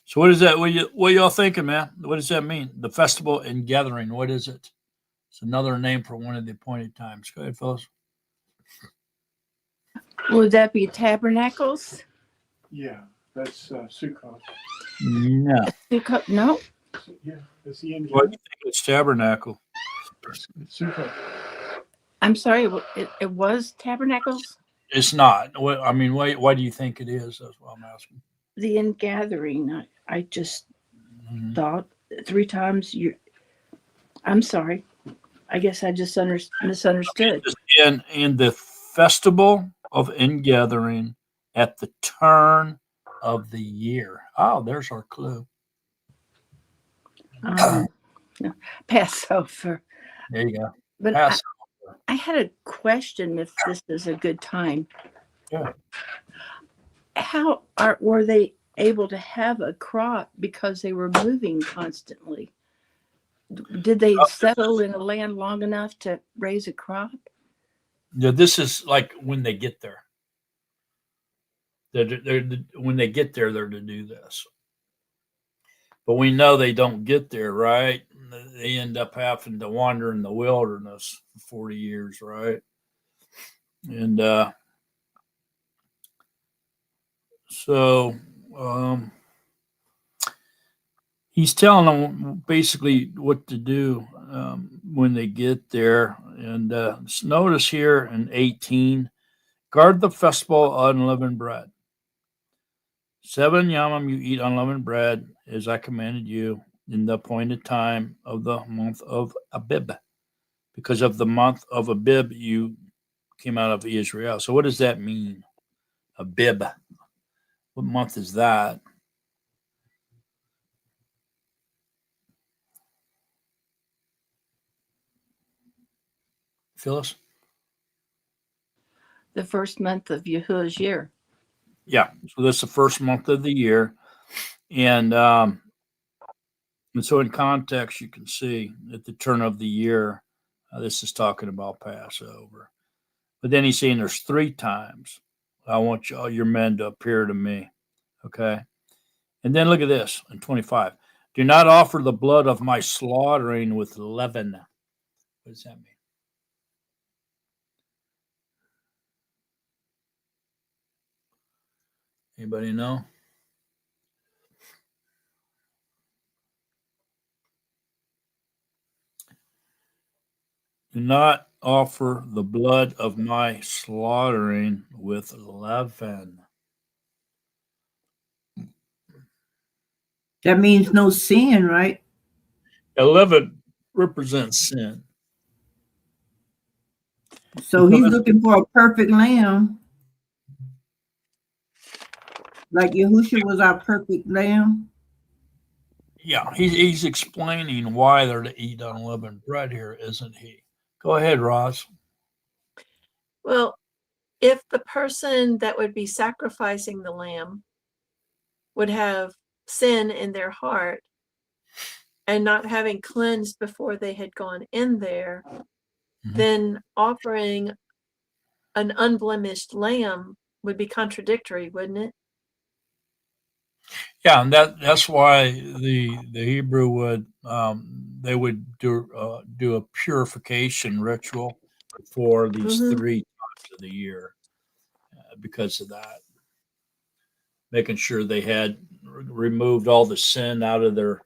So what is that? What y'all thinking, man? What does that mean? The festival and gathering. What is it? It's another name for one of the appointed times. Go ahead, fellas. Would that be tabernacles? Yeah, that's Sukkot. No. No. Yeah, that's the end. What do you think it's tabernacle? It's Sukkot. I'm sorry. It was tabernacles. It's not. What I mean, why do you think it is? That's what I'm asking. The ingathering. I just Mhm. thought 3 times. I'm sorry. I guess I just misunderstood. In the festival of ingathering at the turn of the year. Oh, there's our clue. Passover. There you go. But Passover. I had a question. If this is a good time, Yeah. how were they able to have a crop because they were moving constantly? Did they settle in a land long enough to raise a crop? Yeah, this is like when they get there. When they get there, they're to do this. But we know they don't get there, right? They end up having to wander in the wilderness for 40 years, right? And so he's telling them basically what to do when they get there. And notice here in 18, guard the festival of unleavened bread. 7 yamim you eat unleavened bread, as I commanded you, in the appointed time of the month of Abib. Because of the month of Abib, you came out of Israel. So what does that mean? Abib. What month is that? Phyllis? The first month of Yahuwah's year. Yeah. So that's the first month of the year. And so in context, you can see at the turn of the year, this is talking about Passover. But then he's saying there's 3 times I want all your men to appear to me. Okay. And then look at this in 25. Do not offer the blood of my slaughtering with leaven. What does that mean? Anybody know? Do not offer the blood of my slaughtering with leaven. That means no sin, right? Leaven represents sin. So he's looking for a perfect lamb. Like Yahushua was our perfect lamb. Yeah, he's explaining why they're to eat unleavened bread here, isn't he? Go ahead, Roz. Well, if the person that would be sacrificing the lamb would have sin in their heart and not having cleansed before they had gone in there, then offering an unblemished lamb would be contradictory, wouldn't it? Yeah, and that's why the Hebrew would they would do a purification ritual for these 3 times of the year because of that, making sure they had removed all the sin out of their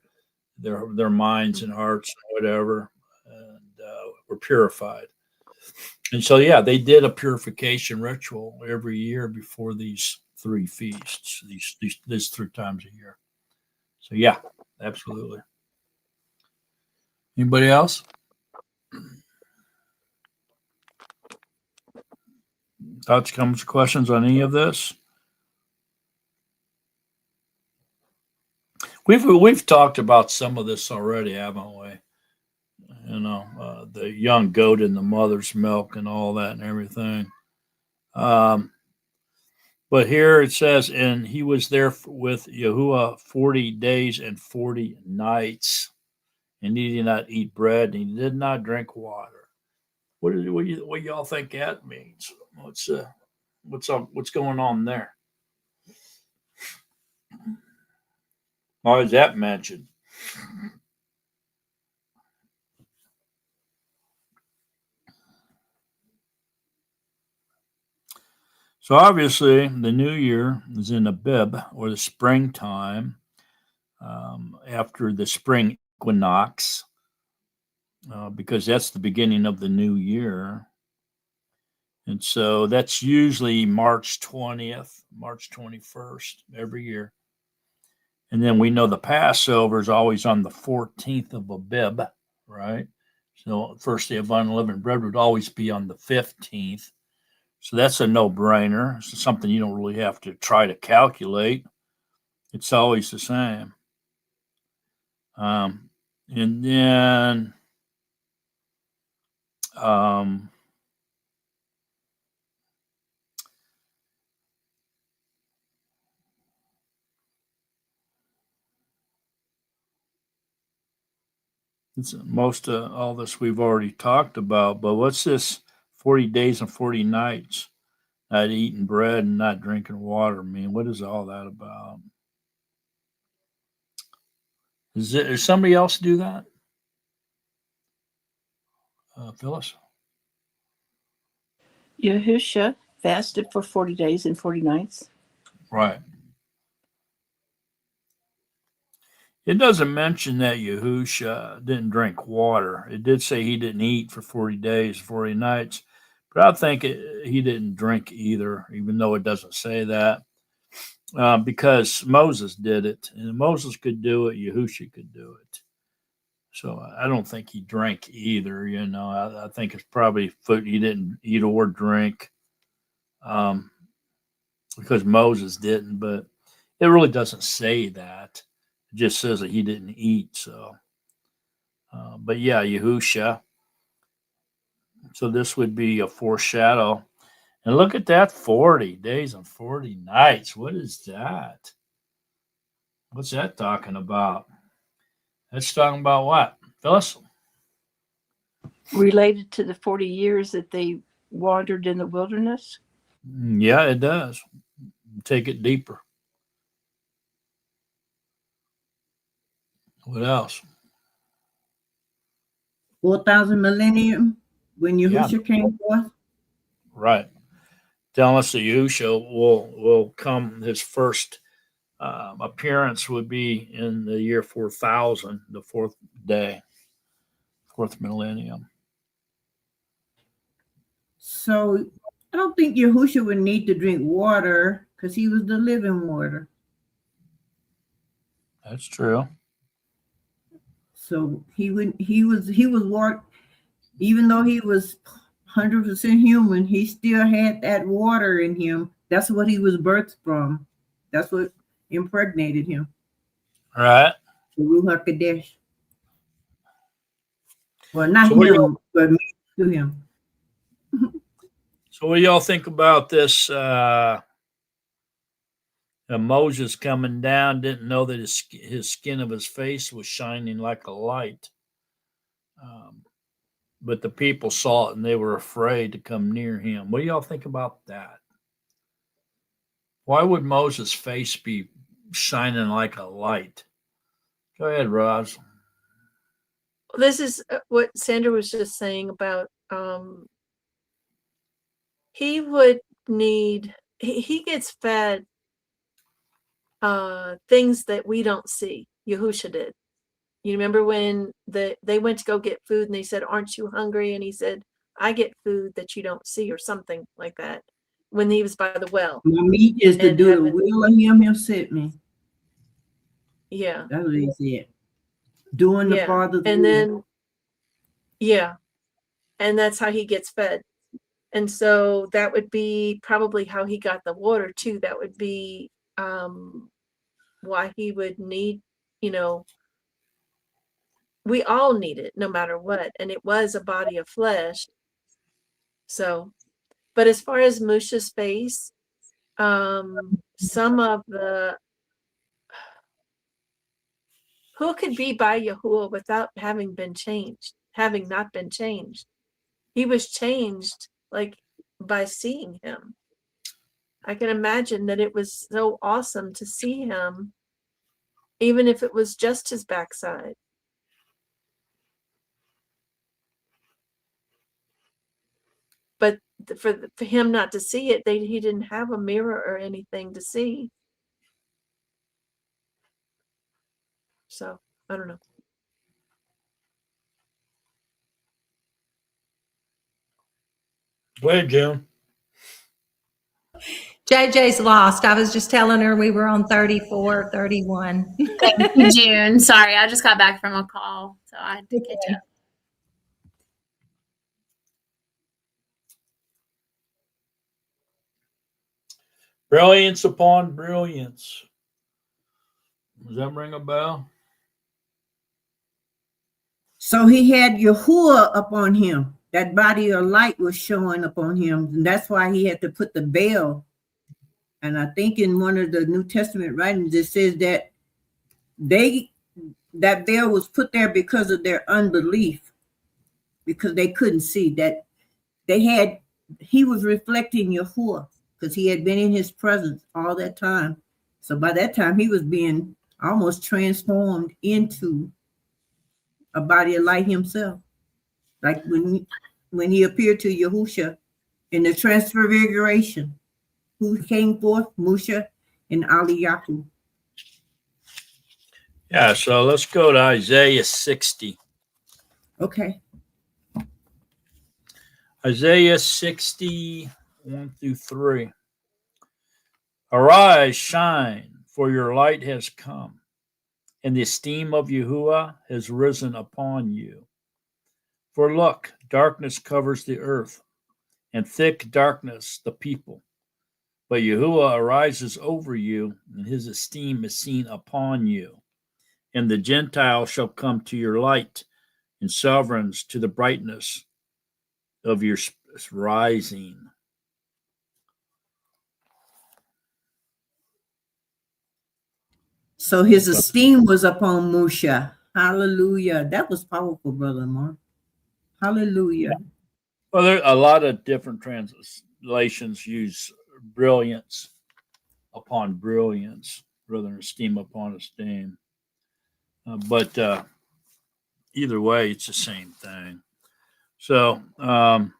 minds and hearts and whatever, and were purified. And so, yeah, they did a purification ritual every year before these 3 feasts, these 3 times a year. So, yeah, absolutely. Anybody else? Thoughts, comments, questions on any of this? We've talked about some of this already, haven't we? You know, the young goat in the mother's milk and all that and everything. But here it says, and he was there with Yahuwah 40 days and 40 nights, and he did not eat bread, and he did not drink water. What y'all think that means? What's going on there? Why is that mentioned? So obviously, the new year is in Abib, or the springtime, after the spring equinox, because that's the beginning of the new year. And so that's usually March 20th, March 21st every year. And then we know the Passover is always on the 14th of Abib, right? So first day of unleavened bread would always be on the 15th. So that's a no-brainer. It's something you don't really have to try to calculate. It's always the same. And then it's most of all this we've already talked about. But what's this 40 days and 40 nights? Not eating bread and not drinking water. I mean, what is all that about? Is somebody else do that? Phyllis? Yahusha fasted for 40 days and 40 nights. Right. It doesn't mention that Yahusha didn't drink water. It did say he didn't eat for 40 days, 40 nights. But I think he didn't drink either, even though it doesn't say that. Because Moses did it. And Moses could do it, Yahusha could do it. So I don't think he drank either. You know, I think it's probably he didn't eat or drink because Moses didn't. But it really doesn't say that. It just says that he didn't eat. So, but yeah, Yahusha. So this would be a foreshadow. And look at that, 40 days and 40 nights. What is that? What's that talking about? That's talking about what? Phyllis? Related to the 40 years that they wandered in the wilderness? Yeah, it does. Take it deeper. What else? 4,000 millennium when Yahushua came forth. Right. Telling us that Yahushua will come, his first appearance would be in the year 4000, the fourth day, fourth millennium. So I don't think Yahushua would need to drink water because he was the living water. That's true. So he was water, even though he was 100% human, he still had that water in him. That's what he was birthed from. That's what impregnated him. All right. The Ruach Kadesh. Well, not So him, but me to him. So what do y'all think about this? Moses coming down didn't know that his skin of his face was shining like a light. But the people saw it and they were afraid to come near him. What do y'all think about that? Why would Moses' face be shining like a light? Go ahead, Roz. This is what Sandra was just saying about he would need, he gets fed things that we don't see. Yahusha did. You remember when they went to go get food and they said, "Aren't you hungry?" And he said, "I get food that you don't see," or something like that. When he was by the well. My meat is to do the will of him who sent me. Yeah. That's what he said. Doing the Father's will. And then, yeah. And that's how he gets fed. And so that would be probably how he got the water too. That would be why he would need, you know, we all need it no matter what. And it was a body of flesh. So, but as far as Musha's face, some of the, who could be by Yahuwah without having been changed, having not been changed? He was changed like by seeing him. I can imagine that it was so awesome to see him, even if it was just his backside. But for him not to see it, he didn't have a mirror or anything to see. So I don't know. Go ahead, Jim. JJ's lost. I was just telling her we were on 34, 31. Thank you, June. Sorry, I just got back from a call, so I had to catch up. Brilliance upon brilliance. Does that ring a bell? So he had Yahuwah upon him. That body of light was showing upon him. And that's why he had to put the veil. And I think in one of the New Testament writings, it says that that veil was put there because of their unbelief, because they couldn't see that he was reflecting Yahuwah because he had been in his presence all that time. So by that time, he was being almost transformed into a body of light himself. Like when he appeared to Yahusha in the transfiguration, who came forth, Musha and Eliyahu. Yeah, so let's go to Isaiah 60. Okay. Isaiah 60, 1-3. Arise, shine, for your light has come, and the esteem of Yahuwah has risen upon you. For look, darkness covers the earth, and thick darkness the people. But Yahuwah arises over you, and his esteem is seen upon you. And the Gentiles shall come to your light, and sovereigns to the brightness of your rising. So his esteem was upon Musha. Hallelujah. That was powerful, Brother Mark. Hallelujah. Well, there a lot of different translations use brilliance upon brilliance rather than esteem upon esteem. But either way, it's the same thing. So, so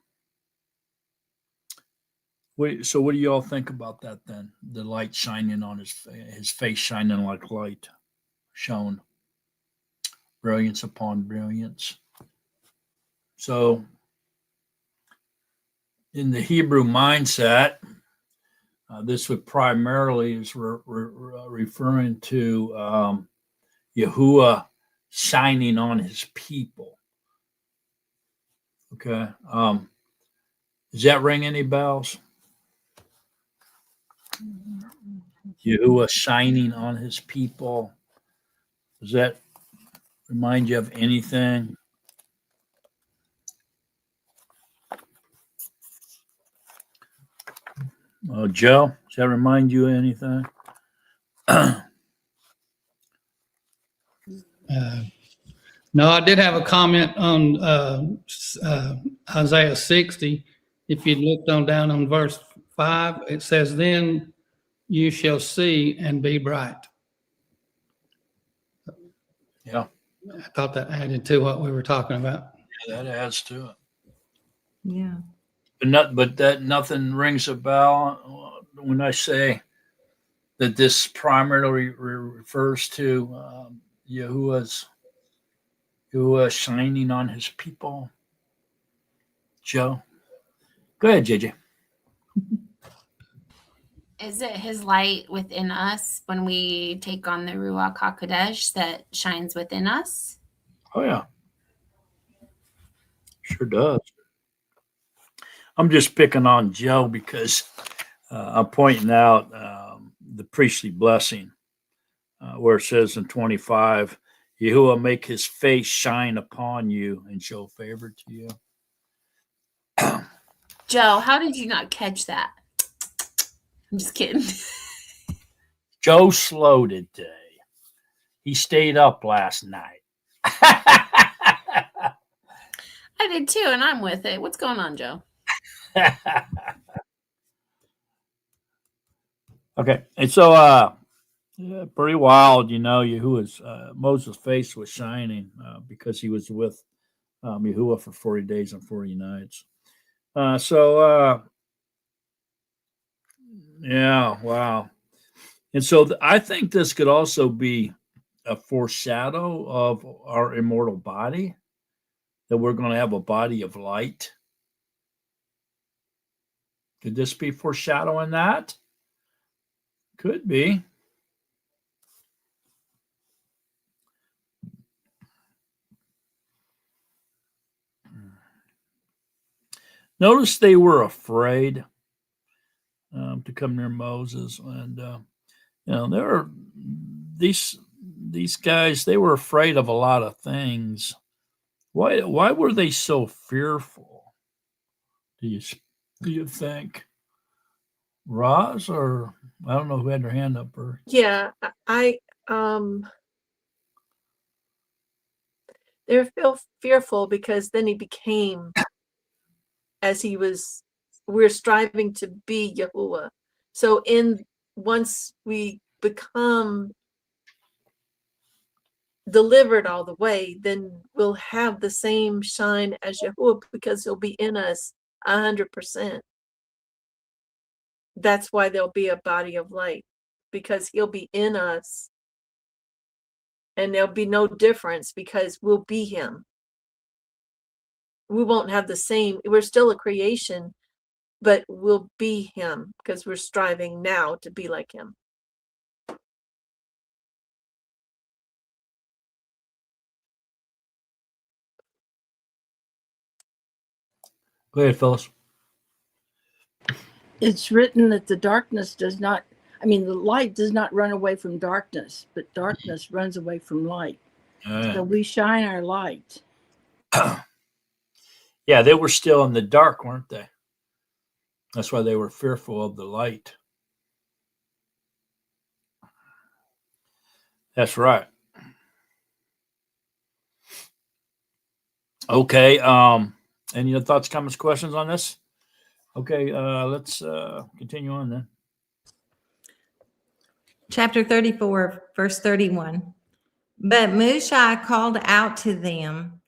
what do you all think about that then? The light shining on his face shining like light, shone. Brilliance upon brilliance. So, in the Hebrew mindset, this would primarily is referring to Yahuwah shining on his people. Okay. Does that ring any bells? Yahuwah shining on his people. Does that remind you of anything? Joe, does that remind you of anything? No, I did have a comment on Isaiah 60. If you looked on down on verse 5, it says, "Then you shall see and be bright." Yeah. I thought that added to what we were talking about. Yeah, that adds to it. Yeah. But that nothing rings a bell when I say that this primarily refers to Yahuwah shining on his people. Joe, go ahead, JJ. Is it his light within us when we take on the Ruach HaKodesh that shines within us? Oh, yeah. Sure does. I'm just picking on Joe because I'm pointing out the priestly blessing where it says in 25, Yahuwah make his face shine upon you and show favor to you. Joe, how did you not catch that? I'm just kidding. Joe slow today. He stayed up last night. I did too, and I'm with it. What's going on, Joe? Okay, and so pretty wild, Yahuwah's Moses' face was shining because he was with Yahuwah for 40 days and 40 nights. Yeah, wow. And so I think this could also be a foreshadow of our immortal body, that we're going to have a body of light. Could this be foreshadowing that? Could be. Notice they were afraid to come near Moses, and there were these guys. They were afraid of a lot of things. Why were they so fearful? Do you think, Roz, or I don't know who had their hand up first? Yeah, they're fearful because then he became as we're striving to be Yahuwah. So once we become delivered all the way, then we'll have the same shine as Yahuwah because he'll be in us 100%. That's why there'll be a body of light, because he'll be in us, and there'll be no difference because we'll be him. We won't have the same, we're still a creation, but we'll be him because we're striving now to be like him. Go ahead, Phyllis. It's written that the light does not run away from darkness, but darkness runs away from light. So we shine our light. Yeah, they were still in the dark, weren't they? That's why they were fearful of the light. That's right. Okay. Any other thoughts, comments, questions on this? Okay, let's continue on then. Chapter 34, verse 31. But Mushai called out to them,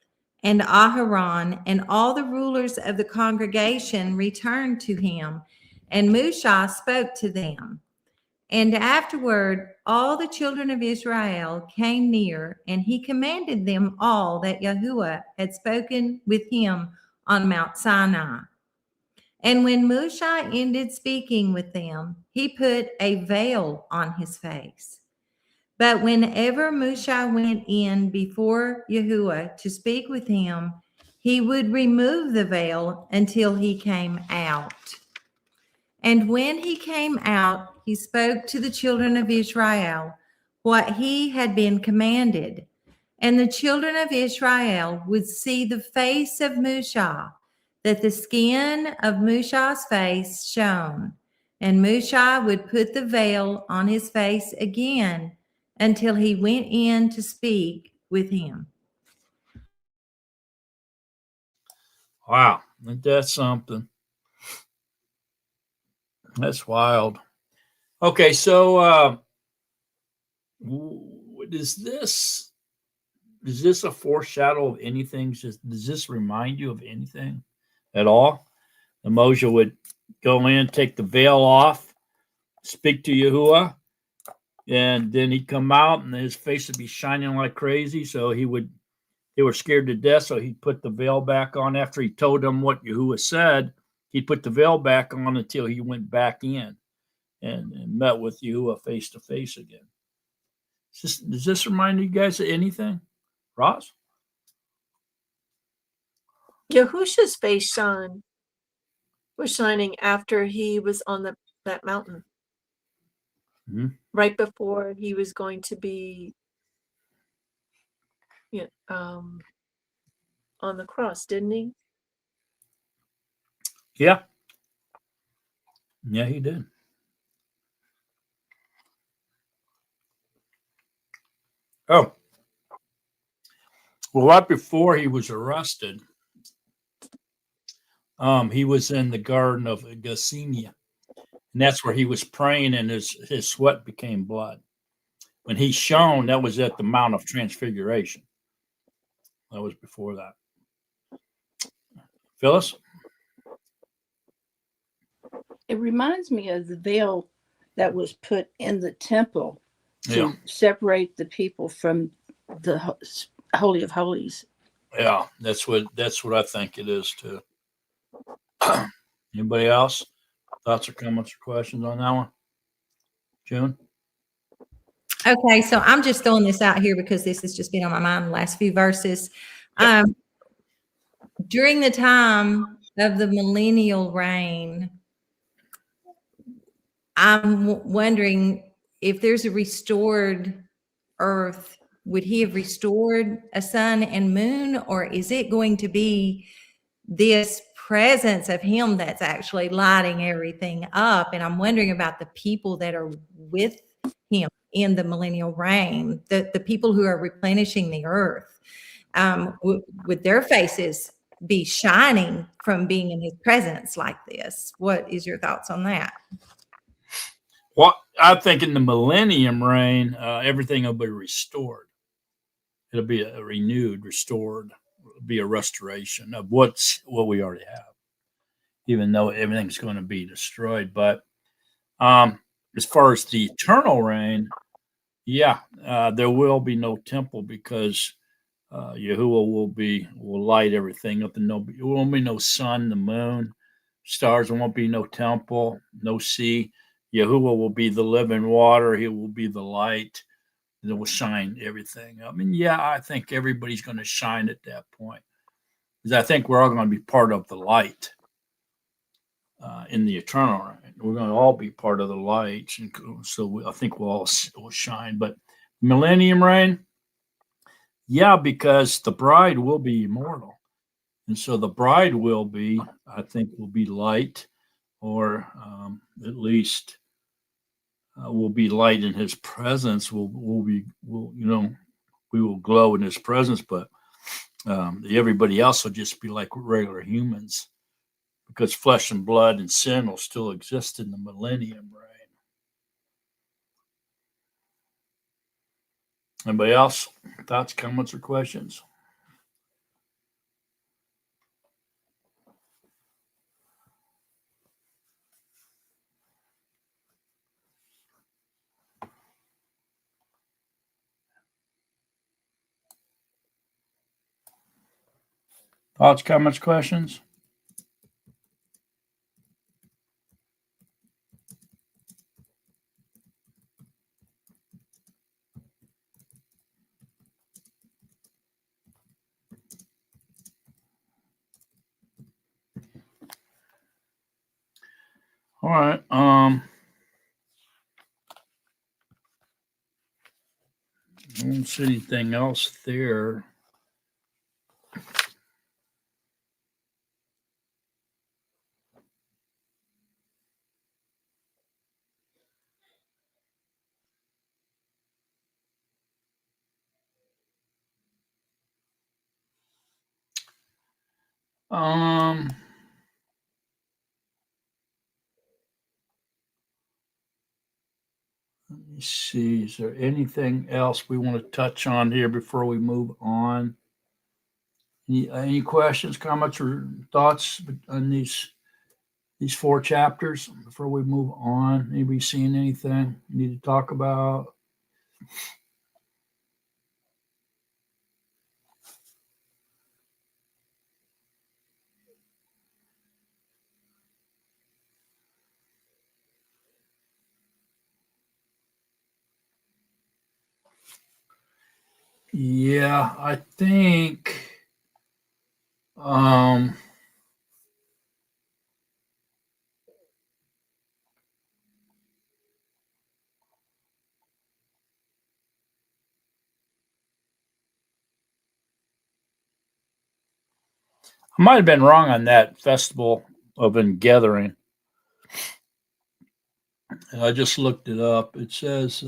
and Aharon and all the rulers of the congregation returned to him, and Mushai spoke to them. And afterward, all the children of Israel came near, and he commanded them all that Yahuwah had spoken with him on Mount Sinai. And when Mushai ended speaking with them, he put a veil on his face. But whenever Mushai went in before Yahuwah to speak with him, he would remove the veil until he came out. And when he came out, he spoke to the children of Israel what he had been commanded. And the children of Israel would see the face of Mushai, that the skin of Mushai's face shone. And Mushai would put the veil on his face again until he went in to speak with him. Wow, ain't that something? That's wild. Okay, so is this a foreshadow of anything? Does this remind you of anything at all? And Moshe would go in, take the veil off, speak to Yahuwah, and then he'd come out and his face would be shining like crazy. So they were scared to death. So he'd put the veil back on after he told them what Yahuwah said. He'd put the veil back on until he went back in and met with Yahuwah face to face again. Does this remind you guys of anything? Ross? Yahusha's face shone. was shining after he was on that mountain. Mhm. Right before he was going to be on the cross, didn't he? Yeah. Yeah, he did. Oh, well, right before he was arrested, he was in the Garden of Gethsemane, and that's where he was praying, and his sweat became blood. When he shone, that was at the Mount of Transfiguration. That was before that. Phyllis? It reminds me of the veil that was put in the temple to Yeah. separate the people from the Holy of Holies. Yeah, that's what I think it is too. Anybody else? Thoughts or comments or questions on that one? June? Okay, so I'm just throwing this out here because this has just been on my mind the last few verses. Yep. During the time of the millennial reign, I'm wondering if there's a restored earth, would he have restored a sun and moon, or is it going to be this presence of him that's actually lighting everything up? And I'm wondering about the people that are with him in the millennial reign, the people who are replenishing the earth. Would their faces be shining from being in his presence like this? What is your thoughts on that? Well, I think in the millennium reign, everything will be restored. It'll be a renewed, restored. It'll be a restoration of what we already have, even though everything's going to be destroyed. But as far as the eternal reign, yeah, there will be no temple because Yahuwah will light everything up, and there won't be no sun, the moon, stars. There won't be no temple, no sea. Yahuwah will be the living water. He will be the light that will shine everything. I mean, yeah, I think everybody's going to shine at that point, because I think we're all going to be part of the light in the eternal reign. We're going to all be part of the light, and so I think we'll shine. But millennium reign, yeah, because the bride will be immortal. And so the bride will be, I think, will be light, or at least will be light in his presence. We will glow in his presence, but everybody else will just be like regular humans, because flesh and blood and sin will still exist in the millennium reign. Anybody else? Thoughts, comments, or questions? Thoughts, comments, questions? All right. I don't see anything else there. Let me see. Is there anything else we want to touch on here before we move on? Any questions, comments, or thoughts on these 4 chapters before we move on? Anybody seeing anything you need to talk about? Yeah, I think I might have been wrong on that festival of Gathering. I just looked it up. It says,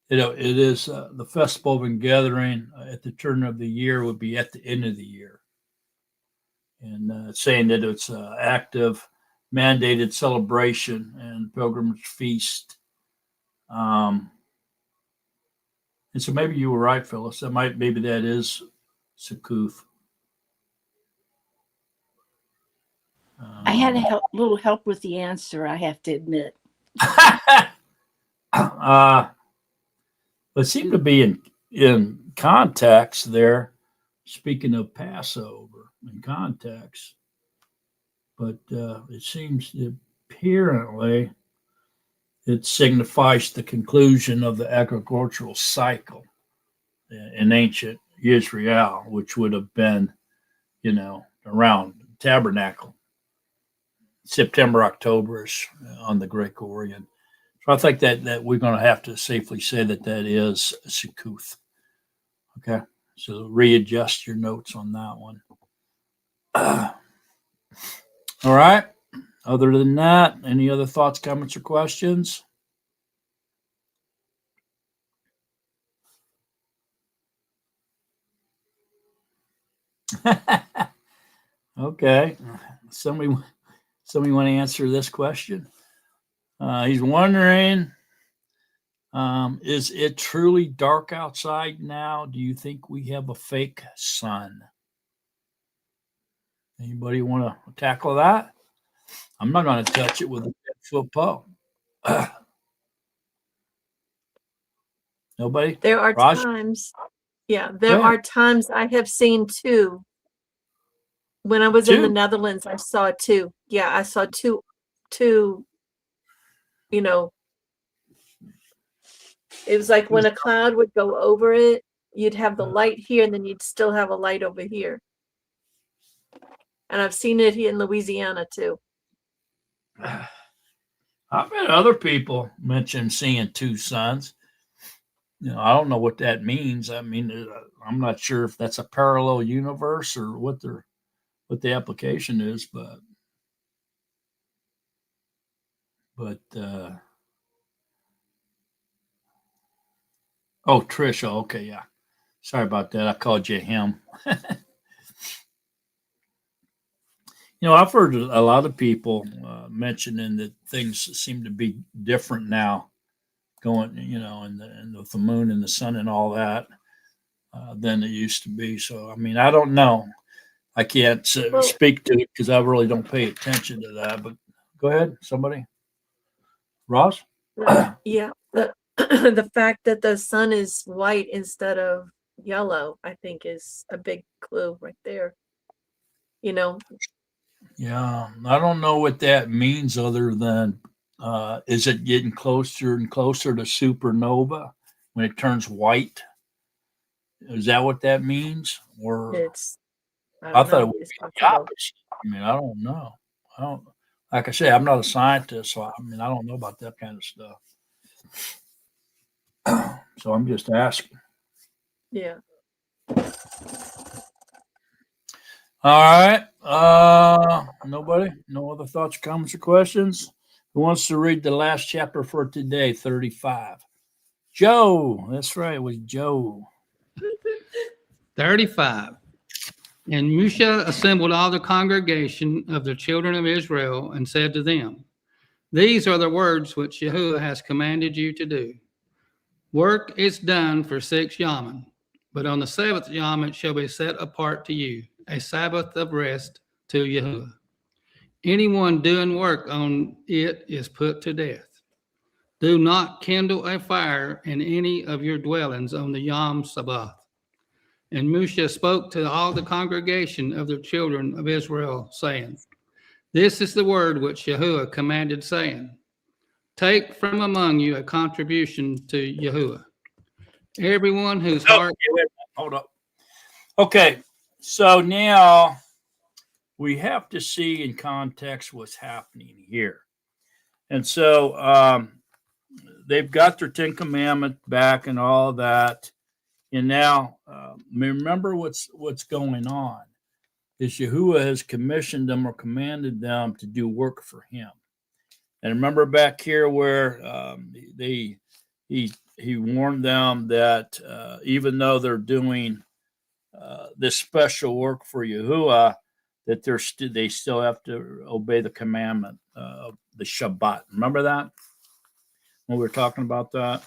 it is the festival of Gathering at the turn of the year would be at the end of the year. And saying that it's an active, mandated celebration and pilgrimage feast. And so maybe you were right, Phyllis. Maybe that is Succoth. I had a little help with the answer, I have to admit. It seemed to be in context there. Speaking of Passover in context, but it seems apparently it signifies the conclusion of the agricultural cycle in ancient Israel, which would have been, around Tabernacle, September, October-ish on the Gregorian. So I think that we're going to have to safely say that is Succoth. Okay, so readjust your notes on that one. All right. Other than that, any other thoughts, comments, or questions? Okay. Somebody want to answer this question? He's wondering, is it truly dark outside now? Do you think we have a fake sun? Anybody want to tackle that? I'm not going to touch it with a 10-foot pole. Nobody? There are Raj? times, there are times I have seen two. When I was in the Two? Netherlands, I saw two. Yeah, I saw two, it was like when a cloud would go over it, you'd have the light here and then you'd still have a light over here. And I've seen it here in Louisiana too. I've had other people mention seeing two suns. I don't know what that means. I mean, I'm not sure if that's a parallel universe or what the application is, but oh, Trisha, okay, yeah. Sorry about that. I called you him. I've heard a lot of people mentioning that things seem to be different now, going, and with the moon and the sun and all that, than it used to be. So, I mean, I don't know. I can't speak to it because I really don't pay attention to that. But go ahead, somebody. Ross? Yeah, the fact that the sun is white instead of yellow, I think, is a big clue right there. Yeah, I don't know what that means other than is it getting closer and closer to supernova when it turns white? Is that what that means? Or I thought it would be the opposite. I mean, I don't know. Like I say, I'm not a scientist, so I don't know about that kind of stuff. So I'm just asking. Yeah. All right. Nobody? No other thoughts, comments, or questions? Who wants to read the last chapter for today, 35? Joe. That's right. It was Joe. 35. And Musha assembled all the congregation of the children of Israel and said to them, these are the words which Yahuwah has commanded you to do. Work is done for 6 yamen, but on the 7th yom it shall be set apart to you, a Sabbath of rest to Yahuwah. Anyone doing work on it is put to death. Do not kindle a fire in any of your dwellings on the Yom Sabbath. And Musha spoke to all the congregation of the children of Israel, saying, this is the word which Yahuwah commanded, saying, take from among you a contribution to Yahuwah. Everyone whose heart... Hold up. Okay, so now we have to see in context what's happening here. And so they've got their 10 Commandments back and all that. And now remember what's going on. is Yahuwah has commissioned them or commanded them to do work for him. And remember back here where he warned them that even though they're doing this special work for Yahuwah, that they still have to obey the commandment of the Shabbat. Remember that when we were talking about that?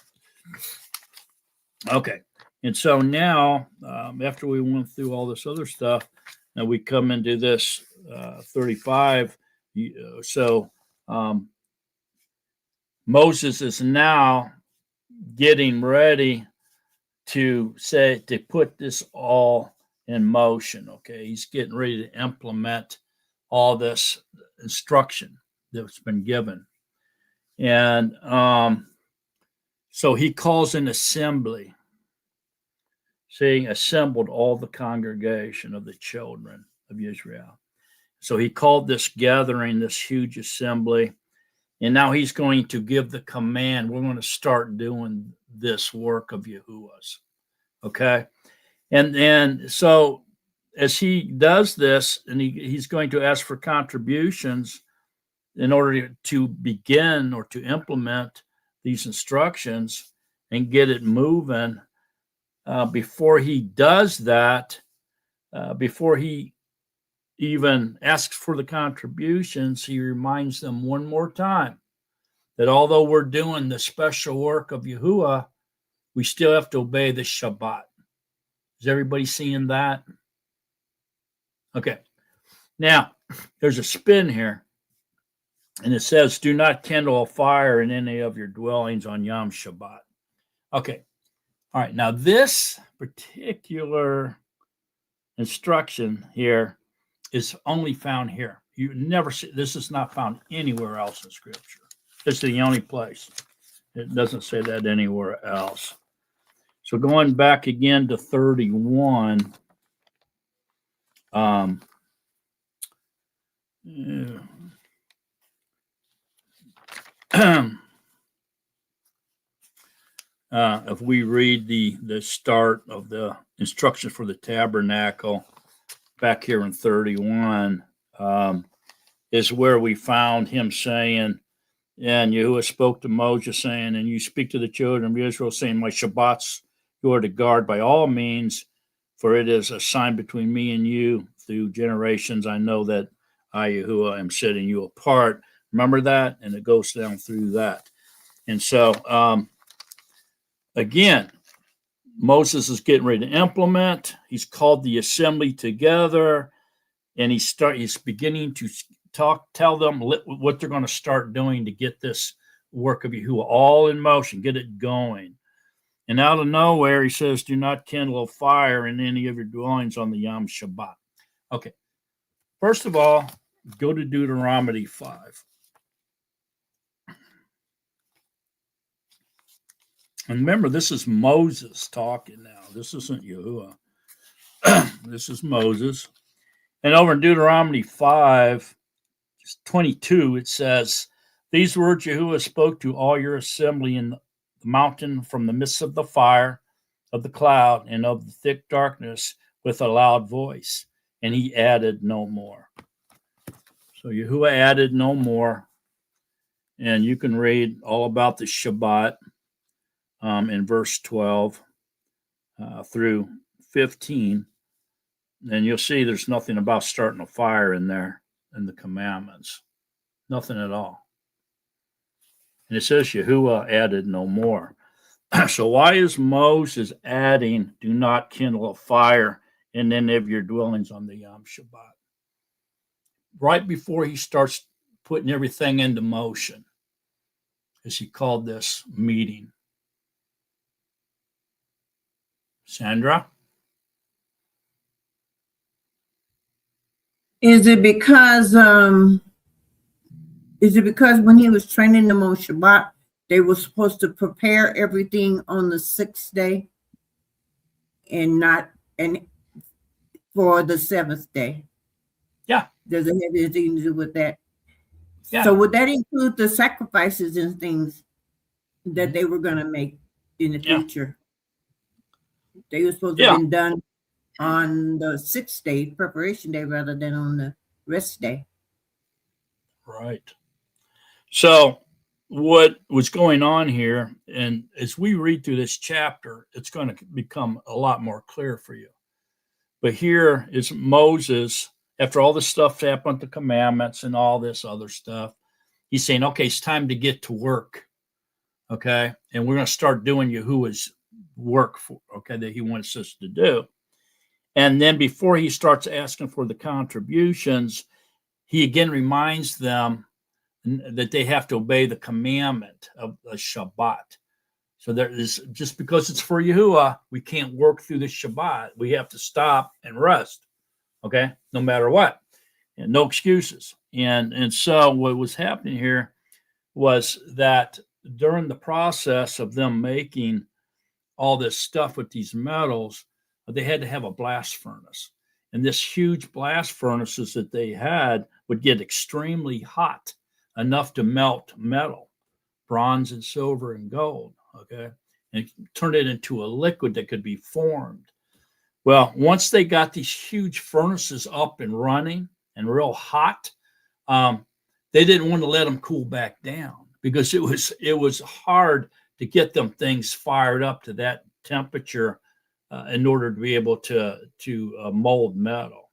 Okay. And so now, after we went through all this other stuff, now we come into this 35. So Moses is now getting ready to put this all in motion. Okay. He's getting ready to implement all this instruction that's been given. And so he calls an assembly, saying, assembled all the congregation of the children of Israel. So he called this gathering, this huge assembly, and now he's going to give the command. We're going to start doing this work of Yahuwah's. Okay. And so as he does this, and he's going to ask for contributions in order to begin or to implement these instructions and get it moving. Before he does that, before he even asks for the contributions, he reminds them one more time that although we're doing the special work of Yahuwah, we still have to obey the Shabbat. Is everybody seeing that? Okay. Now, there's a spin here, and it says, do not kindle a fire in any of your dwellings on Yom Shabbat. Okay. All right. Now, this particular instruction here is only found here. You never see, this is not found anywhere else in Scripture. It's the only place. It doesn't say that anywhere else. So going back again to 31, if we read the start of the instructions for the tabernacle back here in 31, is where we found him saying, and Yahuwah spoke to Moses saying, and you speak to the children of Israel saying, my Shabbats you are to guard by all means, for it is a sign between me and you through generations. I know that I, Yahuwah, am setting you apart. Remember that? And it goes down through that. And so, again, Moses is getting ready to implement. He's called the assembly together, and he's beginning to tell them what they're going to start doing to get this work of Yahuwah all in motion, get it going. And out of nowhere, he says, do not kindle a fire in any of your dwellings on the Yom Shabbat. Okay. First of all, go to Deuteronomy 5. And remember, this is Moses talking now. This isn't Yahuwah. This is Moses. And over in Deuteronomy 5, 22, it says, these words Yahuwah spoke to all your assembly in the mountain from the midst of the fire, of the cloud, and of the thick darkness with a loud voice. And he added no more. So Yahuwah added no more. And you can read all about the Shabbat in verse 12 through 15. And you'll see there's nothing about starting a fire in there in the commandments. Nothing at all. And it says Yahuwah added no more. So why is Moses adding, do not kindle a fire in any of your dwellings on the Yom Shabbat? Right before he starts putting everything into motion, as he called this meeting. Sandra? Is it because when he was training them on Shabbat, they were supposed to prepare everything on the sixth day and for the seventh day? Yeah. Does it have anything to do with that? Yeah. So would that include the sacrifices and things that they were going to make in the future? They were supposed to have been done on the 6th day, preparation day, rather than on the rest day. Right. So what was going on here, and as we read through this chapter, it's going to become a lot more clear for you. But here is Moses, after all this stuff happened, the commandments and all this other stuff, he's saying, okay, it's time to get to work. Okay. And we're going to start doing Yahuwah's work for, okay, that he wants us to do. And then before he starts asking for the contributions, he again reminds them that they have to obey the commandment of the Shabbat. So there is, just because it's for Yahuwah, we can't work through the Shabbat. We have to stop and rest, okay, no matter what, and no excuses. And so what was happening here was that during the process of them making all this stuff with these metals, they had to have a blast furnace. And this huge blast furnaces that they had would get extremely hot, enough to melt metal, bronze and silver and gold, okay, and turn it into a liquid that could be formed. Well, once they got these huge furnaces up and running and real hot, they didn't want to let them cool back down, because it was hard to get them things fired up to that temperature in order to be able to mold metal.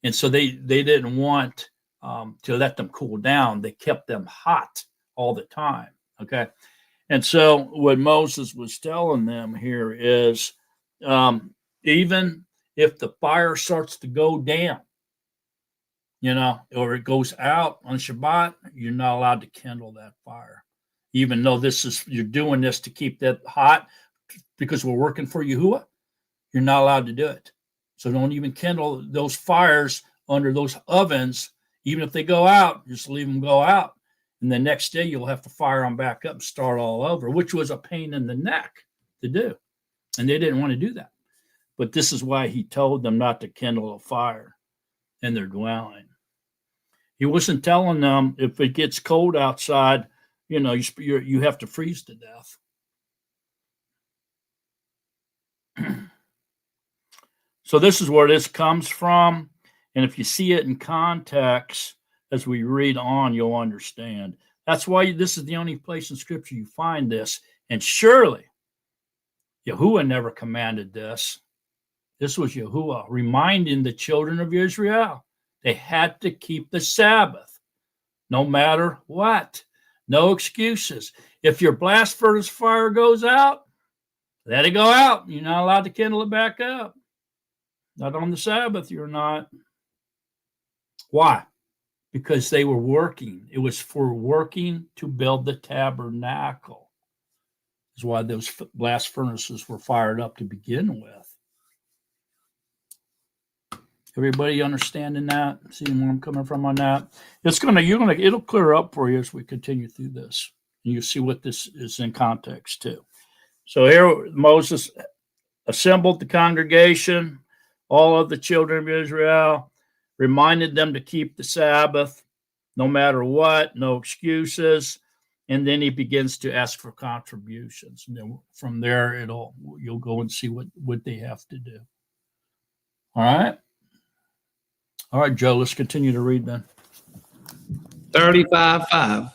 And so they didn't want to let them cool down. They kept them hot all the time. Okay. And so what Moses was telling them here is, even if the fire starts to go down, or it goes out on Shabbat, you're not allowed to kindle that fire. Even though you're doing this to keep that hot because we're working for Yahuwah, you're not allowed to do it. So don't even kindle those fires under those ovens. Even if they go out, just leave them go out. And the next day you'll have to fire them back up and start all over, which was a pain in the neck to do. And they didn't want to do that. But this is why he told them not to kindle a fire in their dwelling. He wasn't telling them if it gets cold outside, you have to freeze to death. So this is where this comes from. And if you see it in context, as we read on, you'll understand. That's why this is the only place in Scripture you find this. And surely, Yahuwah never commanded this. This was Yahuwah reminding the children of Israel they had to keep the Sabbath, no matter what. No excuses. If your blast furnace fire goes out, let it go out. You're not allowed to kindle it back up. Not on the Sabbath, you're not. Why? Because they were working. It was for working to build the tabernacle. That's why those blast furnaces were fired up to begin with. Everybody understanding that? Seeing where I'm coming from on that? It'll clear up for you as we continue through this. You see what this is in context too. So here Moses assembled the congregation, all of the children of Israel, reminded them to keep the Sabbath, no matter what, no excuses. And then he begins to ask for contributions. And then from there, you'll go and see what they have to do. All right. All right, Joe, let's continue to read then. 35:5.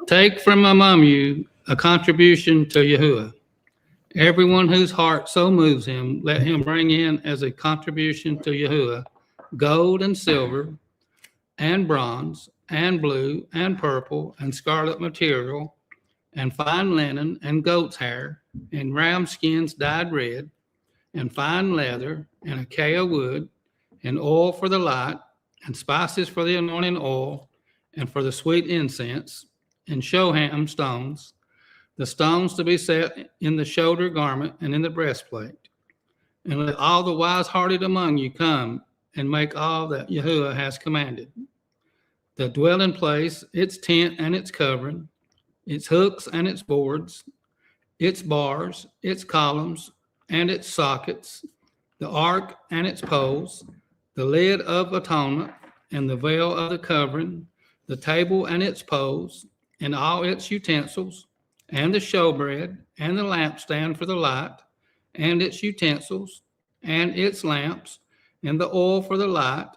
Take from among you a contribution to Yahuwah. Everyone whose heart so moves him, let him bring in as a contribution to Yahuwah gold and silver and bronze and blue and purple and scarlet material and fine linen and goat's hair and ram skins dyed red and fine leather and acacia wood and oil for the light and spices for the anointing oil and for the sweet incense and shoham stones, the stones to be set in the shoulder garment and in the breastplate. And let all the wise-hearted among you come and make all that Yahuwah has commanded. The dwelling place, its tent and its covering, its hooks and its boards, its bars, its columns and its sockets, the ark and its poles, the lid of atonement and the veil of the covering, the table and its poles, and all its utensils, and the showbread, and the lampstand for the light, and its utensils, and its lamps, and the oil for the light,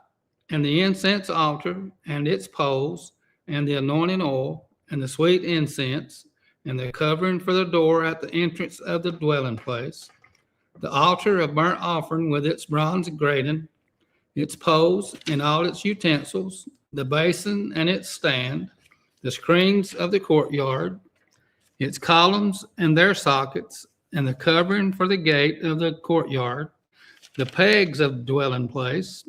and the incense altar, and its poles, and the anointing oil, and the sweet incense, and the covering for the door at the entrance of the dwelling place, the altar of burnt offering with its bronze grating, its poles and all its utensils, the basin and its stand, the screens of the courtyard, its columns and their sockets, and the covering for the gate of the courtyard, the pegs of the dwelling place,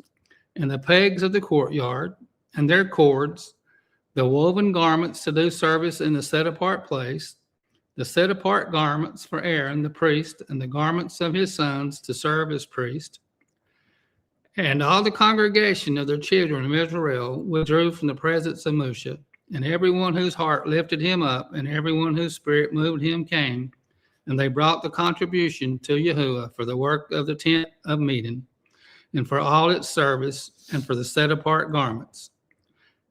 and the pegs of the courtyard, and their cords, the woven garments to do service in the set-apart place, the set-apart garments for Aaron the priest, and the garments of his sons to serve as priest. And all the congregation of the children of Israel withdrew from the presence of Moshe, and everyone whose heart lifted him up, and everyone whose spirit moved him came, and they brought the contribution to Yahuwah for the work of the tent of meeting, and for all its service, and for the set-apart garments.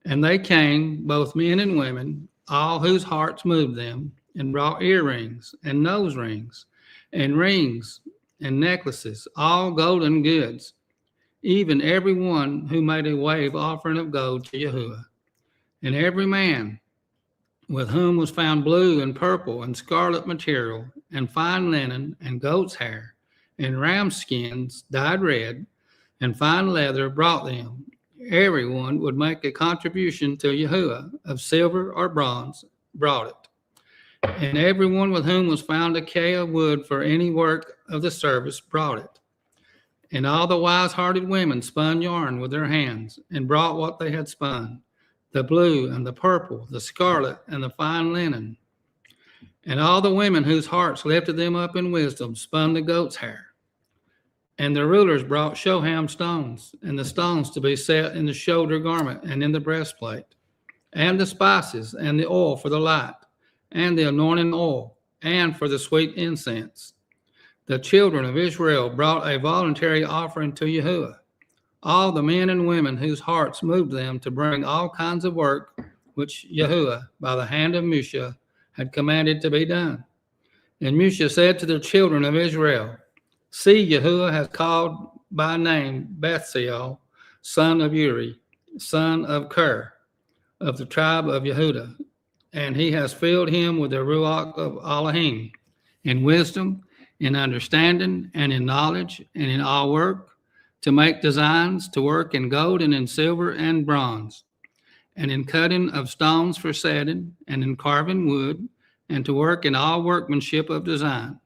And they came, both men and women, all whose hearts moved them, and brought earrings, and nose rings, and rings, and necklaces, all golden goods, even every one who made a wave offering of gold to Yahuwah. And every man with whom was found blue and purple and scarlet material, and fine linen, and goat's hair, and ram skins dyed red, and fine leather brought them. Everyone would make a contribution to Yahuwah of silver or bronze, brought it. And everyone with whom was found acacia wood for any work of the service brought it. And all the wise-hearted women spun yarn with their hands, and brought what they had spun, the blue and the purple, the scarlet and the fine linen. And all the women whose hearts lifted them up in wisdom spun the goat's hair. And the rulers brought shoham stones, and the stones to be set in the shoulder garment and in the breastplate, and the spices and the oil for the light, and the anointing oil, and for the sweet incense. The children of Israel brought a voluntary offering to Yahuwah, all the men and women whose hearts moved them to bring all kinds of work which Yahuwah, by the hand of Moshe, had commanded to be done. And Moshe said to the children of Israel, See, Yahuwah has called by name Bethuel, son of Uri, son of Ker, of the tribe of Yehudah, and he has filled him with the Ruach of Elohim, in wisdom, in understanding, and in knowledge, and in all work, to make designs, to work in gold and in silver and bronze, and in cutting of stones for setting, and in carving wood, and to work in all workmanship of design.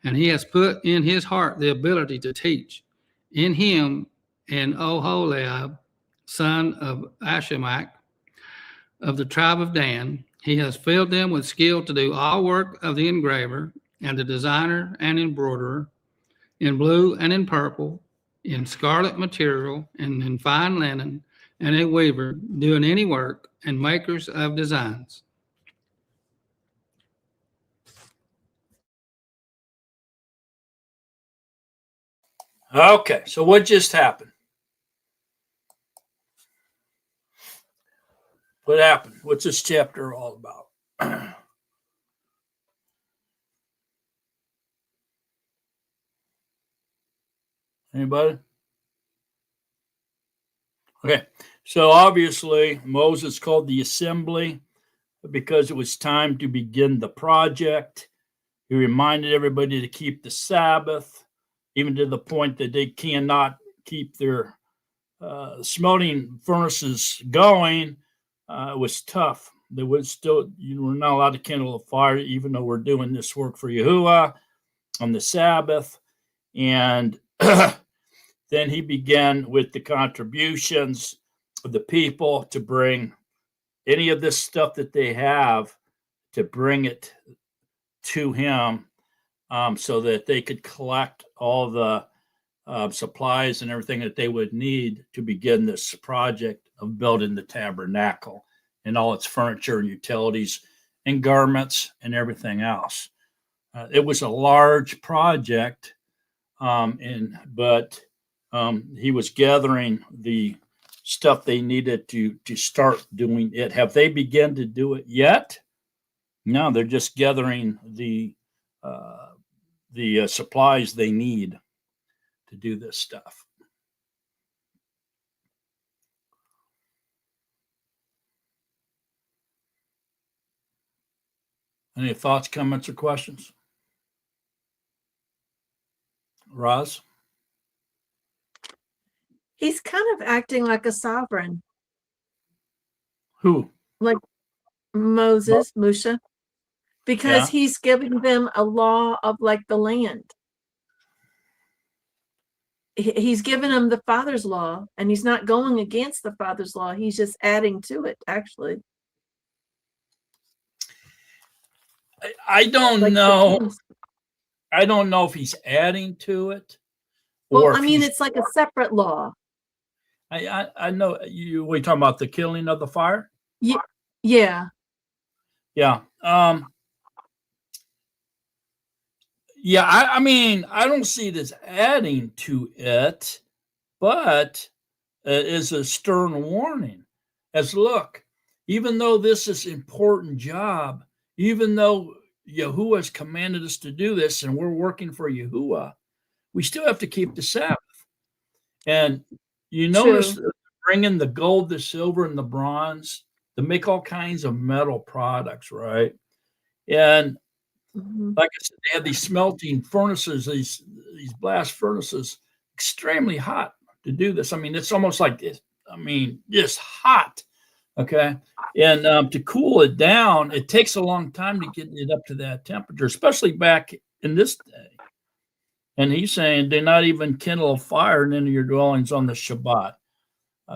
And he has put in his heart the ability to teach. In him and Oholiab, son of Ashimach, of the tribe of Dan, he has filled them with skill to do all work of the engraver, and the designer and embroiderer, in blue and in purple, in scarlet material, and in fine linen, and a weaver doing any work, and makers of designs. Okay, so what just happened? What happened? What's this chapter all about? Anybody? Okay, so obviously Moses called the assembly because it was time to begin the project. He reminded everybody to keep the Sabbath, even to the point that they cannot keep their smelting furnaces going. It was tough. They would still, we're not allowed to kindle a fire, even though we're doing this work for Yahuwah on the Sabbath. And then he began with the contributions of the people to bring any of this stuff that they have, to bring it to him, so that they could collect all the supplies and everything that they would need to begin this project of building the tabernacle and all its furniture and utilities and garments and everything else. It was a large project, but he was gathering the stuff they needed to start doing it. Have they begun to do it yet? No, they're just gathering the supplies they need to do this stuff. Any thoughts, comments, or questions? Roz? He's kind of acting like a sovereign, Who? like Moses, Musha, because Yeah. he's giving them a law of like the land. He's given them the Father's law, and he's not going against the Father's law. He's just adding to it, actually. I don't Like the know. kings. I don't know if he's adding to it, Well, or I if mean, he's. it's like a separate law. I know you. We talking about the killing of the fire? Yeah. Yeah. Yeah. Yeah. I mean, I don't see it as adding to it, but it is a stern warning. As look, even though this is an important job, even though Yahuwah has commanded us to do this, and we're working for Yahuwah, we still have to keep the Sabbath. And you notice True. bringing the gold, the silver, and the bronze to make all kinds of metal products, right? And Mhm. like I said, they have these smelting furnaces, these blast furnaces, extremely hot to do this. I mean, it's almost like this. I mean, just hot. Okay. And to cool it down, it takes a long time to get it up to that temperature, especially back in this day. And he's saying, do not even kindle a fire in any of your dwellings on the Shabbat.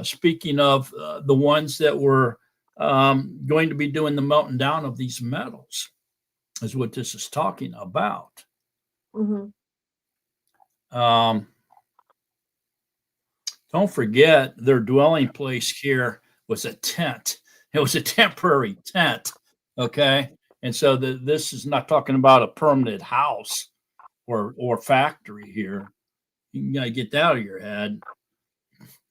Speaking of the ones that were going to be doing the melting down of these metals, is what this is talking about. Mhm. Don't forget, their dwelling place here was a tent. It was a temporary tent. Okay. And so this is not talking about a permanent house or factory here. You got to get that out of your head.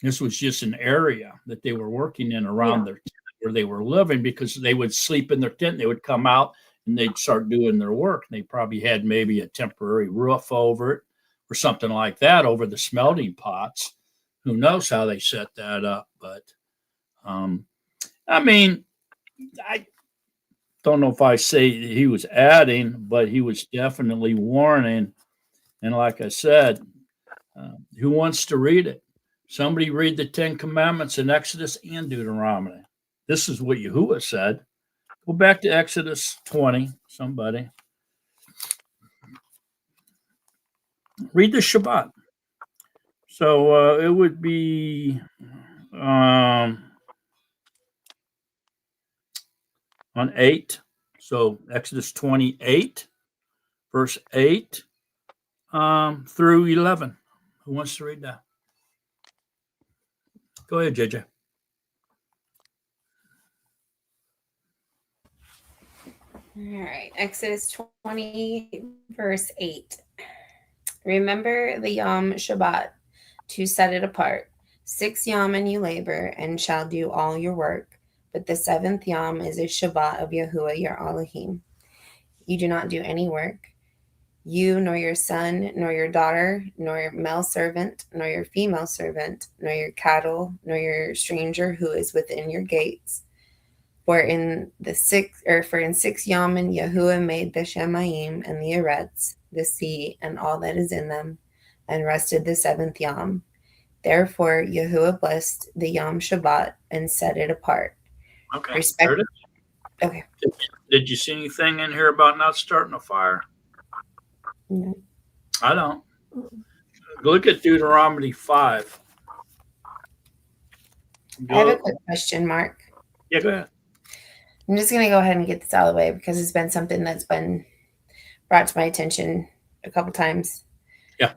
This was just an area that they were working in around their tent where they were living, because they would sleep in their tent. They would come out and they'd start doing their work. They probably had maybe a temporary roof over it or something like that over the smelting pots. Who knows how they set that up? But I mean, I don't know if I say he was adding, but he was definitely warning. And like I said, who wants to read it? Somebody read the 10 Commandments in Exodus and Deuteronomy. This is what Yahuwah said. Go back to Exodus 20, somebody. Read the Shabbat. So it would be on 8. So Exodus 28, verse 8 through 11. Who wants to read that? Go ahead, JJ. All right, Exodus 20, verse 8. Remember the Yom Shabbat to set it apart. 6 Yom and you labor and shall do all your work, but the 7th Yom is a Shabbat of Yahuwah your Elohim. You do not do any work, you nor your son, nor your daughter, nor your male servant, nor your female servant, nor your cattle, nor your stranger who is within your gates. For in 6 Yamin Yahuwah made the Shemayim and the Eretz, the sea, and all that is in them, and rested the 7th Yom. Therefore Yahuwah blessed the Yom Shabbat and set it apart. Okay. There it is. Okay. Did you see anything in here about not starting a fire? No. I don't. Look at Deuteronomy 5. I have a quick question, Mark. Yeah, go ahead. I'm just going to go ahead and get this out of the way because it's been something that's been brought to my attention a couple times. Yeah.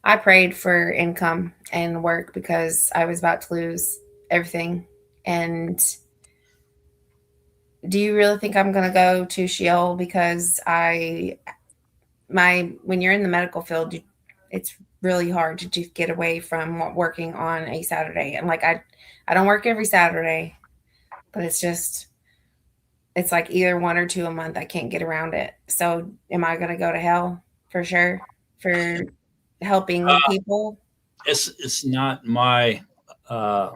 I prayed for income and work because I was about to lose everything. And do you really think I'm going to go to Sheol because when you're in the medical field, it's really hard to just get away from working on a Saturday. And like, I don't work every Saturday, but it's like either 1 or 2 a month. I can't get around it. So am I going to go to hell for sure for helping people? It's not my. I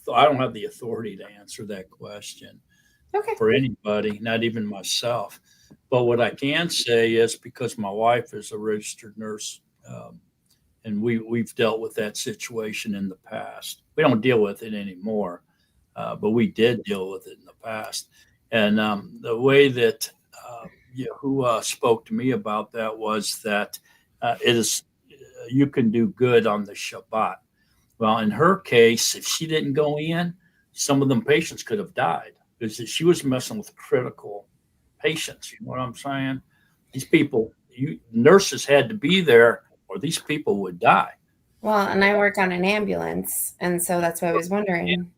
don't have the authority to answer that question Okay. for anybody, not even myself. But what I can say is because my wife is a registered nurse, and we've dealt with that situation in the past. We don't deal with it anymore, but we did deal with it in the past. And the way that Yahuwah spoke to me about that was that it is you can do good on the Shabbat. Well, in her case, if she didn't go in, some of them patients could have died because she was messing with critical patients. You know what I'm saying? These people, nurses had to be there, or these people would die. Well, and I work on an ambulance, and so that's why I was wondering.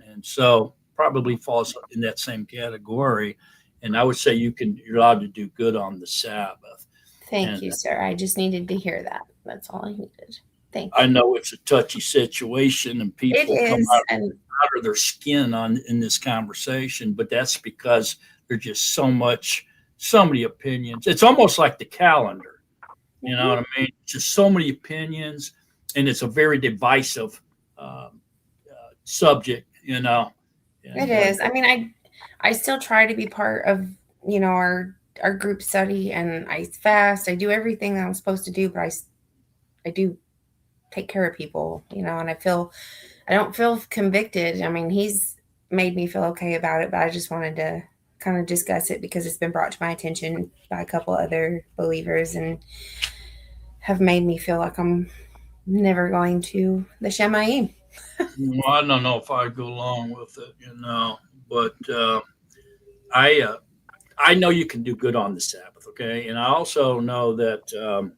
And so probably falls in that same category. And I would say you're allowed to do good on the Sabbath. Thank you, sir. I just needed to hear that. That's all I needed. Thank you. I know it's a touchy situation, and people come out of their skin in this conversation, but that's because there's just so many opinions. It's almost like the calendar. You know what I mean? Just so many opinions, and it's a very divisive subject. You know, it is. I mean, I still try to be part of our group study, and I fast. I do everything that I'm supposed to do, but I do take care of people, and I don't feel convicted. I mean, he's made me feel okay about it, but I just wanted to kind of discuss it because it's been brought to my attention by a couple other believers and have made me feel like I'm never going to the Shemayim. Well, I don't know if I'd go along with it, but I know you can do good on the Sabbath, okay? And I also know that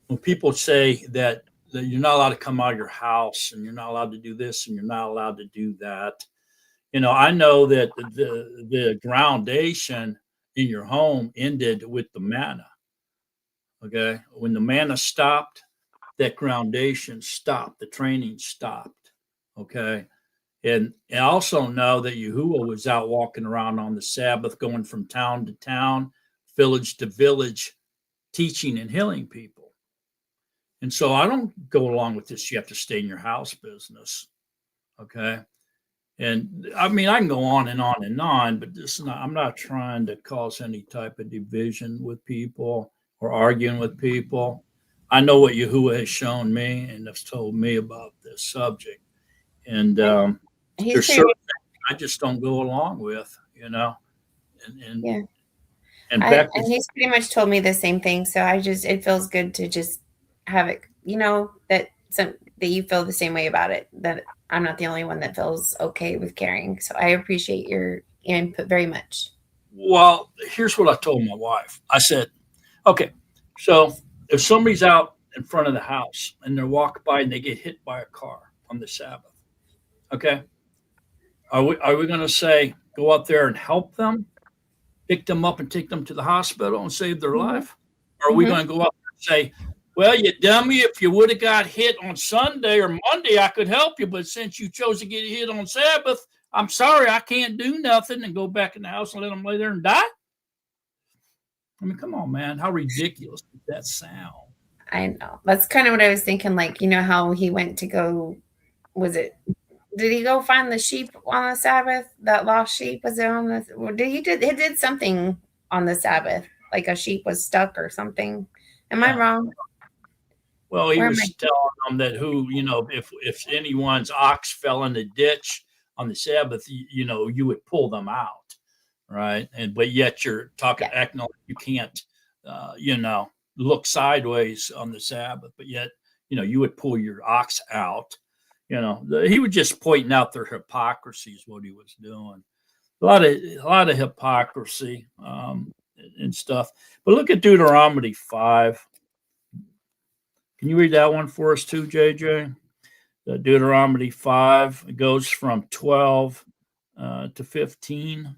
when people say that you're not allowed to come out of your house and you're not allowed to do this and you're not allowed to do that, I know that the groundation in your home ended with the manna, okay? When the manna stopped, that groundation stopped, the training stopped, okay? And I also know that Yahuwah was out walking around on the Sabbath, going from town to town, village to village, teaching and healing people. And so I don't go along with this. You have to stay in your house business. Okay. And I mean, I can go on and on and on, but I'm not trying to cause any type of division with people or arguing with people. I know what Yahuwah has shown me and has told me about this subject. And there's certain things I just don't go along with, And he's pretty much told me the same thing. So it feels good to just have it, that you feel the same way about it, that I'm not the only one that feels okay with caring. So I appreciate your input very much. Well, here's what I told my wife. I said, okay, so if somebody's out in front of the house and they're walking by and they get hit by a car on the Sabbath, okay, are we going to say, go out there and help them, pick them up and take them to the hospital and save their life? Or are we going to go out there and say, well, you dummy, if you would have got hit on Sunday or Monday, I could help you. But since you chose to get hit on Sabbath, I'm sorry, I can't do nothing, and go back in the house and let them lay there and die? I mean, come on, man. How ridiculous does that sound? I know. That's kind of what I was thinking. Like, how he went to go, did he go find the sheep on the Sabbath? That lost sheep? Was it on the, he did something on the Sabbath, like a sheep was stuck or something. Am I wrong? Well, he was telling them that if anyone's ox fell in the ditch on the Sabbath, you would pull them out, right? But yet you're acting like you can't, look sideways on the Sabbath, but yet, you would pull your ox out. He was just pointing out their hypocrisy is what he was doing. A lot of hypocrisy and stuff. But look at Deuteronomy 5. Can you read that one for us too, JJ? Deuteronomy 5, it goes from 12 to 15.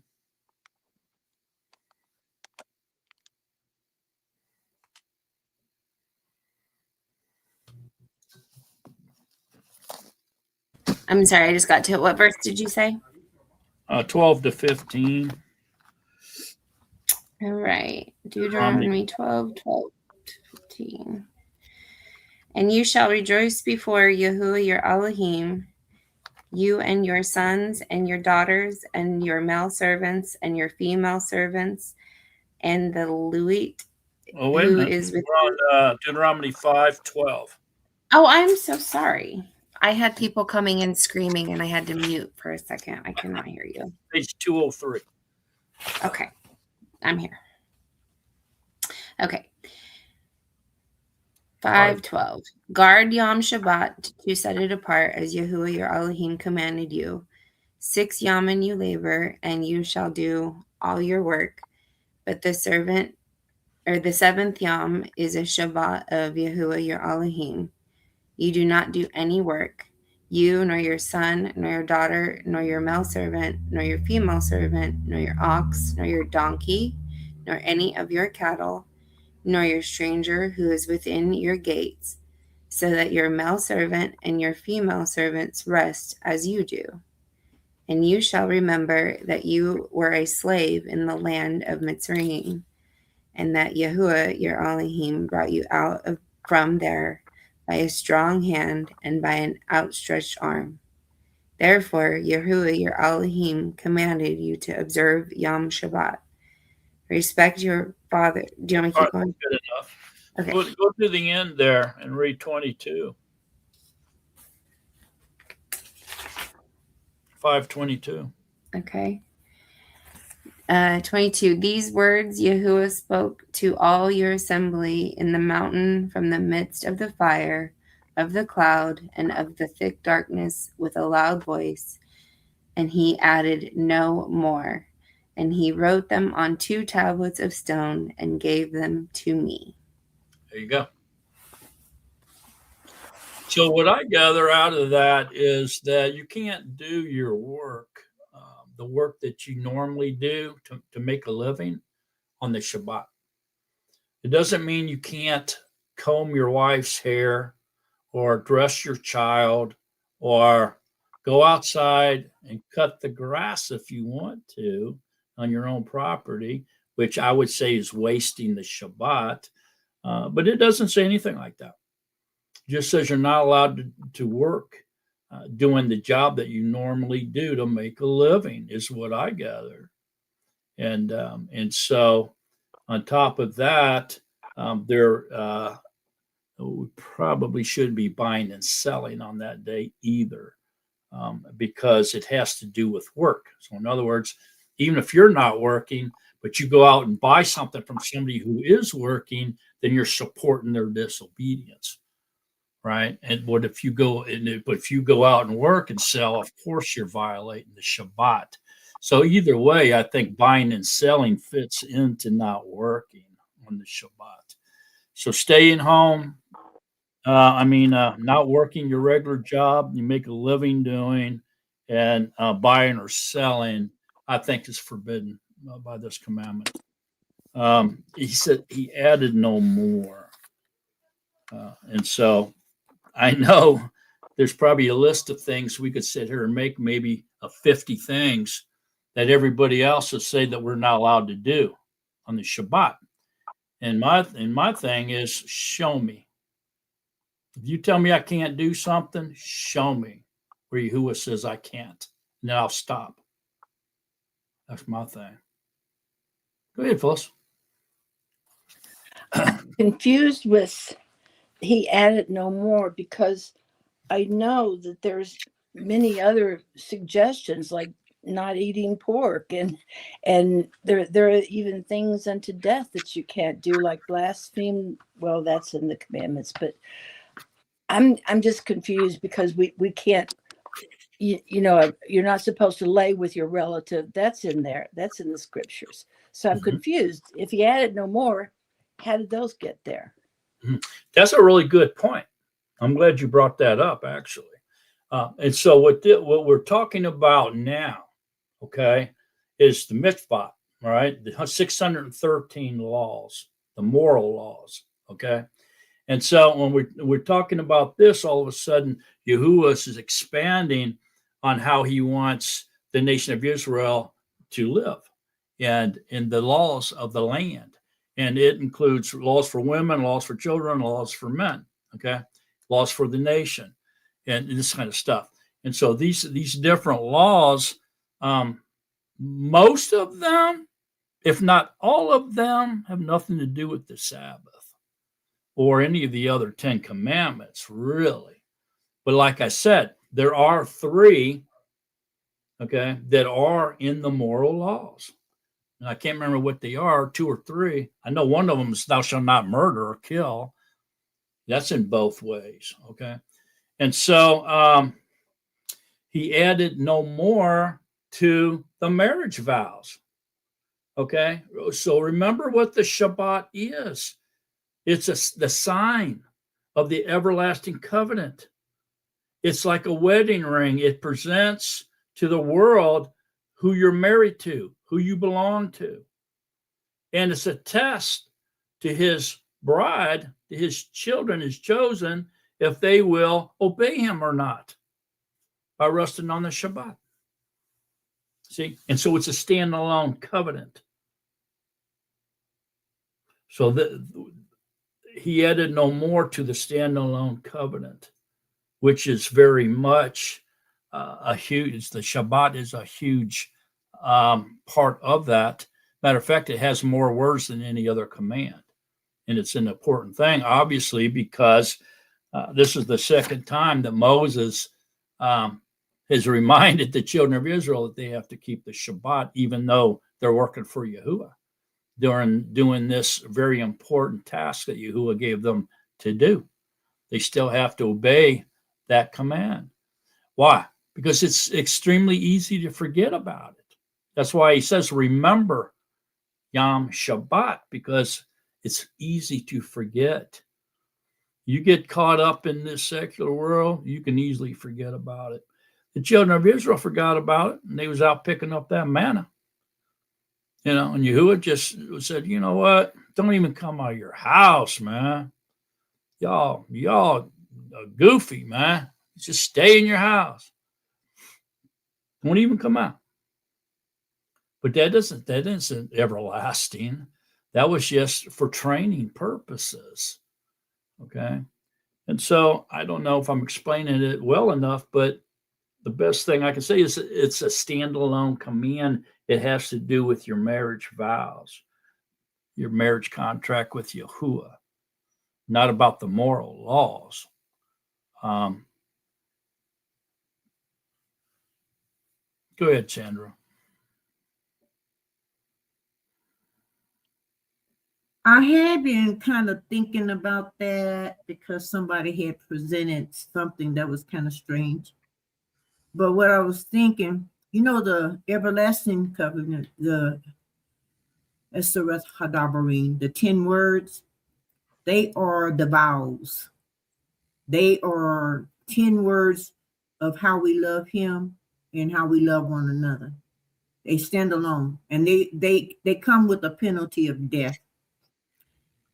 I'm sorry, I just got to it. What verse did you say? 12 to 15. All right. Deuteronomy 12. 14. And you shall rejoice before Yahuwah your Elohim, you and your sons and your daughters and your male servants and your female servants and the Levite Oh, wait a who minute. is with We're on Deuteronomy 5:12. Oh, I'm so sorry. I had people coming in screaming and I had to mute for a second. I cannot hear you. Page 203. Okay. I'm here. Okay. 5:12. Guard Yom Shabbat to set it apart as Yahuwah your Elohim commanded you. 6 Yamin you labor, and you shall do all your work. But the seventh Yom is a Shabbat of Yahuwah your Elohim. You do not do any work, you nor your son, nor your daughter, nor your male servant, nor your female servant, nor your ox, nor your donkey, nor any of your cattle, nor your stranger who is within your gates, so that your male servant and your female servants rest as you do. And you shall remember that you were a slave in the land of Natsarim, and that Yahuwah your Elohim brought you out from there by a strong hand and by an outstretched arm. Therefore, Yahuwah your Elohim commanded you to observe Yom Shabbat. Respect your father. Do you want me to keep going? Good enough. Okay. Go to the end there and read 22. 5:22. Okay. 22. These words Yahuwah spoke to all your assembly in the mountain from the midst of the fire, of the cloud, and of the thick darkness with a loud voice. And he added no more. And he wrote them on 2 tablets of stone and gave them to me. There you go. So what I gather out of that is that you can't do your work, the work that you normally do to make a living on the Shabbat. It doesn't mean you can't comb your wife's hair or dress your child or go outside and cut the grass if you want to on your own property, which I would say is wasting the Shabbat. But it doesn't say anything like that. It just says you're not allowed to work doing the job that you normally do to make a living, is what I gather. And so on top of that, we probably shouldn't be buying and selling on that day either, because it has to do with work. So in other words, even if you're not working, but you go out and buy something from somebody who is working, then you're supporting their disobedience, right? But if you go out and work and sell, of course you're violating the Shabbat. So either way, I think buying and selling fits into not working on the Shabbat. So staying home, not working your regular job, you make a living doing, and buying or selling, I think is forbidden by this commandment. He said he added no more. And so I know there's probably a list of things we could sit here and make maybe 50 things that everybody else would say that we're not allowed to do on the Shabbat. And my thing is, show me. If you tell me I can't do something, show me where Yahuwah says I can't, and then I'll stop. That's my thing. Go ahead, Phyllis. Confused with he added no more, because I know that there's many other suggestions like not eating pork, and there are even things unto death that you can't do, like blaspheme. Well, that's in the commandments, but I'm just confused because we can't, you're not supposed to lay with your relative. That's in there. That's in the scriptures. So I'm confused. If he added no more, how did those get there? That's a really good point. I'm glad you brought that up, actually. And so what we're talking about now, okay, is the mitzvah, right? The 613 laws, the moral laws, okay? And so when we're talking about this, all of a sudden, Yahuwah is expanding on how he wants the nation of Israel to live and in the laws of the land. And it includes laws for women, laws for children, laws for men, okay, laws for the nation, and this kind of stuff. And so these different laws, most of them, if not all of them, have nothing to do with the Sabbath or any of the other 10 commandments, really. But like I said, there are 3, okay, that are in the moral laws. And I can't remember what they are, 2 or 3. I know one of them is thou shalt not murder or kill. That's in both ways, okay? And so he added no more to the marriage vows, okay? So remember what the Shabbat is. It's the sign of the everlasting covenant. It's like a wedding ring. It presents to the world who you're married to, who you belong to. And it's a test to his bride, to his children, his chosen, if they will obey him or not by resting on the Shabbat. See? And so it's a standalone covenant. So he added no more to the standalone covenant, which is very much the Shabbat is a huge part of that. Matter of fact, it has more words than any other command. And it's an important thing, obviously, because this is the second time that Moses has reminded the children of Israel that they have to keep the Shabbat, even though they're working for Yahuwah, doing this very important task that Yahuwah gave them to do. They still have to obey that command. Why? Because it's extremely easy to forget about it. That's why he says, remember Yom Shabbat, because it's easy to forget. You get caught up in this secular world, you can easily forget about it. The children of Israel forgot about it, and they was out picking up that manna. And Yahuwah just said, you know what? Don't even come out of your house, man. Y'all goofy, man. Just stay in your house. Don't even come out. But that isn't everlasting. That was just for training purposes. Okay. And so I don't know if I'm explaining it well enough, but the best thing I can say is it's a standalone command. It has to do with your marriage vows, your marriage contract with Yahuwah, not about the moral laws. Go ahead, Sandra. I had been kind of thinking about that because somebody had presented something that was kind of strange. But what I was thinking, the everlasting covenant, the Eseret Hadabarim, the 10 words, they are the vows. They are 10 words of how we love him and how we love one another. They stand alone, and they come with a penalty of death.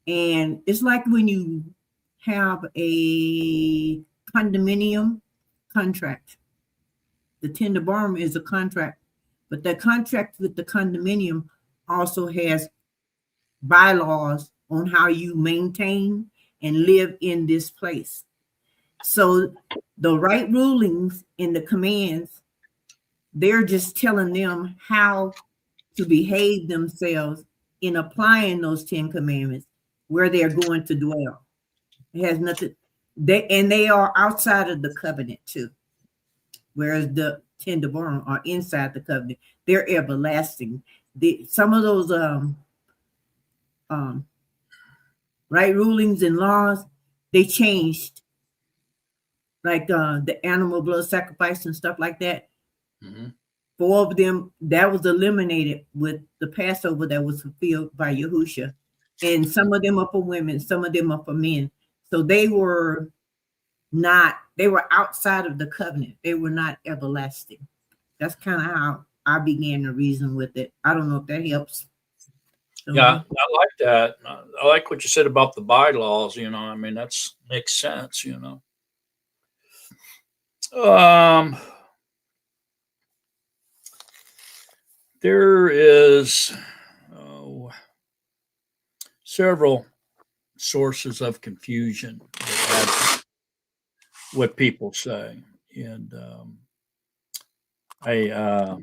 And it's like when you have a condominium contract. The tender barm is a contract, but the contract with the condominium also has bylaws on how you maintain and live in this place. So the right rulings in the commands, they're just telling them how to behave themselves in applying those 10 commandments where they're going to dwell. It has nothing, they are outside of the covenant too. Whereas the 10 Devarim are inside the covenant. They're everlasting. Some of those right rulings and laws, they changed. Like the animal blood sacrifice and stuff like that. Mm-hmm. 4 of them, that was eliminated with the Passover that was fulfilled by Yahusha. And some of them are for women, some of them are for men. So they were outside of the covenant. They were not everlasting. That's kind of how I began to reason with it. I don't know if that helps. Yeah, I like that. I like what you said about the bylaws. I mean, that makes sense. There is several sources of confusion that have what people say. And I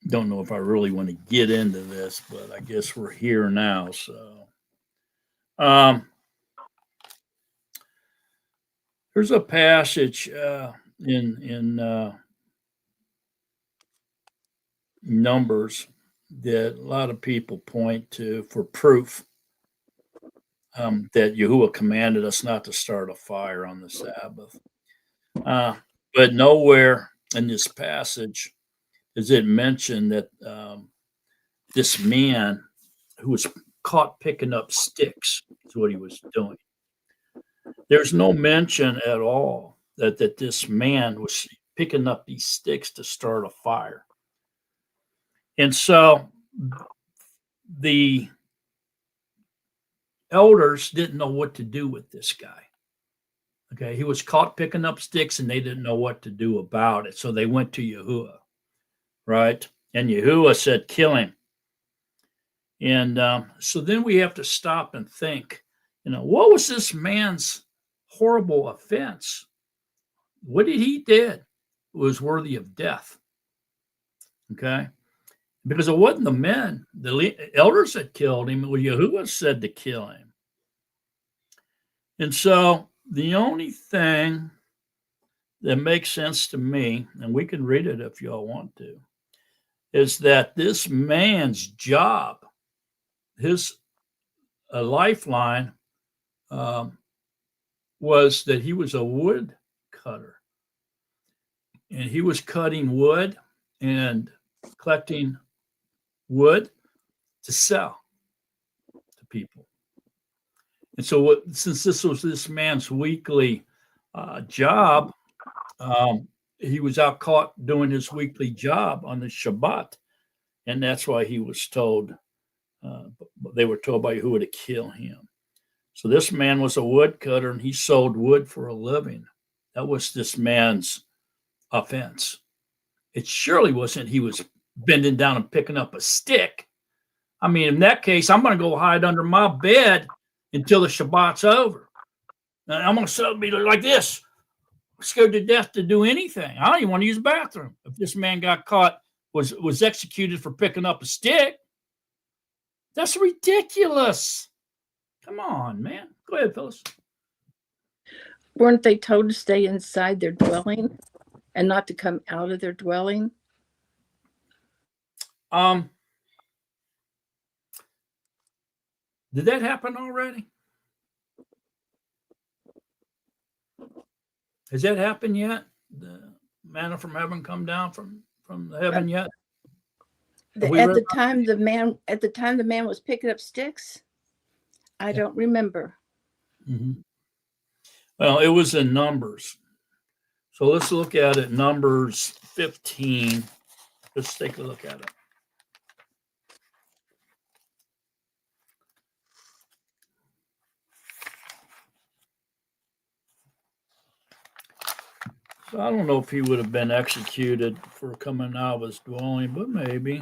don't know if I really want to get into this, but I guess we're here now. So there's a passage in Numbers that a lot of people point to for proof that Yahuwah commanded us not to start a fire on the Sabbath. But nowhere in this passage is it mentioned that this man who was caught picking up sticks is what he was doing. There's no mention at all that this man was picking up these sticks to start a fire. And so the elders didn't know what to do with this guy. Okay, he was caught picking up sticks and they didn't know what to do about it. So they went to Yahuwah, right? And Yahuwah said, kill him. And so then we have to stop and think, what was this man's horrible offense? What did he did was worthy of death? Okay, because it wasn't the men, the elders that killed him. Well, Yahuwah said to kill him. And so the only thing that makes sense to me, and we can read it if y'all want to, is that this man's job, his lifeline, was that he was a wood cutter. And he was cutting wood and collecting wood to sell to people. And so since this was this man's weekly job, he was out caught doing his weekly job on the Shabbat. And that's why he was told, they were told by Yahuwah to kill him. So this man was a woodcutter and he sold wood for a living. That was this man's offense. It surely wasn't he was bending down and picking up a stick. I mean, in that case, I'm going to go hide under my bed until the Shabbat's over. And I'm going to be like this, scared to death to do anything. I don't even want to use the bathroom. If this man got caught, was executed for picking up a stick, that's ridiculous. Come on, man. Go ahead, Phyllis. Weren't they told to stay inside their dwelling and not to come out of their dwelling? Did that happen already? Has that happened yet? The manna from heaven come down from the heaven yet? At the time the man was picking up sticks, I don't remember. Mm-hmm. Well, it was in Numbers. So let's look at it. Numbers 15. Let's take a look at it. So I don't know if he would have been executed for coming out of his dwelling, but maybe.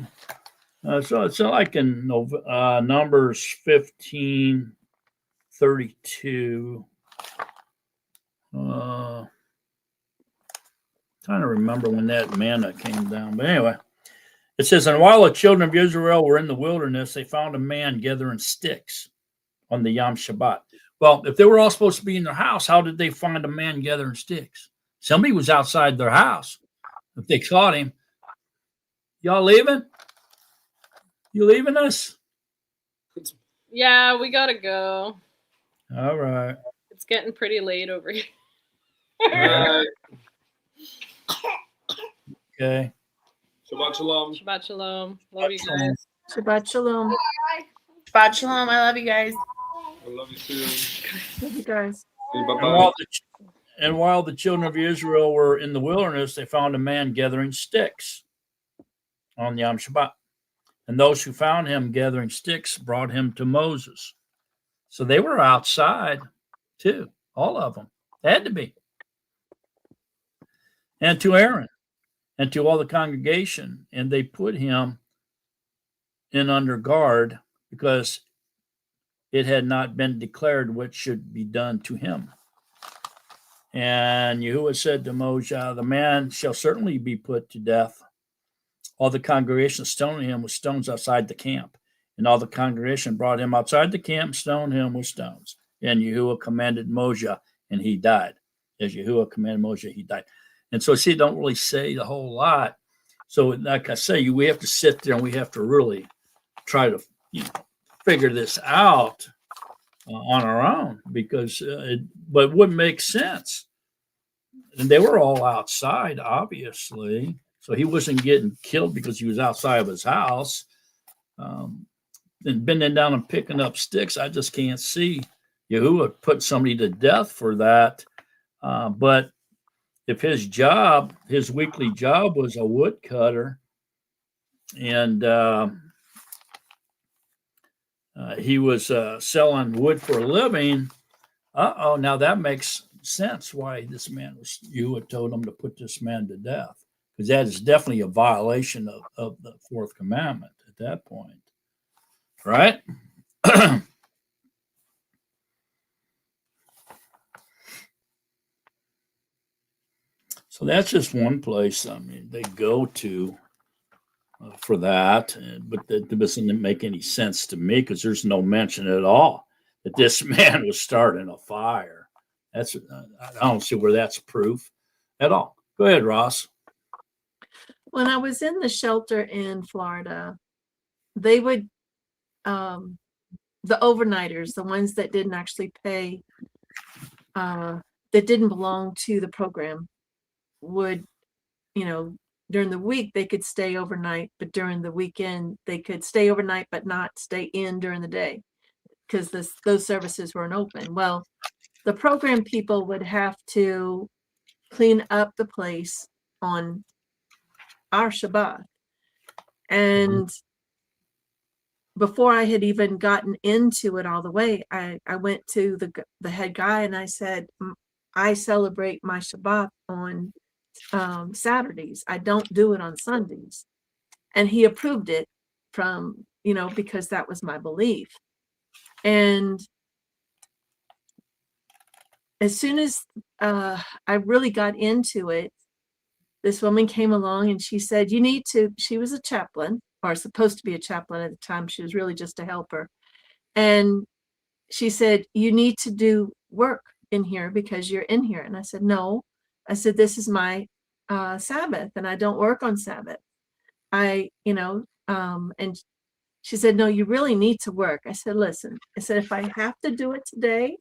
So it's like in Numbers 15:32. Trying to remember when that manna came down. But anyway, it says, and while the children of Israel were in the wilderness, they found a man gathering sticks on the Yom Shabbat. Well, if they were all supposed to be in their house, how did they find a man gathering sticks? Somebody was outside their house. If they caught him, y'all leaving? You leaving us? Yeah, we gotta go. All right. It's getting pretty late over here. Okay. Shabbat shalom. Shabbat shalom. Love you guys. Shabbat shalom. Shabbat shalom. I love you guys. I love you too. Love you guys. Bye-bye. And while the children of Israel were in the wilderness, they found a man gathering sticks on Yom Shabbat. And those who found him gathering sticks brought him to Moses. So they were outside too, all of them. They had to be. And to Aaron and to all the congregation. And they put him and under guard because it had not been declared what should be done to him. And Yahuwah said to Moses, the man shall certainly be put to death. All the congregation stoned him with stones outside the camp. And all the congregation brought him outside the camp, stoned him with stones. And Yahuwah commanded Moses, and he died. As Yahuwah commanded Moses, he died. And so, see, it don't really say the whole lot. So, like I say, we have to sit there and we have to really try to figure this out on our own because but it wouldn't make sense. And they were all outside, obviously. So he wasn't getting killed because he was outside of his house. And bending down and picking up sticks, I just can't see Yahuwah put somebody to death for that. But if his weekly job was a woodcutter, and he was selling wood for a living, now that makes sense why this man Yahuwah told him to put this man to death, because that is definitely a violation of the fourth commandment at that point, right? So that's just one place, I mean, they go to for that, but that doesn't make any sense to me because there's no mention at all that this man was starting a fire. I don't see where that's proof at all. Go ahead, Ross. When I was in the shelter in Florida, they would, the overnighters, the ones that didn't actually pay, that didn't belong to the program, would, during the week they could stay overnight, but during the weekend they could stay overnight but not stay in during the day because those services weren't open. Well, the program people would have to clean up the place on our Shabbat. And before I had even gotten into it all the way, I went to the head guy and I said, I celebrate my Shabbat on Saturdays. I don't do it on Sundays. And he approved it from, because that was my belief. And as soon as I really got into it, this woman came along and she said, she was a chaplain, or supposed to be a chaplain at the time. She was really just a helper. And she said, you need to do work in here because you're in here. And I said, no. I said, this is my Sabbath and I don't work on Sabbath. And she said, no, you really need to work. I said, listen, I said, if I have to do it today,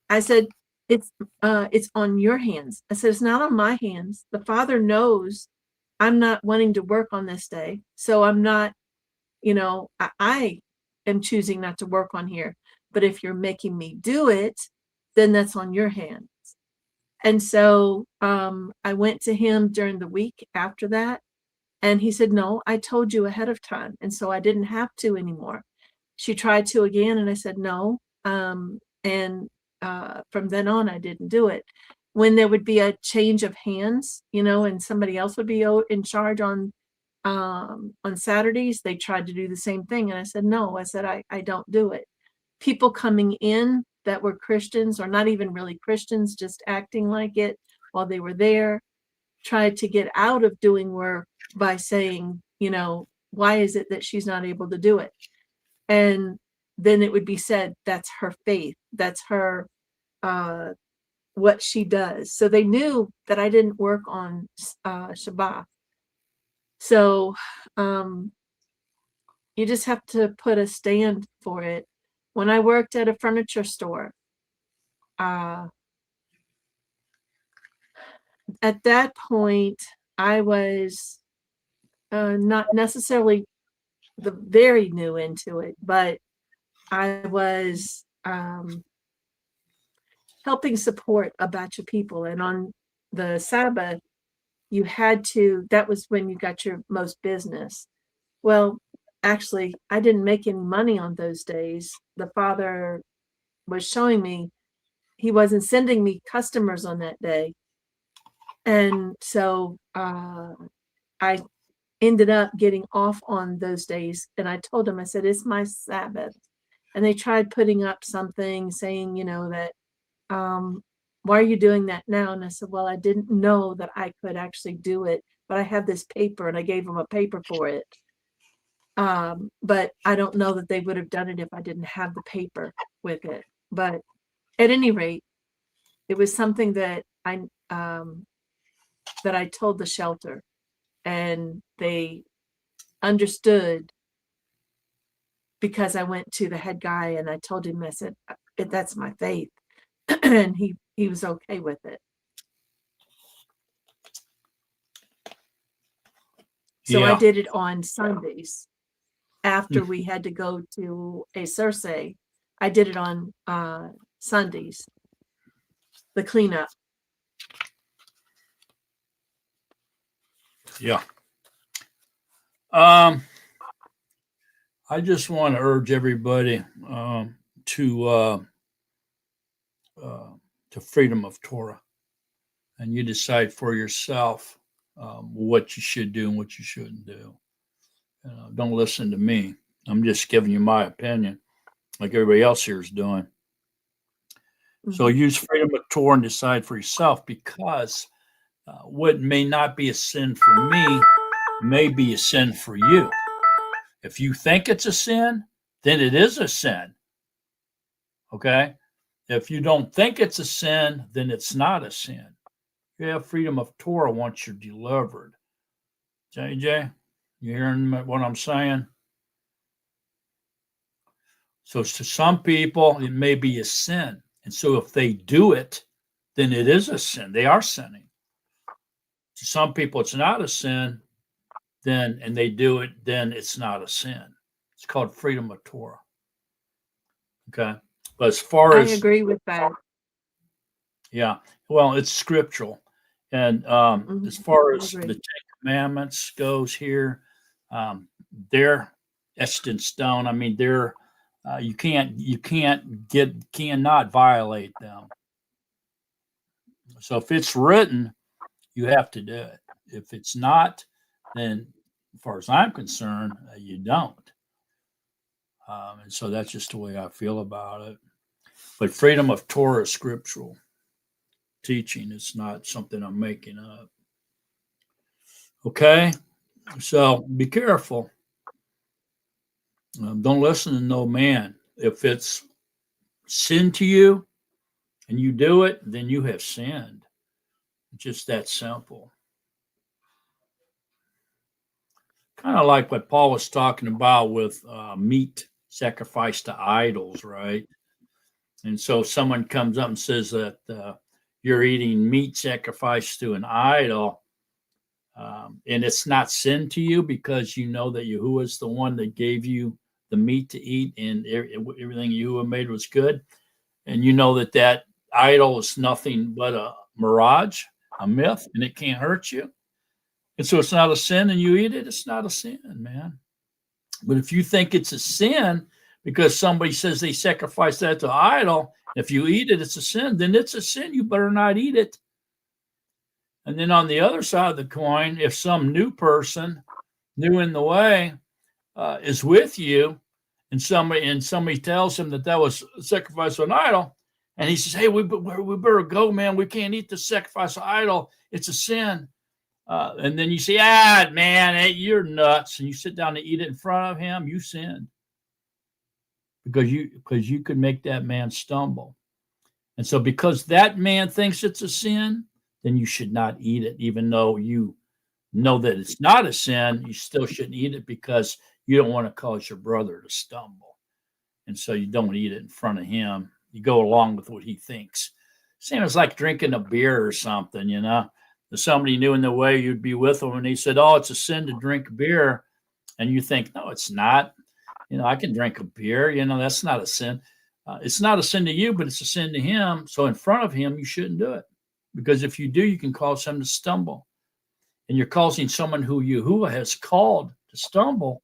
I said, it's on your hands. I said, it's not on my hands. The Father knows I'm not wanting to work on this day. So I'm not, I am choosing not to work on here. But if you're making me do it, then that's on your hands. And so I went to him during the week after that. And he said, no, I told you ahead of time. And so I didn't have to anymore. She tried to again. And I said, no. From then on, I didn't do it. When there would be a change of hands, and somebody else would be in charge on Saturdays, they tried to do the same thing. And I said, no, I said, I don't do it. People coming in that were Christians or not even really Christians, just acting like it while they were there, tried to get out of doing work by saying, why is it that she's not able to do it? And then it would be said, that's her faith. That's her, what she does. So they knew that I didn't work on Shabbat. So you just have to put a stand for it. When I worked at a furniture store, at that point, I was not necessarily very new into it, but I was helping support a batch of people. And on the Sabbath, that was when you got your most business. Well, actually, I didn't make any money on those days. The Father was showing me he wasn't sending me customers on that day. And so I ended up getting off on those days. And I told them, I said, it's my Sabbath. And they tried putting up something saying, that, why are you doing that now? And I said, well, I didn't know that I could actually do it, but I have this paper, and I gave them a paper for it. But I don't know that they would have done it if I didn't have the paper with it. But at any rate, it was something that I told the shelter, and they understood, because I went to the head guy and I told him, I said, that's my faith. And he was okay with it. So I did it on Sundays after we had to go to a Circe. I did it on Sundays, the cleanup. Yeah. I just want to urge everybody to freedom of Torah, and you decide for yourself what you should do and what you shouldn't do. Don't listen to me. I'm just giving you my opinion, like everybody else here is doing. Mm-hmm. So use freedom of Torah and decide for yourself, because what may not be a sin for me may be a sin for you. If you think it's a sin, then it is a sin. Okay? If you don't think it's a sin, then it's not a sin. You have freedom of Torah once you're delivered. JJ, you hearing what I'm saying? So to some people, it may be a sin. And so if they do it, then it is a sin. They are sinning. To some people, it's not a sin, and they do it, then it's not a sin. It's called freedom of Torah. Okay. But as far as, I agree with that. Yeah. Well, it's scriptural. And as far as the Ten Commandments goes here, they're etched in stone. I mean, they're you cannot violate them. So if it's written, you have to do it. If it's not, then as far as I'm concerned, you don't. And so that's just the way I feel about it. But freedom of Torah is scriptural teaching. It's not something I'm making up. Okay? So be careful. Don't listen to no man. If it's sin to you and you do it, then you have sinned. It's just that simple. Kind of like what Paul was talking about with meat sacrificed to idols, right? And so if someone comes up and says that you're eating meat sacrificed to an idol, and it's not sin to you because you know that Yahuwah is the one that gave you the meat to eat, and everything Yahuwah made was good, and you know that that idol is nothing but a mirage, a myth, and it can't hurt you. And so it's not a sin, and you eat it, it's not a sin, man. But if you think it's a sin because somebody says they sacrifice that to an idol, if you eat it, it's a sin, then it's a sin. You better not eat it. And then on the other side of the coin, if some new person, new in the way, is with you, and somebody tells him that was a sacrifice to an idol, and he says, "Hey, we better go, man. We can't eat the sacrifice of idol. It's a sin." And then you say, man, hey, you're nuts. And you sit down to eat it in front of him, you sinned. Because you could make that man stumble. And so because that man thinks it's a sin, then you should not eat it. Even though you know that it's not a sin, you still shouldn't eat it because you don't want to cause your brother to stumble. And so you don't eat it in front of him. You go along with what he thinks. Same as like drinking a beer or something, you know. If somebody knew in the way, you'd be with them, and he said, "Oh, it's a sin to drink beer," and you think, "No, it's not. You know, I can drink a beer. You know, that's not a sin. It's not a sin to you, but it's a sin to him. So in front of him, you shouldn't do it, because if you do, you can cause him to stumble, and you're causing someone who Yahuwah has called to stumble.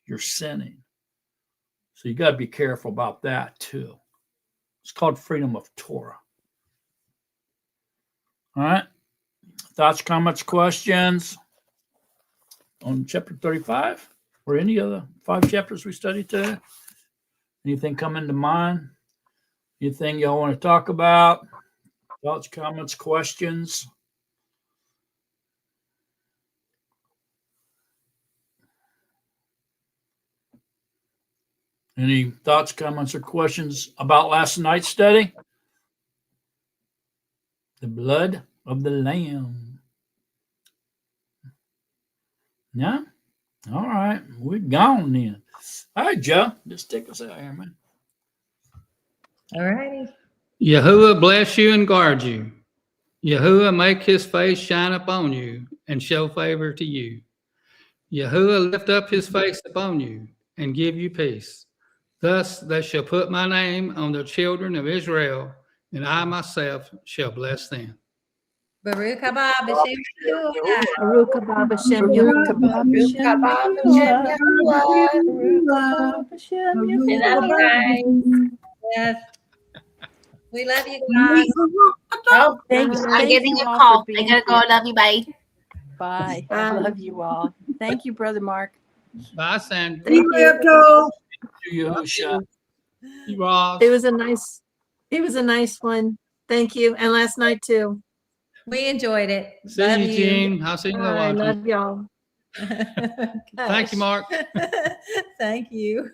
You're sinning. So you got to be careful about that too. It's called freedom of Torah. All right. Thoughts, comments, questions? on chapter 35 or any of the 5 chapters we studied today? Anything come into mind? Anything y'all want to talk about? Thoughts, comments, questions? Any thoughts, comments, or questions about last night's study? The blood of the Lamb. No? All right. We're gone then. All right, Joe. Just take us out here, man. All righty. Yahuwah bless you and guard you. Yahuwah make his face shine upon you and show favor to you. Yahuwah lift up his face upon you and give you peace. Thus they shall put my name on the children of Israel, and I myself shall bless them. Baruch haba b'shem Yahuwah. Baruch haba b'shem Baruch Yahuwah. haba b'shem We love you guys. Yes. We love you guys. Oh, Thank I'm getting you a all call. for I being gotta go. here. Love you. Bye. Bye. Bye. I love you all. Thank you, Brother Mark. Bye, Sandra. Thank you. Yahusha. Ross. It was a nice one. Thank you. And last night too. We enjoyed it. See Love you, you. Gene. I'll see you in I the love y'all. Thank you, Mark. Thank you.